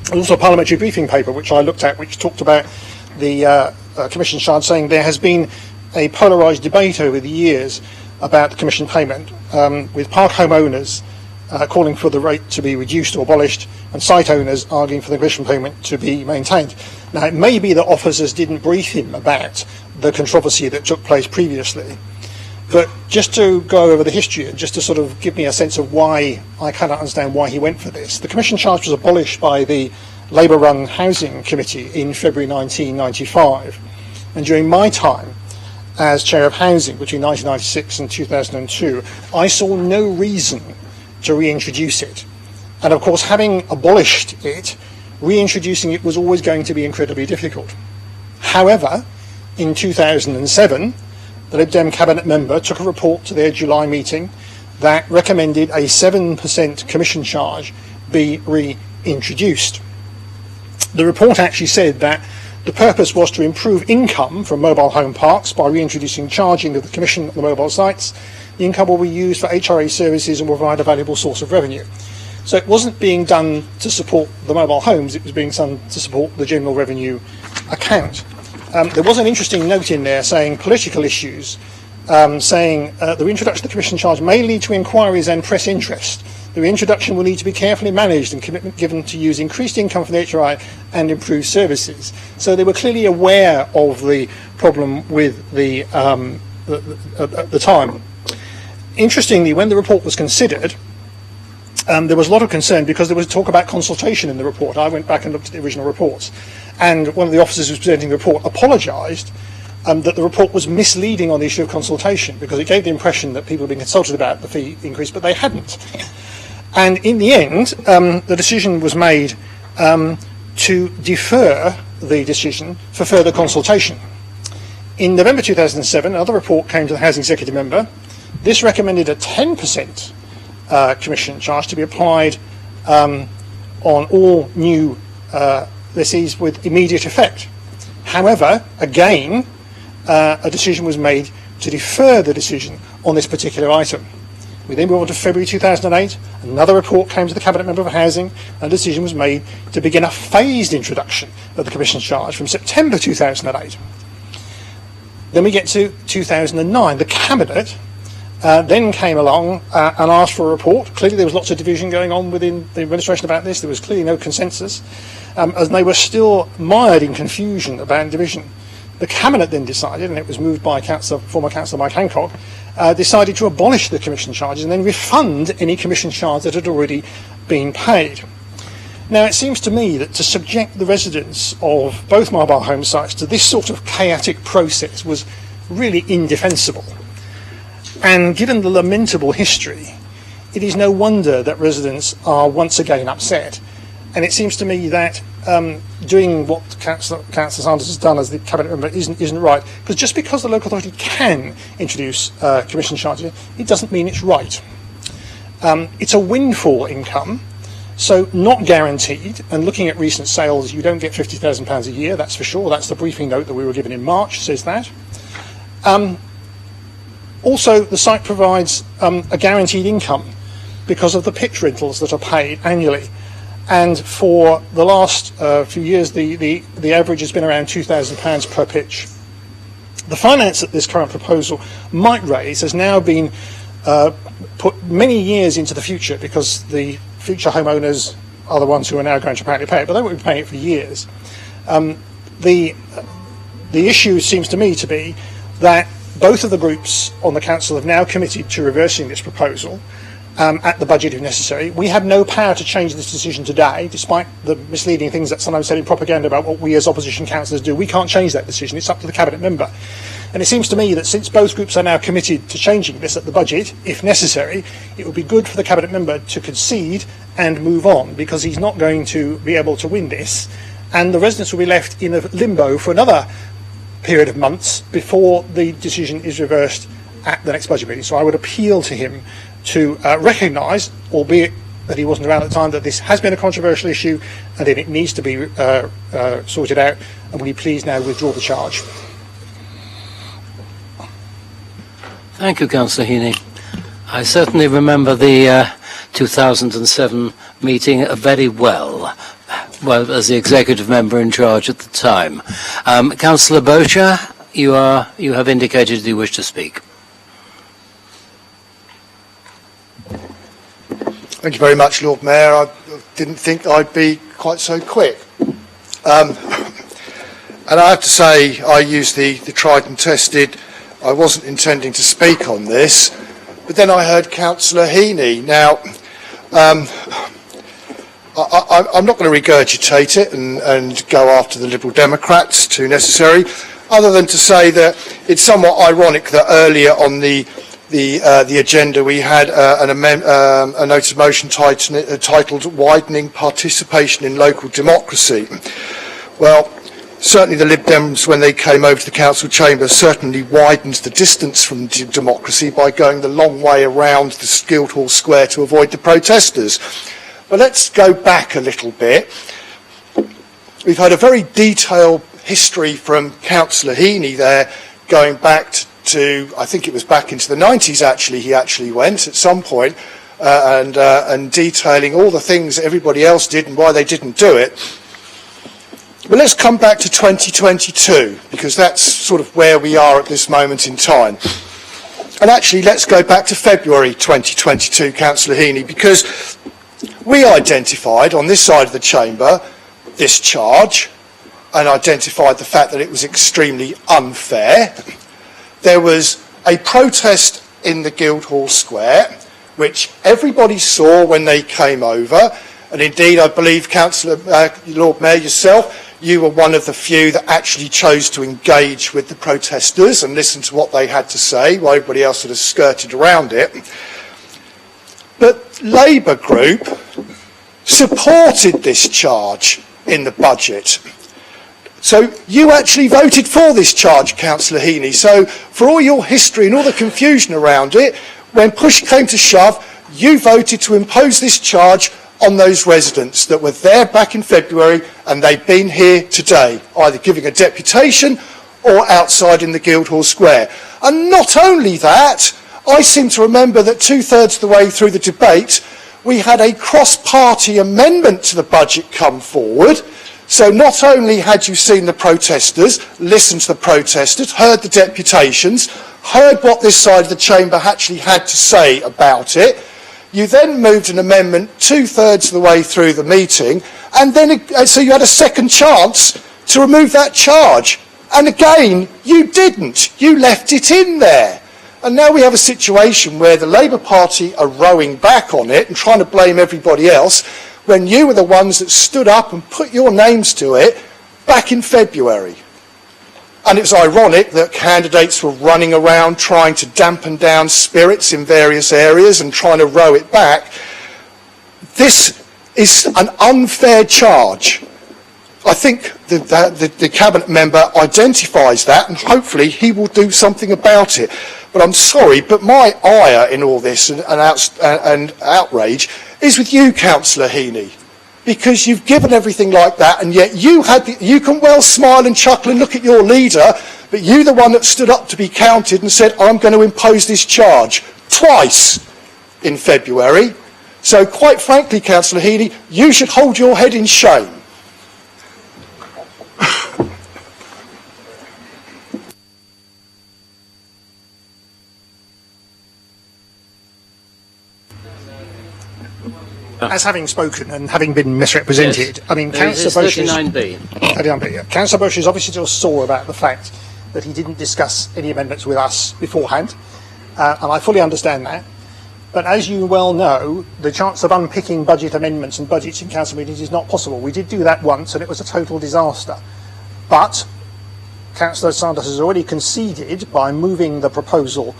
There's also a parliamentary briefing paper which I looked at which talked about the commission charge, saying there has been a polarised debate over the years about the commission payment, with park home owners calling for the rate to be reduced or abolished, and site owners arguing for the commission payment to be maintained. Now, it may be that officers didn't brief him about the controversy that took place previously, but just to go over the history and just to sort of give me a sense of why I cannot understand why he went for this. The commission charge was abolished by the Labour-run Housing Committee in February 1995, and during my time as Chair of Housing between 1996 and 2002, I saw no reason to reintroduce it. And of course, having abolished it, reintroducing it was always going to be incredibly difficult. However, in 2007, the Lib Dem cabinet member took a report to their July meeting that recommended a 7% commission charge be reintroduced. The report actually said that the purpose was to improve income from mobile home parks by reintroducing charging of the commission on the mobile sites. The income will be used for HRA services and will provide a valuable source of revenue. So it wasn't being done to support the mobile homes, it was being done to support the general revenue account. There was an interesting note in there saying political issues, saying the reintroduction of the commission charge may lead to inquiries and press interest. The reintroduction will need to be carefully managed and commitment given to use increased income from the HRI and improve services. So they were clearly aware of the problem with at the time. Interestingly, when the report was considered, there was a lot of concern because there was talk about consultation in the report. I went back and looked at the original reports, and one of the officers who was presenting the report apologised that the report was misleading on the issue of consultation, because it gave the impression that people had been consulted about the fee increase, but they hadn't. And in the end, the decision was made to defer the decision for further consultation. In November 2007, another report came to the Housing Executive Member. This recommended a 10% commission charge to be applied on all new lessees with immediate effect. However, again, a decision was made to defer the decision on this particular item. We then moved on to February 2008. Another report came to the Cabinet Member for Housing, and a decision was made to begin a phased introduction of the commission charge from September 2008. Then we get to 2009. The Cabinet then came along and asked for a report. Clearly there was lots of division going on within the administration about this. There was clearly no consensus, as they were still mired in confusion about division. The Cabinet then decided, and it was moved by former Councillor Mike Hancock, decided to abolish the commission charges and then refund any commission charge that had already been paid. Now, it seems to me that to subject the residents of both mobile home sites to this sort of chaotic process was really indefensible. And given the lamentable history, it is no wonder that residents are once again upset. And it seems to me that doing what Councillor Sanders has done as the Cabinet Member isn't right, because just because the local authority can introduce commission charges, it doesn't mean it's right. It's a windfall income, so not guaranteed, and looking at recent sales, you don't get £50,000 a year, that's for sure. That's the briefing note that we were given in March, says that. Also, the site provides a guaranteed income because of the pitch rentals that are paid annually. And for the last few years, the average has been around £2,000 per pitch. The finance that this current proposal might raise has now been put many years into the future, because the future homeowners are the ones who are now going to apparently pay it, but they won't be paying it for years. The issue seems to me to be that both of the groups on the council have now committed to reversing this proposal at the budget if necessary. We have no power to change this decision today, despite the misleading things that sometimes said in propaganda about what we as opposition councillors do. We can't change that decision. It's up to the Cabinet Member. And it seems to me that since both groups are now committed to changing this at the budget, if necessary, it would be good for the Cabinet Member to concede and move on, because he's not going to be able to win this, and the residents will be left in a limbo for another period of months before the decision is reversed at the next budget meeting. So I would appeal to him to recognise, albeit that he wasn't around at the time, that this has been a controversial issue and that it needs to be sorted out, and will he please now withdraw the charge? Thank you, Councillor Heaney. I certainly remember the 2007 meeting very well as the executive member in charge at the time. Councillor Boucher, you have indicated you wish to speak. Thank you very much, Lord Mayor. I didn't think I'd be quite so quick. And I have to say, I used the tried and tested. I wasn't intending to speak on this, but then I heard Councillor Heaney. Now, I'm not going to regurgitate it and go after the Liberal Democrats too necessary, other than to say that it's somewhat ironic that earlier on the agenda we had a notice of motion titled Widening Participation in Local Democracy. Well, certainly the Lib Dems, when they came over to the council chamber, certainly widened the distance from democracy by going the long way around the Guildhall Square to avoid the protesters. But let's go back a little bit. We've had a very detailed history from Councillor Heaney there, going back to, I think it was back into the 90s actually, he actually went at some point, and detailing all the things that everybody else did and why they didn't do it. But let's come back to 2022, because that's sort of where we are at this moment in time. And actually, let's go back to February 2022, Councillor Heaney, because we identified on this side of the chamber this charge and identified the fact that it was extremely unfair. There was a protest in the Guildhall Square, which everybody saw when they came over, and indeed I believe, Councillor Lord Mayor, yourself, you were one of the few that actually chose to engage with the protesters and listen to what they had to say, while everybody else sort of skirted around it. But Labour Group supported this charge in the budget. So you actually voted for this charge, Councillor Heaney. So for all your history and all the confusion around it, when push came to shove, you voted to impose this charge on those residents that were there back in February, and they've been here today, either giving a deputation or outside in the Guildhall Square. And not only that, I seem to remember that 2/3 of the way through the debate, we had a cross-party amendment to the budget come forward. So not only had you seen the protesters, listened to the protesters, heard the deputations, heard what this side of the chamber actually had to say about it, you then moved an amendment 2/3 of the way through the meeting, and then so you had a second chance to remove that charge. And again, you didn't. You left it in there. And now we have a situation where the Labour Party are rowing back on it and trying to blame everybody else, when you were the ones that stood up and put your names to it back in February. And it was ironic that candidates were running around trying to dampen down spirits in various areas and trying to row it back. This is an unfair charge. I think the Cabinet member identifies that, and hopefully he will do something about it. But I'm sorry, but my ire in all this and outrage is with you, Councillor Heaney, because you've given everything like that, and yet you can well smile and chuckle and look at your leader, but you the one that stood up to be counted and said, I'm going to impose this charge twice in February. So quite frankly, Councillor Heaney, you should hold your head in shame. As having spoken and having been misrepresented, I mean, Councillor Bush Councillor Bush is obviously still sore about the fact that he didn't discuss any amendments with us beforehand, and I fully understand that. But as you well know, the chance of unpicking budget amendments and budgets in council meetings is not possible. We did do that once, and it was a total disaster. But Councillor Sanders has already conceded by moving the proposal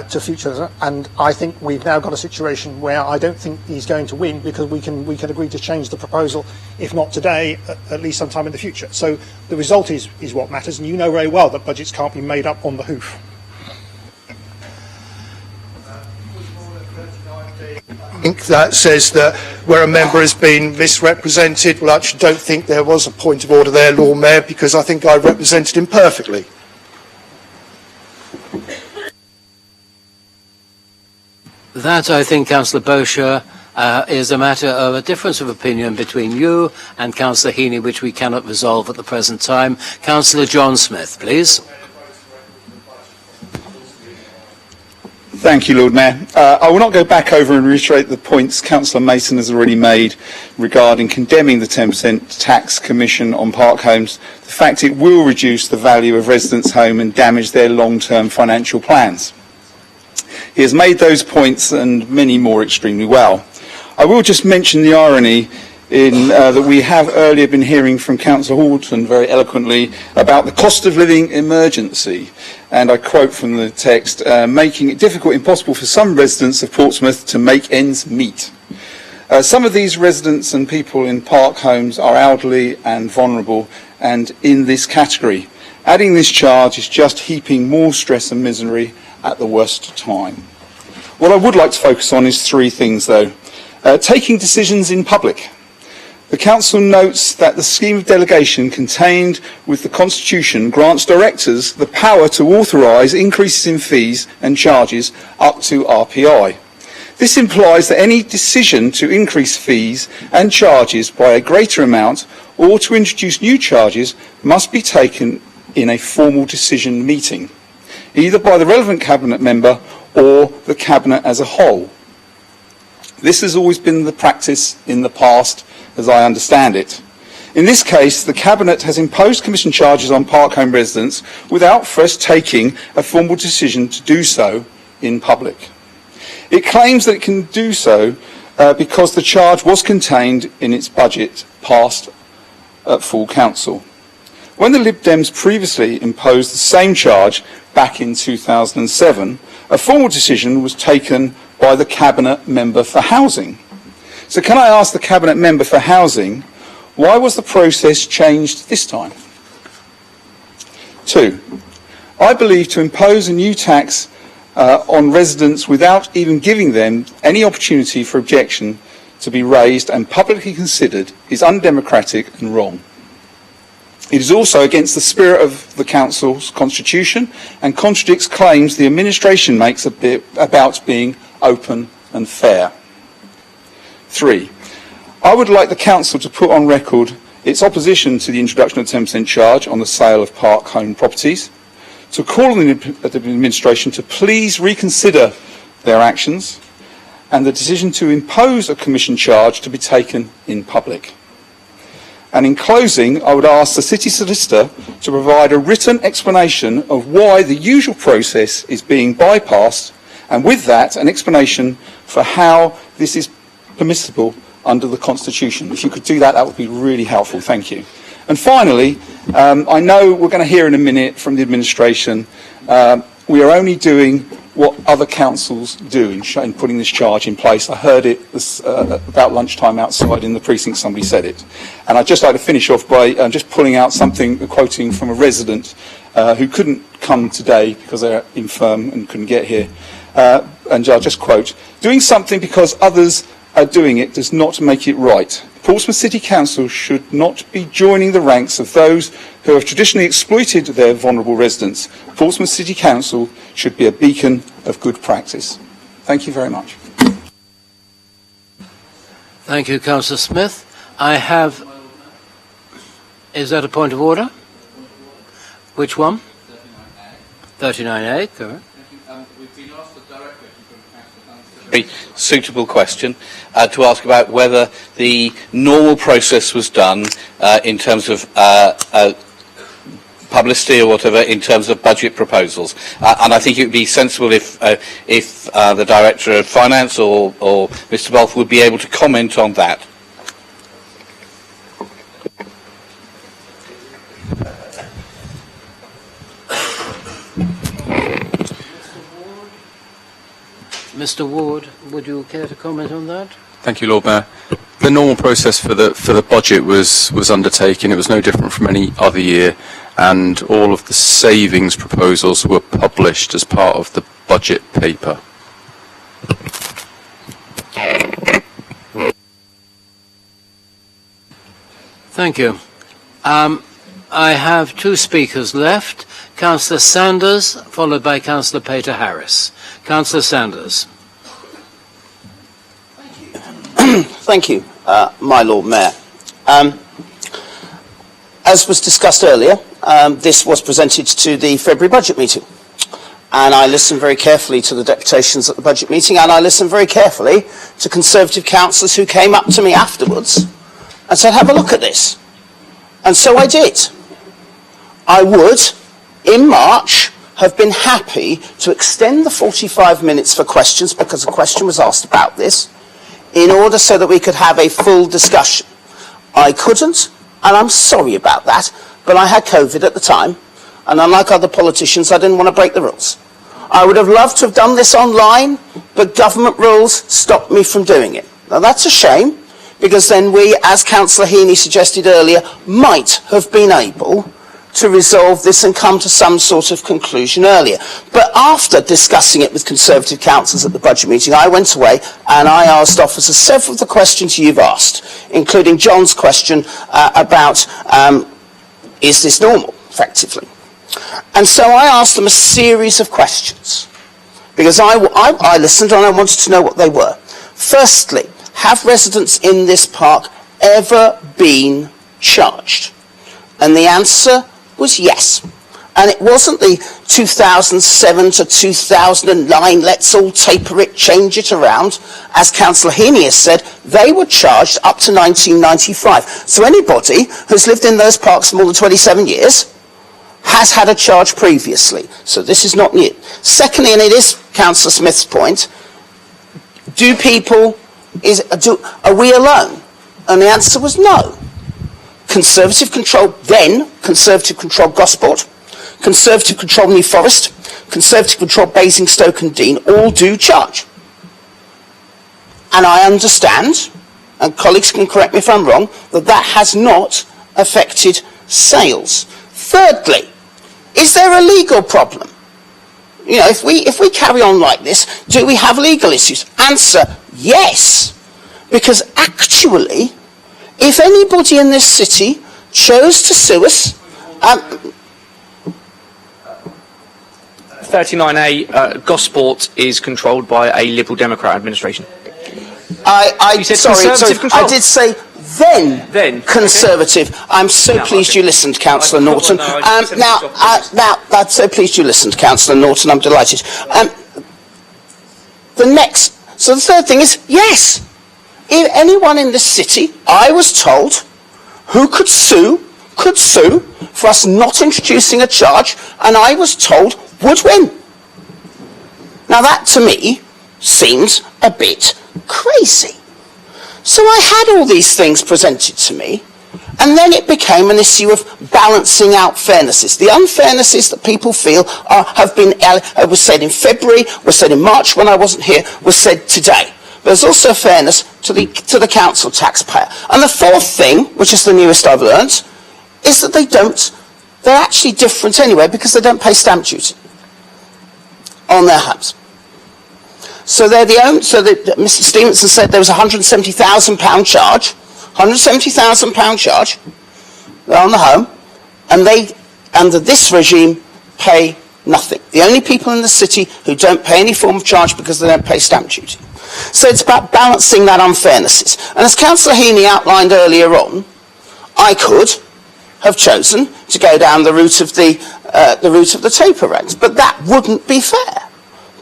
to future, and I think we've now got a situation where I don't think he's going to win, because we can agree to change the proposal, if not today, at least sometime in the future. So the result is what matters, and you know very well that budgets can't be made up on the hoof. I think that says that where a member has been misrepresented, well, I actually don't think there was a point of order there, Lord Mayor, because I think I represented him perfectly. That, I think, Councillor Bosher, is a matter of a difference of opinion between you and Councillor Heaney, which we cannot resolve at the present time. Councillor John Smith, please. Thank you, Lord Mayor. I will not go back over and reiterate the points Councillor Mason has already made regarding condemning the 10% tax commission on park homes. The fact it will reduce the value of residents' home and damage their long-term financial plans. He has made those points and many more extremely well. I will just mention the irony in that we have earlier been hearing from Councillor Horton very eloquently about the cost of living emergency, and I quote from the text, making it difficult, impossible for some residents of Portsmouth to make ends meet. Some of these residents and people in park homes are elderly and vulnerable, and in this category, adding this charge is just heaping more stress and misery at the worst time. What I would like to focus on is three things, though. Taking decisions in public. The Council notes that the scheme of delegation contained with the Constitution grants directors the power to authorise increases in fees and charges up to RPI. This implies that any decision to increase fees and charges by a greater amount or to introduce new charges must be taken in a formal decision meeting, either by the relevant Cabinet member or the Cabinet as a whole. This has always been the practice in the past, as I understand it. In this case, the Cabinet has imposed commission charges on park home residents without first taking a formal decision to do so in public. It claims that it can do so because the charge was contained in its budget passed at full council. When the Lib Dems previously imposed the same charge back in 2007, a formal decision was taken by the Cabinet Member for Housing. So can I ask the Cabinet Member for Housing, why was the process changed this time? 2. I believe to impose a new tax on residents without even giving them any opportunity for objection to be raised and publicly considered is undemocratic and wrong. It is also against the spirit of the Council's constitution and contradicts claims the administration makes about being open and fair. 3. I would like the Council to put on record its opposition to the introduction of a 10% charge on the sale of park home properties, to call on the administration to please reconsider their actions, and the decision to impose a commission charge to be taken in public. And in closing, I would ask the City Solicitor to provide a written explanation of why the usual process is being bypassed, and with that, an explanation for how this is permissible under the Constitution. If you could do that, that would be really helpful. Thank you. And finally, I know we're going to hear in a minute from the administration, we are only doing what other councils do in putting this charge in place. I heard it about lunchtime outside in the precinct, somebody said it. And I'd just like to finish off by just pulling out something, quoting from a resident who couldn't come today because they're infirm and couldn't get here. And I'll just quote, "Doing something because others are doing it does not make it right. Portsmouth City Council should not be joining the ranks of those who have traditionally exploited their vulnerable residents. Portsmouth City Council should be a beacon of good practice." Thank you very much. Thank you, Councillor Smith. Is that a point of order? Which one? 39A, correct. Very suitable question to ask about whether the normal process was done in terms of publicity or whatever in terms of budget proposals, and I think it would be sensible if the Director of Finance or Mr. Bolf would be able to comment on that. Mr. Ward, would you care to comment on that? Thank you, Lord Mayor. The normal process for the budget was undertaken. It was no different from any other year, and all of the savings proposals were published as part of the budget paper. Thank you. I have two speakers left. Councillor Sanders, followed by Councillor Peter Harris. Councillor Sanders. Thank you, my Lord Mayor. As was discussed earlier, this was presented to the February budget meeting. And I listened very carefully to the deputations at the budget meeting, and I listened very carefully to Conservative councillors who came up to me afterwards and said, have a look at this. And so I did. I would, in March, have been happy to extend the 45 minutes for questions, because a question was asked about this, in order so that we could have a full discussion. I couldn't, and I'm sorry about that, but I had COVID at the time, and unlike other politicians, I didn't want to break the rules. I would have loved to have done this online, but government rules stopped me from doing it. Now that's a shame, because then we, as Councillor Heaney suggested earlier, might have been able to resolve this and come to some sort of conclusion earlier. But after discussing it with Conservative councillors at the budget meeting, I went away and I asked officers several of the questions you've asked, including John's question about is this normal, effectively. And so I asked them a series of questions, because I listened and I wanted to know what they were. Firstly, have residents in this park ever been charged? And the answer was yes. And it wasn't the 2007 to 2009, let's all taper it, change it around. As Councillor Heaney has said, they were charged up to 1995. So anybody who's lived in those parks for more than 27 years has had a charge previously. So this is not new. Secondly, and it is Councillor Smith's point, are we alone? And the answer was no. Conservative control, then Conservative control Gosport, Conservative control New Forest, Conservative control Basingstoke and Dean all do charge. And I understand, and colleagues can correct me if I'm wrong, that that has not affected sales. Thirdly, is there a legal problem? You know, if we carry on like this, do we have legal issues? Answer, yes. Because actually, if anybody in this city chose to sue us, 39A, Gosport is controlled by a Liberal Democrat administration. I said sorry, Conservative control. I did say then Conservative. Okay. I'm so pleased you listened, Councillor Norton. I'm so pleased you listened, Councillor Norton. I'm delighted. So the third thing is, yes, if anyone in this city, I was told, who could sue for us not introducing a charge, and I was told would win. Now that to me seems a bit crazy. So I had all these things presented to me, and then it became an issue of balancing out fairnesses. The unfairnesses that people feel was said in February, was said in March when I wasn't here, was said today. There's also fairness to the council taxpayer. And the fourth thing, which is the newest I've learned, is that they're actually different anyway because they don't pay stamp duty on their homes. So Mr. Stevenson said there was a £170,000 charge, £170,000 charge on the home, and they, under this regime, pay nothing. The only people in the city who don't pay any form of charge because they don't pay stamp duty. So it's about balancing that unfairnesses. And as Councillor Heaney outlined earlier on, I could have chosen to go down the route of the taper rent, but that wouldn't be fair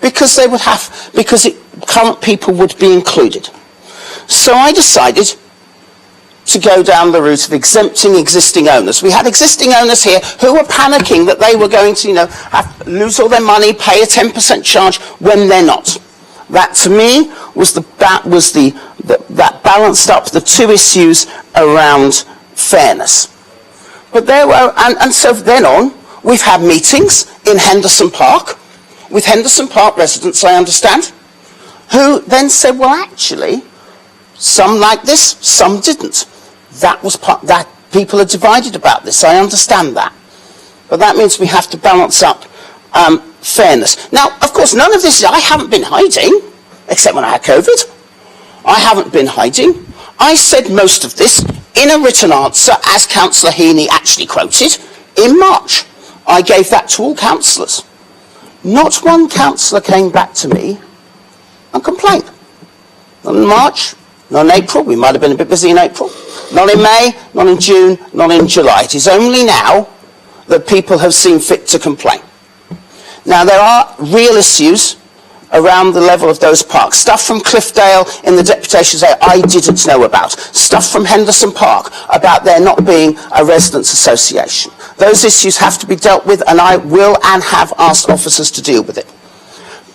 because current people would be included. So I decided to go down the route of exempting existing owners. We had existing owners here who were panicking that they were going to, lose all their money, pay a 10% charge when they're not. That to me was that balanced up the two issues around fairness. But there were, and so then on, we've had meetings in Henderson Park with Henderson Park residents, I understand, who then said, well, actually, some like this, some didn't. That people are divided about this. I understand that. But that means we have to balance up fairness. Now, of course, none of this, I haven't been hiding, except when I had COVID. I haven't been hiding. I said most of this in a written answer, as Councillor Heaney actually quoted, in March. I gave that to all councillors. Not one councillor came back to me and complained. Not in March, not in April. We might have been a bit busy in April. Not in May, not in June, not in July. It is only now that people have seen fit to complain. Now, there are real issues around the level of those parks. Stuff from Cliffdale in the deputation's area I didn't know about. Stuff from Henderson Park about there not being a residents' association. Those issues have to be dealt with, and I will and have asked officers to deal with it.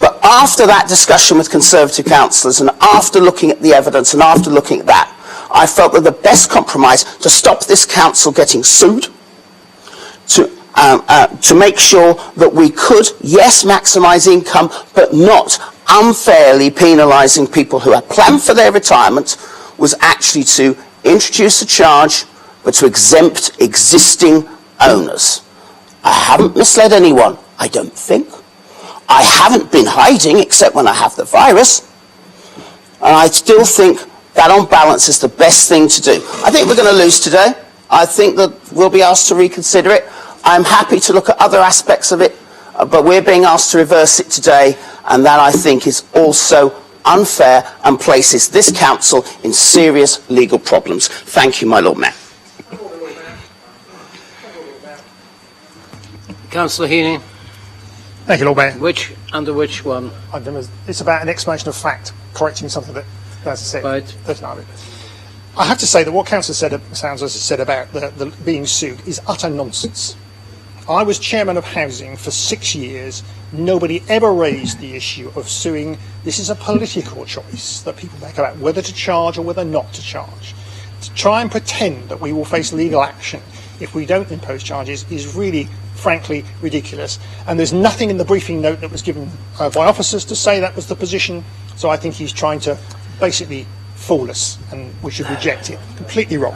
But after that discussion with Conservative councillors, and after looking at the evidence, and after looking at that, I felt that the best compromise to stop this council getting sued, to make sure that we could, yes, maximise income, but not unfairly penalising people who had planned for their retirement, was actually to introduce a charge, but to exempt existing owners. I haven't misled anyone, I don't think. I haven't been hiding, except when I have the virus. And I still think that on balance is the best thing to do. I think we're going to lose today. I think that we'll be asked to reconsider it. I'm happy to look at other aspects of it, but we're being asked to reverse it today, and that I think is also unfair and places this council in serious legal problems. Thank you, my Lord Mayor. Councillor Heaney. Thank you, Lord Mayor. Under which one? It's about an explanation of fact, correcting something that, as I said, right. I have to say that what Councillor Sanders has said about the being sued is utter nonsense. I was chairman of housing for 6 years. Nobody ever raised the issue of suing. This is a political choice that people make about whether to charge or whether not to charge. to try and pretend that we will face legal action if we don't impose charges is really, frankly, ridiculous. And there's nothing in the briefing note that was given by officers to say that was the position. So I think he's trying to basically fool us, and we should reject it. Completely wrong.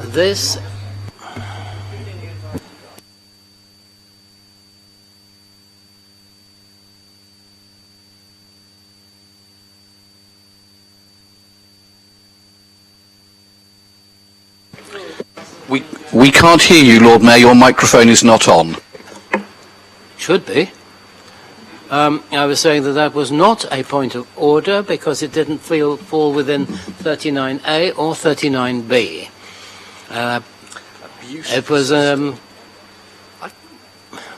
We can't hear you, Lord Mayor. Your microphone is not on. Should be. I was saying that was not a point of order because it didn't fall within 39A or 39B. It was,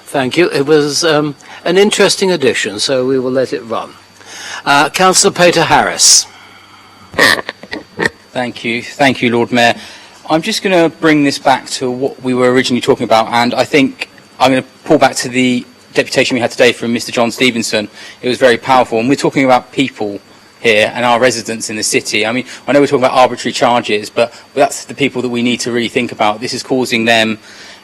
thank you, it was an interesting addition, so we will let it run. Councillor Peter Harris. Thank you, Lord Mayor. I'm just going to bring this back to what we were originally talking about, and I think I'm going to pull back to the deputation we had today from Mr. John Stevenson. It was very powerful, and we're talking about people here and our residents in the city. I mean, I know we're talking about arbitrary charges, but that's the people that we need to really think about. This is causing them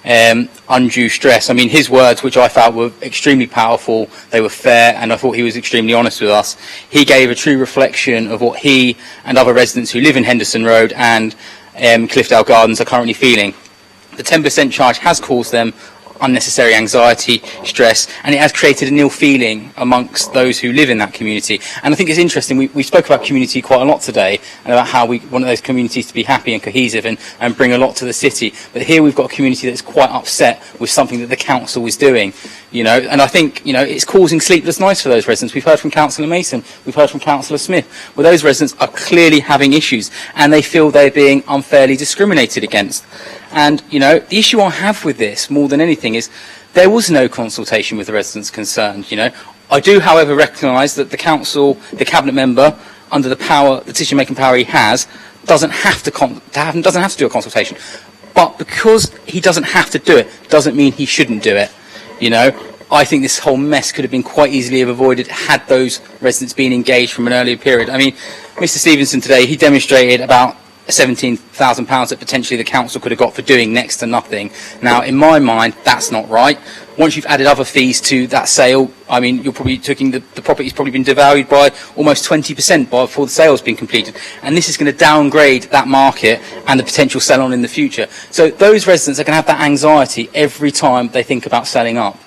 undue stress. I mean, his words, which I felt were extremely powerful, they were fair, and I thought he was extremely honest with us. He gave a true reflection of what he and other residents who live in Henderson Road and Cliffdale Gardens are currently feeling. The 10% charge has caused them unnecessary anxiety, stress, and it has created an ill feeling amongst those who live in that community. And I think it's interesting, we spoke about community quite a lot today, and about how we want those communities to be happy and cohesive and bring a lot to the city. But here we've got a community that's quite upset with something that the council is doing, you know, and I think, you know, it's causing sleepless nights for those residents. We've heard from Councillor Mason, we've heard from Councillor Smith, where those residents are clearly having issues and they feel they're being unfairly discriminated against. And, you know, the issue I have with this, more than anything, is there was no consultation with the residents concerned, you know. I do, however, recognise that the council, the cabinet member, under the power, the decision-making power he has, doesn't have to do a consultation. But because he doesn't have to do it, doesn't mean he shouldn't do it, you know. I think this whole mess could have been quite easily avoided had those residents been engaged from an earlier period. I mean, Mr. Stevenson today, he demonstrated about £17,000 that potentially the council could have got for doing next to nothing. Now, in my mind, that's not right. Once you've added other fees to that sale, I mean, you're probably taking the property's probably been devalued by almost 20% before the sale's been completed. And this is going to downgrade that market and the potential sell-on in the future. So those residents are going to have that anxiety every time they think about selling up.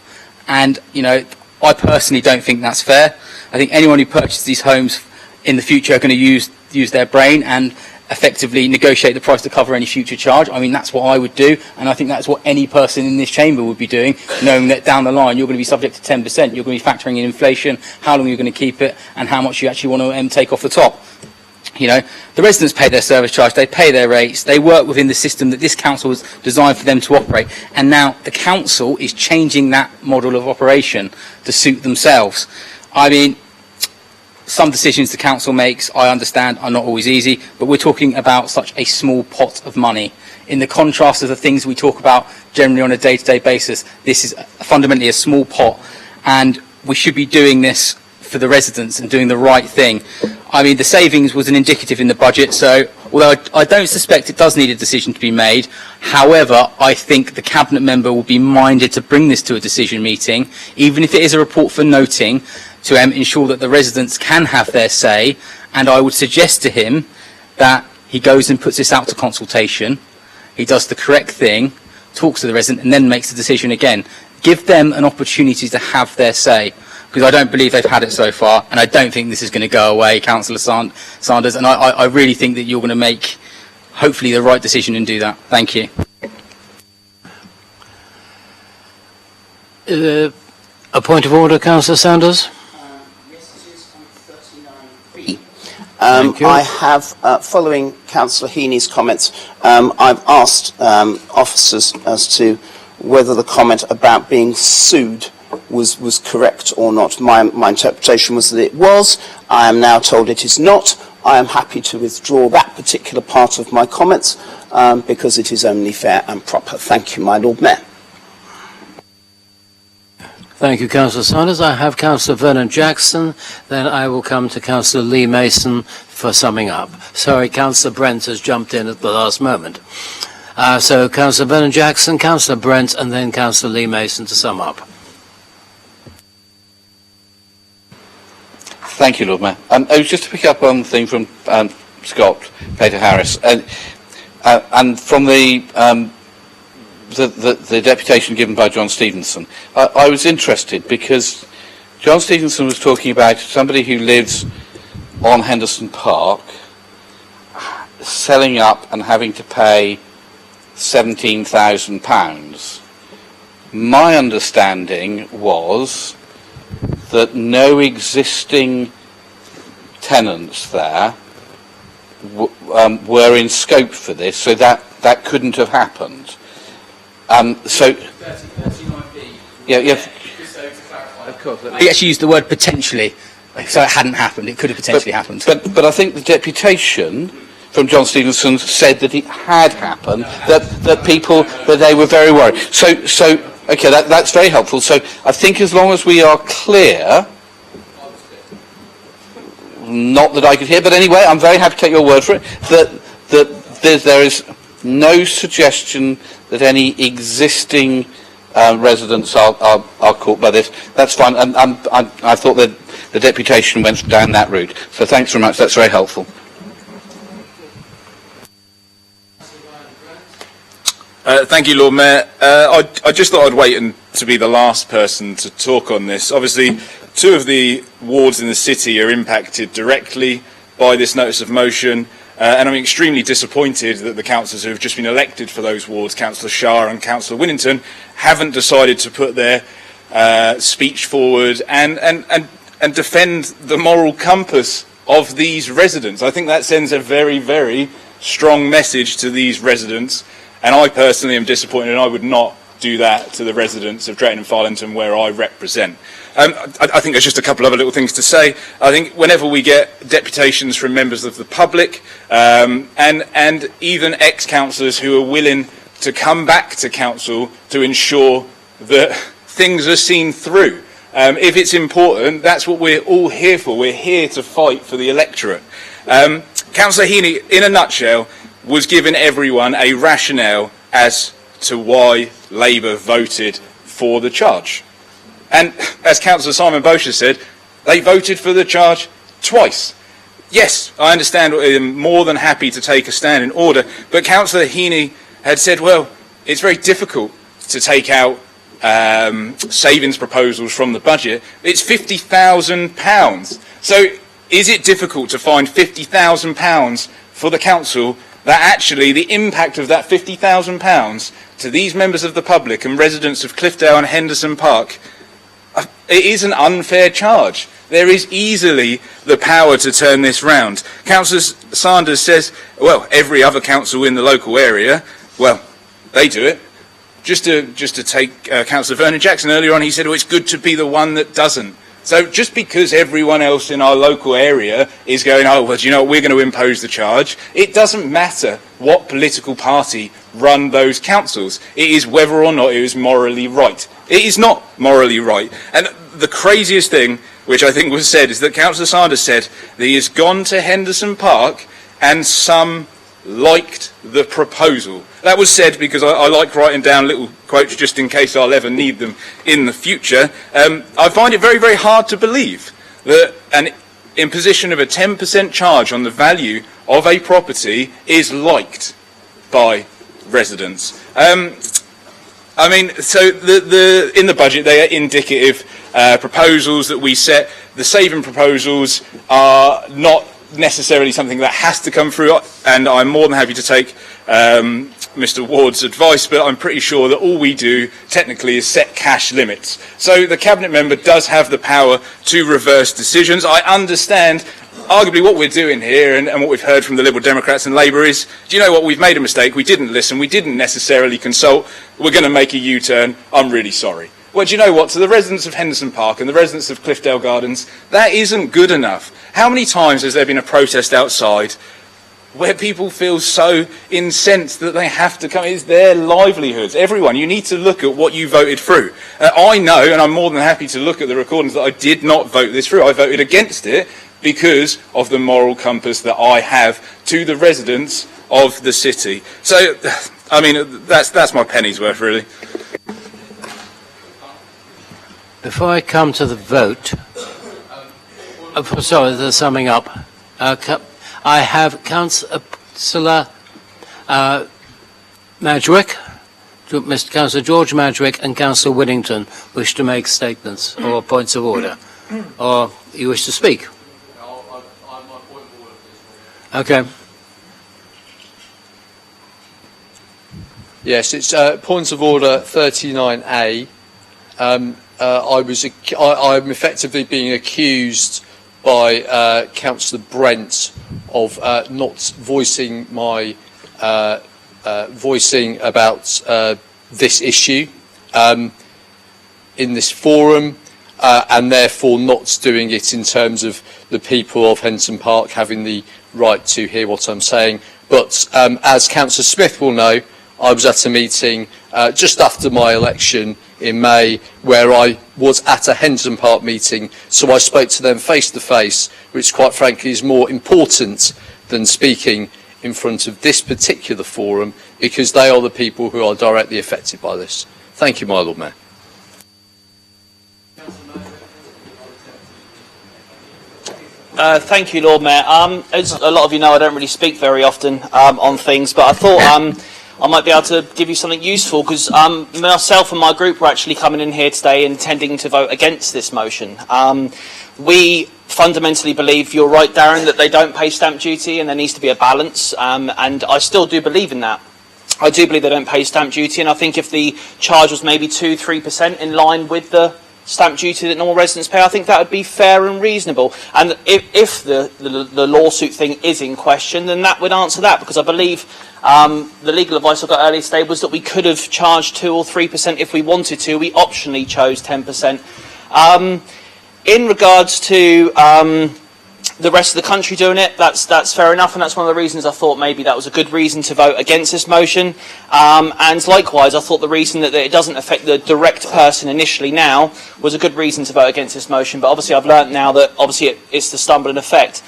And, you know, I personally don't think that's fair. I think anyone who purchases these homes in the future are going to use their brain and effectively negotiate the price to cover any future charge. I mean, that's what I would do, and I think that's what any person in this chamber would be doing, knowing that down the line you're going to be subject to 10%, you're going to be factoring in inflation, how long you're going to keep it, and how much you actually want to take off the top. You know, the residents pay their service charge, they pay their rates, they work within the system that this council was designed for them to operate, and now the council is changing that model of operation to suit themselves. I mean, some decisions the council makes, I understand, are not always easy, but we're talking about such a small pot of money. In the contrast of the things we talk about generally on a day-to-day basis, this is fundamentally a small pot, and we should be doing this for the residents and doing the right thing. I mean, the savings was an indicative in the budget, so although I don't suspect it does need a decision to be made, however, I think the cabinet member will be minded to bring this to a decision meeting, even if it is a report for noting, to ensure that the residents can have their say, and I would suggest to him that he goes and puts this out to consultation, he does the correct thing, talks to the resident, and then makes the decision again. Give them an opportunity to have their say, because I don't believe they've had it so far, and I don't think this is going to go away, Councillor Sanders, and I really think that you're going to make, hopefully, the right decision and do that. Thank you. A point of order, Councillor Sanders? I have, following Councillor Heaney's comments, I've asked officers as to whether the comment about being sued was correct or not. My interpretation was that it was. I am now told it is not. I am happy to withdraw that particular part of my comments because it is only fair and proper. Thank you, my Lord Mayor. Thank you, Councillor Sanders. I have Councillor Vernon Jackson, then I will come to Councillor Lee Mason for summing up. Sorry, Councillor Brent has jumped in at the last moment. So Councillor Vernon-Jackson, Councillor Brent, and then Councillor Lee Mason to sum up. Thank you, Lord Mayor. I was just to pick up on the thing from Scott, Peter Harris, and from the deputation given by John Stevenson. I was interested because John Stevenson was talking about somebody who lives on Henderson Park selling up and having to pay £17,000. My understanding was that no existing tenants there were in scope for this, so that couldn't have happened. Yeah. Of course. He actually used the word potentially, so it hadn't happened. It could have potentially happened. But I think the deputation from John Stevenson said that it had happened, that they were very worried. So okay, that's very helpful. So I think as long as we are clear, not that I could hear, but anyway, I'm very happy to take your word for it, that there is no suggestion that any existing residents are caught by this. That's fine, and I thought that the deputation went down that route. So thanks very much, that's very helpful. Thank you, Lord Mayor. I just thought I'd wait to be the last person to talk on this. Obviously, two of the wards in the city are impacted directly by this notice of motion, and I'm extremely disappointed that the councillors who have just been elected for those wards, Councillor Shah and Councillor Winnington, haven't decided to put their speech forward and defend the moral compass of these residents. I think that sends a very, very strong message to these residents. And I personally am disappointed, and I would not do that to the residents of Drayton and Farlington, where I represent. I think there's just a couple other little things to say. I think whenever we get deputations from members of the public and even ex-councillors who are willing to come back to council to ensure that things are seen through, if it's important, that's what we're all here for. We're here to fight for the electorate. Councillor Heaney, in a nutshell, was giving everyone a rationale as to why Labour voted for the charge. And as Councillor Simon Bosher said, they voted for the charge twice. Yes, I understand, I'm more than happy to take a stand in order, but Councillor Heaney had said, well, it's very difficult to take out savings proposals from the budget. It's £50,000. So is it difficult to find £50,000 for the council that actually the impact of that £50,000 to these members of the public and residents of Cliffdale and Henderson Park, it is an unfair charge. There is easily the power to turn this round. Councillor Sanders says, well, every other council in the local area, well, they do it. Just to take Councillor Vernon-Jackson earlier on, he said, oh, it's good to be the one that doesn't. So just because everyone else in our local area is going, oh, well, do you know what, we're going to impose the charge, it doesn't matter what political party run those councils. It is whether or not it is morally right. It is not morally right. And the craziest thing, which I think was said, is that Councillor Sanders said that he has gone to Henderson Park and some liked the proposal. That was said because I like writing down little quotes just in case I'll ever need them in the future. I find it very, very hard to believe that an imposition of a 10% charge on the value of a property is liked by residents. I mean, so in the budget they are indicative proposals that we set. The saving proposals are not necessarily something that has to come through, and I'm more than happy to take Mr. Ward's advice, but I'm pretty sure that all we do technically is set cash limits. So the Cabinet member does have the power to reverse decisions. I understand arguably what we're doing here and what we've heard from the Liberal Democrats and Labour is, do you know what, we've made a mistake, we didn't listen, we didn't necessarily consult, we're going to make a U-turn, I'm really sorry. Well, do you know what? To the residents of Henderson Park and the residents of Cliffdale Gardens, that isn't good enough. How many times has there been a protest outside where people feel so incensed that they have to come? It's their livelihoods. Everyone, you need to look at what you voted through. I know, and I'm more than happy to look at the recordings, that I did not vote this through. I voted against it because of the moral compass that I have to the residents of the city. So, I mean, that's my penny's worth, really. Before I come to the vote, sorry, the summing up. I have Councillor Madgwick, Mr. Councillor George Madgwick and Councillor Whittington wish to make statements or points of order, or you wish to speak. Okay. Yes, it's point of order 39A. I'm effectively being accused by Councillor Brent of not voicing my voicing about this issue in this forum, and therefore not doing it in terms of the people of Henton Park having the right to hear what I'm saying. But as Councillor Smith will know, I was at a meeting just after my election in May where I was at a Henton Park meeting, so I spoke to them face to face, which quite frankly is more important than speaking in front of this particular forum, because they are the people who are directly affected by this. Thank you, my Lord Mayor. Thank you, Lord Mayor. As a lot of you know, I don't really speak very often on things, but I thought I might be able to give you something useful, because myself and my group were actually coming in here today intending to vote against this motion. We fundamentally believe, you're right, Darren, that they don't pay stamp duty and there needs to be a balance, and I still do believe in that. I do believe they don't pay stamp duty, and I think if the charge was maybe 2-3% in line with the stamp duty that normal residents pay, I think that would be fair and reasonable. And if the lawsuit thing is in question, then that would answer that, because I believe the legal advice I got earlier today was that we could have charged 2 or 3% if we wanted to. We optionally chose 10%. In regards to the rest of the country doing it, that's fair enough, and that's one of the reasons I thought maybe that was a good reason to vote against this motion. And likewise, I thought the reason that it doesn't affect the direct person initially now was a good reason to vote against this motion. But obviously I've learnt now that obviously it's the stumbling effect.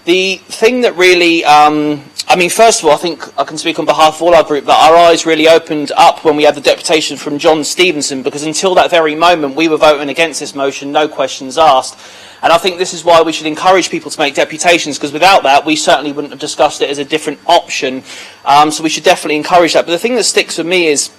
The thing that really, I mean, first of all, I think I can speak on behalf of all our group that our eyes really opened up when we had the deputation from John Stevenson, because until that very moment we were voting against this motion, no questions asked. And I think this is why we should encourage people to make deputations, because without that we certainly wouldn't have discussed it as a different option. So we should definitely encourage that. But the thing that sticks with me is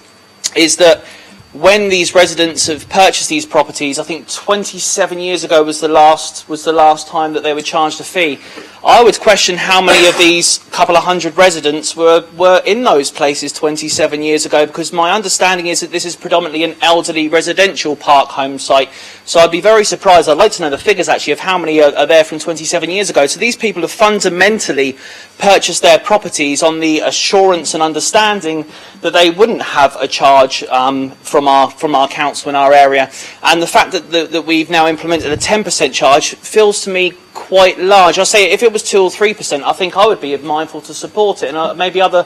that when these residents have purchased these properties, I think 27 years ago was the last time that they were charged a fee. I would question how many of these couple of hundred residents were in those places 27 years ago, because my understanding is that this is predominantly an elderly residential park home site. So I'd be very surprised. I'd like to know the figures actually of how many are there from 27 years ago. So these people have fundamentally purchased their properties on the assurance and understanding that they wouldn't have a charge from our council in our area. And the fact that we've now implemented a 10% charge feels to me quite large. I say if it was 2 or 3%, I think I would be mindful to support it, and maybe other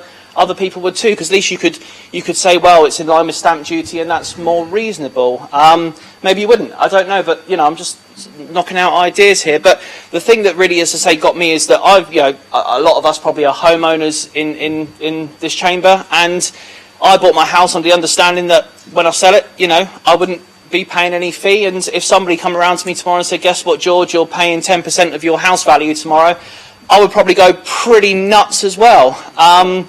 people would too, because at least you could say, well, it's in line with stamp duty and that's more reasonable. Maybe you wouldn't, I don't know, but I'm just knocking out ideas here. But the thing that really, as I say, got me is that a lot of us probably are homeowners in this chamber, and I bought my house on the understanding that when I sell it, I wouldn't be paying any fee. And if somebody come around to me tomorrow and said, guess what, George, you're paying 10% of your house value tomorrow, I would probably go pretty nuts as well. And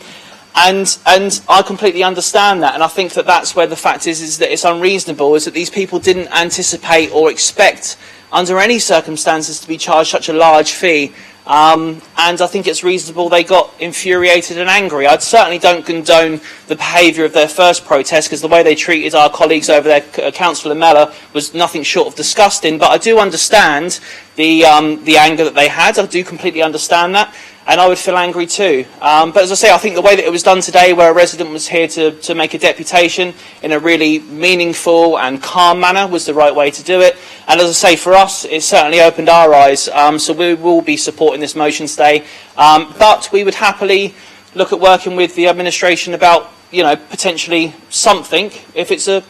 I completely understand that, and I think that that's where the fact is that it's unreasonable, is that these people didn't anticipate or expect under any circumstances to be charged such a large fee. And I think it's reasonable they got infuriated and angry. I certainly don't condone the behaviour of their first protest, because the way they treated our colleagues over there, Councillor Mellor, was nothing short of disgusting. But I do understand the anger that they had. I do completely understand that, and I would feel angry too. But as I say, I think the way that it was done today, where a resident was here to make a deputation in a really meaningful and calm manner, was the right way to do it. And as I say, for us, it certainly opened our eyes. So we will be supporting this motion today. But we would happily look at working with the administration about, potentially something, if it's a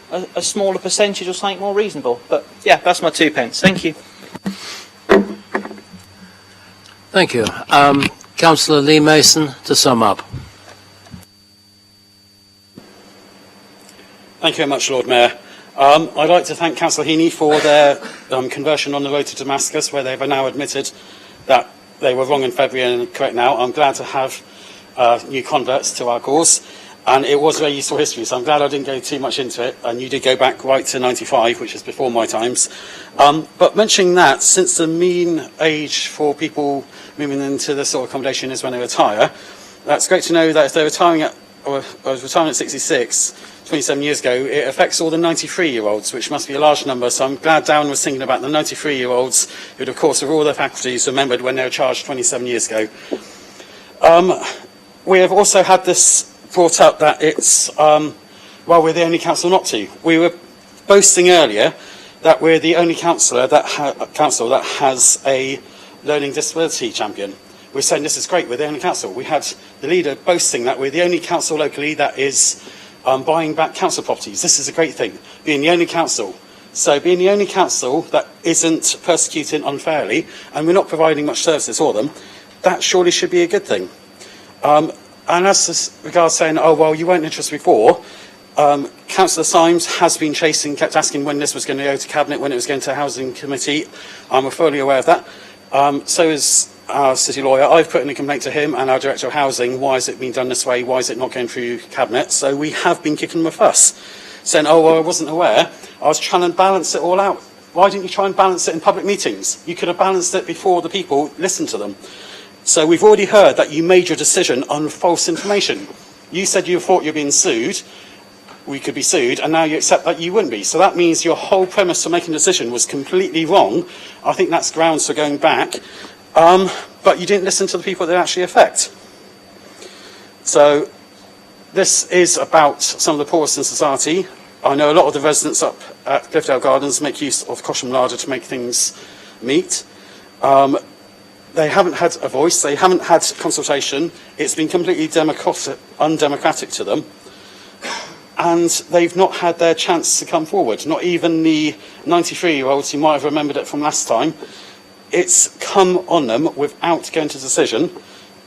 smaller percentage or something more reasonable. But yeah, that's my 2 pence. Thank you. Thank you. Councillor Lee Mason, to sum up. Thank you very much, Lord Mayor. I'd like to thank Councillor Heaney for their conversion on the road to Damascus, where they've now admitted that they were wrong in February and correct now. I'm glad to have new converts to our cause, and it was a very useful history, so I'm glad I didn't go too much into it, and you did go back right to 95, which is before my times. But mentioning that, since the mean age for people moving into this sort of accommodation is when they retire, that's great to know that if they're retiring at, or was retiring at 66, 27 years ago, it affects all the 93-year-olds, which must be a large number. So I'm glad Darren was thinking about the 93-year-olds, who, of course, are all their faculties remembered when they were charged 27 years ago. We have also had this brought up that it's, well, we're the only council not to. We were boasting earlier that we're the only council that has a learning disability champion. We're saying this is great, we're the only council. We had the leader boasting that we're the only council locally that is buying back council properties. This is a great thing, being the only council. So being the only council that isn't persecuting unfairly, and we're not providing much services for them, that surely should be a good thing. And as regards saying, oh, well, you weren't interested before, Councillor Symes has been chasing, kept asking when this was going to go to Cabinet, when it was going to Housing Committee. I'm fully aware of that. So is our city lawyer. I've put in a complaint to him and our Director of Housing. Why is it being done this way? Why is it not going through Cabinet? So we have been kicking them a fuss, saying, oh, well, I wasn't aware. I was trying to balance it all out. Why didn't you try and balance it in public meetings? You could have balanced it before the people listened to them. So we've already heard that you made your decision on false information. You said you thought you were being sued. We could be sued, and now you accept that you wouldn't be. So that means your whole premise for making a decision was completely wrong. I think that's grounds for going back. But you didn't listen to the people that actually affect. So this is about some of the poorest in society. I know a lot of the residents up at Cliffdale Gardens make use of Cosham Larder to make things meet. They haven't had a voice, they haven't had consultation. It's been completely undemocratic to them. And they've not had their chance to come forward. Not even the 93-year-olds who might have remembered it from last time. It's come on them without going to decision.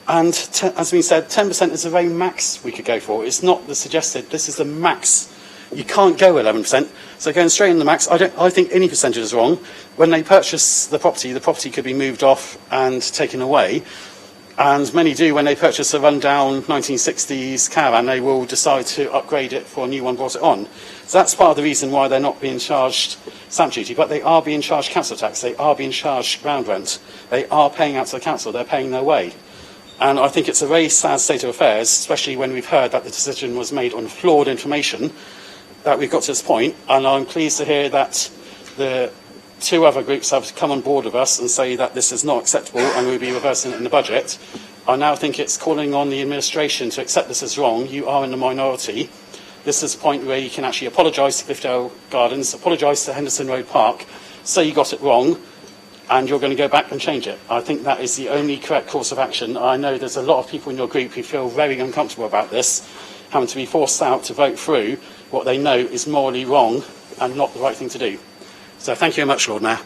And as we said, 10% is the very max we could go for. It's not the suggested, this is the max. You can't go 11%. So going straight in the max, I think any percentage is wrong. When they purchase the property could be moved off and taken away. And many do when they purchase a rundown 1960s caravan, they will decide to upgrade it for a new one, brought it on. So that's part of the reason why they're not being charged stamp duty, but they are being charged council tax, they are being charged ground rent, they are paying out to the council, they're paying their way. And I think it's a very sad state of affairs, especially when we've heard that the decision was made on flawed information, that we've got to this point. And I'm pleased to hear that the two other groups have come on board with us and say that this is not acceptable and we'll be reversing it in the budget. I now think it's calling on the administration to accept this as wrong. You are in the minority. This is a point where you can actually apologise to Cliffdale Gardens, apologise to Henderson Road Park, say you got it wrong, and you're going to go back and change it. I think that is the only correct course of action. I know there's a lot of people in your group who feel very uncomfortable about this, having to be forced out to vote through what they know is morally wrong and not the right thing to do. So thank you very much, Lord Mayor.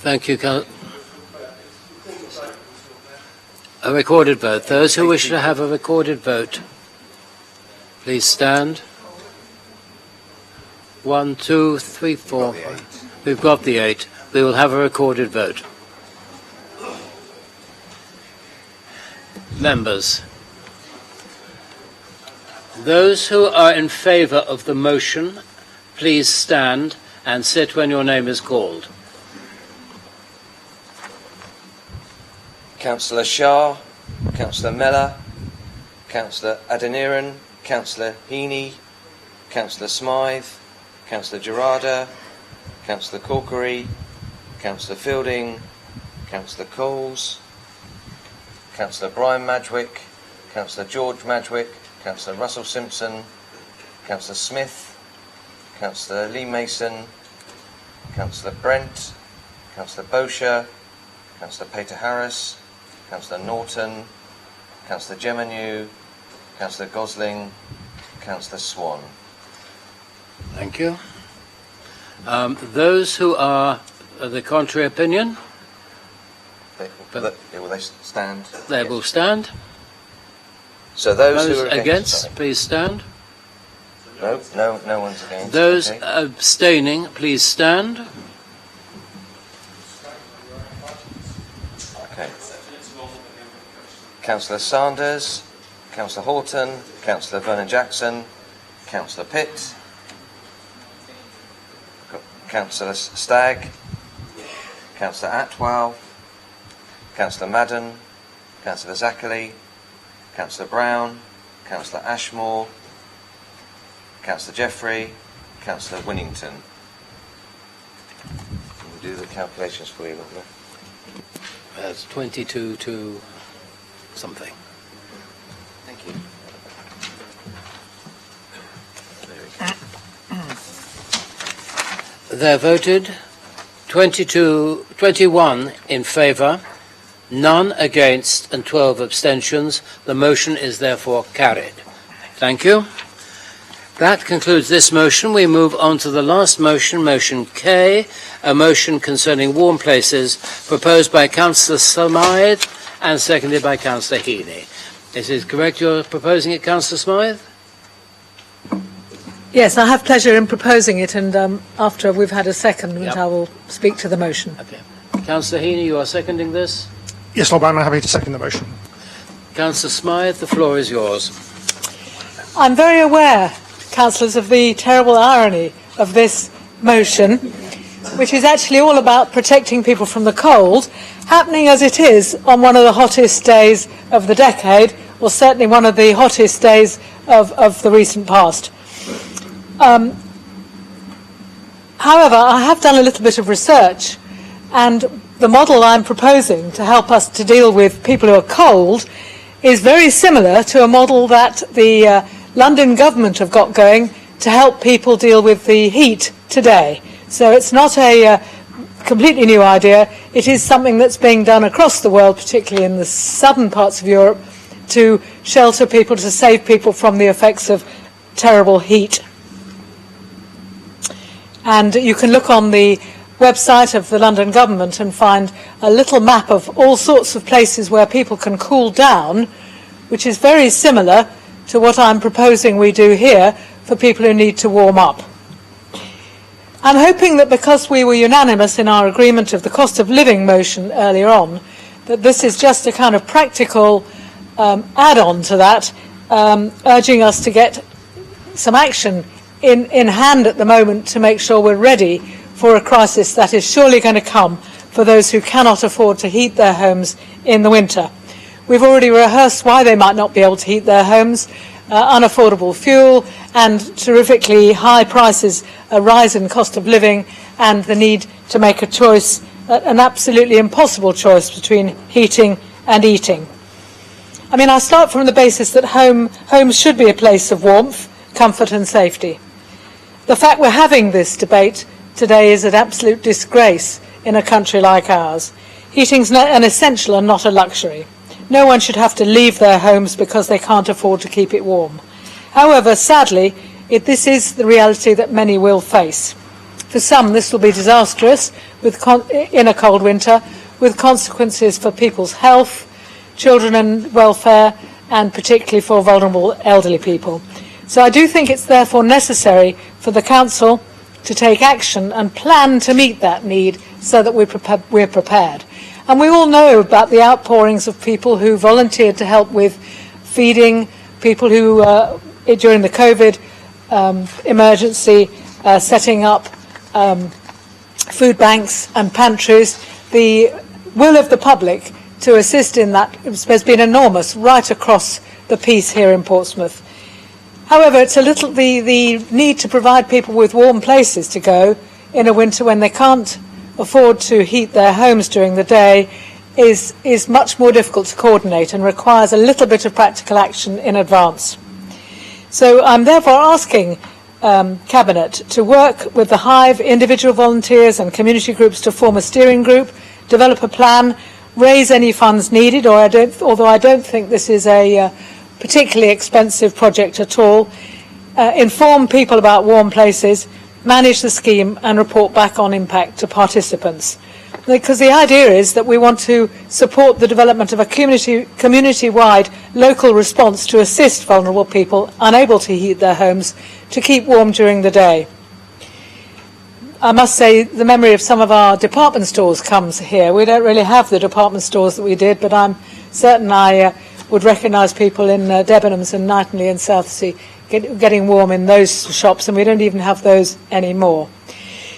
Thank you. A recorded vote. Those who wish to have a recorded vote, please stand. 1, 2, 3, 4. We've got the 8. We will have a recorded vote. Members, those who are in favour of the motion, please stand and sit when your name is called. Councillor Shah, Councillor Mellor, Councillor Adeniran, Councillor Heaney, Councillor Smythe, Councillor Gerarda, Councillor Corkery, Councillor Fielding, Councillor Coles, Councillor Brian Madgwick, Councillor George Madgwick, Councillor Russell Simpson, Councillor Smith, Councillor Lee Mason, Councillor Brent, Councillor Bosher, Councillor Peter Harris, Councillor Norton, Councillor Geminu, Councillor Gosling, Councillor Swan. Thank you. Those who are of the contrary opinion, Will they stand? They will stand. So those who are against, sorry. please stand. No one's against. Those okay. abstaining, please stand. Okay. Councillor Sanders, Councillor Horton, Councillor Vernon-Jackson, Councillor Pitt, Councillor Stagg, Councillor Atwell, Councillor Madden, Councillor Zachary, Councillor Brown, Councillor Ashmore, Councillor Jeffrey, Councillor Winnington. Can we do the calculations for you, Lord Mayor? That's 22 to something. Thank you. There voted 21 in favour, none against and 12 abstentions. The motion is therefore carried. Thank you. That concludes this motion. We move on to the last motion, motion K, a motion concerning warm places proposed by Councillor Smythe and seconded by Councillor Heaney. Is it correct you're proposing it, Councillor Smythe? Yes, I have pleasure in proposing it, and after we've had a second, I will speak to the motion. Okay. Councillor Heaney, you are seconding this? Yes, Lord Mayor, I'm happy to second the motion. Councillor Smythe, the floor is yours. I'm very aware, councillors, of the terrible irony of this motion, which is actually all about protecting people from the cold, happening as it is on one of the hottest days of the decade, or certainly one of the hottest days of the recent past. However, I have done a little bit of research, and the model I'm proposing to help us to deal with people who are cold is very similar to a model that the London government have got going to help people deal with the heat today. So it's not a completely new idea. It is something that's being done across the world, particularly in the southern parts of Europe, to shelter people, to save people from the effects of terrible heat. And you can look on the website of the London government and find a little map of all sorts of places where people can cool down, which is very similar to what I'm proposing we do here for people who need to warm up. I'm hoping that because we were unanimous in our agreement of the cost of living motion earlier on, that this is just a kind of practical add-on to that, urging us to get some action in hand at the moment to make sure we're ready for a crisis that is surely going to come for those who cannot afford to heat their homes in the winter. We've already rehearsed why they might not be able to heat their homes, unaffordable fuel and terrifically high prices, a rise in cost of living, and the need to make a choice, an absolutely impossible choice between heating and eating. I mean, I start from the basis that homes should be a place of warmth, comfort and safety. The fact we're having this debate today is an absolute disgrace in a country like ours. Heating's an essential and not a luxury. No one should have to leave their homes because they can't afford to keep it warm. However, sadly, this is the reality that many will face. For some, this will be disastrous in a cold winter, with consequences for people's health, children and welfare, and particularly for vulnerable elderly people. So I do think it's therefore necessary for the Council to take action and plan to meet that need so that we're prepared. And we all know about the outpourings of people who volunteered to help with feeding, people who, during the COVID emergency, setting up food banks and pantries. The will of the public to assist in that has been enormous right across the piece here in Portsmouth. However, it's a little the need to provide people with warm places to go in a winter when they can't afford to heat their homes during the day is much more difficult to coordinate and requires a little bit of practical action in advance. So I'm therefore asking Cabinet to work with the Hive, individual volunteers and community groups to form a steering group, develop a plan, raise any funds needed, although I don't think this is a particularly expensive project at all, inform people about warm places, manage the scheme and report back on impact to participants. Because the idea is that we want to support the development of a community-wide local response to assist vulnerable people unable to heat their homes to keep warm during the day. I must say the memory of some of our department stores comes here. We don't really have the department stores that we did, but I'm certain I would recognise people in Debenhams and Knightonley and Southsea getting warm in those shops, and we don't even have those anymore.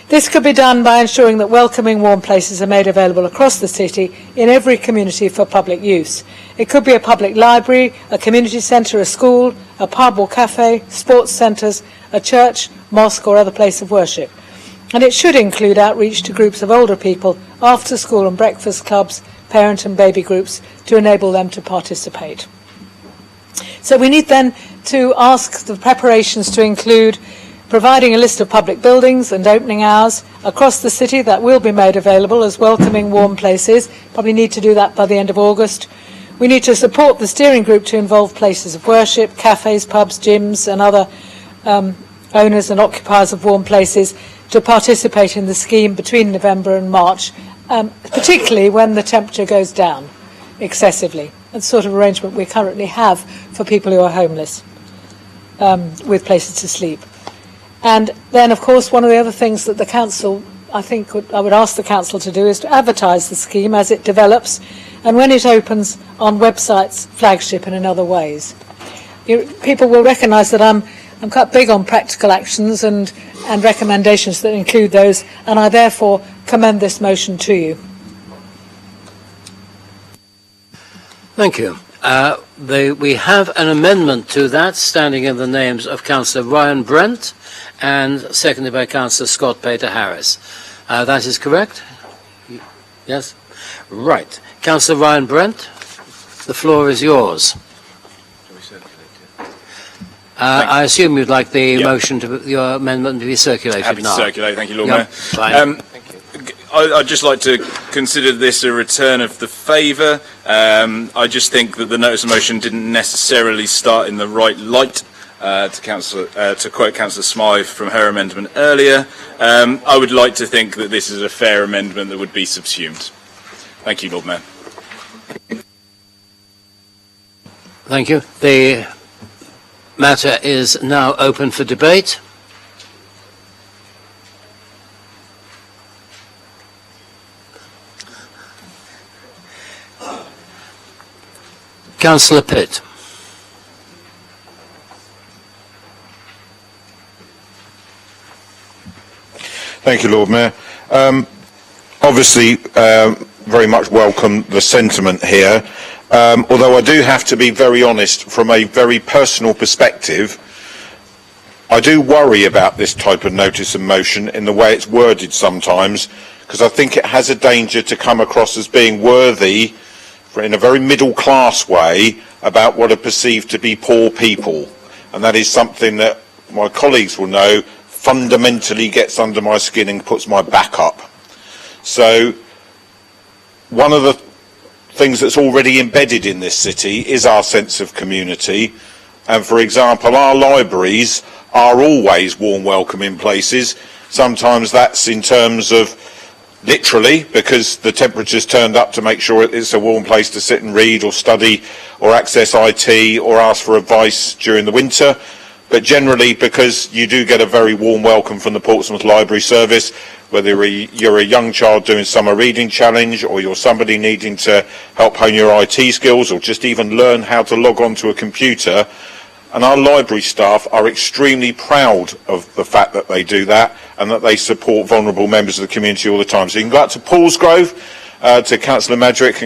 This could be done by ensuring that welcoming warm places are made available across the city in every community for public use. It could be a public library, a community centre, a school, a pub or cafe, sports centres, a church, mosque or other place of worship. And it should include outreach to groups of older people, after school and breakfast clubs, parent and baby groups, to enable them to participate. So we need then to ask the preparations to include providing a list of public buildings and opening hours across the city that will be made available as welcoming warm places. Probably need to do that by the end of August. We need to support the steering group to involve places of worship, cafes, pubs, gyms and other owners and occupiers of warm places to participate in the scheme between November and March, particularly when the temperature goes down excessively. That's the sort of arrangement we currently have for people who are homeless with places to sleep. And then, of course, one of the other things that the Council, I would ask the Council to do is to advertise the scheme as it develops and when it opens on websites, flagship and in other ways. People will recognise that I'm quite big on practical actions and recommendations that include those, and I therefore commend this motion to you. Thank you. We have an amendment to that, standing in the names of Councillor Ryan Brent and seconded by Councillor Scott Pater Harris. That is correct? Yes? Right. Councillor Ryan Brent, the floor is yours. I assume you'd like the motion your amendment to be circulated Happy now. to circulate. Thank you, Lord Mayor. I'd just like to consider this a return of the favour. I just think that the notice of motion didn't necessarily start in the right light. To quote Councillor Smythe from her amendment earlier, I would like to think that this is a fair amendment that would be subsumed. Thank you, Lord Mayor. Thank you. The matter is now open for debate. Councillor Pitt. Thank you, Lord Mayor. Obviously, very much welcome the sentiment here, although I do have to be very honest from a very personal perspective. I do worry about this type of notice of motion in the way it's worded sometimes, because I think it has a danger to come across as being worthy in a very middle class way about what are perceived to be poor people, and that is something that my colleagues will know fundamentally gets under my skin and puts my back up. So one of the things that's already embedded in this city is our sense of community, and for example our libraries are always warm welcoming places. Sometimes that's in terms of literally because the temperature's turned up to make sure it's a warm place to sit and read or study or access IT or ask for advice during the winter, but generally because you do get a very warm welcome from the Portsmouth Library Service, whether you're a young child doing summer reading challenge or you're somebody needing to help hone your IT skills or just even learn how to log on to a computer. And our library staff are extremely proud of the fact that they do that and that they support vulnerable members of the community all the time. So you can go out to Paulsgrove, to Councillor Madrick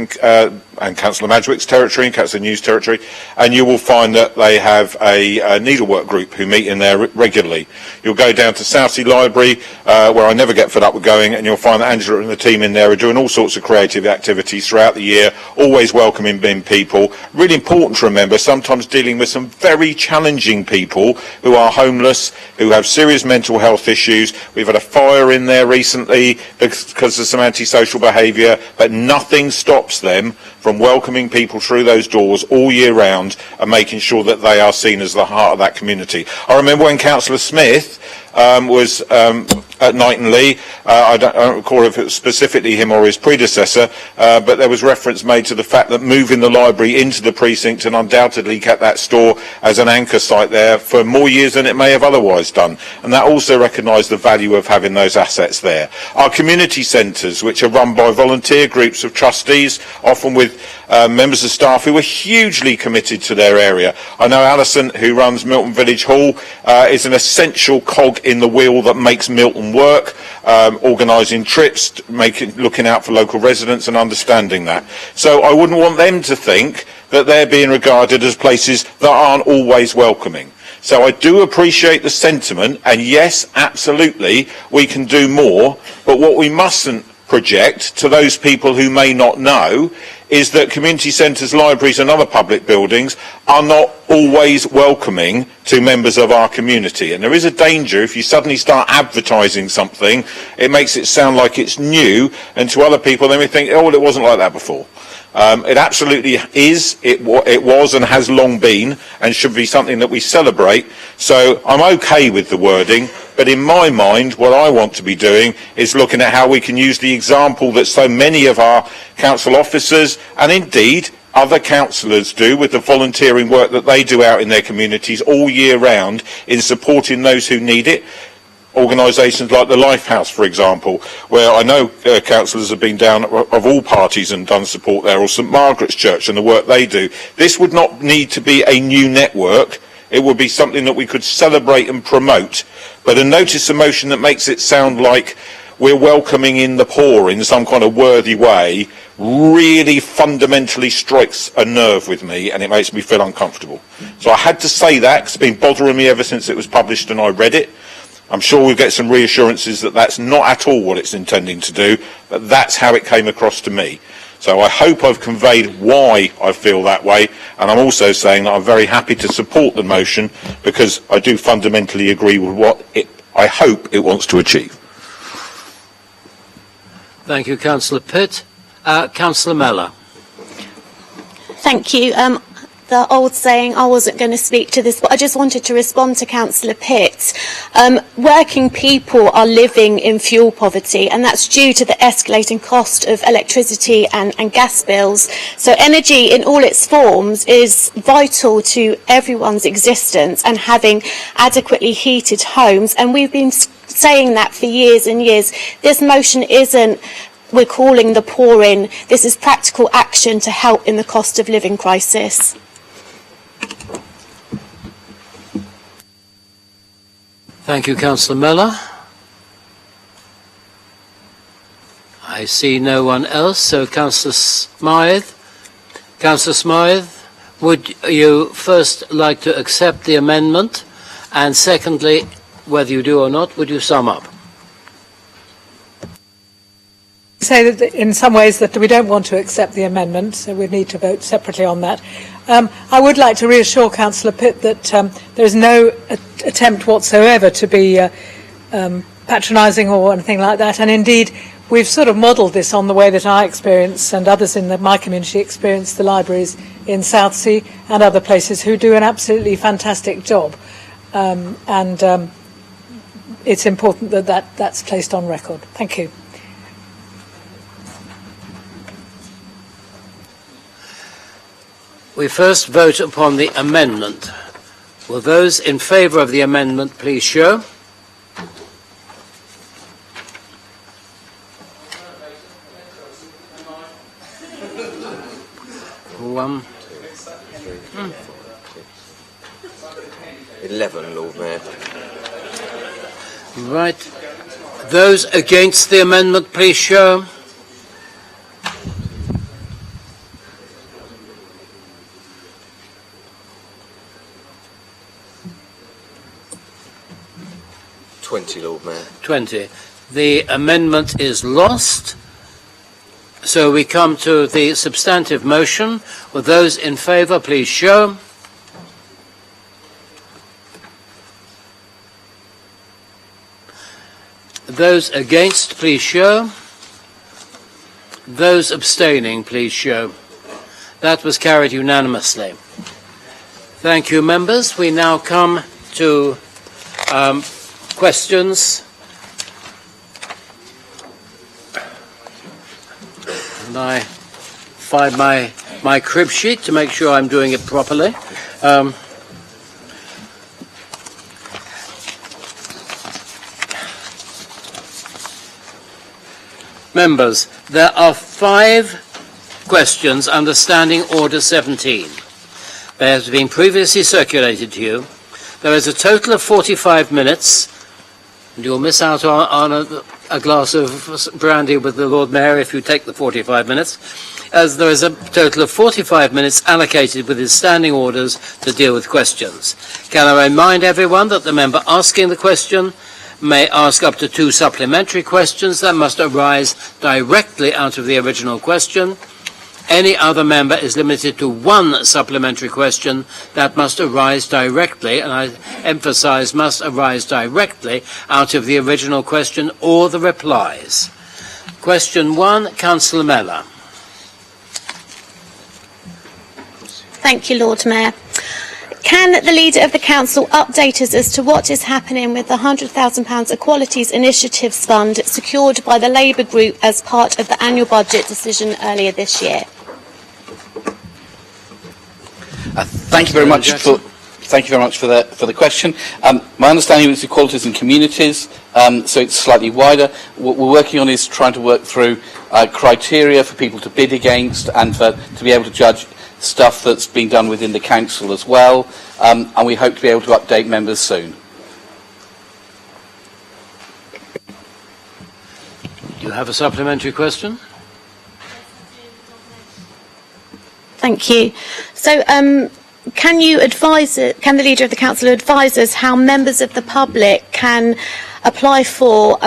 and Councillor Madrick's territory and Councillor New's territory, and you will find that they have a needlework group who meet in there regularly. You'll go down to Southsea Library, where I never get fed up with going, and you'll find that Angela and the team in there are doing all sorts of creative activities throughout the year, always welcoming in people. Really important to remember, sometimes dealing with some very challenging people who are homeless, who have serious mental health issues. We've had a fire in there recently because of some antisocial behaviour, but nothing stops them from welcoming people through those doors all year round and making sure that they are seen as the heart of that community. I remember when Councillor Smith was at Knighton Lee. I don't recall if it was specifically him or his predecessor, but there was reference made to the fact that moving the library into the precinct and undoubtedly kept that store as an anchor site there for more years than it may have otherwise done. And that also recognised the value of having those assets there. Our community centres, which are run by volunteer groups of trustees, often with members of staff who are hugely committed to their area. I know Alison, who runs Milton Village Hall, is an essential cog in the wheel that makes Milton work, organising trips, looking out for local residents and understanding that. So I wouldn't want them to think that they're being regarded as places that aren't always welcoming. So I do appreciate the sentiment, and yes, absolutely, we can do more, but what we mustn't project to those people who may not know is that community centres, libraries and other public buildings are not always welcoming to members of our community. And there is a danger if you suddenly start advertising something, it makes it sound like it's new, and to other people they may think, oh, well, it wasn't like that before. It absolutely is, it was and has long been, and should be something that we celebrate. So I'm okay with the wording, but in my mind what I want to be doing is looking at how we can use the example that so many of our council officers and indeed other councillors do with the volunteering work that they do out in their communities all year round in supporting those who need it. Organisations like the Lifehouse, for example, where I know councillors have been down of all parties and done support there, or St Margaret's Church and the work they do. This would not need to be a new network. It would be something that we could celebrate and promote. But a notice of motion that makes it sound like we're welcoming in the poor in some kind of worthy way really fundamentally strikes a nerve with me, and it makes me feel uncomfortable. So I had to say that, 'cause it's been bothering me ever since it was published and I read it. I'm sure we'll get some reassurances that that's not at all what it's intending to do, but that's how it came across to me. So I hope I've conveyed why I feel that way, and I'm also saying that I'm very happy to support the motion because I do fundamentally agree with what I hope it wants to achieve. Thank you, Councillor Pitt. Councillor Mellor. Thank you. The old saying, I wasn't going to speak to this, but I just wanted to respond to Councillor Pitt. Working people are living in fuel poverty, and that's due to the escalating cost of electricity and gas bills. So energy in all its forms is vital to everyone's existence and having adequately heated homes. And we've been saying that for years and years. This motion isn't we're calling the poor in. This is practical action to help in the cost of living crisis. Thank you, Councillor Mellor. I see no one else, so Councillor Smythe. Councillor Smythe, would you first like to accept the amendment? And secondly, whether you do or not, would you sum up? Say that in some ways that we don't want to accept the amendment, so we need to vote separately on that. I would like to reassure Councillor Pitt that there is no attempt whatsoever to be patronising or anything like that, and indeed we've sort of modelled this on the way that I experience and others in my community experience the libraries in Southsea and other places who do an absolutely fantastic job, and it's important that that's placed on record. Thank you. We first vote upon the amendment. Will those in favour of the amendment please show? One. 11, Lord Mayor. Right. Those against the amendment please show. Lord Mayor. 20. The amendment is lost. So we come to the substantive motion. Will those in favour please show? Those against please show. Those abstaining please show. That was carried unanimously. Thank you, members. We now come to questions? And I find my crib sheet to make sure I'm doing it properly. Members, there are 5 questions under Standing Order 17. They have been previously circulated to you. There is a total of 45 minutes, and you'll miss out on a glass of brandy with the Lord Mayor if you take the 45 minutes, as there is a total of 45 minutes allocated with his standing orders to deal with questions. Can I remind everyone that the member asking the question may ask up to 2 supplementary questions that must arise directly out of the original question. Any other member is limited to 1 supplementary question that must arise directly, and I emphasize must arise directly out of the original question or the replies. Question 1, Councillor Mellor. Thank you, Lord Mayor. Can the Leader of the Council update us as to what is happening with the £100,000 Equalities Initiatives Fund secured by the Labour Group as part of the annual budget decision earlier this year? Thank you very much for the question. My understanding is equalities in communities, so it's slightly wider. What we're working on is trying to work through criteria for people to bid against and to be able to judge stuff that's been done within the council as well, and we hope to be able to update members soon. Do you have a supplementary question? Thank you. So, can the Leader of the Council advise us how members of the public can apply for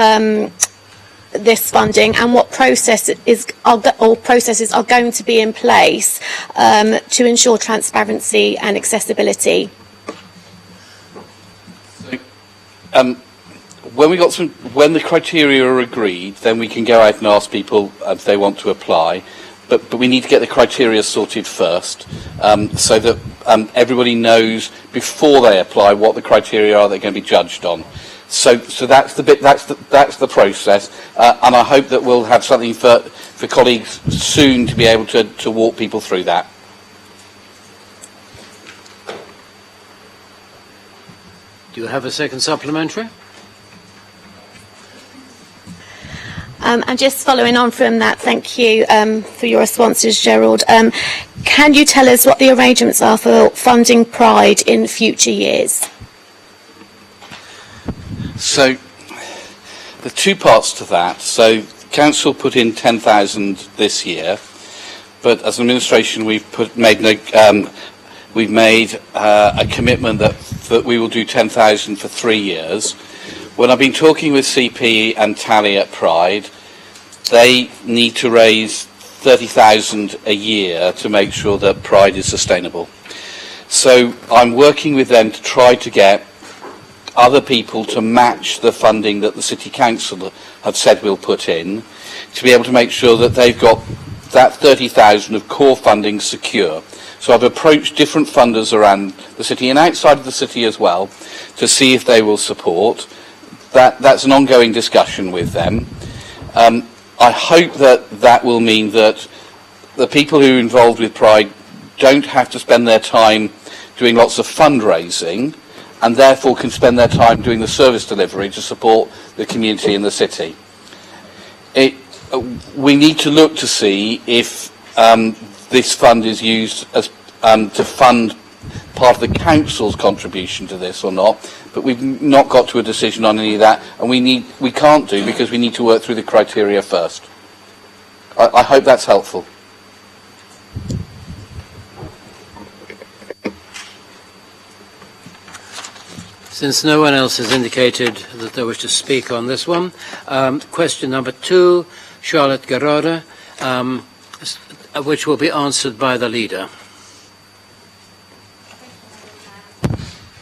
this funding and what processes are going to be in place to ensure transparency and accessibility? When the criteria are agreed, then we can go out and ask people if they want to apply. But we need to get the criteria sorted first, so that everybody knows before they apply what the criteria are they're going to be judged on. So that's the bit. That's the process, and I hope that we'll have something for colleagues soon to be able to walk people through that. Do you have a second supplementary? And just following on from that, thank you for your responses, Gerald. Can you tell us what the arrangements are for funding Pride in future years? So, there are 2 parts to that. So, Council put in 10,000 this year, but as an administration we've made a commitment that we will do 10,000 for 3 years. When I've been talking with CP and Tally at Pride, they need to raise 30,000 a year to make sure that Pride is sustainable. So I'm working with them to try to get other people to match the funding that the City Council have said we'll put in, to be able to make sure that they've got that 30,000 of core funding secure. So I've approached different funders around the city and outside of the city as well to see if they will support. That's an ongoing discussion with them. I hope that will mean that the people who are involved with Pride don't have to spend their time doing lots of fundraising, and therefore can spend their time doing the service delivery to support the community in the city. We need to look to see if this fund is used as to fund part of the council's contribution to this or not, but we've not got to a decision on any of that, and we can't do because we need to work through the criteria first. I hope that's helpful. Since no one else has indicated that they wish to speak on this one, question number 2, Charlotte Garroda, which will be answered by the Leader.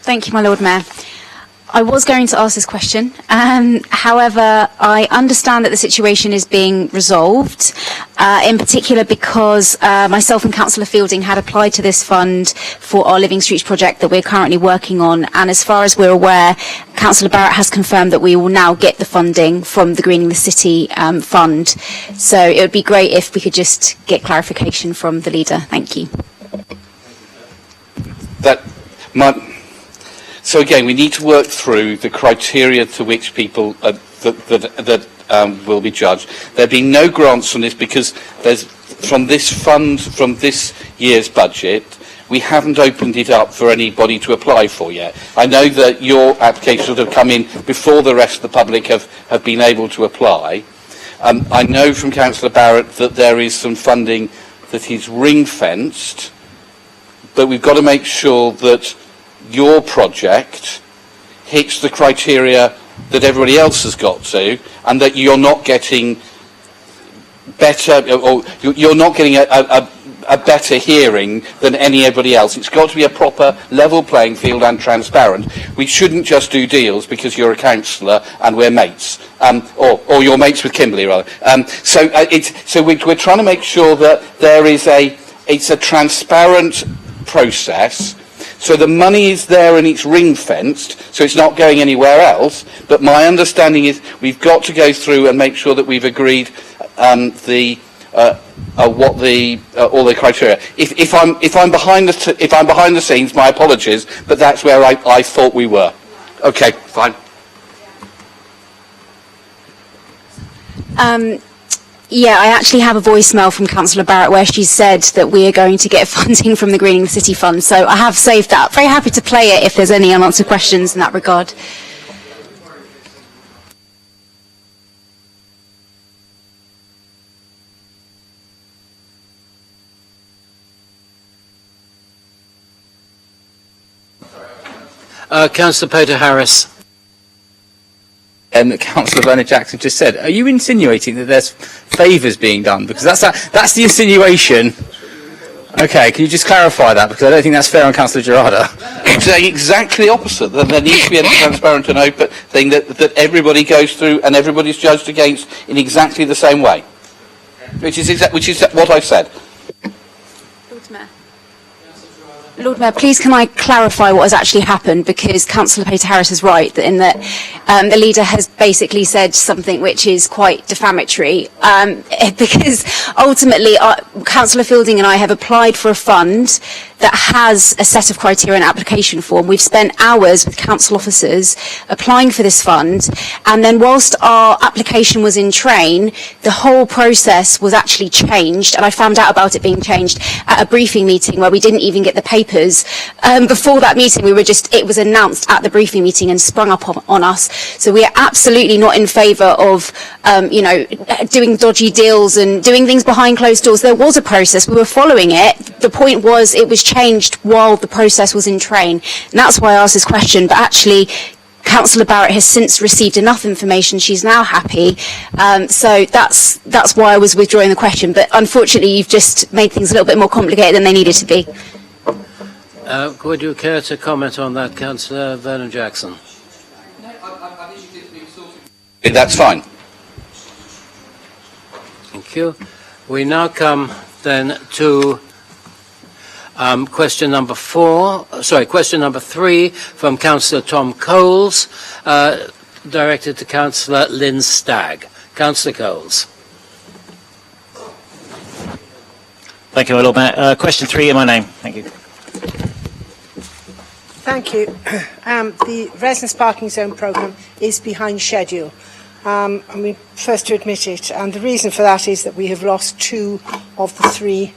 Thank you, my Lord Mayor. I was going to ask this question. However, I understand that the situation is being resolved, in particular because myself and Councillor Fielding had applied to this fund for our Living Streets project that we're currently working on. And as far as we're aware, Councillor Barrett has confirmed that we will now get the funding from the Greening the City fund. So it would be great if we could just get clarification from the leader. Thank you. So again, we need to work through the criteria to which people will be judged. There have been no grants from this because there's from this fund, from this year's budget, we haven't opened it up for anybody to apply for yet. I know that your applications have come in before the rest of the public have been able to apply. I know from Councillor Barrett that there is some funding that is ring-fenced, but we've got to make sure that your project hits the criteria that everybody else has got to, and that you're not getting better, or you're not getting a better hearing than anybody else. It's got to be a proper level playing field and transparent. We shouldn't just do deals because you're a councillor and we're mates, or you're mates with Kimberley rather. So we're trying to make sure that it's a transparent process. So the money is there and it's ring-fenced, so it's not going anywhere else. But my understanding is we've got to go through and make sure that we've agreed all the criteria. If I'm behind the scenes, my apologies, but that's where I thought we were. Okay, fine. Yeah, I actually have a voicemail from Councillor Barrett where she said that we are going to get funding from the Greening the City Fund, so I have saved that. Very happy to play it if there's any unanswered questions in that regard. Councillor Peter Harris. Councillor Bernard Jackson just said, are you insinuating that there's favours being done? Because that's the insinuation. Okay, can you just clarify that? Because I don't think that's fair on Councillor Gerarda. Exactly opposite. That there needs to be a transparent and open thing that everybody goes through and everybody's judged against in exactly the same way. Which is what I've said. Lord Mayor, please can I clarify what has actually happened, because Councillor Peter Harris is right in that the leader has basically said something which is quite defamatory, because ultimately Councillor Fielding and I have applied for a fund that has a set of criteria and application form. We've spent hours with council officers applying for this fund, and then whilst our application was in train, the whole process was actually changed, and I found out about it being changed at a briefing meeting where we didn't even get the papers. Before that meeting, it was announced at the briefing meeting and sprung up on us. So we are absolutely not in favour of, doing dodgy deals and doing things behind closed doors. There was a process. We were following it. The point was it was changed while the process was in train. And that's why I asked this question. But actually, Councillor Barrett has since received enough information. She's now happy. So that's why I was withdrawing the question. But unfortunately, you've just made things a little bit more complicated than they needed to be. Would you care to comment on that, Councillor Vernon Jackson? That's fine. Thank you. We now come then to question number 3 from Councillor Tom Coles, directed to Councillor Lynn Stagg. Councillor Coles. Thank you, my Lord Mayor. Question 3 in my name. Thank you. Thank you. The residence parking zone programme is behind schedule. And we first to admit it. And the reason for that is that we have lost 2 of the 3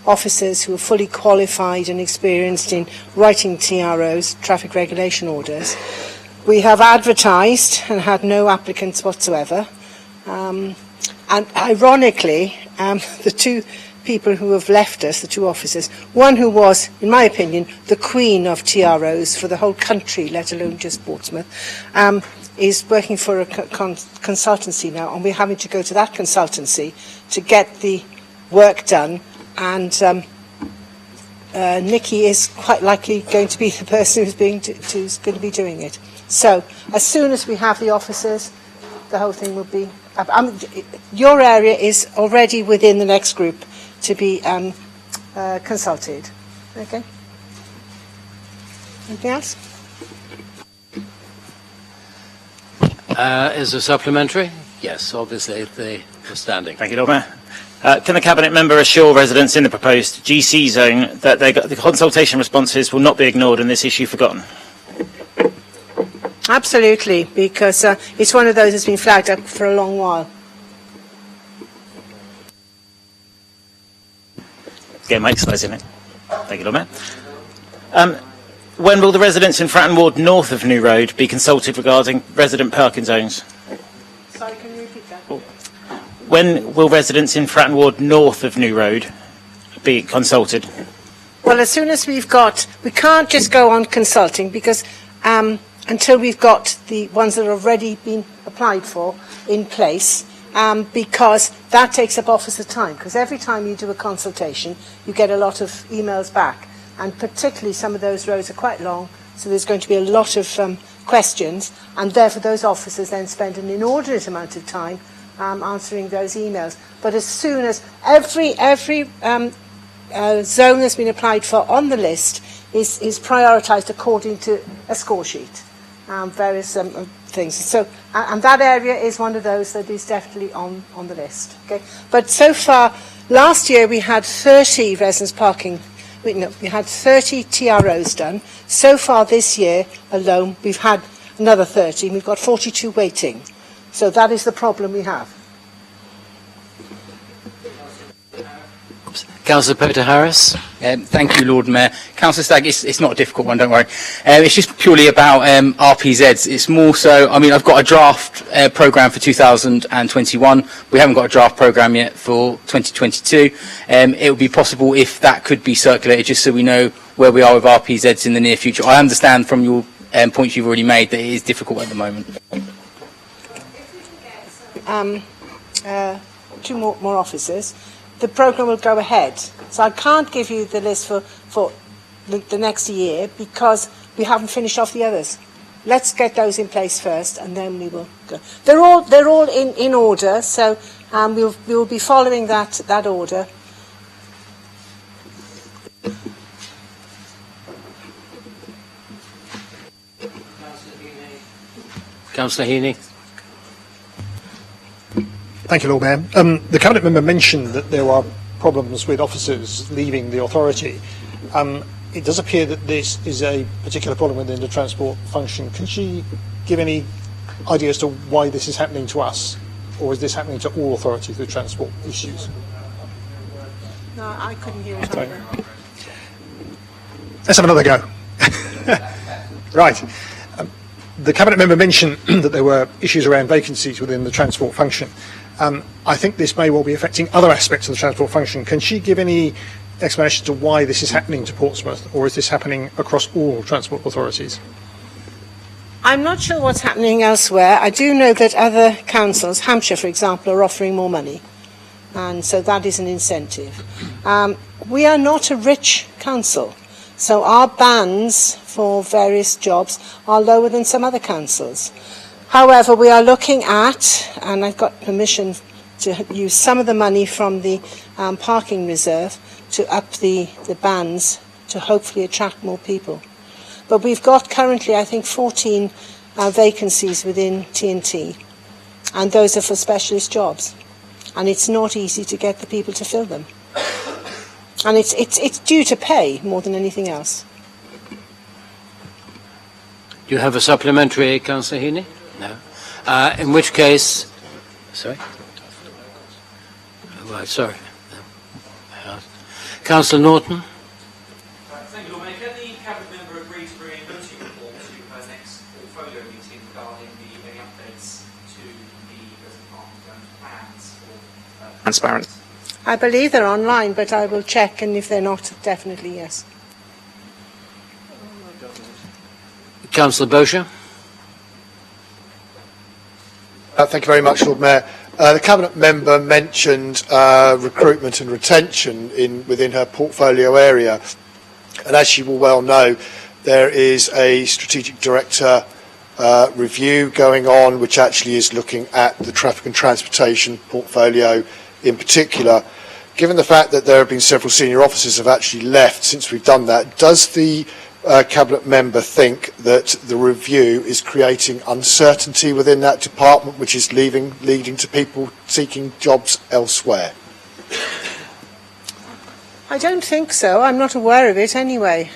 officers who are fully qualified and experienced in writing TROs, traffic regulation orders. We have advertised and had no applicants whatsoever. And ironically, the 2 people who have left us, the 2 officers, one who was, in my opinion, the queen of TROs for the whole country, let alone just Portsmouth, is working for a consultancy now, and we're having to go to that consultancy to get the work done, and Nikki is quite likely going to be the person who's going to be doing it. So as soon as we have the officers, the whole thing will be up. Your area is already within the next group to be consulted. Okay. Anything else? Is there supplementary? Yes, obviously the standing. Thank you, Lord Mayor. Can the Cabinet Member assure residents in the proposed GC zone that the consultation responses will not be ignored and this issue forgotten? Absolutely, because it's one of those that's been flagged up for a long while. Get my exercise in it. Thank you, Lord Mayor. When will the residents in Fratton Ward north of New Road be consulted regarding resident parking zones? Sorry, can you repeat that? When will residents in Fratton Ward north of New Road be consulted? Well, as soon as we can't just go on consulting because until we've got the ones that have already been applied for in place, because that takes up officer time. Because every time you do a consultation, you get a lot of emails back. And particularly some of those roads are quite long, so there's going to be a lot of questions, and therefore those officers then spend an inordinate amount of time answering those emails. But as soon as every zone that's been applied for on the list is prioritised according to a score sheet, various things. So, and that area is one of those that is definitely on the list. Okay, but so far, last year we had 30 residence parking. We had 30 TROs done. So far this year alone, we've had another 30. We've got 42 waiting. So that is the problem we have. Councillor Peter Harris. Thank you, Lord Mayor. Councillor Stagg, it's not a difficult one, don't worry. It's just purely about RPZs. It's more so, I mean, I've got a draft programme for 2021. We haven't got a draft programme yet for 2022. It would be possible if that could be circulated, just so we know where we are with RPZs in the near future. I understand from your points you've already made that it is difficult at the moment. Two more officers. The programme will go ahead. So I can't give you the list for the next year because we haven't finished off the others. Let's get those in place first, and then we will go. They're all in order, so we will be following that order. Councillor Heaney. Thank you, Lord Mayor. The Cabinet Member mentioned that there are problems with officers leaving the authority. It does appear that this is a particular problem within the transport function. Can she give any idea as to why this is happening to us? Or is this happening to all authorities with transport issues? No, I couldn't hear it either. Let's have another go. Right. The Cabinet Member mentioned that there were issues around vacancies within the transport function. I think this may well be affecting other aspects of the transport function. Can she give any explanation to why this is happening to Portsmouth, or is this happening across all transport authorities? I'm not sure what's happening elsewhere. I do know that other councils, Hampshire for example, are offering more money, and so that is an incentive. We are not a rich council, so our bands for various jobs are lower than some other councils. However, we are looking at, and I've got permission to use some of the money from the parking reserve to up the bands to hopefully attract more people. But we've got currently, I think, 14 vacancies within TNT, and those are for specialist jobs. And it's not easy to get the people to fill them. And it's due to pay more than anything else. Do you have a supplementary, Councillor Heaney? No. In which case, sorry? Right, sorry. Councillor Norton? Thank you, Lord Mayor. Can the Cabinet Member agree to bring a committee report to her next portfolio meeting regarding any updates to the resident parking plans for Transparent. I believe they're online, but I will check, and if they're not, definitely yes. Councillor Bosher? Thank you very much, Lord Mayor. The Cabinet Member mentioned recruitment and retention within her portfolio area. And as you will well know, there is a strategic director review going on, which actually is looking at the traffic and transportation portfolio in particular. Given the fact that there have been several senior officers have actually left since we've done that, does the Cabinet member think that the review is creating uncertainty within that department, which is leading to people seeking jobs elsewhere? I don't think so. I'm not aware of it anyway.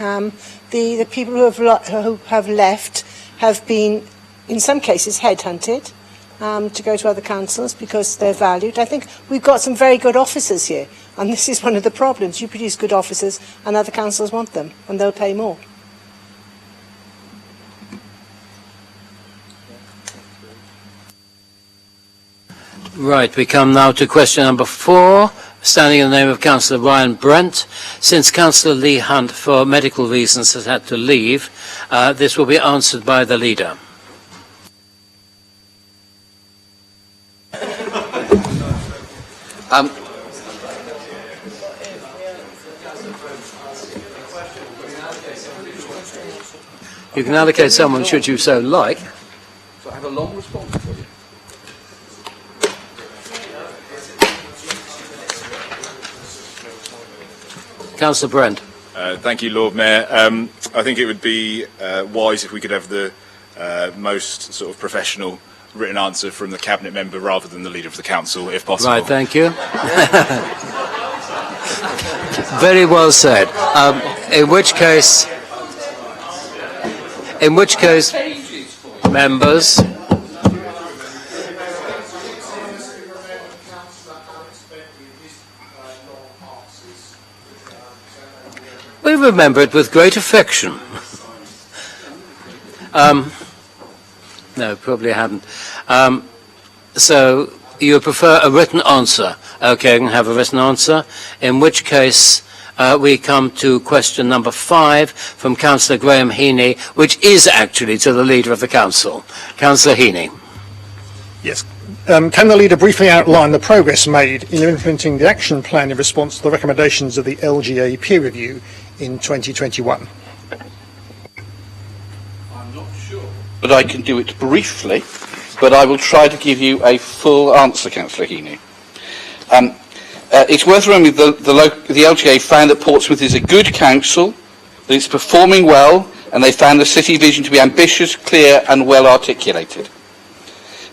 The people who have left have been, in some cases, headhunted to go to other councils because they're valued. I think we've got some very good officers here, and this is one of the problems. You produce good officers, and other councils want them, and they'll pay more. Right, we come now to question number 4, standing in the name of Councillor Ryan Brent. Since Councillor Lee Hunt, for medical reasons, has had to leave, this will be answered by the leader. You can allocate someone should you so like. So I have a long response for you. Councillor Brent. Thank you, Lord Mayor. I think it would be wise if we could have the most sort of professional written answer from the Cabinet member rather than the Leader of the Council, if possible. Right, thank you. Very well said. In which case, members, we remember it with great affection. No, probably haven't. So you prefer a written answer? Okay, I can have a written answer. In which case, we come to question number 5 from Councillor Graham Heaney, which is actually to the Leader of the Council. Councillor Heaney. Yes. Can the Leader briefly outline the progress made in implementing the action plan in response to the recommendations of the LGA peer review in 2021? I'm not sure, but I can do it briefly, but I will try to give you a full answer, Councillor Heaney. It's worth remembering the LGA found that Portsmouth is a good council, that it's performing well, and they found the city vision to be ambitious, clear and well articulated.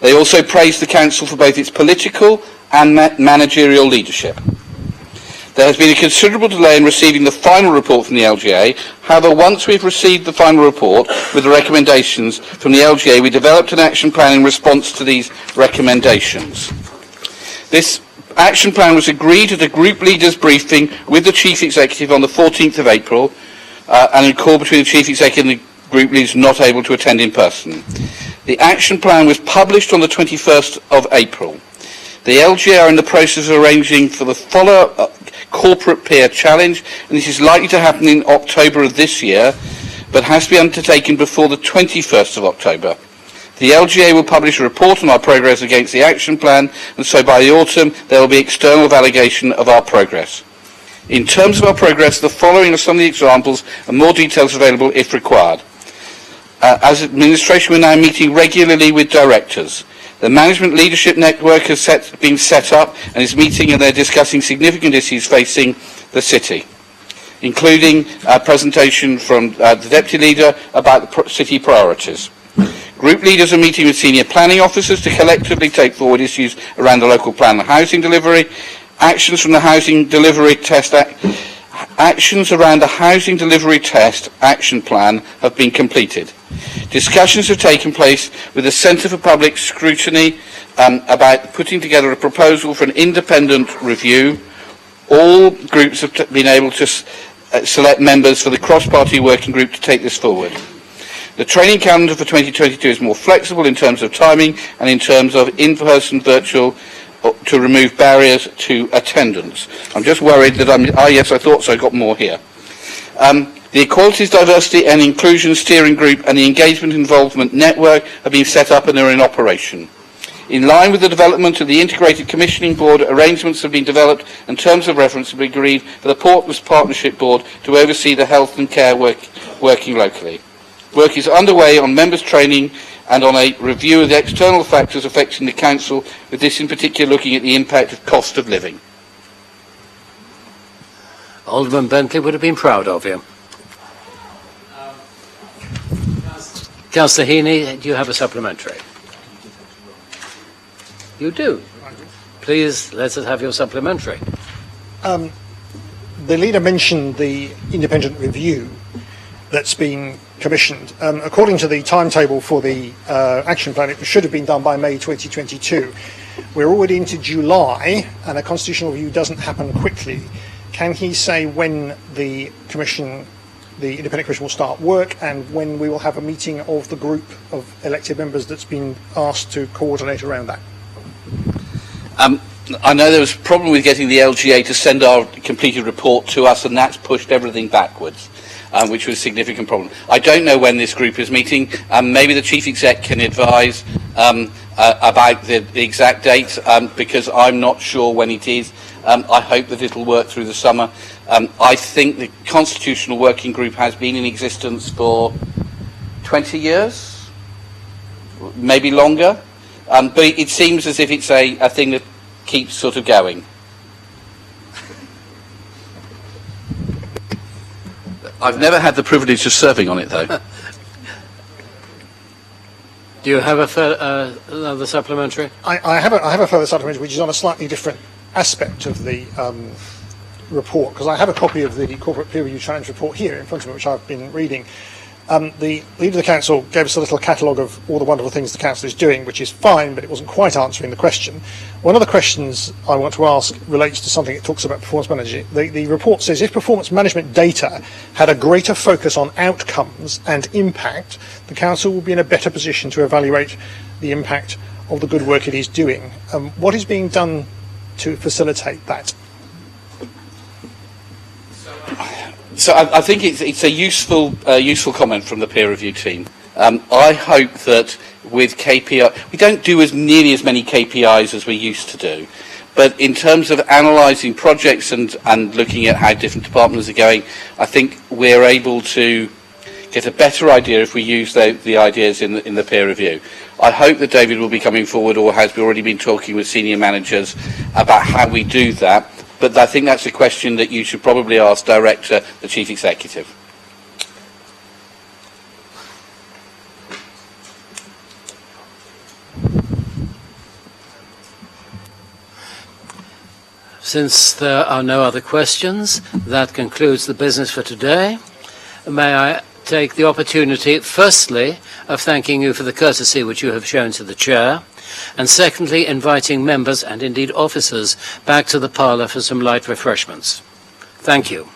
They also praised the council for both its political and managerial leadership. There has been a considerable delay in receiving the final report from the LGA. However, once we've received the final report with the recommendations from the LGA, we developed an action plan in response to these recommendations. This action plan was agreed at a group leaders briefing with the Chief Executive on the 14th of April, and in call between the Chief Executive and the group leaders not able to attend in person. The action plan was published on the 21st of April. The LGA are in the process of arranging for the follow-up corporate peer challenge, and this is likely to happen in October of this year, but has to be undertaken before the 21st of October. The LGA will publish a report on our progress against the action plan, and so by the autumn there will be external validation of our progress. In terms of our progress, the following are some of the examples, and more details available if required. As administration, we're now meeting regularly with directors. The management leadership network has been set up and is meeting, and they're discussing significant issues facing the city, including a presentation from the Deputy Leader about the city priorities. Group leaders are meeting with senior planning officers to collectively take forward issues around the local plan and housing delivery. Actions from the housing delivery test Actions around the housing delivery test action plan have been completed. Discussions have taken place with the Centre for Public Scrutiny about putting together a proposal for an independent review. All groups have been able to select members for the cross-party working group to take this forward. The training calendar for 2022 is more flexible in terms of timing and in terms of in-person, virtual, to remove barriers to attendance. I'm just worried that yes, I thought so, I got more here. The Equalities, Diversity and Inclusion Steering Group and the Engagement Involvement Network have been set up and are in operation. In line with the development of the Integrated Commissioning Board, arrangements have been developed and terms of reference have been agreed for the Portsmouth Partnership Board to oversee the health and care working locally. Work is underway on members' training and on a review of the external factors affecting the Council, with this in particular looking at the impact of cost of living. Alderman Bentley would have been proud of you. Councillor Heaney, do you have a supplementary? You do. Please, let us have your supplementary. The leader mentioned the independent review that's been commissioned. According to the timetable for the action plan, it should have been done by May 2022. We're already into July, and a constitutional review doesn't happen quickly. Can he say when the commission, the independent commission, will start work, and when we will have a meeting of the group of elected members that's been asked to coordinate around that? I know there was a problem with getting the LGA to send our completed report to us, and that's pushed everything backwards, which was a significant problem. I don't know when this group is meeting. Maybe the Chief Exec can advise about the exact date, because I'm not sure when it is. I hope that it will work through the summer. I think the Constitutional Working Group has been in existence for 20 years, maybe longer. But it seems as if it's a thing that keeps sort of going. I've never had the privilege of serving on it, though. Do you have another supplementary? I have a further supplementary, which is on a slightly different aspect of the report, because I have a copy of the Corporate Peer Review Challenge report here in front of me, which I've been reading. The leader of the council gave us a little catalogue of all the wonderful things the council is doing, which is fine, but it wasn't quite answering the question. One of the questions I want to ask relates to something that talks about performance management. The report says if performance management data had a greater focus on outcomes and impact, the council will be in a better position to evaluate the impact of the good work it is doing. What is being done to facilitate that? So I think it's a useful comment from the peer review team. I hope that with KPI, we don't do nearly as many KPIs as we used to do, but in terms of analysing projects and looking at how different departments are going, I think we're able to get a better idea if we use the ideas in the peer review. I hope that David will be coming forward, or has already been talking with senior managers about how we do that. But I think that's a question that you should probably ask Director, the Chief Executive. Since there are no other questions, that concludes the business for today. May I take the opportunity, firstly, of thanking you for the courtesy which you have shown to the Chair, and secondly, inviting members and indeed officers back to the parlour for some light refreshments. Thank you.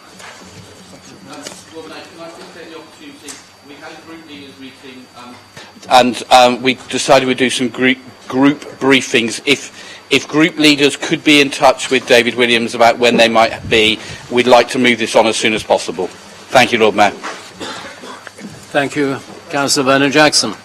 And we decided we'd do some group briefings. If group leaders could be in touch with David Williams about when they might be, we'd like to move this on as soon as possible. Thank you, Lord Mayor. Thank you, Councillor Vernon Jackson.